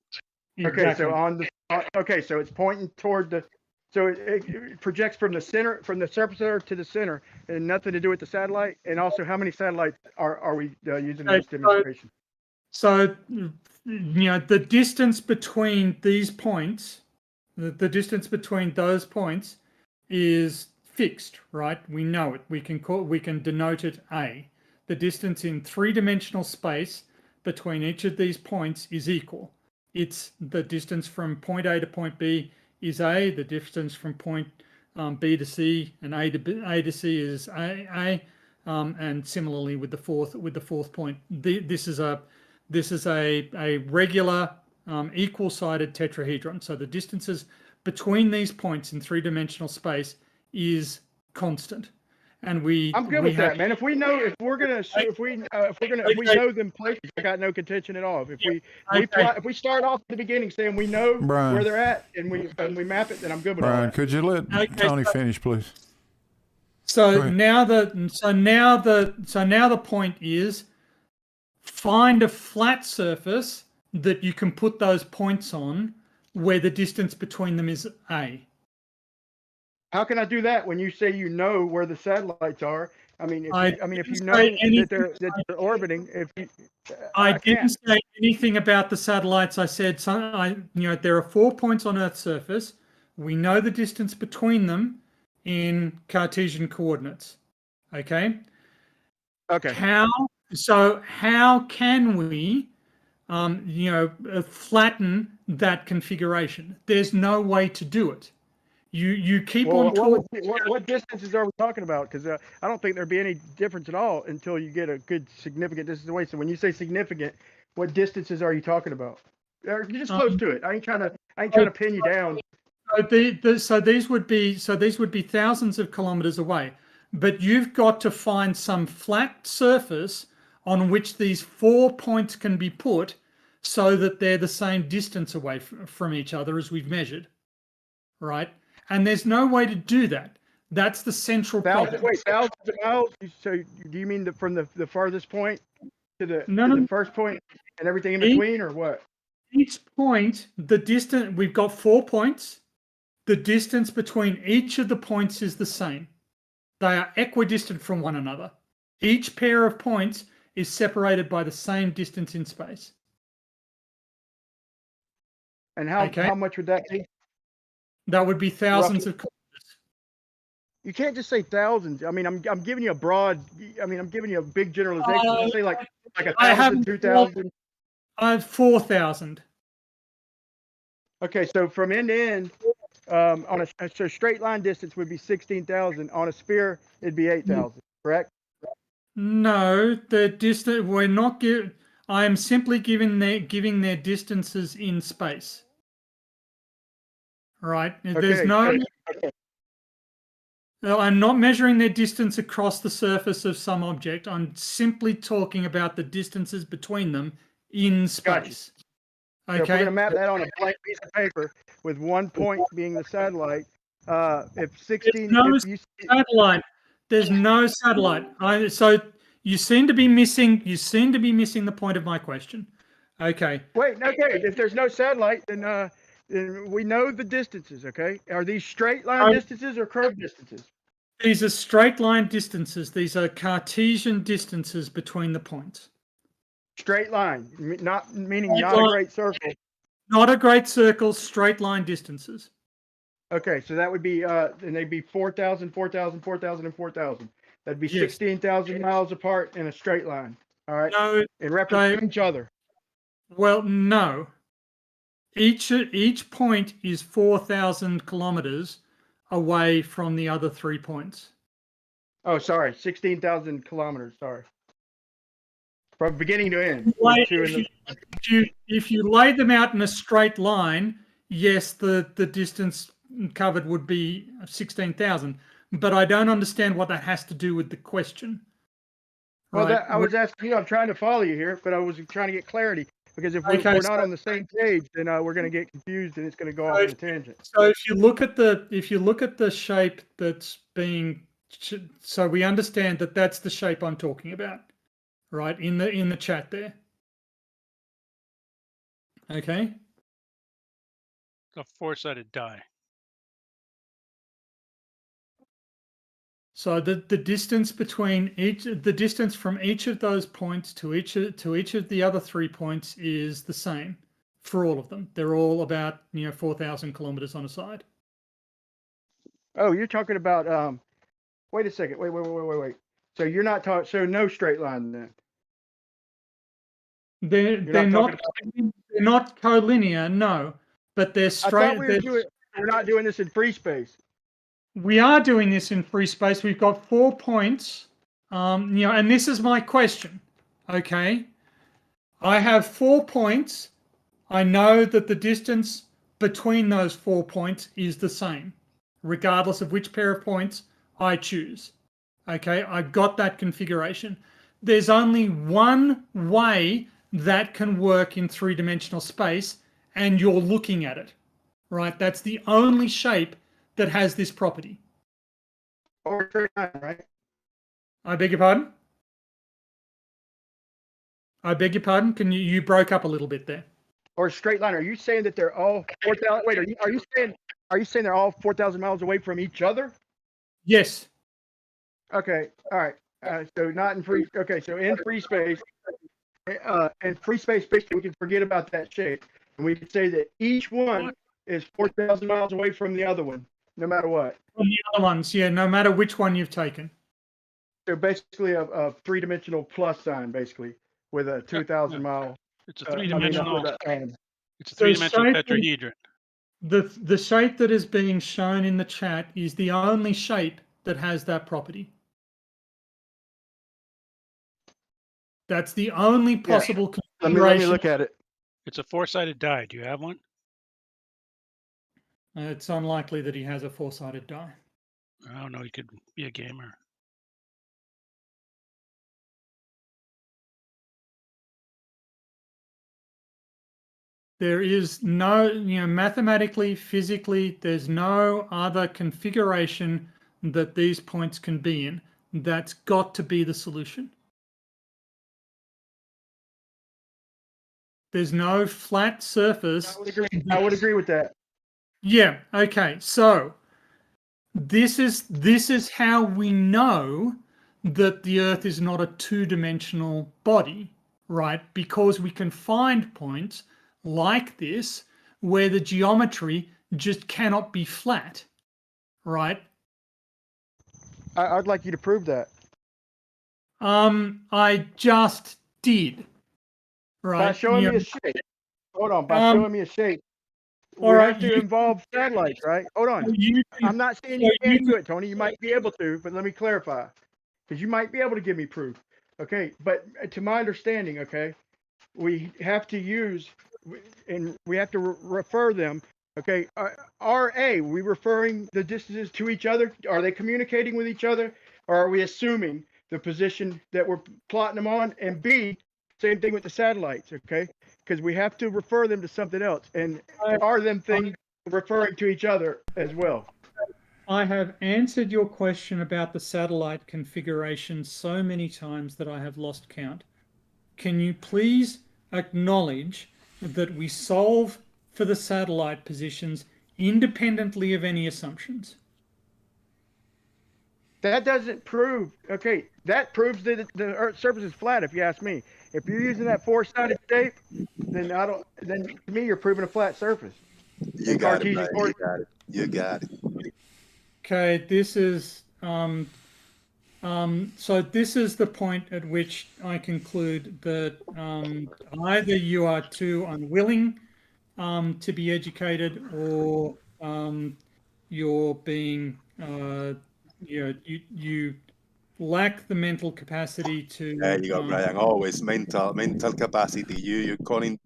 Okay, exactly. So so it's pointing toward the. So it projects from the center, from the surface of the Earth to the center, and nothing to do with the satellite. And also, how many satellites are we using in this demonstration? So the distance between these points, the distance between those points, is fixed, right? We know it. We can denote it A. The distance in three-dimensional space between each of these points is equal. It's the distance from point A to point B is A. The distance from point B to C and A to C is A. And similarly with the fourth point. This is a regular equal-sided tetrahedron. So the distances between these points in three-dimensional space is constant, and I'm good with that, man. If we know them places, I got no contention at all. If we start off at the beginning saying we know Brian, where they're at and we map it, then I'm good with Brian, all that. could you let Tony finish, please? So now the point is find a flat surface that you can put those points on where the distance between them is A. How can I do that when you say you know where the satellites are? I mean, if you know that they're orbiting, I didn't say anything about the satellites. I said there are 4 points on Earth's surface. We know the distance between them in Cartesian coordinates. Okay. Okay. How can we flatten that configuration? There's no way to do it. You keep on talking. What distances are we talking about? Because I don't think there'd be any difference at all until you get a good significant distance away. So when you say significant, what distances are you talking about? You're just close to it. I ain't trying to pin you down. So these would be thousands of kilometers away, but you've got to find some flat surface on which these 4 points can be put, so that they're the same distance away from each other as we've measured, right? And there's no way to do that. That's the central problem. Wait, thousands of miles? So do you mean from the farthest point to the No, to no. the first point and everything in Each- between, or what? Each point, the distance, we've got 4 points. The distance between each of the points is the same. They are equidistant from one another. Each pair of points is separated by the same distance in space. And how Okay. much would that be? That would be thousands of kilometers. You can't just say thousands. I mean, I'm giving you a broad. I mean, I'm giving you a big generalization. Just say like a I 1,000, haven't 2,000. I have 4,000. Okay, so from end to end, on a straight line distance would be 16,000. On a sphere, it'd be 8,000. Correct? No, the distance we're not give. I am simply giving their distances in space. Right? There's Okay. no. Okay. No, I'm not measuring their distance across the surface of some object. I'm simply talking about the distances between them in space. So if we're Okay. going to map that on a blank piece of paper with one point being the satellite, if 16, no if you satellite. There's no satellite. So you seem to be missing. You seem to be missing the point of my question. Okay. wait, okay, if there's no satellite, then we know the distances. Okay, are these straight line distances or curved distances? These are straight line distances. These are Cartesian distances between the points. Straight line, not meaning Straight not line. a great circle. Not a great circle, straight line distances. Okay, so that would be and they'd be 4,000, 4,000, 4,000, and 4,000. That'd be Yes. 16,000 miles apart in a straight line. All right, No, and represent each other. well, no. Each point is 4,000 kilometers away from the other 3 points. Oh, sorry, 16,000 kilometers. Sorry, from beginning to end. If you lay them out in a straight line, yes, the distance covered would be 16,000. But I don't understand what that has to do with the question. Well, Right? I was asking you. I'm trying to follow you here, but I was trying to get clarity because if we're not on the same page, then we're going to get confused and it's going to go off on a tangent. So if you look at the shape that's being, so we understand that that's the shape I'm talking about, right? In the chat there. Okay. A four-sided die. So the distance between the distance from each of those points to each of the other 3 points is the same for all of them. They're all about 4,000 kilometers on a side. Oh, you're talking about wait a second. Wait. So you're not talking. So no straight line then. They're not collinear, no, but they're straight. We're not doing this in free space. We are doing this in free space. We've got 4 points, and this is my question. Okay, I have 4 points. I know that the distance between those 4 points is the same, regardless of which pair of points I choose. Okay, I've got that configuration. There's only one way that can work in three-dimensional space, and you're looking at it, right? That's the only shape that has this property. Or straight line, right? I beg your pardon? I beg your pardon? You broke up a little bit there. Or straight line. Are you saying that they're all 4,000? Wait, are you saying they're all 4,000 miles away from each other? Yes. Okay. All right. So not in free. Okay. So in free space, basically, we can forget about that shape, and we can say that each one is 4,000 miles away from the other one, no matter what. From the other ones, yeah, no matter which one you've taken. So basically, a three-dimensional plus sign, basically, with a 2,000 mile. It's a three-dimensional. It's a So three-dimensional tetrahedron. The shape that is being shown in the chat is the only shape that has that property. That's the only possible configuration. Let me look at it. It's a four-sided die. Do you have one? It's unlikely that he has a four-sided die. I don't know. He could be a gamer. There is no, mathematically, physically, there's no other configuration that these points can be in. That's got to be the solution. There's no flat surface. I would agree with that. Yeah. Okay. So this is how we know that the Earth is not a two-dimensional body, right? Because we can find points like this where the geometry just cannot be flat, right? I'd like you to prove that. I just did, right? By showing me a shape. Hold on. By showing me a shape. All We right, have to involve satellites, right? Hold on. I'm not saying you can't do it, Tony. You might be able to, but let me clarify, because you might be able to give me proof. Okay, but to my understanding, okay, we have to use, and we have to refer them. Okay, RA, we referring the distances to each other? Are they communicating with each other, or are we assuming the position that we're plotting them on? And B, same thing with the satellites, okay? Because we have to refer them to something else. And are them things referring to each other as well? I have answered your question about the satellite configuration so many times that I have lost count. Can you please acknowledge that we solve for the satellite positions independently of any assumptions? That doesn't prove, okay, that proves that the Earth's surface is flat, if you ask me. If you're using that four-sided shape, then to me, you're proving a flat surface. You got it, Brian. You got it. You got it. Okay, this is so this is the point at which I conclude that either you are too unwilling to be educated, or you're being you lack the mental capacity to. There you go, Brian. Always mental capacity. You're calling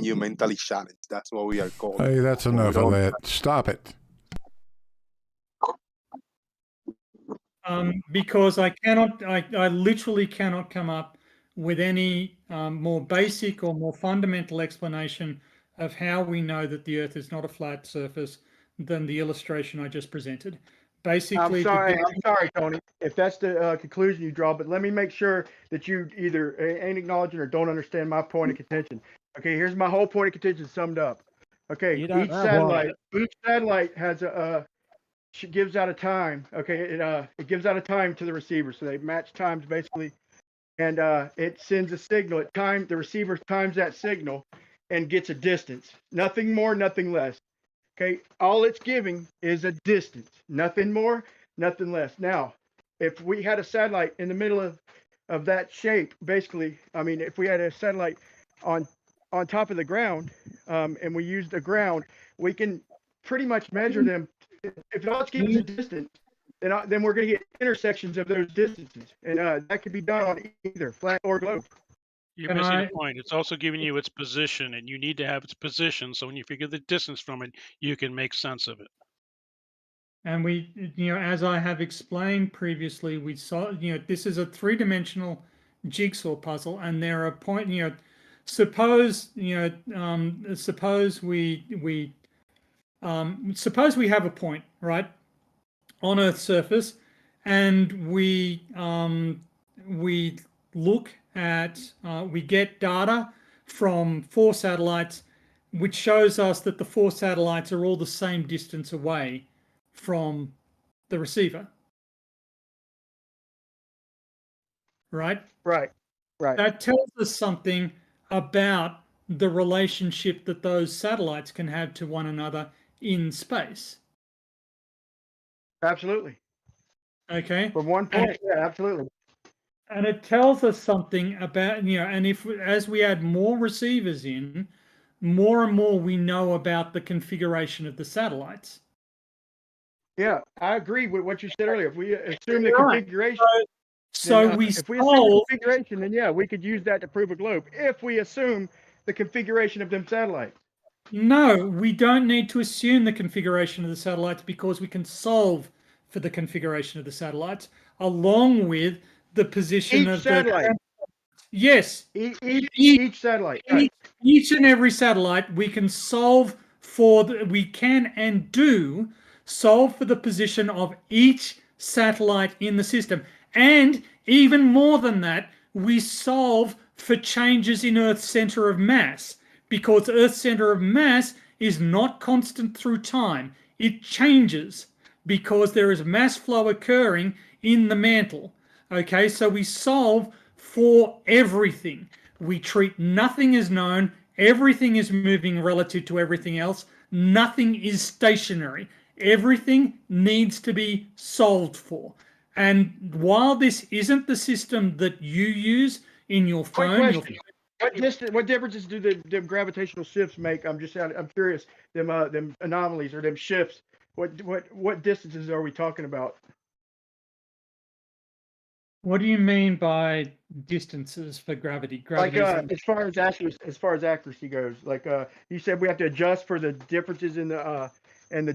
you mentally challenged. That's what we are called. Hey, that's enough of that. Stop it. Because I literally cannot come up with any more basic or more fundamental explanation of how we know that the Earth is not a flat surface than the illustration I just presented. Basically, I'm sorry, Tony, if that's the conclusion you draw, but let me make sure that you either ain't acknowledging or don't understand my point of contention. Okay, here's my whole point of contention summed up. Okay, each satellite has gives out a time. Okay, it gives out a time to the receiver, so they match times basically, and it sends a signal. The receiver times that signal and gets a distance. Nothing more, nothing less. Okay, all it's giving is a distance. Nothing more, nothing less. Now, if we had a satellite in the middle of that shape, basically, I mean, if we had a satellite on top of the ground, and we used the ground, we can pretty much measure them. If all it's giving is a distance, then we're going to get intersections of those distances, and that could be done on either flat or globe. You're missing the point. It's also giving you its position, and you need to have its position. So when you figure the distance from it, you can make sense of it. And we, as I have explained previously, we saw, this is a three-dimensional jigsaw puzzle, and there are suppose we have a point, right, on Earth's surface, and we look at, we get data from 4 satellites, which shows us that the 4 satellites are all the same distance away from the receiver. Right? Right. That tells us something about the relationship that those satellites can have to one another in space. Absolutely. Okay. From one point, yeah, absolutely. And it tells us something about, and as we add more receivers in, more and more we know about the configuration of the satellites. Yeah, I agree with what you said earlier. If we assume the configuration, if we assume the configuration, then yeah, we could use that to prove a globe. If we assume the configuration of them satellites. No, we don't need to assume the configuration of the satellites, because we can solve for the configuration of the satellites along with the position of satellite. Yes. Each satellite. Each and every satellite, we can solve for we can and do solve for the position of each satellite in the system. And even more than that, we solve for changes in Earth's center of mass, because Earth's center of mass is not constant through time. It changes because there is mass flow occurring in the mantle. Okay, so we solve for everything. We treat nothing as known. Everything is moving relative to everything else. Nothing is stationary. Everything needs to be solved for. And while this isn't the system that you use in your Quick phone, question. What differences do the gravitational shifts make? I'm curious. Them anomalies or them shifts. What distances are we talking about? what do you mean by distances for gravity? Like Gravity as far as accuracy goes, like you said, we have to adjust for the differences in the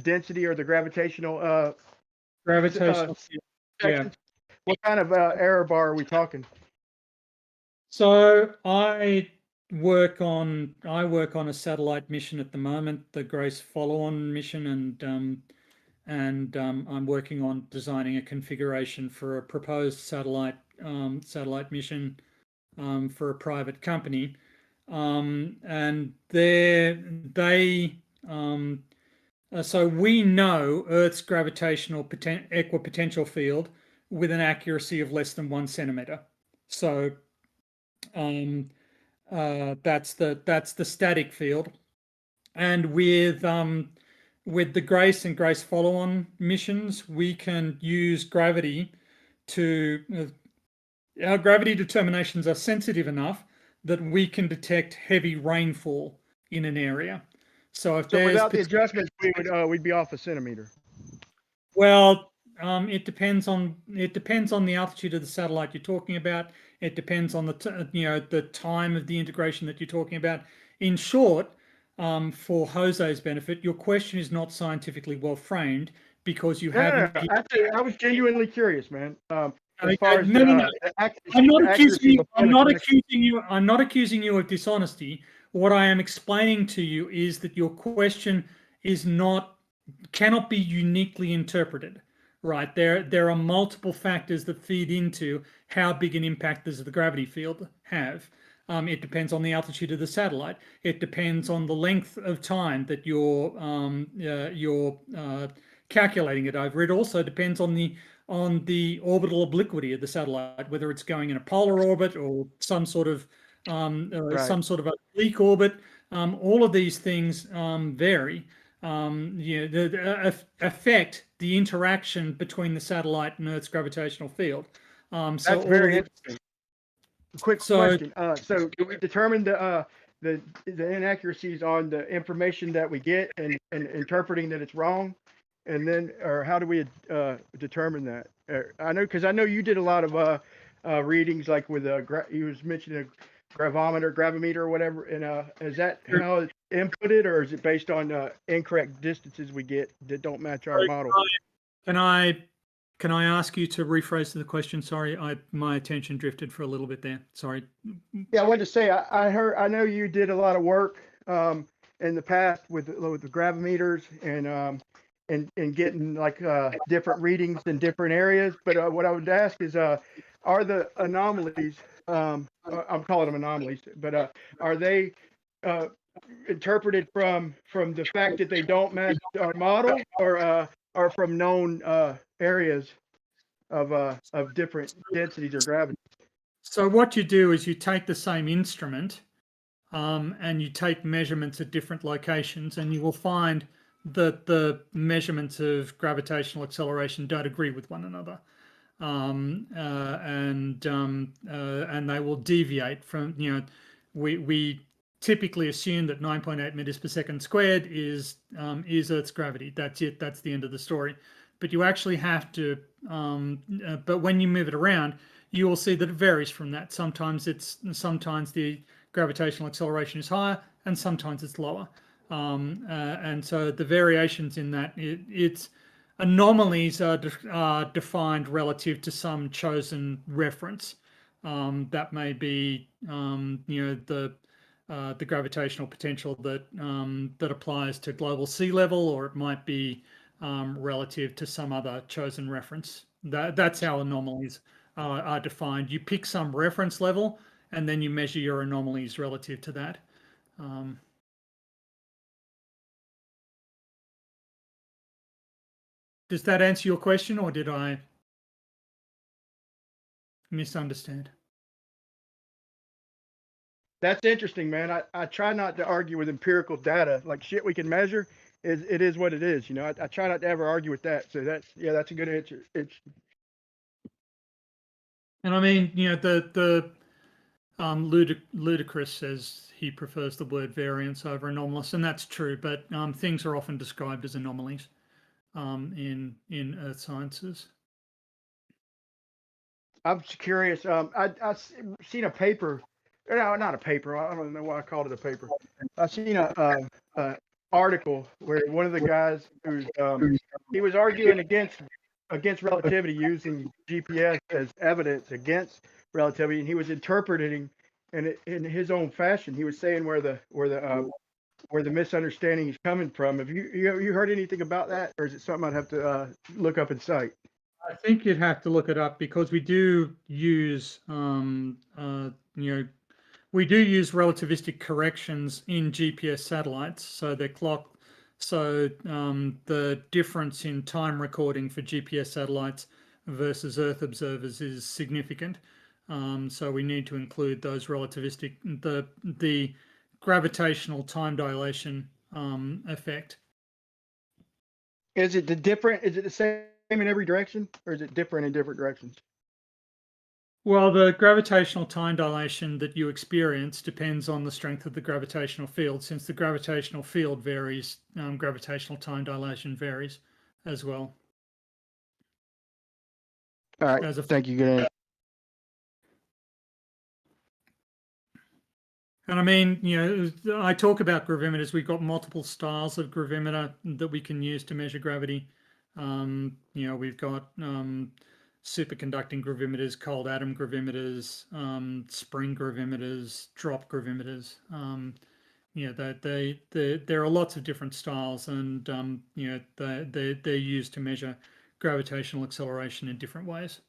density or the gravitational gravitational field. Yeah. sections. What kind of error bar are we talking? So I work on a satellite mission at the moment, the Grace follow-on mission, and I'm working on designing a configuration for a proposed satellite mission for a private company, and so we know Earth's gravitational equipotential field with an accuracy of less than 1 centimeter. So that's the static field, and with the Grace and Grace follow-on missions, we can use gravity to our gravity determinations are sensitive enough that we can detect heavy rainfall in an area. So without the adjustments, we'd be off a centimeter. Well, it depends on the altitude of the satellite you're talking about. It depends on the time of the integration that you're talking about. In short, for Jose's benefit, your question is not scientifically well framed because you haven't. Actually, I was genuinely curious, man. As far as I'm not accusing you. I'm not accusing you of dishonesty. What I am explaining to you is that your question cannot be uniquely interpreted. Right, there are multiple factors that feed into how big an impact does the gravity field have. It depends on the altitude of the satellite. It depends on the length of time that you're calculating it over. It also depends on the orbital obliquity of the satellite, whether it's going in a polar orbit or some sort of oblique orbit. All of these things vary. Affect the interaction between the satellite and Earth's gravitational field. That's very interesting. Quick question. So do we determine the inaccuracies on the information that we get and interpreting that it's wrong, and then, or how do we determine that? I know you did a lot of readings, like with you was mentioning a gravimeter or whatever, and is that how it's inputted, or is it based on incorrect distances we get that don't match our model? Can I ask you to rephrase the question? Sorry, my attention drifted for a little bit there. Sorry. Yeah, I wanted to say I know you did a lot of work in the past with the gravimeters and getting like different readings in different areas. But what I would ask is, are the anomalies? I'm calling them anomalies, but are they interpreted from the fact that they don't match our model, or from known areas of different densities or gravity? So what you do is you take the same instrument and you take measurements at different locations, and you will find that the measurements of gravitational acceleration don't agree with one another, and they will deviate from. We typically assume that 9.8 meters per second squared is Earth's gravity. That's it. That's the end of the story. But you actually have to. But when you move it around, you will see that it varies from that. Sometimes the gravitational acceleration is higher, and sometimes it's lower. And so the variations in that, it's anomalies are defined relative to some chosen reference. That may be the gravitational potential that applies to global sea level, or it might be relative to some other chosen reference. That's how anomalies are defined. You pick some reference level, and then you measure your anomalies relative to that. Does that answer your question, or did I misunderstand? That's interesting, man. I try not to argue with empirical data. Like shit we can measure it is what it is. You know, I try not to ever argue with that. So that's a good answer. And I mean, you know, the Ludicrous says he prefers the word variance over anomalous, and that's true. But things are often described as anomalies in earth sciences. I'm curious. I've seen a paper. No, not a paper. I don't know why I called it a paper. I've seen a article where one of the guys who's he was arguing against relativity using GPS as evidence against relativity, and he was interpreting in his own fashion. He was saying where the misunderstanding is coming from. Have you heard anything about that, or is it something I'd have to look up and cite? I think you'd have to look it up because we do use, we do use relativistic corrections in GPS satellites. So they're clocked. So the difference in time recording for GPS satellites versus Earth observers is significant. So we need to include those relativistic, the gravitational time dilation effect. Is it the same in every direction, or is it different in different directions? Well, the gravitational time dilation that you experience depends on the strength of the gravitational field. Since the gravitational field varies, gravitational time dilation varies as well. All right, thank you. Good answer. And I mean, you know, I talk about gravimeters. We've got multiple styles of gravimeter that we can use to measure gravity. You know, we've got superconducting gravimeters, cold atom gravimeters, spring gravimeters, drop gravimeters. You know, there are lots of different styles, and you know, they're used to measure gravitational acceleration in different ways.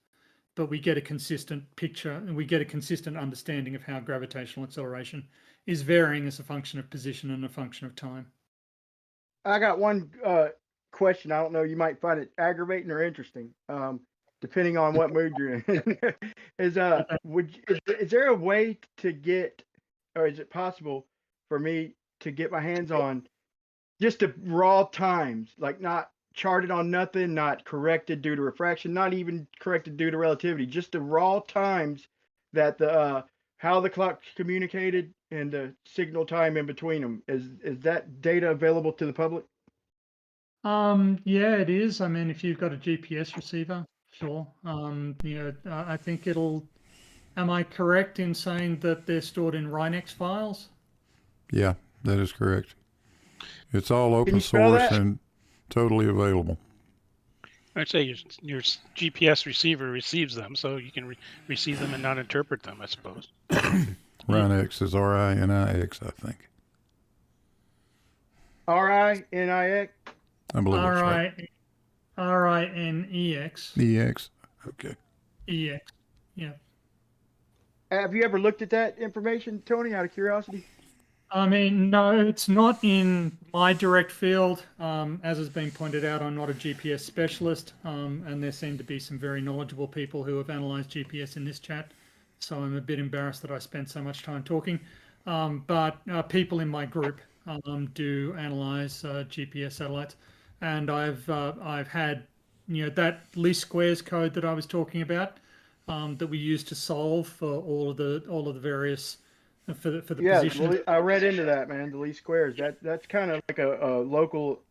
But we get a consistent picture, and we get a consistent understanding of how gravitational acceleration is varying as a function of position and a function of time. I got one question. I don't know. You might find it aggravating or interesting, depending on what mood you're in. is there a way to get, or is it possible for me to get my hands on just the raw times, like not charted on nothing, not corrected due to refraction, not even corrected due to relativity, just the raw times that the how the clock's communicated and the signal time in between them? Is that data available to the public? Yeah, it is. I mean, if you've got a GPS receiver, sure. You know, I think it'll. Am I correct in saying that they're stored in Rhinex files? Yeah, that is correct. It's all open you spell source that? and totally available. I'd say your GPS receiver receives them, so you can receive them and not interpret them, I suppose. Rhinix is RINIX, I think. RINIX? I believe that's right. RINEX. EX? Okay. EX. Yeah. Have you ever looked at that information, Tony, out of curiosity? I mean, no, it's not in my direct field. As has been pointed out, I'm not a GPS specialist, and there seem to be some very knowledgeable people who have analyzed GPS in this chat. So I'm a bit embarrassed that I spent so much time talking. But people in my group do analyze GPS satellites, and I've had, you know, that least squares code that I was talking about that we use to solve for all of the various. For the position. I read into that, man. The least squares. That's kind of like a local.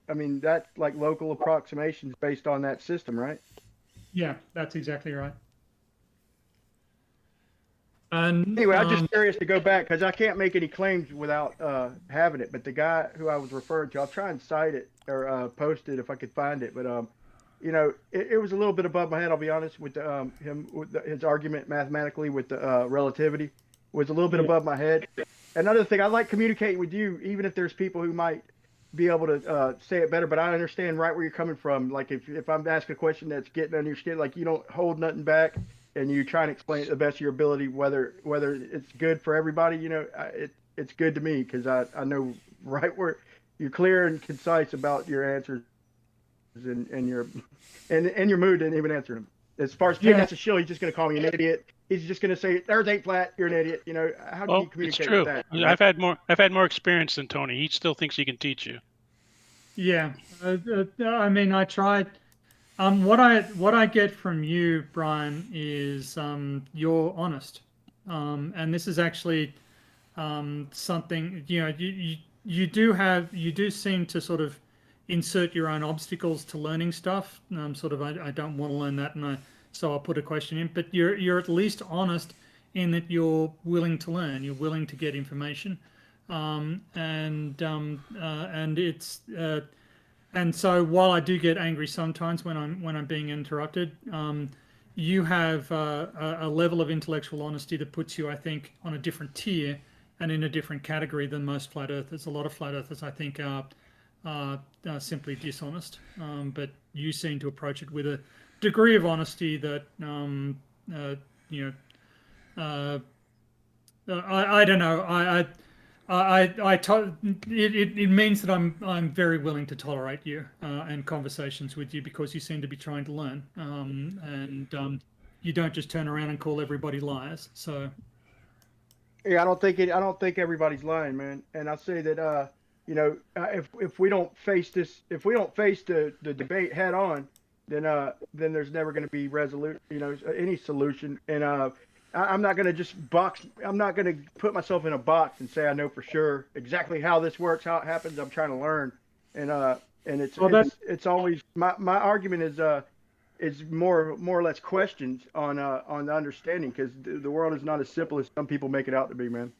I mean, that's like local approximations based on that system, right? Yeah, that's exactly right. And anyway, I'm just curious to go back because I can't make any claims without having it. But the guy who I was referring to, I'll try and cite it or post it if I could find it. But you know, it was a little bit above my head. I'll be honest with his argument mathematically with the relativity. Was a little bit above my head. Another thing, I like communicating with you, even if there's people who might be able to say it better, but I understand right where you're coming from. Like if I'm asking a question that's getting under your skin, like you don't hold nothing back. and you try and explain it to the best of your ability, whether it's good for everybody, it's good to me because I know right where you're clear and concise about your answers and your mood didn't even answer them. As far as Ted, that's a shill. He's just going to call me an idiot. He's just going to say Earth ain't flat. You're an idiot. How can you communicate it's true. with that? I've had more experience than Tony. He still thinks he can teach you. Yeah, I mean, I tried. What I get from you, Brian, is you're honest, and this is actually something you do seem to sort of insert your own obstacles to learning stuff. I don't want to learn that, so I'll put a question in. But you're at least honest in that you're willing to learn. You're willing to get information, and it's. And so while I do get angry sometimes when I'm being interrupted, you have a level of intellectual honesty that puts you, I think, on a different tier and in a different category than most flat earthers. A lot of flat earthers, I think, are simply dishonest, but you seem to approach it with a degree of honesty that I don't know. It means that I'm very willing to tolerate you and conversations with you because you seem to be trying to learn, and you don't just turn around and call everybody liars. So yeah, I don't think everybody's lying, man. And I say that if we don't face the debate head on, then there's never going to be any solution. And I'm not going to I'm not going to put myself in a box and say I know for sure exactly how this works, how it happens. I'm trying to learn, and it's always my argument is more or less questions on the understanding, because the world is not as simple as some people make it out to be, man.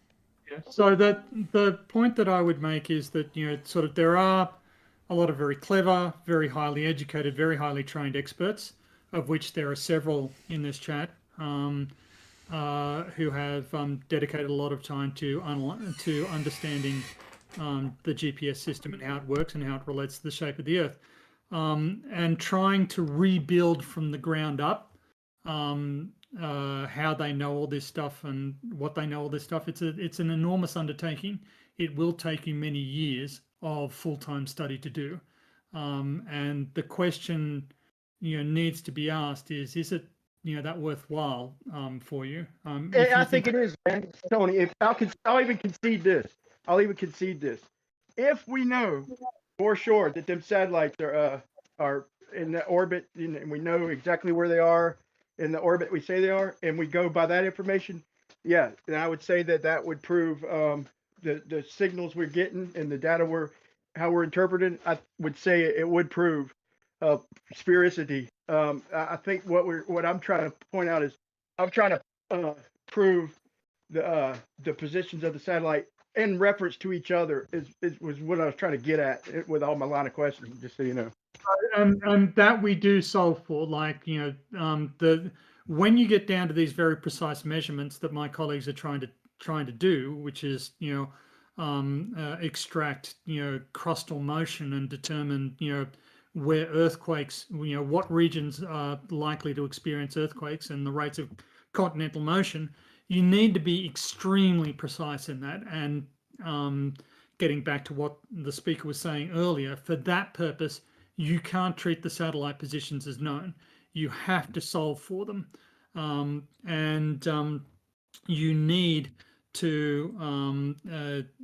yeah. So the point that I would make is that there are a lot of very clever, very highly educated, very highly trained experts, of which there are several in this chat. Who have dedicated a lot of time to understanding the GPS system and how it works and how it relates to the shape of the Earth, and trying to rebuild from the ground up how they know all this stuff and what they know all this stuff. It's an enormous undertaking. It will take you many years of full-time study to do, and the question needs to be asked is it that worthwhile for you? I think it is, man. Tony, I'll even concede this. If we know for sure that them satellites are in the orbit, and we know exactly where they are in the orbit we say they are, and we go by that information, yeah, then I would say that would prove the signals we're getting and the data how we're interpreting. I would say it would prove sphericity. I think what I'm trying to point out is I'm trying to prove the positions of the satellite in reference to each other was what I was trying to get at with all my line of questions, just so you know. And that we do solve for, when you get down to these very precise measurements that my colleagues are trying to do, which is extract crustal motion and determine where earthquakes, what regions are likely to experience earthquakes and the rates of continental motion, you need to be extremely precise in that. And getting back to what the speaker was saying earlier, for that purpose, you can't treat the satellite positions as known. You have to solve for them. You need to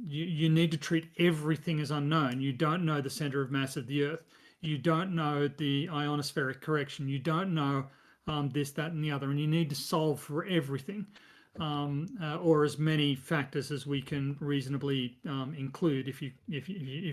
you need to treat everything as unknown. You don't know the center of mass of the Earth. You don't know the ionospheric correction. You don't know this, that, and the other, and you need to solve for everything, or as many factors as we can reasonably include. If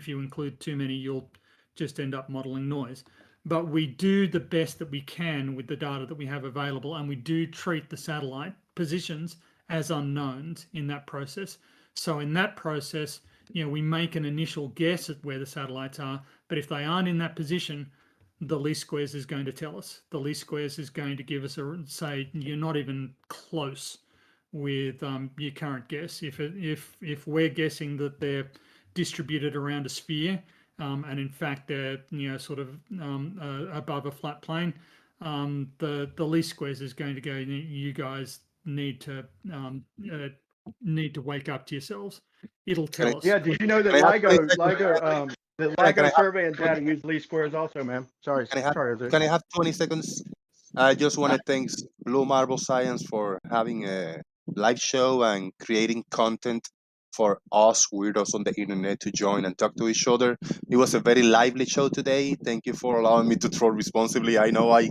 you include too many, you'll just end up modeling noise. But we do the best that we can with the data that we have available, and we do treat the satellite positions as unknowns in that process. So in that process, we make an initial guess at where the satellites are, but if they aren't in that position, the least squares is going to tell us. The least squares is going to give us say you're not even close with your current guess. If we're guessing that they're distributed around a sphere, and in fact they're sort of above a flat plane, the least squares is going to go. You guys need to wake up to yourselves. It'll Can I, tell us. Yeah, did you know that can I have 20 seconds? The Can I LIGO have survey and 20 data use least squares also, man? Sorry, Can I have Jose. Can I have 20 seconds? I just want to thank Blue Marble Science for having a live show and creating content for us weirdos on the internet to join and talk to each other. It was a very lively show today. Thank you for allowing me to troll responsibly. I know I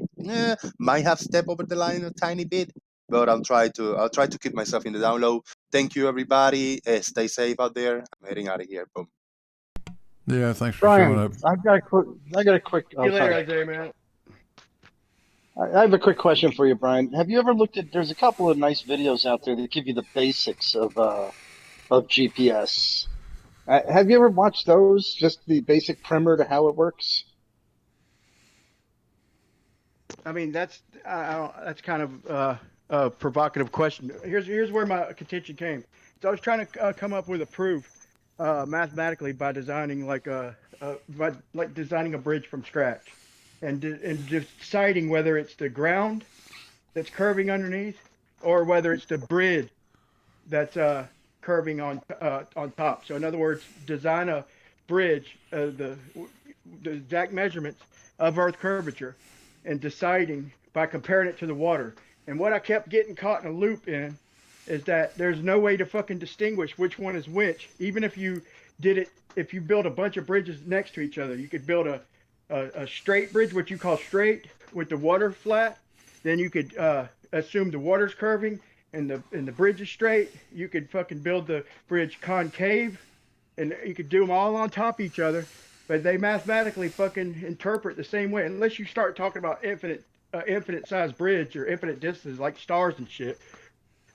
might have stepped over the line a tiny bit, but I'll try to keep myself in the down low. Thank you, everybody. Stay safe out there. I'm heading out of here. Boom. Yeah, thanks for showing Brian, up. I got a quick. See Oh, you later, sorry. Jose, man. I have a quick question for you, Brian. Have you ever looked at? There's a couple of nice videos out there that give you the basics of GPS. Have you ever watched those? Just the basic primer to how it works. I mean, that's kind of a provocative question. Here's where my contention came. So I was trying to come up with a proof mathematically by designing designing a bridge from scratch, and deciding whether it's the ground that's curving underneath or whether it's the bridge that's curving on top. So in other words, design a bridge, the exact measurements of Earth curvature, and deciding by comparing it to the water. And what I kept getting caught in a loop in is that there's no way to fucking distinguish which one is which. Even if you build a bunch of bridges next to each other, you could build a straight bridge, what you call straight, with the water flat. Then you could assume the water's curving and the bridge is straight. You could fucking build the bridge concave, and you could do them all on top of each other. But they mathematically fucking interpret the same way, unless you start talking about infinite size bridge or infinite distances like stars and shit.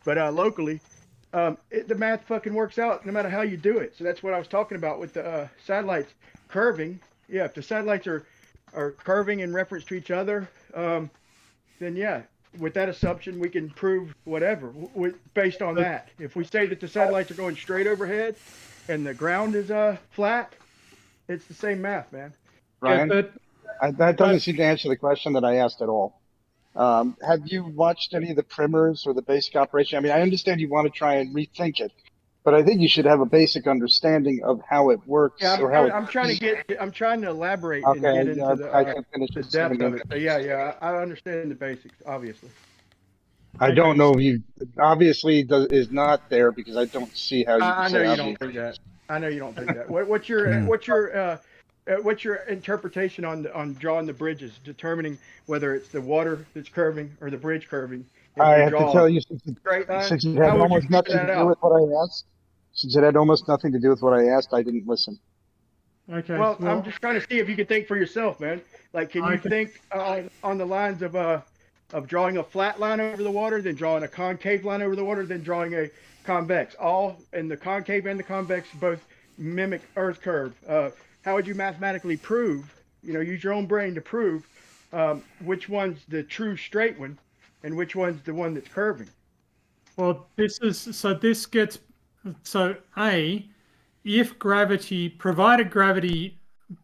But locally, the math fucking works out no matter how you do it. So that's what I was talking about with the satellites curving. Yeah, if the satellites are curving in reference to each other, then yeah, with that assumption, we can prove whatever based on that. If we say that the satellites are going straight overhead and the ground is flat, it's the same math, man. Brian, Yeah, that doesn't seem to answer the question that I asked at all. Have you watched any of the primers or the basic operation? I mean, I understand you want to try and rethink it, but I think you should have a basic understanding of how it works. Yeah, or how I'm trying to elaborate and Okay, get into I can finish the this depth in a of minute. it. So yeah, I understand the basics, obviously. I don't know if you obviously is not there because I don't see how you I can know say you don't think that. I know you don't think that. What's your interpretation on drawing the bridges, determining whether it's the water that's curving or the bridge curving? If I you have to draw tell a you, straight line, since it had how would you almost figure nothing to that do with out? what I asked, since it had almost nothing to do with what I asked, I didn't listen. Okay. Well, I'm just trying to see if you can think for yourself, man. Like, can you Okay. think on the lines of drawing a flat line over the water, then drawing a concave line over the water, then drawing a convex? All in the concave and the convex both mimic Earth curve. How would you mathematically prove? Use your own brain to prove which one's the true straight one, and which one's the one that's curving. Well, this gets if provided gravity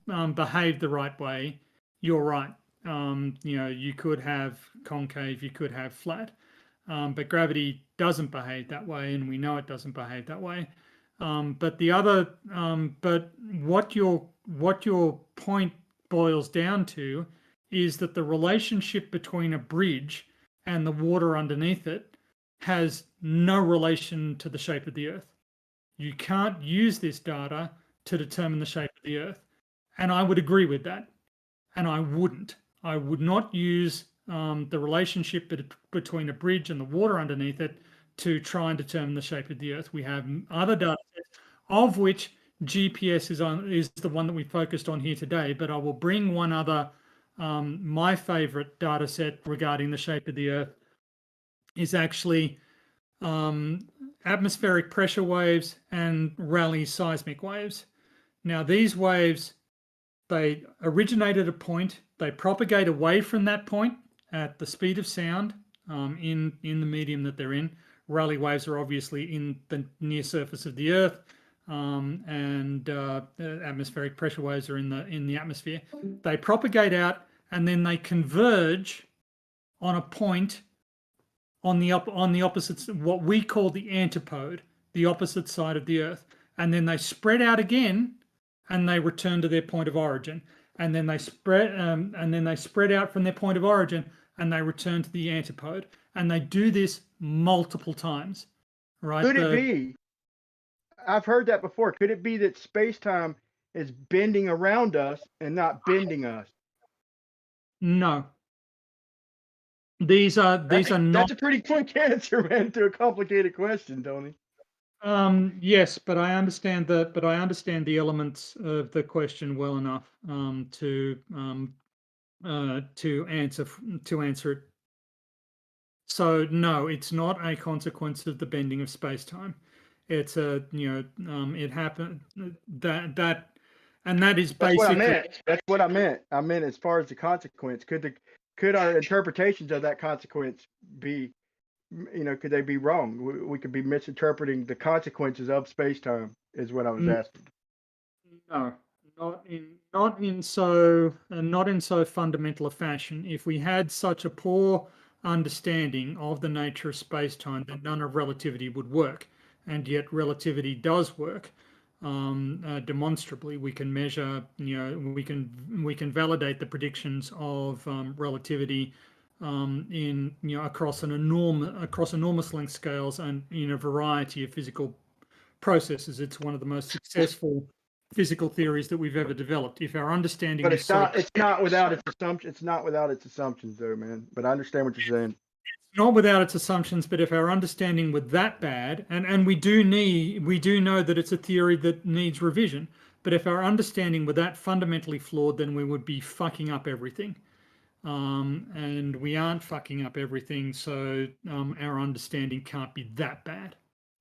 behaved the right way, you're right. You could have concave, you could have flat, but gravity doesn't behave that way, and we know it doesn't behave that way. But what your point boils down to is that the relationship between a bridge and the water underneath it has no relation to the shape of the Earth. You can't use this data to determine the shape of the Earth. And I would agree with that. And I wouldn't. I would not use the relationship between a bridge and the water underneath it to try and determine the shape of the Earth. We have other data sets, of which GPS is the one that we focused on here today. But I will bring one other. My favorite data set regarding the shape of the Earth is actually atmospheric pressure waves and Rayleigh seismic waves. Now, these waves, they originate at a point, they propagate away from that point at the speed of sound in the medium that they're in. Rayleigh waves are obviously in the near surface of the Earth, and atmospheric pressure waves are in the atmosphere. They propagate out and then they converge on a point on the opposite, what we call the antipode, the opposite side of the Earth, and then they spread out again, and they return to their point of origin, and then they spread out from their point of origin, and they return to the antipode, and they do this multiple times, right? Could it be? I've heard that before. Could it be that space-time is bending around us and not bending us? No. These are not. That's a pretty quick answer, man, to a complicated question, Tony. Yes, but I understand the elements of the question well enough to answer it. So no, it's not a consequence of the bending of space-time. It's it happened that and that is basically. That's what I meant. I meant as far as the consequence. Could our interpretations of that consequence be, could they be wrong? We could be misinterpreting the consequences of space-time, is what I was asking. No, not in so fundamental a fashion. If we had such a poor understanding of the nature of space-time, then none of relativity would work, and yet relativity does work. Demonstrably, we can measure, we can validate the predictions of relativity in across enormous length scales and in a variety of physical processes. It's one of the most successful physical theories that we've ever developed. If our understanding, but it's not without its assumptions. It's not without its assumptions, though, man. But I understand what you're saying. Not without its assumptions, but if our understanding were that bad, and we do know that it's a theory that needs revision, but if our understanding were that fundamentally flawed, then we would be fucking up everything. And we aren't fucking up everything, so our understanding can't be that bad.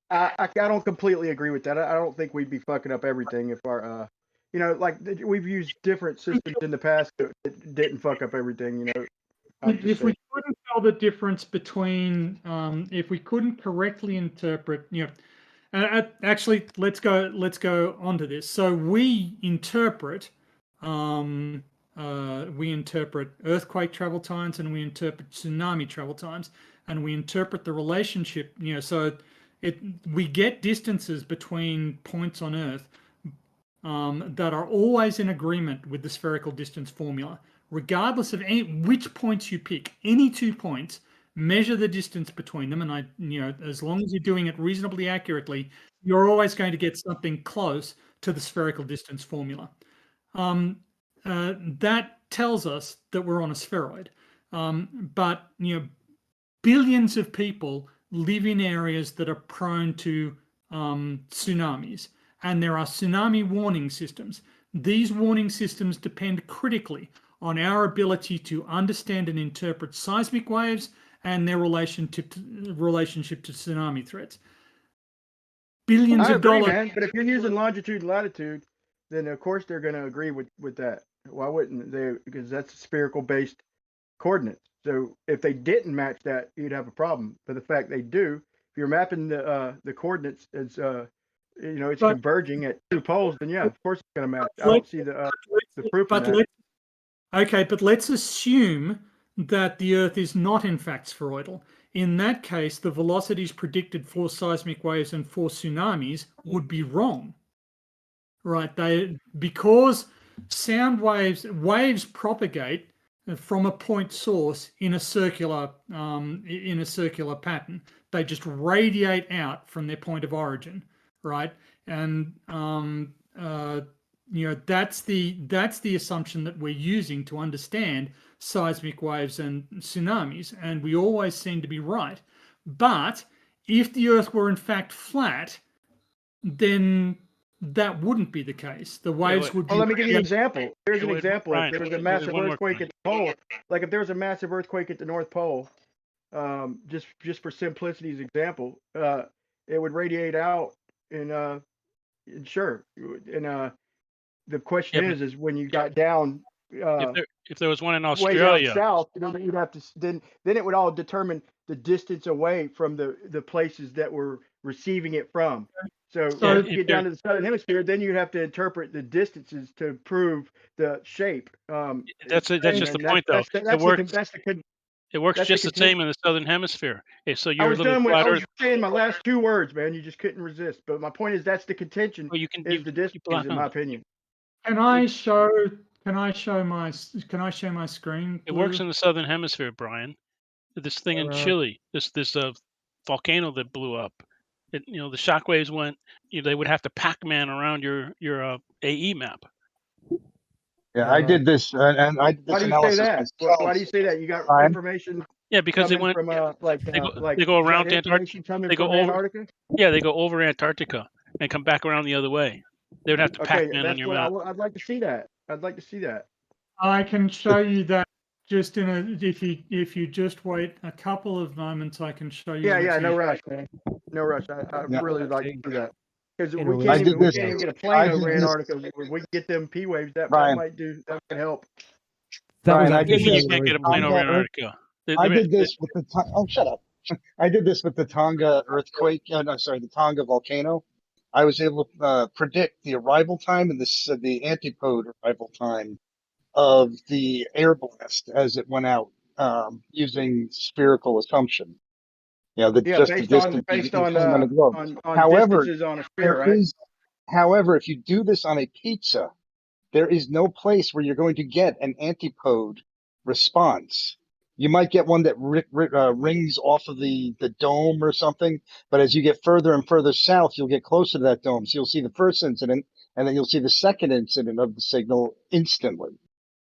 I don't completely agree with that. I don't think we'd be fucking up everything if our, like we've used different systems in the past that didn't fuck up everything, If we couldn't tell the difference between, if we couldn't correctly interpret, actually, let's go onto this. So we interpret earthquake travel times, and we interpret tsunami travel times, and we interpret the relationship. We get distances between points on Earth that are always in agreement with the spherical distance formula. Regardless of which points you pick, any 2 points, measure the distance between them, and as long as you're doing it reasonably accurately, you're always going to get something close to the spherical distance formula. That tells us that we're on a spheroid. But billions of people live in areas that are prone to tsunamis, and there are tsunami warning systems. These warning systems depend critically on our ability to understand and interpret seismic waves and their relationship to tsunami threats. Billions of dollars. Man, but if you're using longitude and latitude, then of course they're going to agree with that. Why wouldn't they? Because that's spherical based coordinates. So if they didn't match that, you'd have a problem. But the fact they do, if you're mapping the coordinates as it's converging at 2 poles, then yeah, of course it's going to match. I don't see the proof of that. Okay, but let's assume that the Earth is not in fact spheroidal. In that case, the velocities predicted for seismic waves and for tsunamis would be wrong, right? Because sound waves propagate from a point source in a circular pattern. They just radiate out from their point of origin, right? And that's the assumption that we're using to understand seismic waves and tsunamis, and we always seem to be right. But if the Earth were in fact flat, then that wouldn't be the case. The waves would be. Well, let me give you an example. Here's an example. If there was a massive earthquake at the pole, like if there was a massive earthquake at the North Pole, just for simplicity's example, it would radiate out, and sure, and the question is when you got down. If there was one in Australia, way down south, you'd have to then it would all determine the distance away from the places that were receiving it from. So if you get down to the southern hemisphere, then you'd have to interpret the distances to prove the shape. That's just the point, though. It works That's just the same contention. in the southern hemisphere. So I your was little done with. flat I was Earth. saying my last 2 words, man. You just couldn't resist. But my point is, that's the contention. Oh, you can Is the you distance, in my opinion. Can I show? Can I show my? Can I share my screen? It works Blue? in the southern hemisphere, Brian. This thing in Chile, this volcano that blew up. The shockwaves went. They would have to Pac-Man around your AE map. Yeah, I did this, and I did Why this do you say analysis that? myself. Why do you say that? You got Brian? information Yeah, because they coming went. from They go like they go you got around information Antarctica. coming They go from over. Antarctica. Yeah, they go over Antarctica and come back around the other way. They would have to Okay, Pac-Man on that's your what map. I'd like to see that. I'd like to see that. I can show you that just in a. If you just wait a couple of moments, I can show you. Yeah, an no example. rush, man. No rush. I Yeah. really like to do that because In a we week. can't I did even this. get a I plane did over this. Antarctica. If we can get them P waves. That Brian. might could help. That was Brian, I actually did You this in a can't with get a week. plane over Tonga. Antarctica. I did this with the oh, shut up. I did this with the Tonga earthquake. No, sorry, the Tonga volcano. I was able to predict the arrival time and the antipode arrival time of the air blast as it went out using spherical assumption. Yeah, Just the distance based you on claim on the globe. on However, distances on a there sphere, right? is, however, if you do this on a pizza, there is no place where you're going to get an antipode response. You might get one that rings off of the dome or something, but as you get further and further south, you'll get closer to that dome. So you'll see the first incident, and then you'll see the second incident of the signal instantly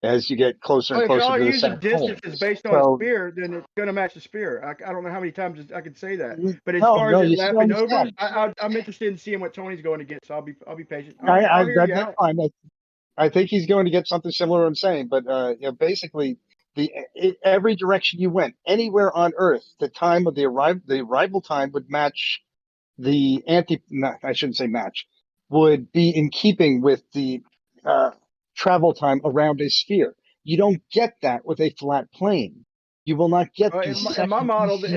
as you get closer and Well, if closer all to you're the using South Pole. distances based on a So, sphere, then it's going to match the sphere. I don't know how many times I could say that, but as no, far no, as it you still lapping over, understand. I'm interested in seeing what Tony's going to get. So I'll be patient. I'll hear you That's out. fine. I think he's going to get something similar to what I'm saying, but basically, every direction you went, anywhere on Earth, the time of the arrival time would match the I shouldn't say match, would be in keeping with the travel time around a sphere. You don't get that with a flat plane. You will not get Well, these in my model, there's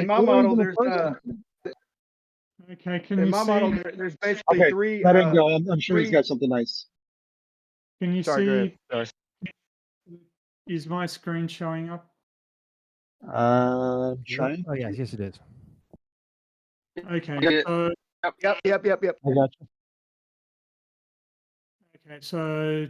Okay, can in you my see? model there's basically okay, three. let him go. I'm sure he's got something nice. Can you Sorry, go see? ahead. Sorry. Is my screen showing up? Trying. Oh yes, it is. Okay, so Yep. I got you. okay, so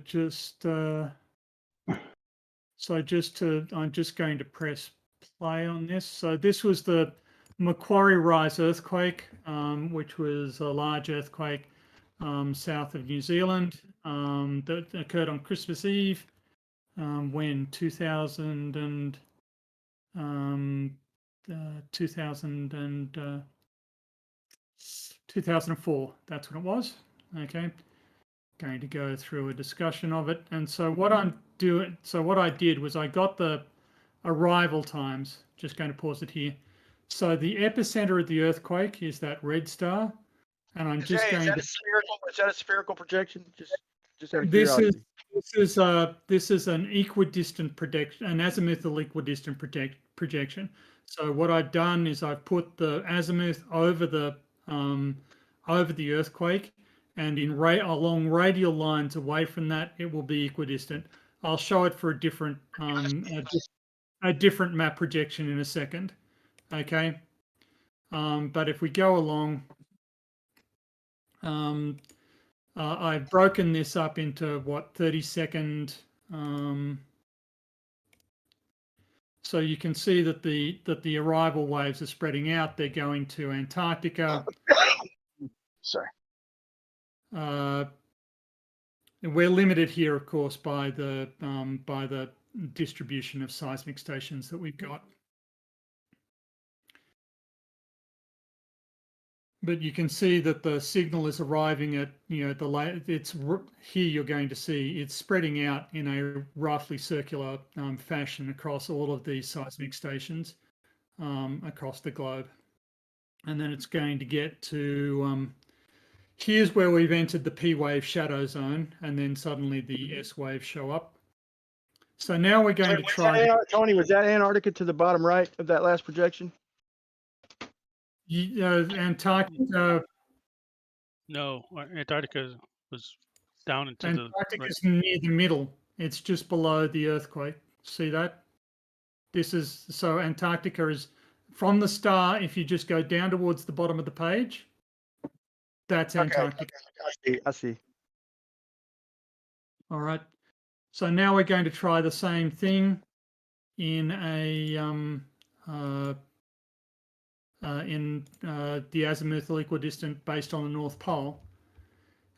I'm just going to press play on this. So this was the Macquarie Rise earthquake, which was a large earthquake south of New Zealand that occurred on Christmas Eve when 2004, that's when it was. Okay, going to go through a discussion of it. And so what I did was I got the arrival times. Just going to pause it here. So the epicenter of the earthquake is that red star, and I'm just going to. Is that a spherical projection? Just out of curiosity. This is an equidistant projection, an azimuthal equidistant projection. So what I've done is I've put the azimuth over the earthquake, and along radial lines away from that, it will be equidistant. I'll show it for a different map projection in a second. Okay, but if we go along, I've broken this up into 30-second. So you can see that the arrival waves are spreading out. They're going to Antarctica. Sorry. We're limited here, of course, by the distribution of seismic stations that we've got. But you can see that the signal is arriving at, it's here you're going to see it's spreading out in a roughly circular fashion across all of these seismic stations across the globe. And then it's going to get to, here's where we've entered the P wave shadow zone, and then suddenly the S waves show up. So now we're going to try. Tony, was that Antarctica to the bottom right of that last projection? Antarctica. No, Antarctica was down into Antarctica is near the middle. It's just below the earthquake. See that? This is, so Antarctica is from the star. If you just go down towards the bottom of the page, that's Antarctica. I see. All right. So now we're going to try the same thing in the azimuthal equidistant based on the North Pole.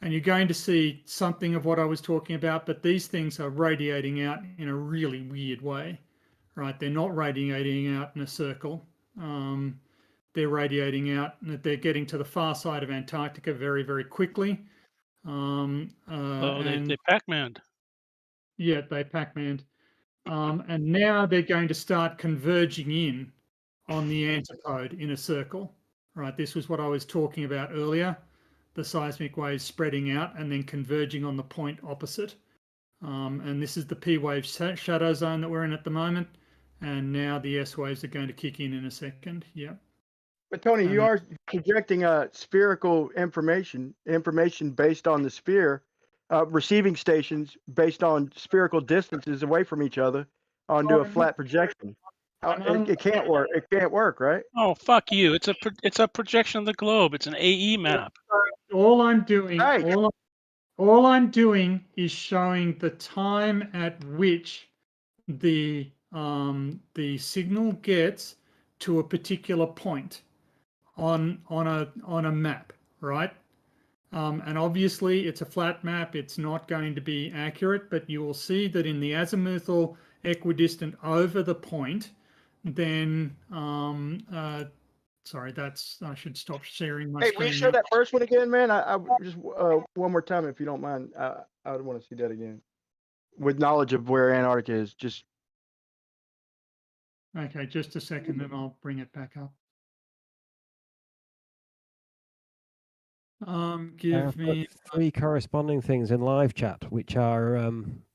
And you're going to see something of what I was talking about, but these things are radiating out in a really weird way, right? They're not radiating out in a circle. They're radiating out, they're getting to the far side of Antarctica very, very quickly. They Pac-Maned. Yeah, they Pac-Maned. And now they're going to start converging in on the antipode in a circle, right? This was what I was talking about earlier, the seismic waves spreading out and then converging on the point opposite. And this is the P wave shadow zone that we're in at the moment. And now the S waves are going to kick in a second. Yeah. But Tony, you are projecting spherical information based on the sphere, receiving stations based on spherical distances away from each other onto a flat projection. It can't work. It can't work, right? Oh, fuck you! It's a projection of the globe. It's an AE map. All I'm doing, all I'm doing is showing the time at which the signal gets to a particular point on a map, right? And obviously it's a flat map. It's not going to be accurate, but you will see that in the azimuthal equidistant over the point, then sorry, I should stop sharing my screen. Will you show that first one again, man? I just one more time, if you don't mind. I would want to see that again, with knowledge of where Antarctica is. Just okay, just a second, and I'll bring it back up. Give me 3 corresponding things in live chat, which are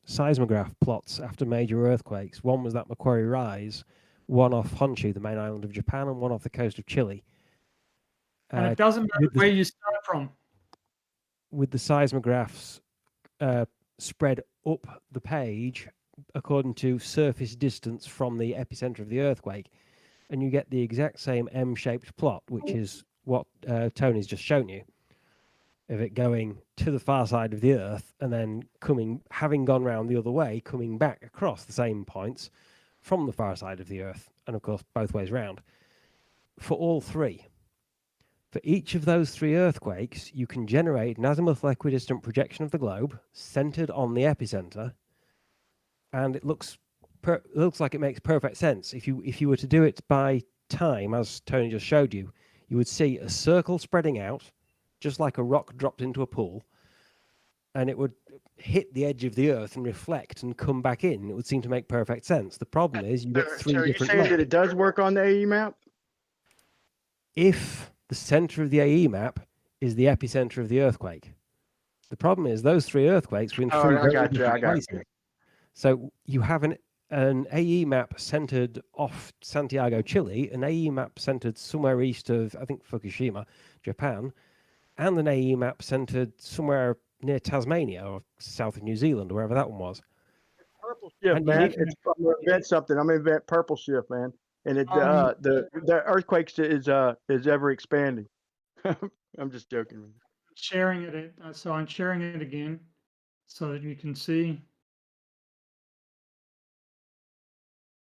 seismograph plots after major earthquakes. One was that Macquarie Rise, one off Honshu, the main island of Japan, and one off the coast of Chile. And it doesn't matter where you start from. With the seismographs spread up the page according to surface distance from the epicenter of the earthquake, and you get the exact same M-shaped plot, which is what Tony's just shown you, of it going to the far side of the Earth and then having gone round the other way, coming back across the same points from the far side of the Earth, and of course both ways round. For all 3. For each of those 3 earthquakes, you can generate an azimuthal equidistant projection of the globe centered on the epicenter, and it looks like it makes perfect sense. If you were to do it by time, as Tony just showed you, you would see a circle spreading out, just like a rock dropped into a pool, and it would hit the edge of the Earth and reflect and come back in. It would seem to make perfect sense. The problem is you get 3 different. So you're saying that it does work on the AE map? If the center of the AE map is the epicenter of the earthquake. The problem is those 3 earthquakes were in 3 very different places. So you have an AE map centered off Santiago, Chile, an AE map centered somewhere east of, I think, Fukushima, Japan, and an AE map centered somewhere near Tasmania or south of New Zealand, or wherever that one was. Purple shift, man. It's from invent something. I'm gonna invent purple shift, man. And the earthquakes is ever expanding. I'm just joking. Sharing it, so I'm sharing it again, so that you can see.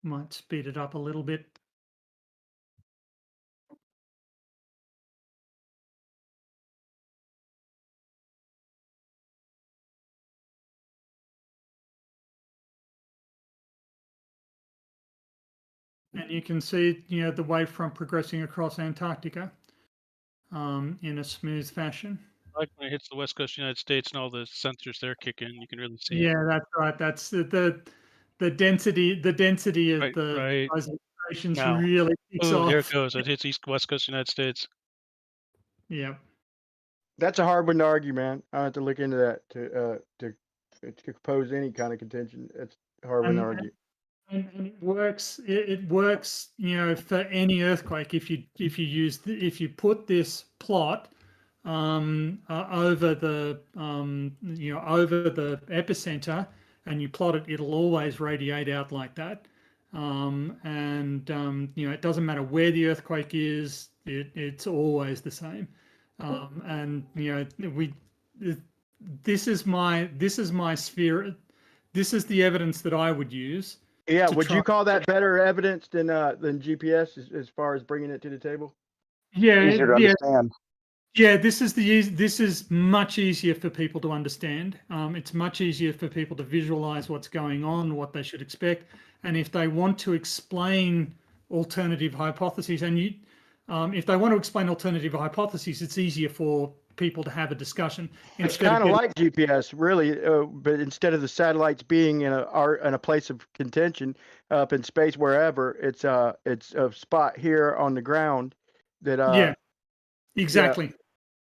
Might speed it up a little bit. And you can see, the wavefront progressing across Antarctica in a smooth fashion. Like when it hits the west coast of the United States and all the sensors there kick in, you can really see. Yeah, that's right. That's the density. The density of the stations really kicks off. Here it goes. It hits west coast of the United States. Yeah. That's a hard one to argue, man. I have to look into that to pose any kind of contention. It's a hard one to argue. And it works. It works, for any earthquake. If you put this plot over the over the epicenter and you plot it, it'll always radiate out like that. It doesn't matter where the earthquake is; it's always the same. This is my sphere. This is the evidence that I would use. Yeah, would you call that better evidence than GPS as far as bringing it to the table? Yeah, Easier to understand. Yeah, this is much easier for people to understand. It's much easier for people to visualize what's going on, what they should expect, and if they want to explain alternative hypotheses, if they want to explain alternative hypotheses, it's easier for people to have a discussion. It's kind of like GPS, really, but instead of the satellites being in a place of contention up in space, wherever, it's a spot here on the ground that. Yeah, exactly.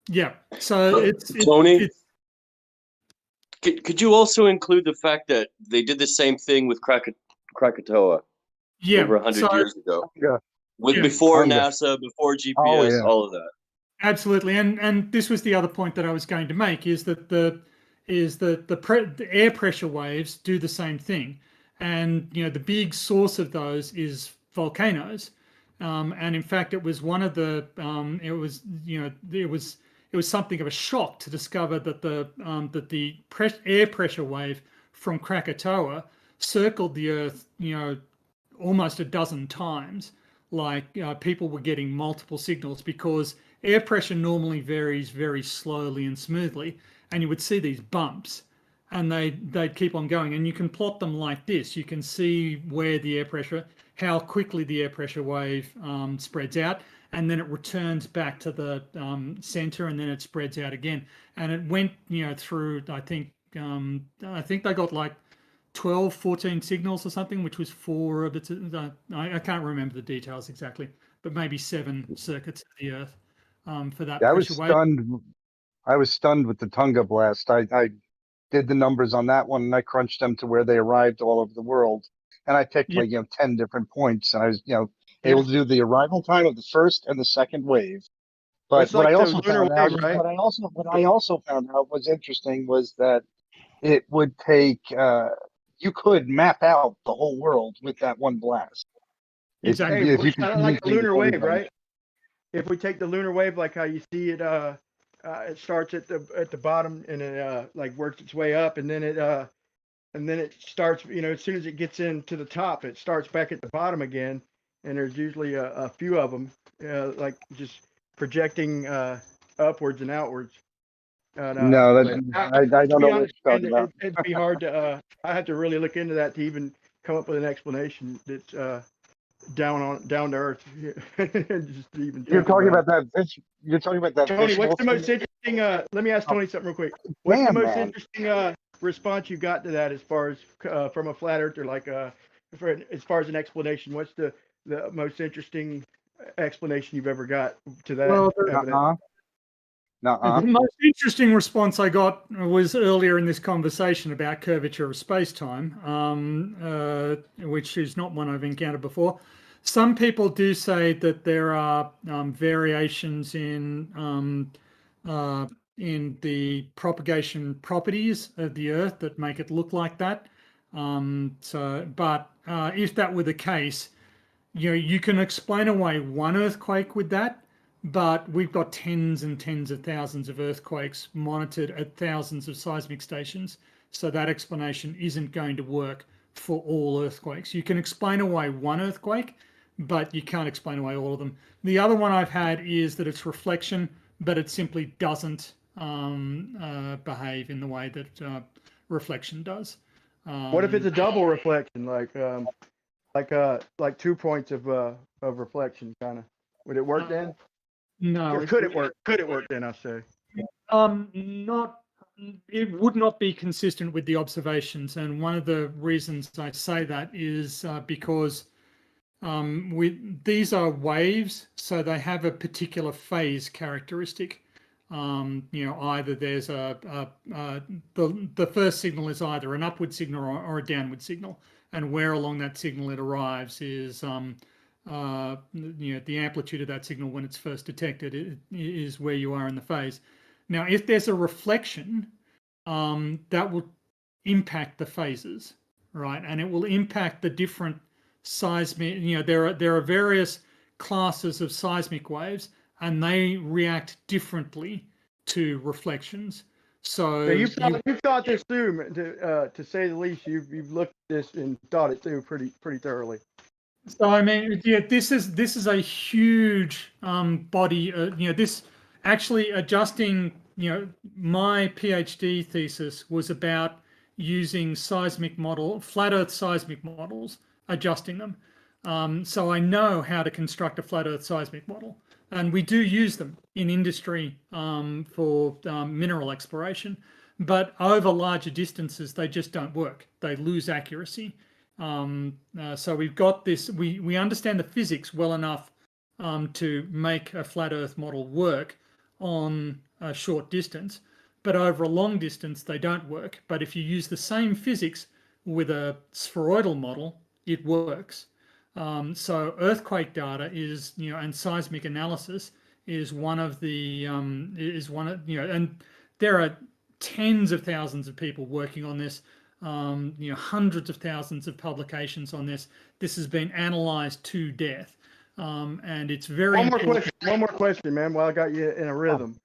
Yeah. So it's Tony. Could you also include the fact that they did the same thing with Krakatoa over 100 years ago? Yeah. Before NASA, before GPS, all of that. Absolutely, and this was the other point that I was going to make is that the air pressure waves do the same thing, and the big source of those is volcanoes, and in fact it was one of the it was something of a shock to discover that the air pressure wave from Krakatoa circled the Earth almost a dozen times. People were getting multiple signals because air pressure normally varies very slowly and smoothly, and you would see these bumps, and they'd keep on going. And you can plot them like this. You can see where the air pressure, how quickly the air pressure wave spreads out, and then it returns back to the center, and then it spreads out again. And it went, through. I think they got like 12, 14 signals or something, which was 4 orbits. I can't remember the details exactly, but maybe 7 circuits of the Earth for that. Yeah, wave. I was stunned with the Tunga blast. I did the numbers on that one, and I crunched them to where they arrived all over the world. And I picked 10 different points. And I was able to do the arrival time of the first and the second wave. But what I also found out was interesting was that it would take. You could map out the whole world with that one blast. Exactly. It's kind of like a lunar wave, right? If we take the lunar wave, like how you see it, it starts at the bottom and it works its way up, and then it starts. As soon as it gets into the top, it starts back at the bottom again. And there's usually a few of them, just projecting upwards and outwards. I don't know what you're talking about. It'd be hard to. I had to really look into that to even come up with an explanation that's down to earth. You're talking about that. You're talking about that. Tony, what's the most interesting? Let me ask Tony something real quick. What's the most interesting response you got to that, as far as from a flat earther, as far as an explanation? What's the most interesting explanation you've ever got to that? Well, the most interesting response I got was earlier in this conversation about curvature of space-time, which is not one I've encountered before. Some people do say that there are variations in the propagation properties of the Earth that make it look like that. But if that were the case, you can explain away one earthquake with that. But we've got tens and tens of thousands of earthquakes monitored at thousands of seismic stations. So that explanation isn't going to work for all earthquakes. You can explain away one earthquake, but you can't explain away all of them. The other one I've had is that it's reflection, but it simply doesn't behave in the way that reflection does. What if it's a double reflection, like 2 points of reflection, kind of? Would it work then? No. Or could it work? Could it work then? I say. It would not be consistent with the observations, and one of the reasons I say that is because these are waves, so they have a particular phase characteristic. Either there's the first signal is either an upward signal or a downward signal, and where along that signal it arrives is the amplitude of that signal when it's first detected is where you are in the phase. Now, if there's a reflection, that will impact the phases, right? And it will impact the different seismic, there are various classes of seismic waves, and they react differently to reflections. So you've thought this through, to say the least. You've looked at this and thought it through pretty thoroughly. So I mean, yeah, this is a huge body. This actually adjusting. My PhD thesis was about using flat Earth seismic models, adjusting them. So I know how to construct a flat Earth seismic model, and we do use them in industry for mineral exploration. But over larger distances, they just don't work. They lose accuracy. So we've got this. We understand the physics well enough to make a flat Earth model work on a short distance, but over a long distance they don't work. But if you use the same physics with a spheroidal model, it works. So earthquake data is, and seismic analysis is one of the and there are tens of thousands of people working on this. Hundreds of thousands of publications on this. This has been analyzed to death, and it's very important. One more question, man. While I got you in a rhythm,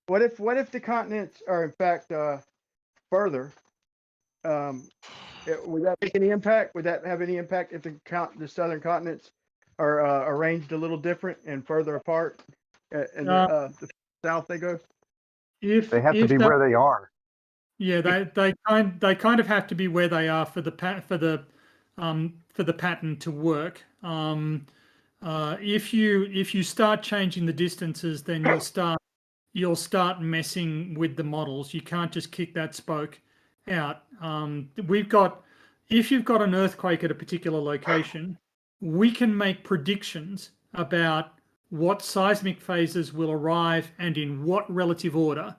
what if the continents are in fact further? Would that make any impact? Would that have any impact if the southern continents are arranged a little different and further apart, and the south they go? They have to be where they are. Yeah, they kind of have to be where they are for the pattern to work. If you start changing the distances, then you'll start messing with the models. You can't just kick that spoke out. If you've got an earthquake at a particular location, we can make predictions about what seismic phases will arrive and in what relative order.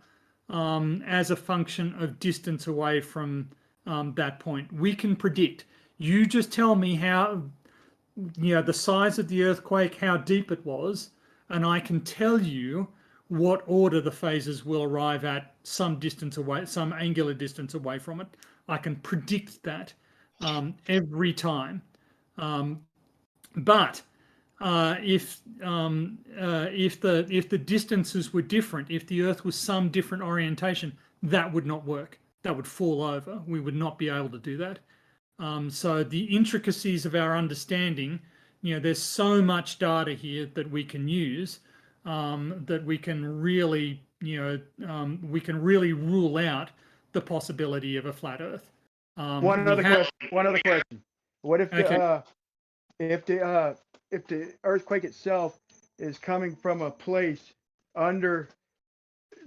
As a function of distance away from that point. We can predict. You just tell me how, the size of the earthquake, how deep it was, and I can tell you what order the phases will arrive at some distance away, some angular distance away from it. I can predict that every time. But if the distances were different, if the Earth was some different orientation, that would not work. That would fall over. We would not be able to do that. So the intricacies of our understanding, there's so much data here that we can use, that we can really rule out the possibility of a flat Earth. One other question. What if if the earthquake itself is coming from a place under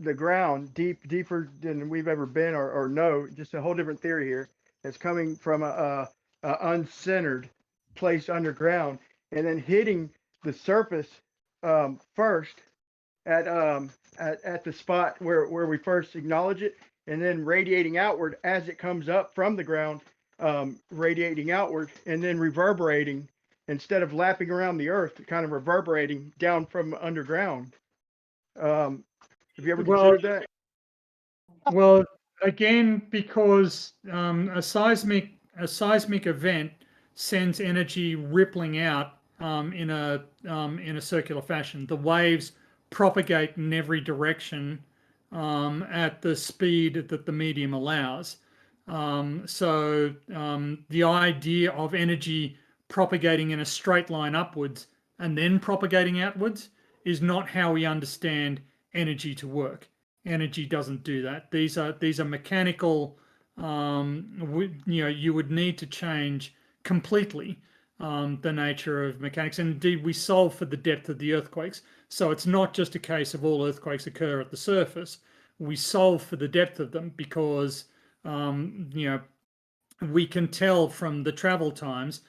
the ground, deeper than we've ever been or know, just a whole different theory here. It's coming from a uncentered place underground and then hitting the surface first at the spot where we first acknowledge it, and then radiating outward as it comes up from the ground, radiating outward and then reverberating. Instead of lapping around the Earth, kind of reverberating down from underground. Have you ever considered that? Well, again, because a seismic event sends energy rippling out in a circular fashion. The waves propagate in every direction at the speed that the medium allows. So the idea of energy propagating in a straight line upwards and then propagating outwards is not how we understand energy to work. Energy doesn't do that. These are mechanical. You would need to change completely the nature of mechanics, and indeed we solve for the depth of the earthquakes. So it's not just a case of all earthquakes occur at the surface. We solve for the depth of them because we can tell from the travel times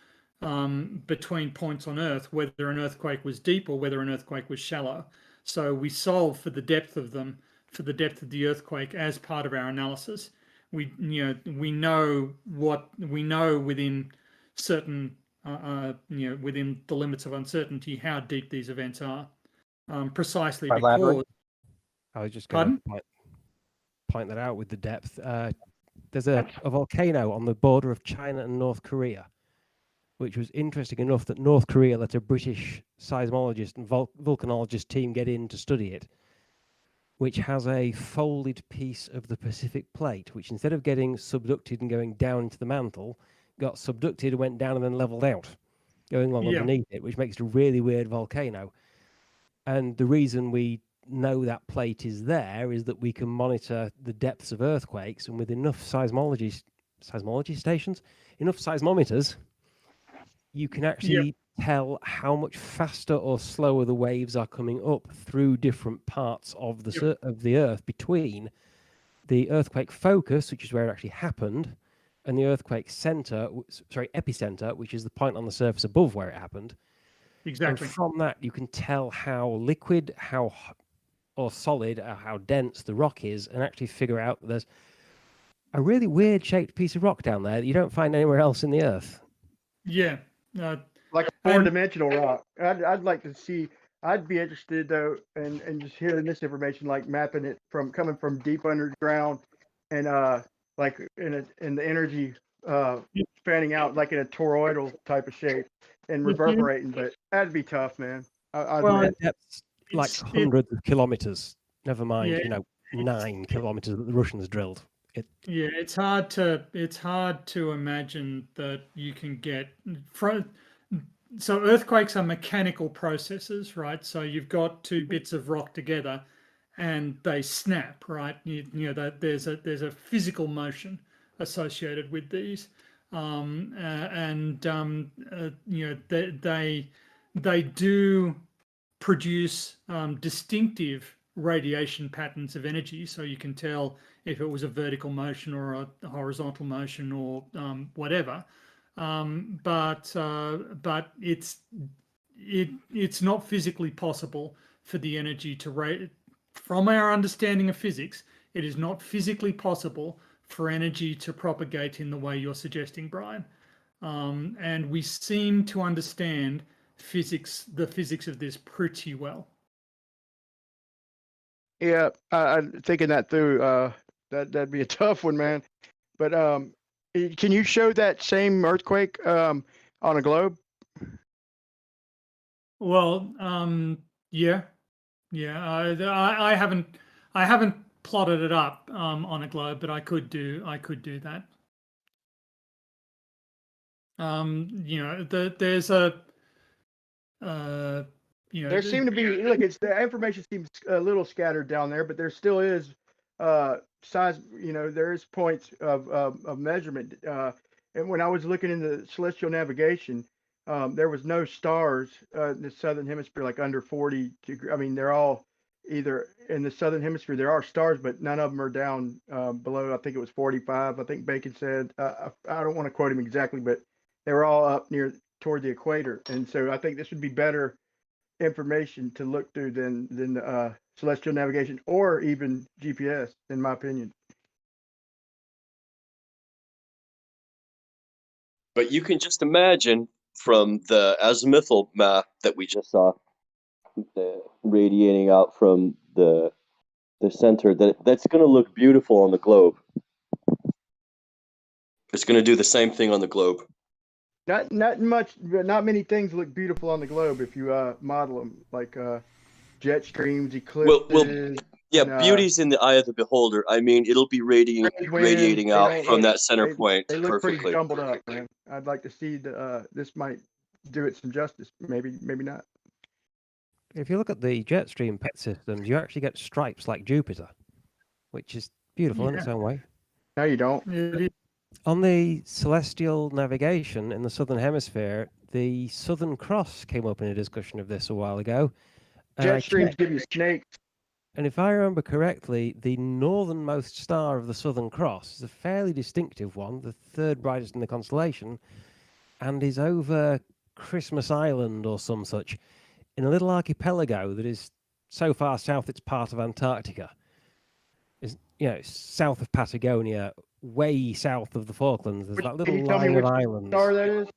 between points on Earth whether an earthquake was deep or whether an earthquake was shallow. So we solve for the depth of them, for the depth of the earthquake as part of our analysis. We know within certain within the limits of uncertainty how deep these events are, precisely because. I was just going to point that out with the depth. There's a volcano on the border of China and North Korea, which was interesting enough that North Korea let a British seismologist and volcanologist team get in to study it, which has a folded piece of the Pacific plate, which instead of getting subducted and going down into the mantle, got subducted and went down and then leveled out, going along underneath it, which makes it a really weird volcano. And the reason we know that plate is there is that we can monitor the depths of earthquakes, and with enough seismology stations, enough seismometers, you can actually tell how much faster or slower the waves are coming up through different parts of the Earth between the earthquake focus, which is where it actually happened, and the earthquake epicenter, which is the point on the surface above where it happened. Exactly. And from that, you can tell how liquid, or solid, or how dense the rock is, and actually figure out that there's a really weird shaped piece of rock down there that you don't find anywhere else in the Earth. Yeah. Like a four-dimensional rock. I'd like to see. I'd be interested though, and just hearing this information, like mapping it from coming from deep underground, and like in the energy spanning out like in a toroidal type of shape and reverberating. But that'd be tough, man. Depths like hundreds of kilometers. Never mind, 9 kilometers that the Russians drilled. It's hard to imagine that you can get from. So earthquakes are mechanical processes, right? So you've got two bits of rock together, and they snap, right? You know that there's a physical motion associated with these, they do produce distinctive radiation patterns of energy, so you can tell if it was a vertical motion or a horizontal motion or whatever. But it's not physically possible for the energy to from our understanding of physics, it is not physically possible for energy to propagate in the way you're suggesting, Brian. And we seem to understand the physics of this pretty well. Yeah, I'm thinking that through. That'd be a tough one, man. But can you show that same earthquake on a globe? Well, yeah. I haven't plotted it up on a globe, but I could do that. There's a there seem to be the information seems a little scattered down there, but there still is size. There is points of measurement. And when I was looking into celestial navigation, there was no stars in the southern hemisphere like under 40 degrees. I mean, they're all either in the southern hemisphere. There are stars, but none of them are down below. I think it was 45. I think Bacon said. I don't want to quote him exactly, but they were all up toward the equator. And so I think this would be better information to look through than celestial navigation or even GPS, in my opinion. But you can just imagine from the azimuthal map that we just saw, the radiating out from the center, that's going to look beautiful on the globe. It's going to do the same thing on the globe. Not many things look beautiful on the globe if you model them, like jet streams, eclipses. Beauty's in the eye of the beholder. I mean, it'll be radiating out from that center point they look perfectly. pretty jumbled up, man. I'd like to see this might do it some justice. Maybe not. If you look at the jet stream systems, you actually get stripes like Jupiter, which is beautiful in its own way. No, you don't. On the celestial navigation in the southern hemisphere, the Southern Cross came up in a discussion of this a while ago. Jet streams give you snakes. And if I remember correctly, the northernmost star of the Southern Cross is a fairly distinctive one, the third brightest in the constellation, and is over Christmas Island or some such, in a little archipelago that is so far south it's part of Antarctica. It's south of Patagonia, way south of the Falklands. There's that little line of islands. Star that is?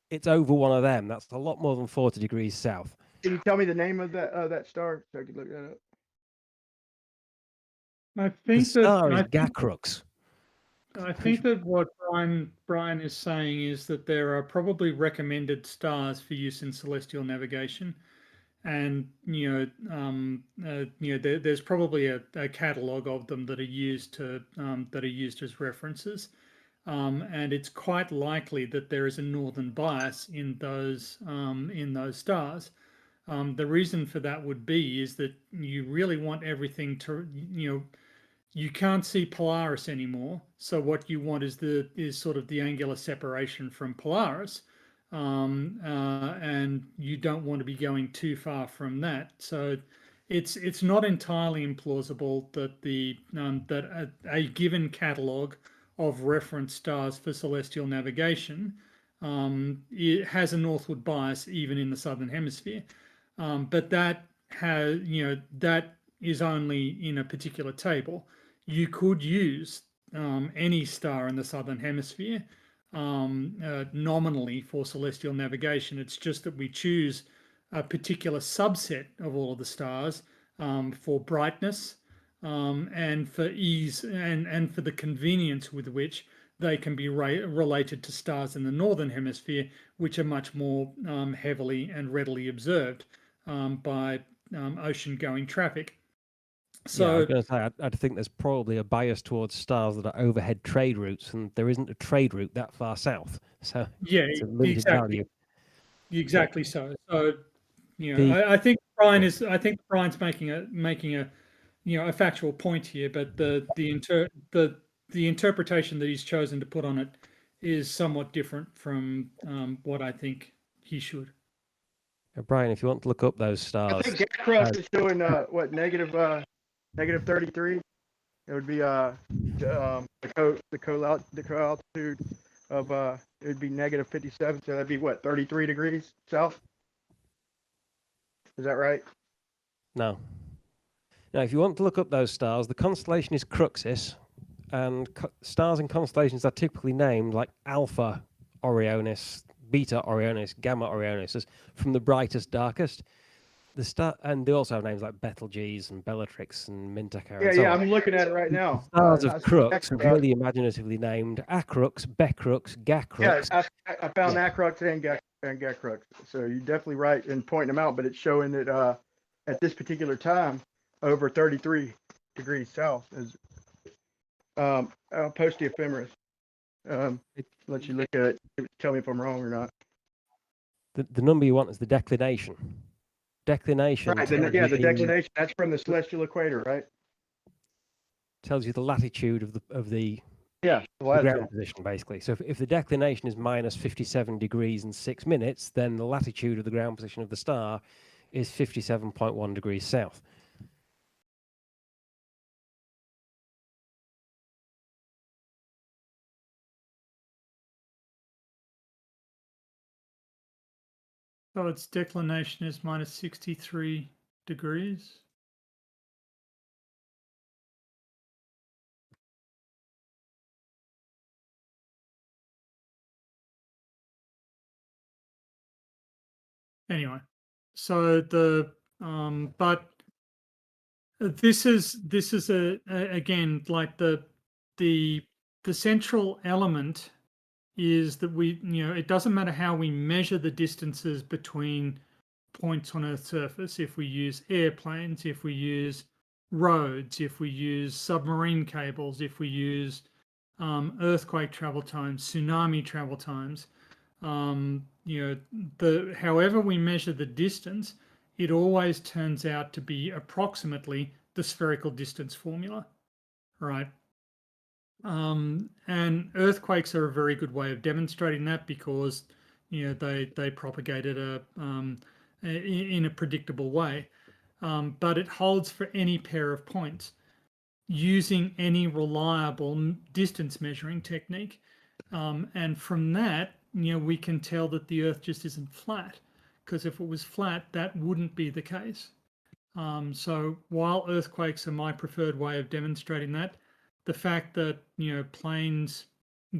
It's over one of them. That's a lot more than 40 degrees south. Can you tell me the name of that star so I can look that up? I think the star is Gacrux. I think that what Brian is saying is that there are probably recommended stars for use in celestial navigation, and there's probably a catalog of them that are used as references, and it's quite likely that there is a northern bias in those stars. The reason for that would be is that you really want everything to, you can't see Polaris anymore. So what you want is sort of the angular separation from Polaris, and you don't want to be going too far from that. So it's not entirely implausible that that a given catalog of reference stars for celestial navigation it has a northward bias even in the southern hemisphere, but that is only in a particular table. You could use any star in the southern hemisphere nominally for celestial navigation. It's just that we choose a particular subset of all of the stars for brightness and for ease and for the convenience with which they can be related to stars in the northern hemisphere, which are much more heavily and readily observed by ocean-going traffic. So, yeah, I was going to say, I'd think there's probably a bias towards stars that are overhead trade routes, and there isn't a trade route that far south. So yeah, it's a limited value. Exactly so. So, I think Brian's making a a factual point here, but the interpretation that he's chosen to put on it is somewhat different from what I think he should. Brian, if you want to look up those I stars, think gas crust is showing what negative 33. It would be the co-altitude of it would be negative 57. So that'd be what, 33 degrees south? Is that right? No. Now, if you want to look up those stars, the constellation is Cruxis, and stars and constellations are typically named like Alpha Orionis, Beta Orionis, Gamma Orionis, from the brightest, darkest. And they also have names like Betelgeuse and Bellatrix and Mintaka. Yeah, and so yeah, on. I'm looking at it right now. Stars of Crux are really imaginatively named Acrux, Becrux, Gacrux. Yeah, I found Acrux and Gacrux. So you're definitely right in pointing them out, but it's showing that at this particular time, over 33 degrees south is. I'll post the ephemeris. Let you look at it. Tell me if I'm wrong or not. The number you want is the declination. Declination. Right. The declination. That's from the celestial equator, right? Tells you the latitude of the ground position, basically. So if the declination is minus 57 degrees and 6 minutes, then the latitude of the ground position of the star is 57.1 degrees south. So its declination is minus 63 degrees. Anyway, so but this is again like the central element is that it doesn't matter how we measure the distances between points on Earth's surface, if we use airplanes, if we use roads, if we use submarine cables, if we use earthquake travel times, tsunami travel times, however we measure the distance, it always turns out to be approximately the spherical distance formula, right? And earthquakes are a very good way of demonstrating that because they propagated in a predictable way, but it holds for any pair of points using any reliable distance measuring technique, and from that we can tell that the Earth just isn't flat, because if it was flat that wouldn't be the case. So while earthquakes are my preferred way of demonstrating that, the fact that planes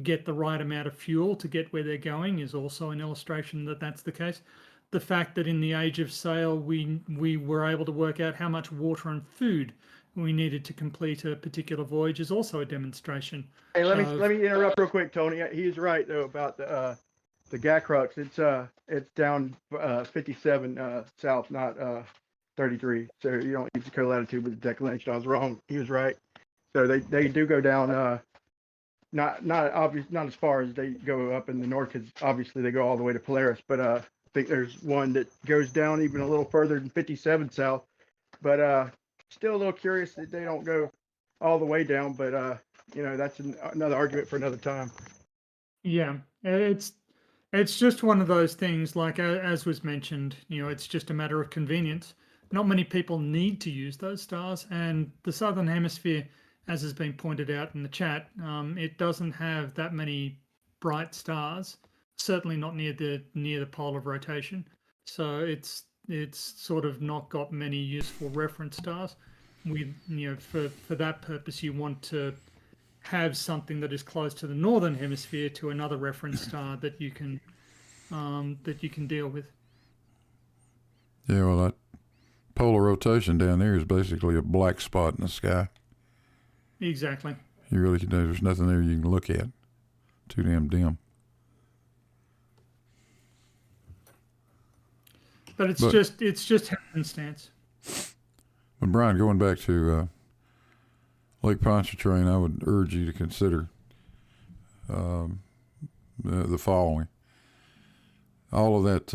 get the right amount of fuel to get where they're going is also an illustration that that's the case. The fact that in the age of sail we were able to work out how much water and food we needed to complete a particular voyage is also a demonstration. Hey, let of- me interrupt real quick, Tony. He's right though about the Gacrux. It's down 57 south, not 33. So you don't use the co-latitude with the declination. I was wrong. He was right. So they do go down. Not as far as they go up in the north, because obviously they go all the way to Polaris. But I think there's one that goes down even a little further than 57 south. But still a little curious that they don't go all the way down. But that's another argument for another time. Yeah, it's just one of those things. Like as was mentioned, it's just a matter of convenience. Not many people need to use those stars, and the southern hemisphere, as has been pointed out in the chat, it doesn't have that many bright stars. Certainly not near the pole of rotation. So it's sort of not got many useful reference stars. For that purpose, you want to have something that is close to the northern hemisphere to another reference star that you can deal with. Yeah, well, that polar rotation down there is basically a black spot in the sky. Exactly. You really can. There's nothing there you can look at. Too damn dim. But it's just happenstance. But Brian, going back to Lake Pontchartrain, I would urge you to consider the following. All of that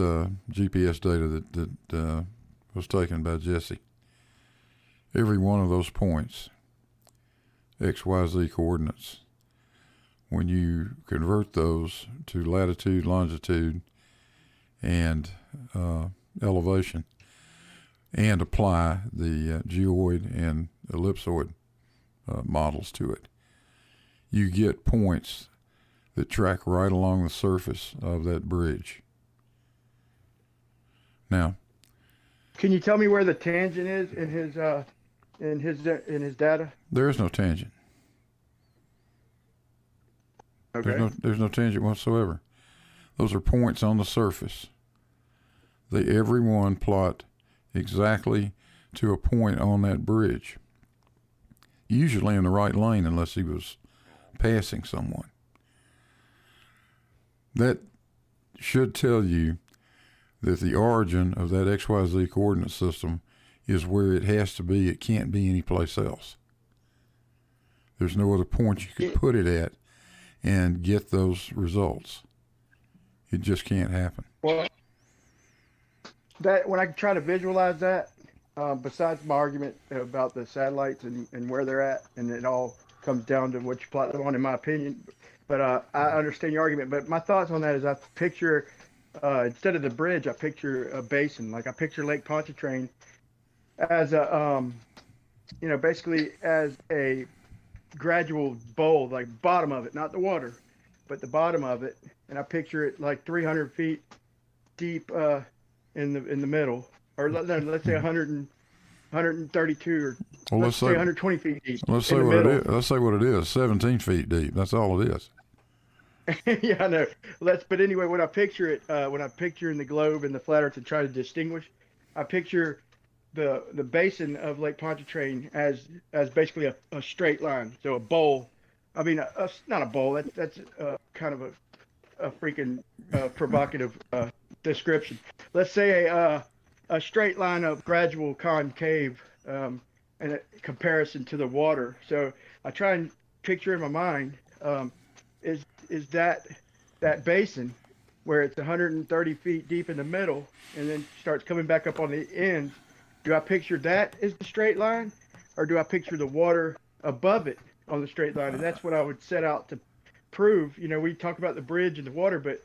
GPS data that was taken by Jesse, every one of those points, XYZ coordinates, when you convert those to latitude, longitude, and elevation, and apply the geoid and ellipsoid models to it, you get points that track right along the surface of that bridge. Now, can you tell me where the tangent is in his data? There is no tangent. Okay. There's no tangent whatsoever. Those are points on the surface. They every one plot exactly to a point on that bridge, usually in the right lane unless he was passing someone. That should tell you that the origin of that XYZ coordinate system is where it has to be. It can't be anyplace else. There's no other point you could put it at and get those results. It just can't happen. Well, that when I try to visualize that, besides my argument about the satellites and where they're at, and it all comes down to what you plot them on, in my opinion. But I understand your argument. But my thoughts on that is I picture, instead of the bridge, I picture a basin. Like I picture Lake Pontchartrain as a, basically as a gradual bowl, like bottom of it, not the water, but the bottom of it. And I picture it like 300 feet deep in the middle, or let's say 132 or let's say 120 feet deep. Let's say what it is. Let's say what it is. 17 feet deep. That's all it is. Yeah, I know. But anyway, when I picture it, when I picture in the globe and the flat Earth to try to distinguish, I picture the basin of Lake Pontchartrain as basically a straight line. So a bowl. I mean, not a bowl. That's kind of a freaking provocative description. Let's say a straight line of gradual concave and a comparison to the water. So I try and picture in my mind is that basin where it's 130 feet deep in the middle and then starts coming back up on the end. Do I picture that as the straight line, or do I picture the water above it on the straight line? And that's what I would set out to prove. We talk about the bridge and the water, but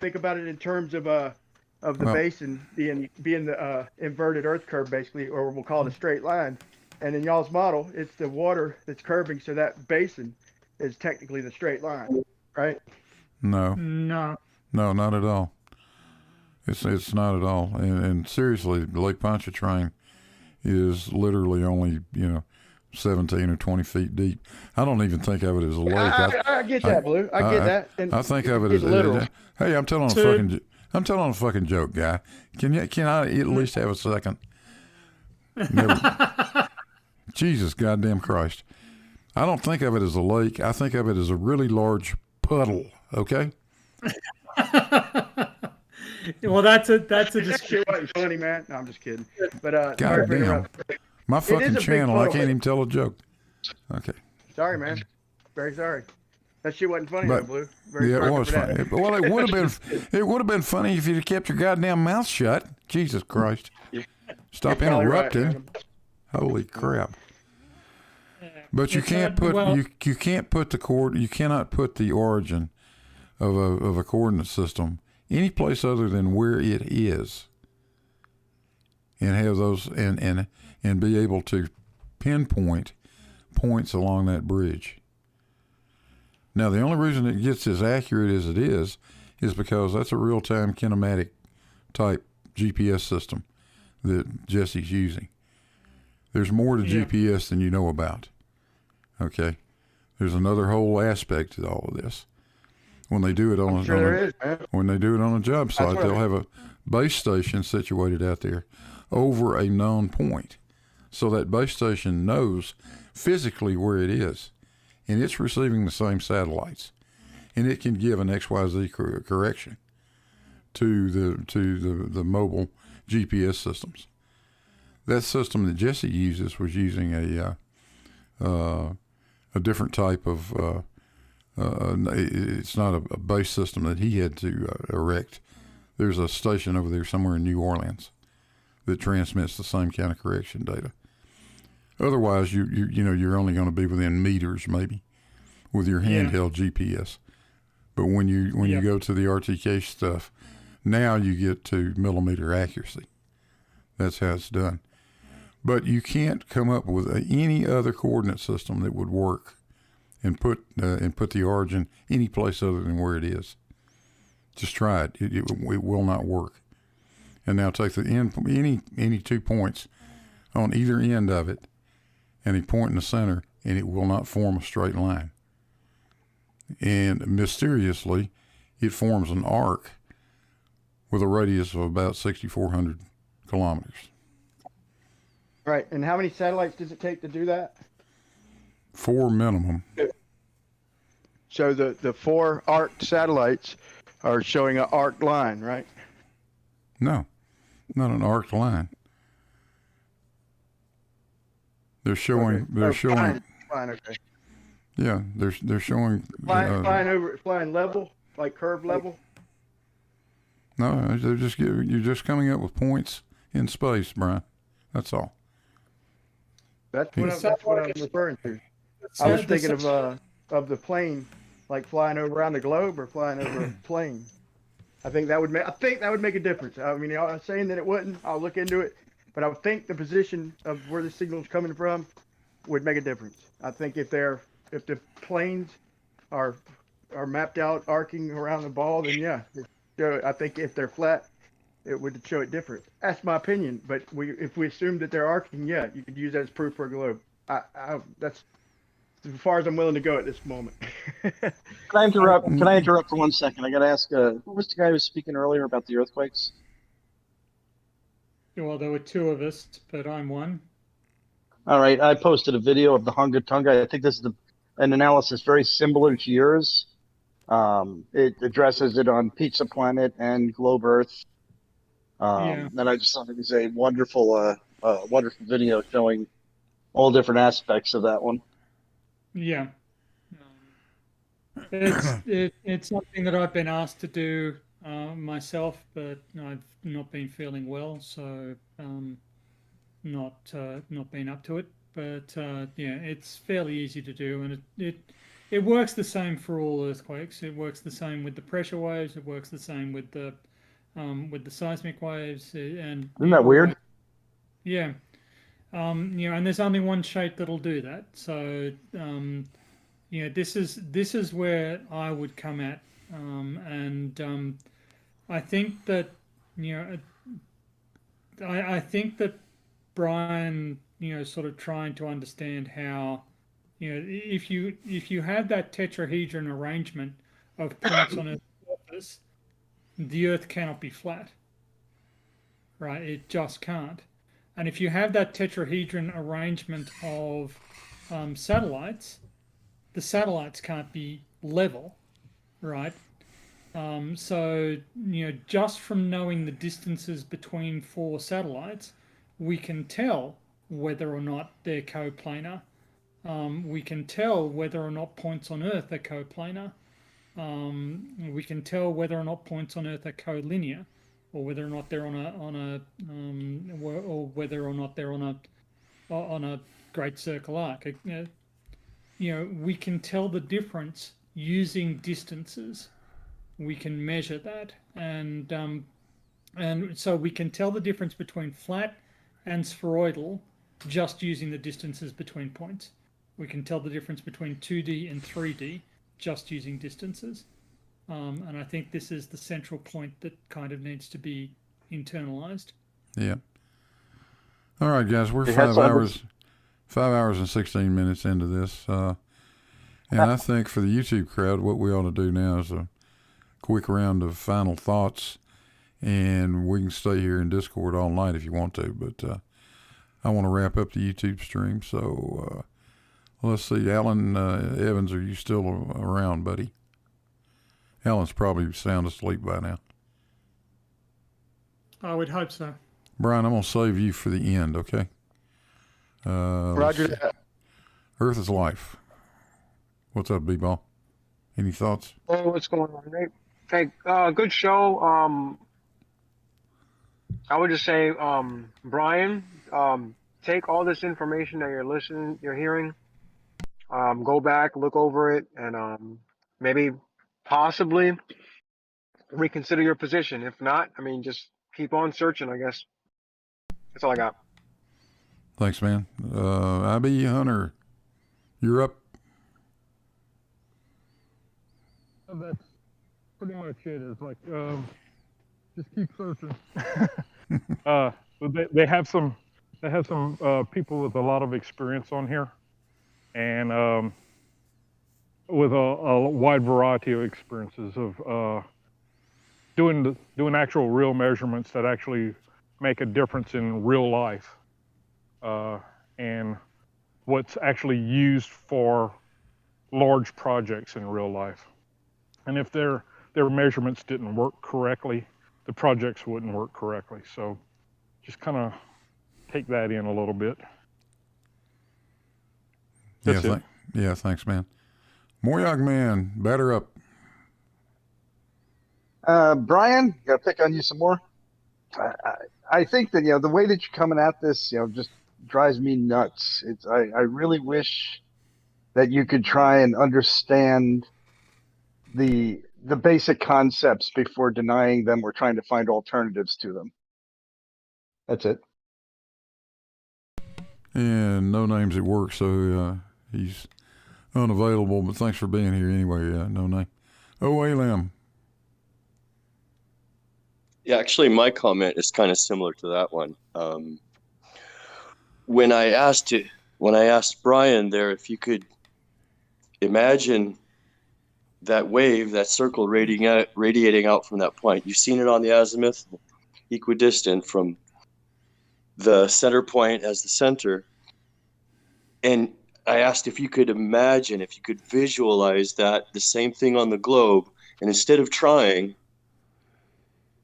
think about it in terms of the basin being the inverted Earth curve, basically, or we'll call it a straight line. And in y'all's model, it's the water that's curving, so that basin is technically the straight line, right? No, not at all. It's not at all. And seriously, Lake Pontchartrain is literally only 17 or 20 feet deep. I don't even think of it as a lake. I get that, Blue. I get that. And I think of it as literal. Hey, I'm telling a fucking joke, guy. Can I at least have a second? Jesus goddamn Christ. I don't think of it as a lake. I think of it as a really large puddle. Okay. Well, that's a That shit description. wasn't funny, man. No, I'm just kidding. But sorry God for damn. interrupting. My It is fucking a big channel. I puddle. can't even tell a joke. Okay. Sorry, man. Very sorry. That shit wasn't funny, But though, Blue. Very yeah, it sorry was for that. funny. Well, it would have been. It would have been funny if you'd kept your goddamn mouth shut. Jesus Christ! Stop You're probably right, interrupting. man. Holy crap! But you It's can't not- put well- you can't put the you cannot put the origin of a coordinate system any place other than where it is, and have those and be able to pinpoint points along that bridge. Now, the only reason it gets as accurate as it is because that's a real-time kinematic type GPS system that Jesse's using. There's more to GPS than you know about. Okay? There's another whole aspect to all of this. When they do it on when they do it on a job site, they'll have a base station situated out there over a known point. So that base station knows physically where it is, and it's receiving the same satellites, and it can give an XYZ correction to the mobile GPS systems. That system that Jesse uses was using a different type of. It's not a base system that he had to erect. There's a station over there somewhere in New Orleans that transmits the same kind of correction data. Otherwise, you're only going to be within meters maybe with your handheld GPS. But when you go to the RTK stuff, now you get to millimeter accuracy. That's how it's done. But you can't come up with any other coordinate system that would work and put the origin any place other than where it is. Just try it. It will not work. And now take the end, any 2 points on either end of it, and a point in the center, and it will not form a straight line. And mysteriously, it forms an arc with a radius of about 6,400 kilometers. Right. And how many satellites does it take to do that? 4 minimum. So the 4 arced satellites are showing an arced line, right? No, not an arced line. They're showing. They're showing. Fine. Okay. Yeah, they're showing. Flying level, like curve level. No, you're just coming up with points in space, Brian. That's all. That's what I'm referring to. I was thinking of the plane, like flying around the globe or flying over a plane. I think that would make a difference. I mean, I'm saying that it wouldn't. I'll look into it, but I think the position of where the signal's coming from would make a difference. I think if the planes are mapped out arcing around the ball, then yeah. I think if they're flat, it would show it different. That's my opinion. But if we assume that they're arcing, yeah, you could use that as proof for a globe. That's as far as I'm willing to go at this moment. Can I interrupt? Can I interrupt for 1 second? I got to ask. Who was the guy who was speaking earlier about the earthquakes? Well, there were 2 of us, but I'm one. All right, I posted a video of the Hunga Tonga. I think this is an analysis very similar to yours. It addresses it on Pizza Planet and Globe Earth. And I just thought it was a wonderful video showing all different aspects of that one. Yeah. It's something that I've been asked to do myself, but I've not been feeling well, so not been up to it. But yeah, it's fairly easy to do, and it works the same for all earthquakes. It works the same with the pressure waves. It works the same with the seismic waves. And isn't that weird? Yeah. And there's only one shape that'll do that. So this is where I would come at, and I think that I think that Brian, sort of trying to understand how, if you have that tetrahedron arrangement of points on Earth's surface, the Earth cannot be flat, right? It just can't. And if you have that tetrahedron arrangement of satellites, the satellites can't be level, right? So, just from knowing the distances between 4 satellites, we can tell whether or not they're coplanar. We can tell whether or not points on Earth are coplanar. We can tell whether or not points on Earth are collinear, or whether or not they're or whether or not they're on a great circle arc. We can tell the difference using distances. We can measure that, and so we can tell the difference between flat and spheroidal just using the distances between points. We can tell the difference between 2D and 3D just using distances. And I think this is the central point that kind of needs to be internalized. Yeah. All right, guys, we're 5 hours and 16 minutes into this. And I think for the YouTube crowd, what we ought to do now is a quick round of final thoughts, and we can stay here in Discord all night if you want to, but I want to wrap up the YouTube stream. So let's see. Alan Evans, are you still around, buddy? Alan's probably sound asleep by now. I would hope so. Brian, I'm going to save you for the end, okay? Roger that. Earth is life. What's up, B-Ball? Any thoughts? Oh, what's going on, Nate? Hey, good show. I would just say, Brian, take all this information that you're hearing, go back, look over it, and maybe possibly reconsider your position. If not, I mean, just keep on searching, I guess. That's all I got. Thanks, man. IB Hunter, you're up. That's pretty much it. It's like, just keep searching. They have some people with a lot of experience on here, and with a wide variety of experiences of doing actual real measurements that actually make a difference in real life, and what's actually used for large projects in real life. And if their measurements didn't work correctly, the projects wouldn't work correctly. So just kind of take that in a little bit. That's it. Yeah, thanks, man. Moyog Man, batter up. Brian, gotta pick on you some more. I think that the way that you're coming at this, just drives me nuts. I really wish that you could try and understand the basic concepts before denying them or trying to find alternatives to them. That's it. And no names at work, so he's unavailable, but thanks for being here anyway. No name. Oh, Alam. Yeah, actually, my comment is kind of similar to that one. When I asked Brian there if you could imagine that wave, that circle radiating out from that point, you've seen it on the azimuth, equidistant from the center point as the center. And I asked if you could imagine, if you could visualize that, the same thing on the globe, and instead of trying,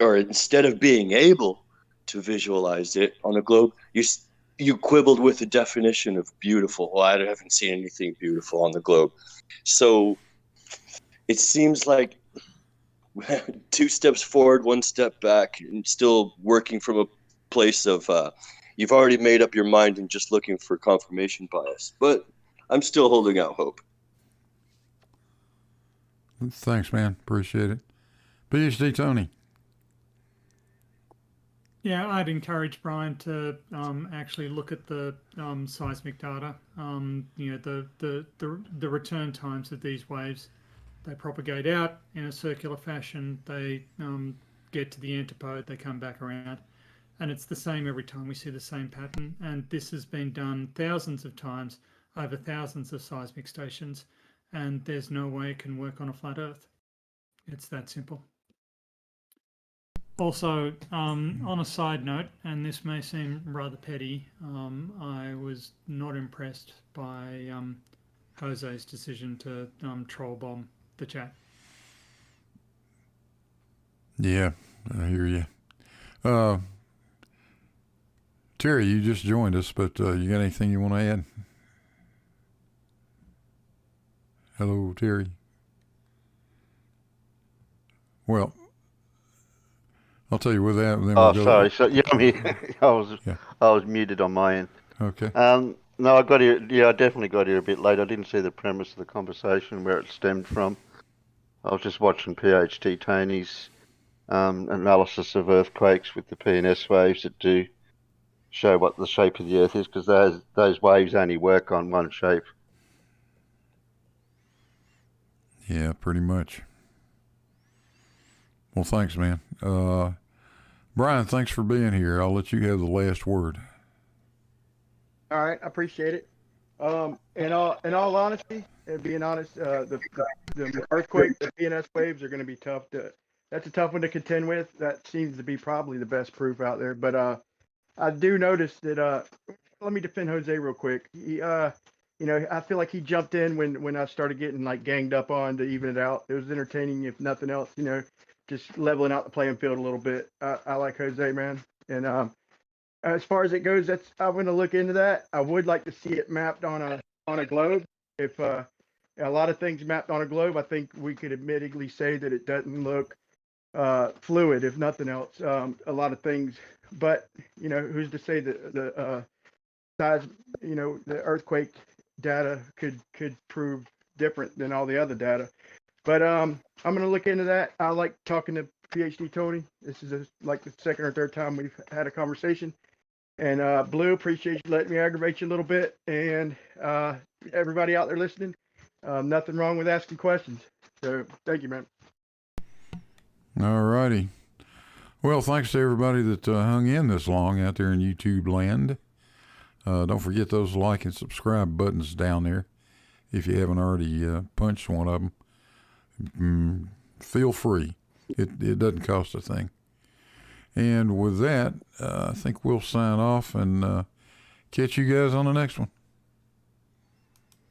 or instead of being able to visualize it on a globe, you quibbled with the definition of beautiful. Well, I haven't seen anything beautiful on the globe. So it seems like 2 steps forward, 1 step back, and still working from a place of you've already made up your mind and just looking for confirmation bias. But I'm still holding out hope. Thanks, man. Appreciate it. PhD Tony. Yeah, I'd encourage Brian to actually look at the seismic data. The return times of these waves. They propagate out in a circular fashion. They get to the antipode. They come back around, and it's the same every time. We see the same pattern, and this has been done thousands of times over thousands of seismic stations, and there's no way it can work on a flat Earth. It's that simple. Also, on a side note, and this may seem rather petty, I was not impressed by Jose's decision to troll bomb the chat. Yeah, I hear you. Terry, you just joined us, but you got anything you want to add? Hello, Terry. Well, I'll tell you with that. Then Oh, we'll go. sorry. So yeah, I was muted on my end. Okay. No, I got here. Yeah, I definitely got here a bit late. I didn't see the premise of the conversation where it stemmed from. I was just watching PhD Tony's analysis of earthquakes with the P&S waves that do show what the shape of the Earth is, because those waves only work on one shape. Yeah, pretty much. Well, thanks, man. Brian, thanks for being here. I'll let you have the last word. All right, I appreciate it. In all honesty, and being honest, the earthquake, the PNS waves are going to be tough. That's a tough one to contend with. That seems to be probably the best proof out there. But I do notice that. Let me defend Jose real quick. He, I feel like he jumped in when I started getting like ganged up on to even it out. It was entertaining, if nothing else. Just leveling out the playing field a little bit. I like Jose, man, and as far as it goes, I'm going to look into that. I would like to see it mapped on a globe. If a lot of things mapped on a globe, I think we could admittedly say that it doesn't look fluid, if nothing else. A lot of things, but who's to say that the size, the earthquake data could prove different than all the other data. But I'm going to look into that. I like talking to PhD Tony. This is like the second or third time we've had a conversation. And Blue, appreciate you letting me aggravate you a little bit. And everybody out there listening, nothing wrong with asking questions. So thank you, man. All righty. Well, thanks to everybody that hung in this long out there in YouTube land. Don't forget those like and subscribe buttons down there. If you haven't already punched one of them, feel free. It doesn't cost a thing. And with that, I think we'll sign off and catch you guys on the next one.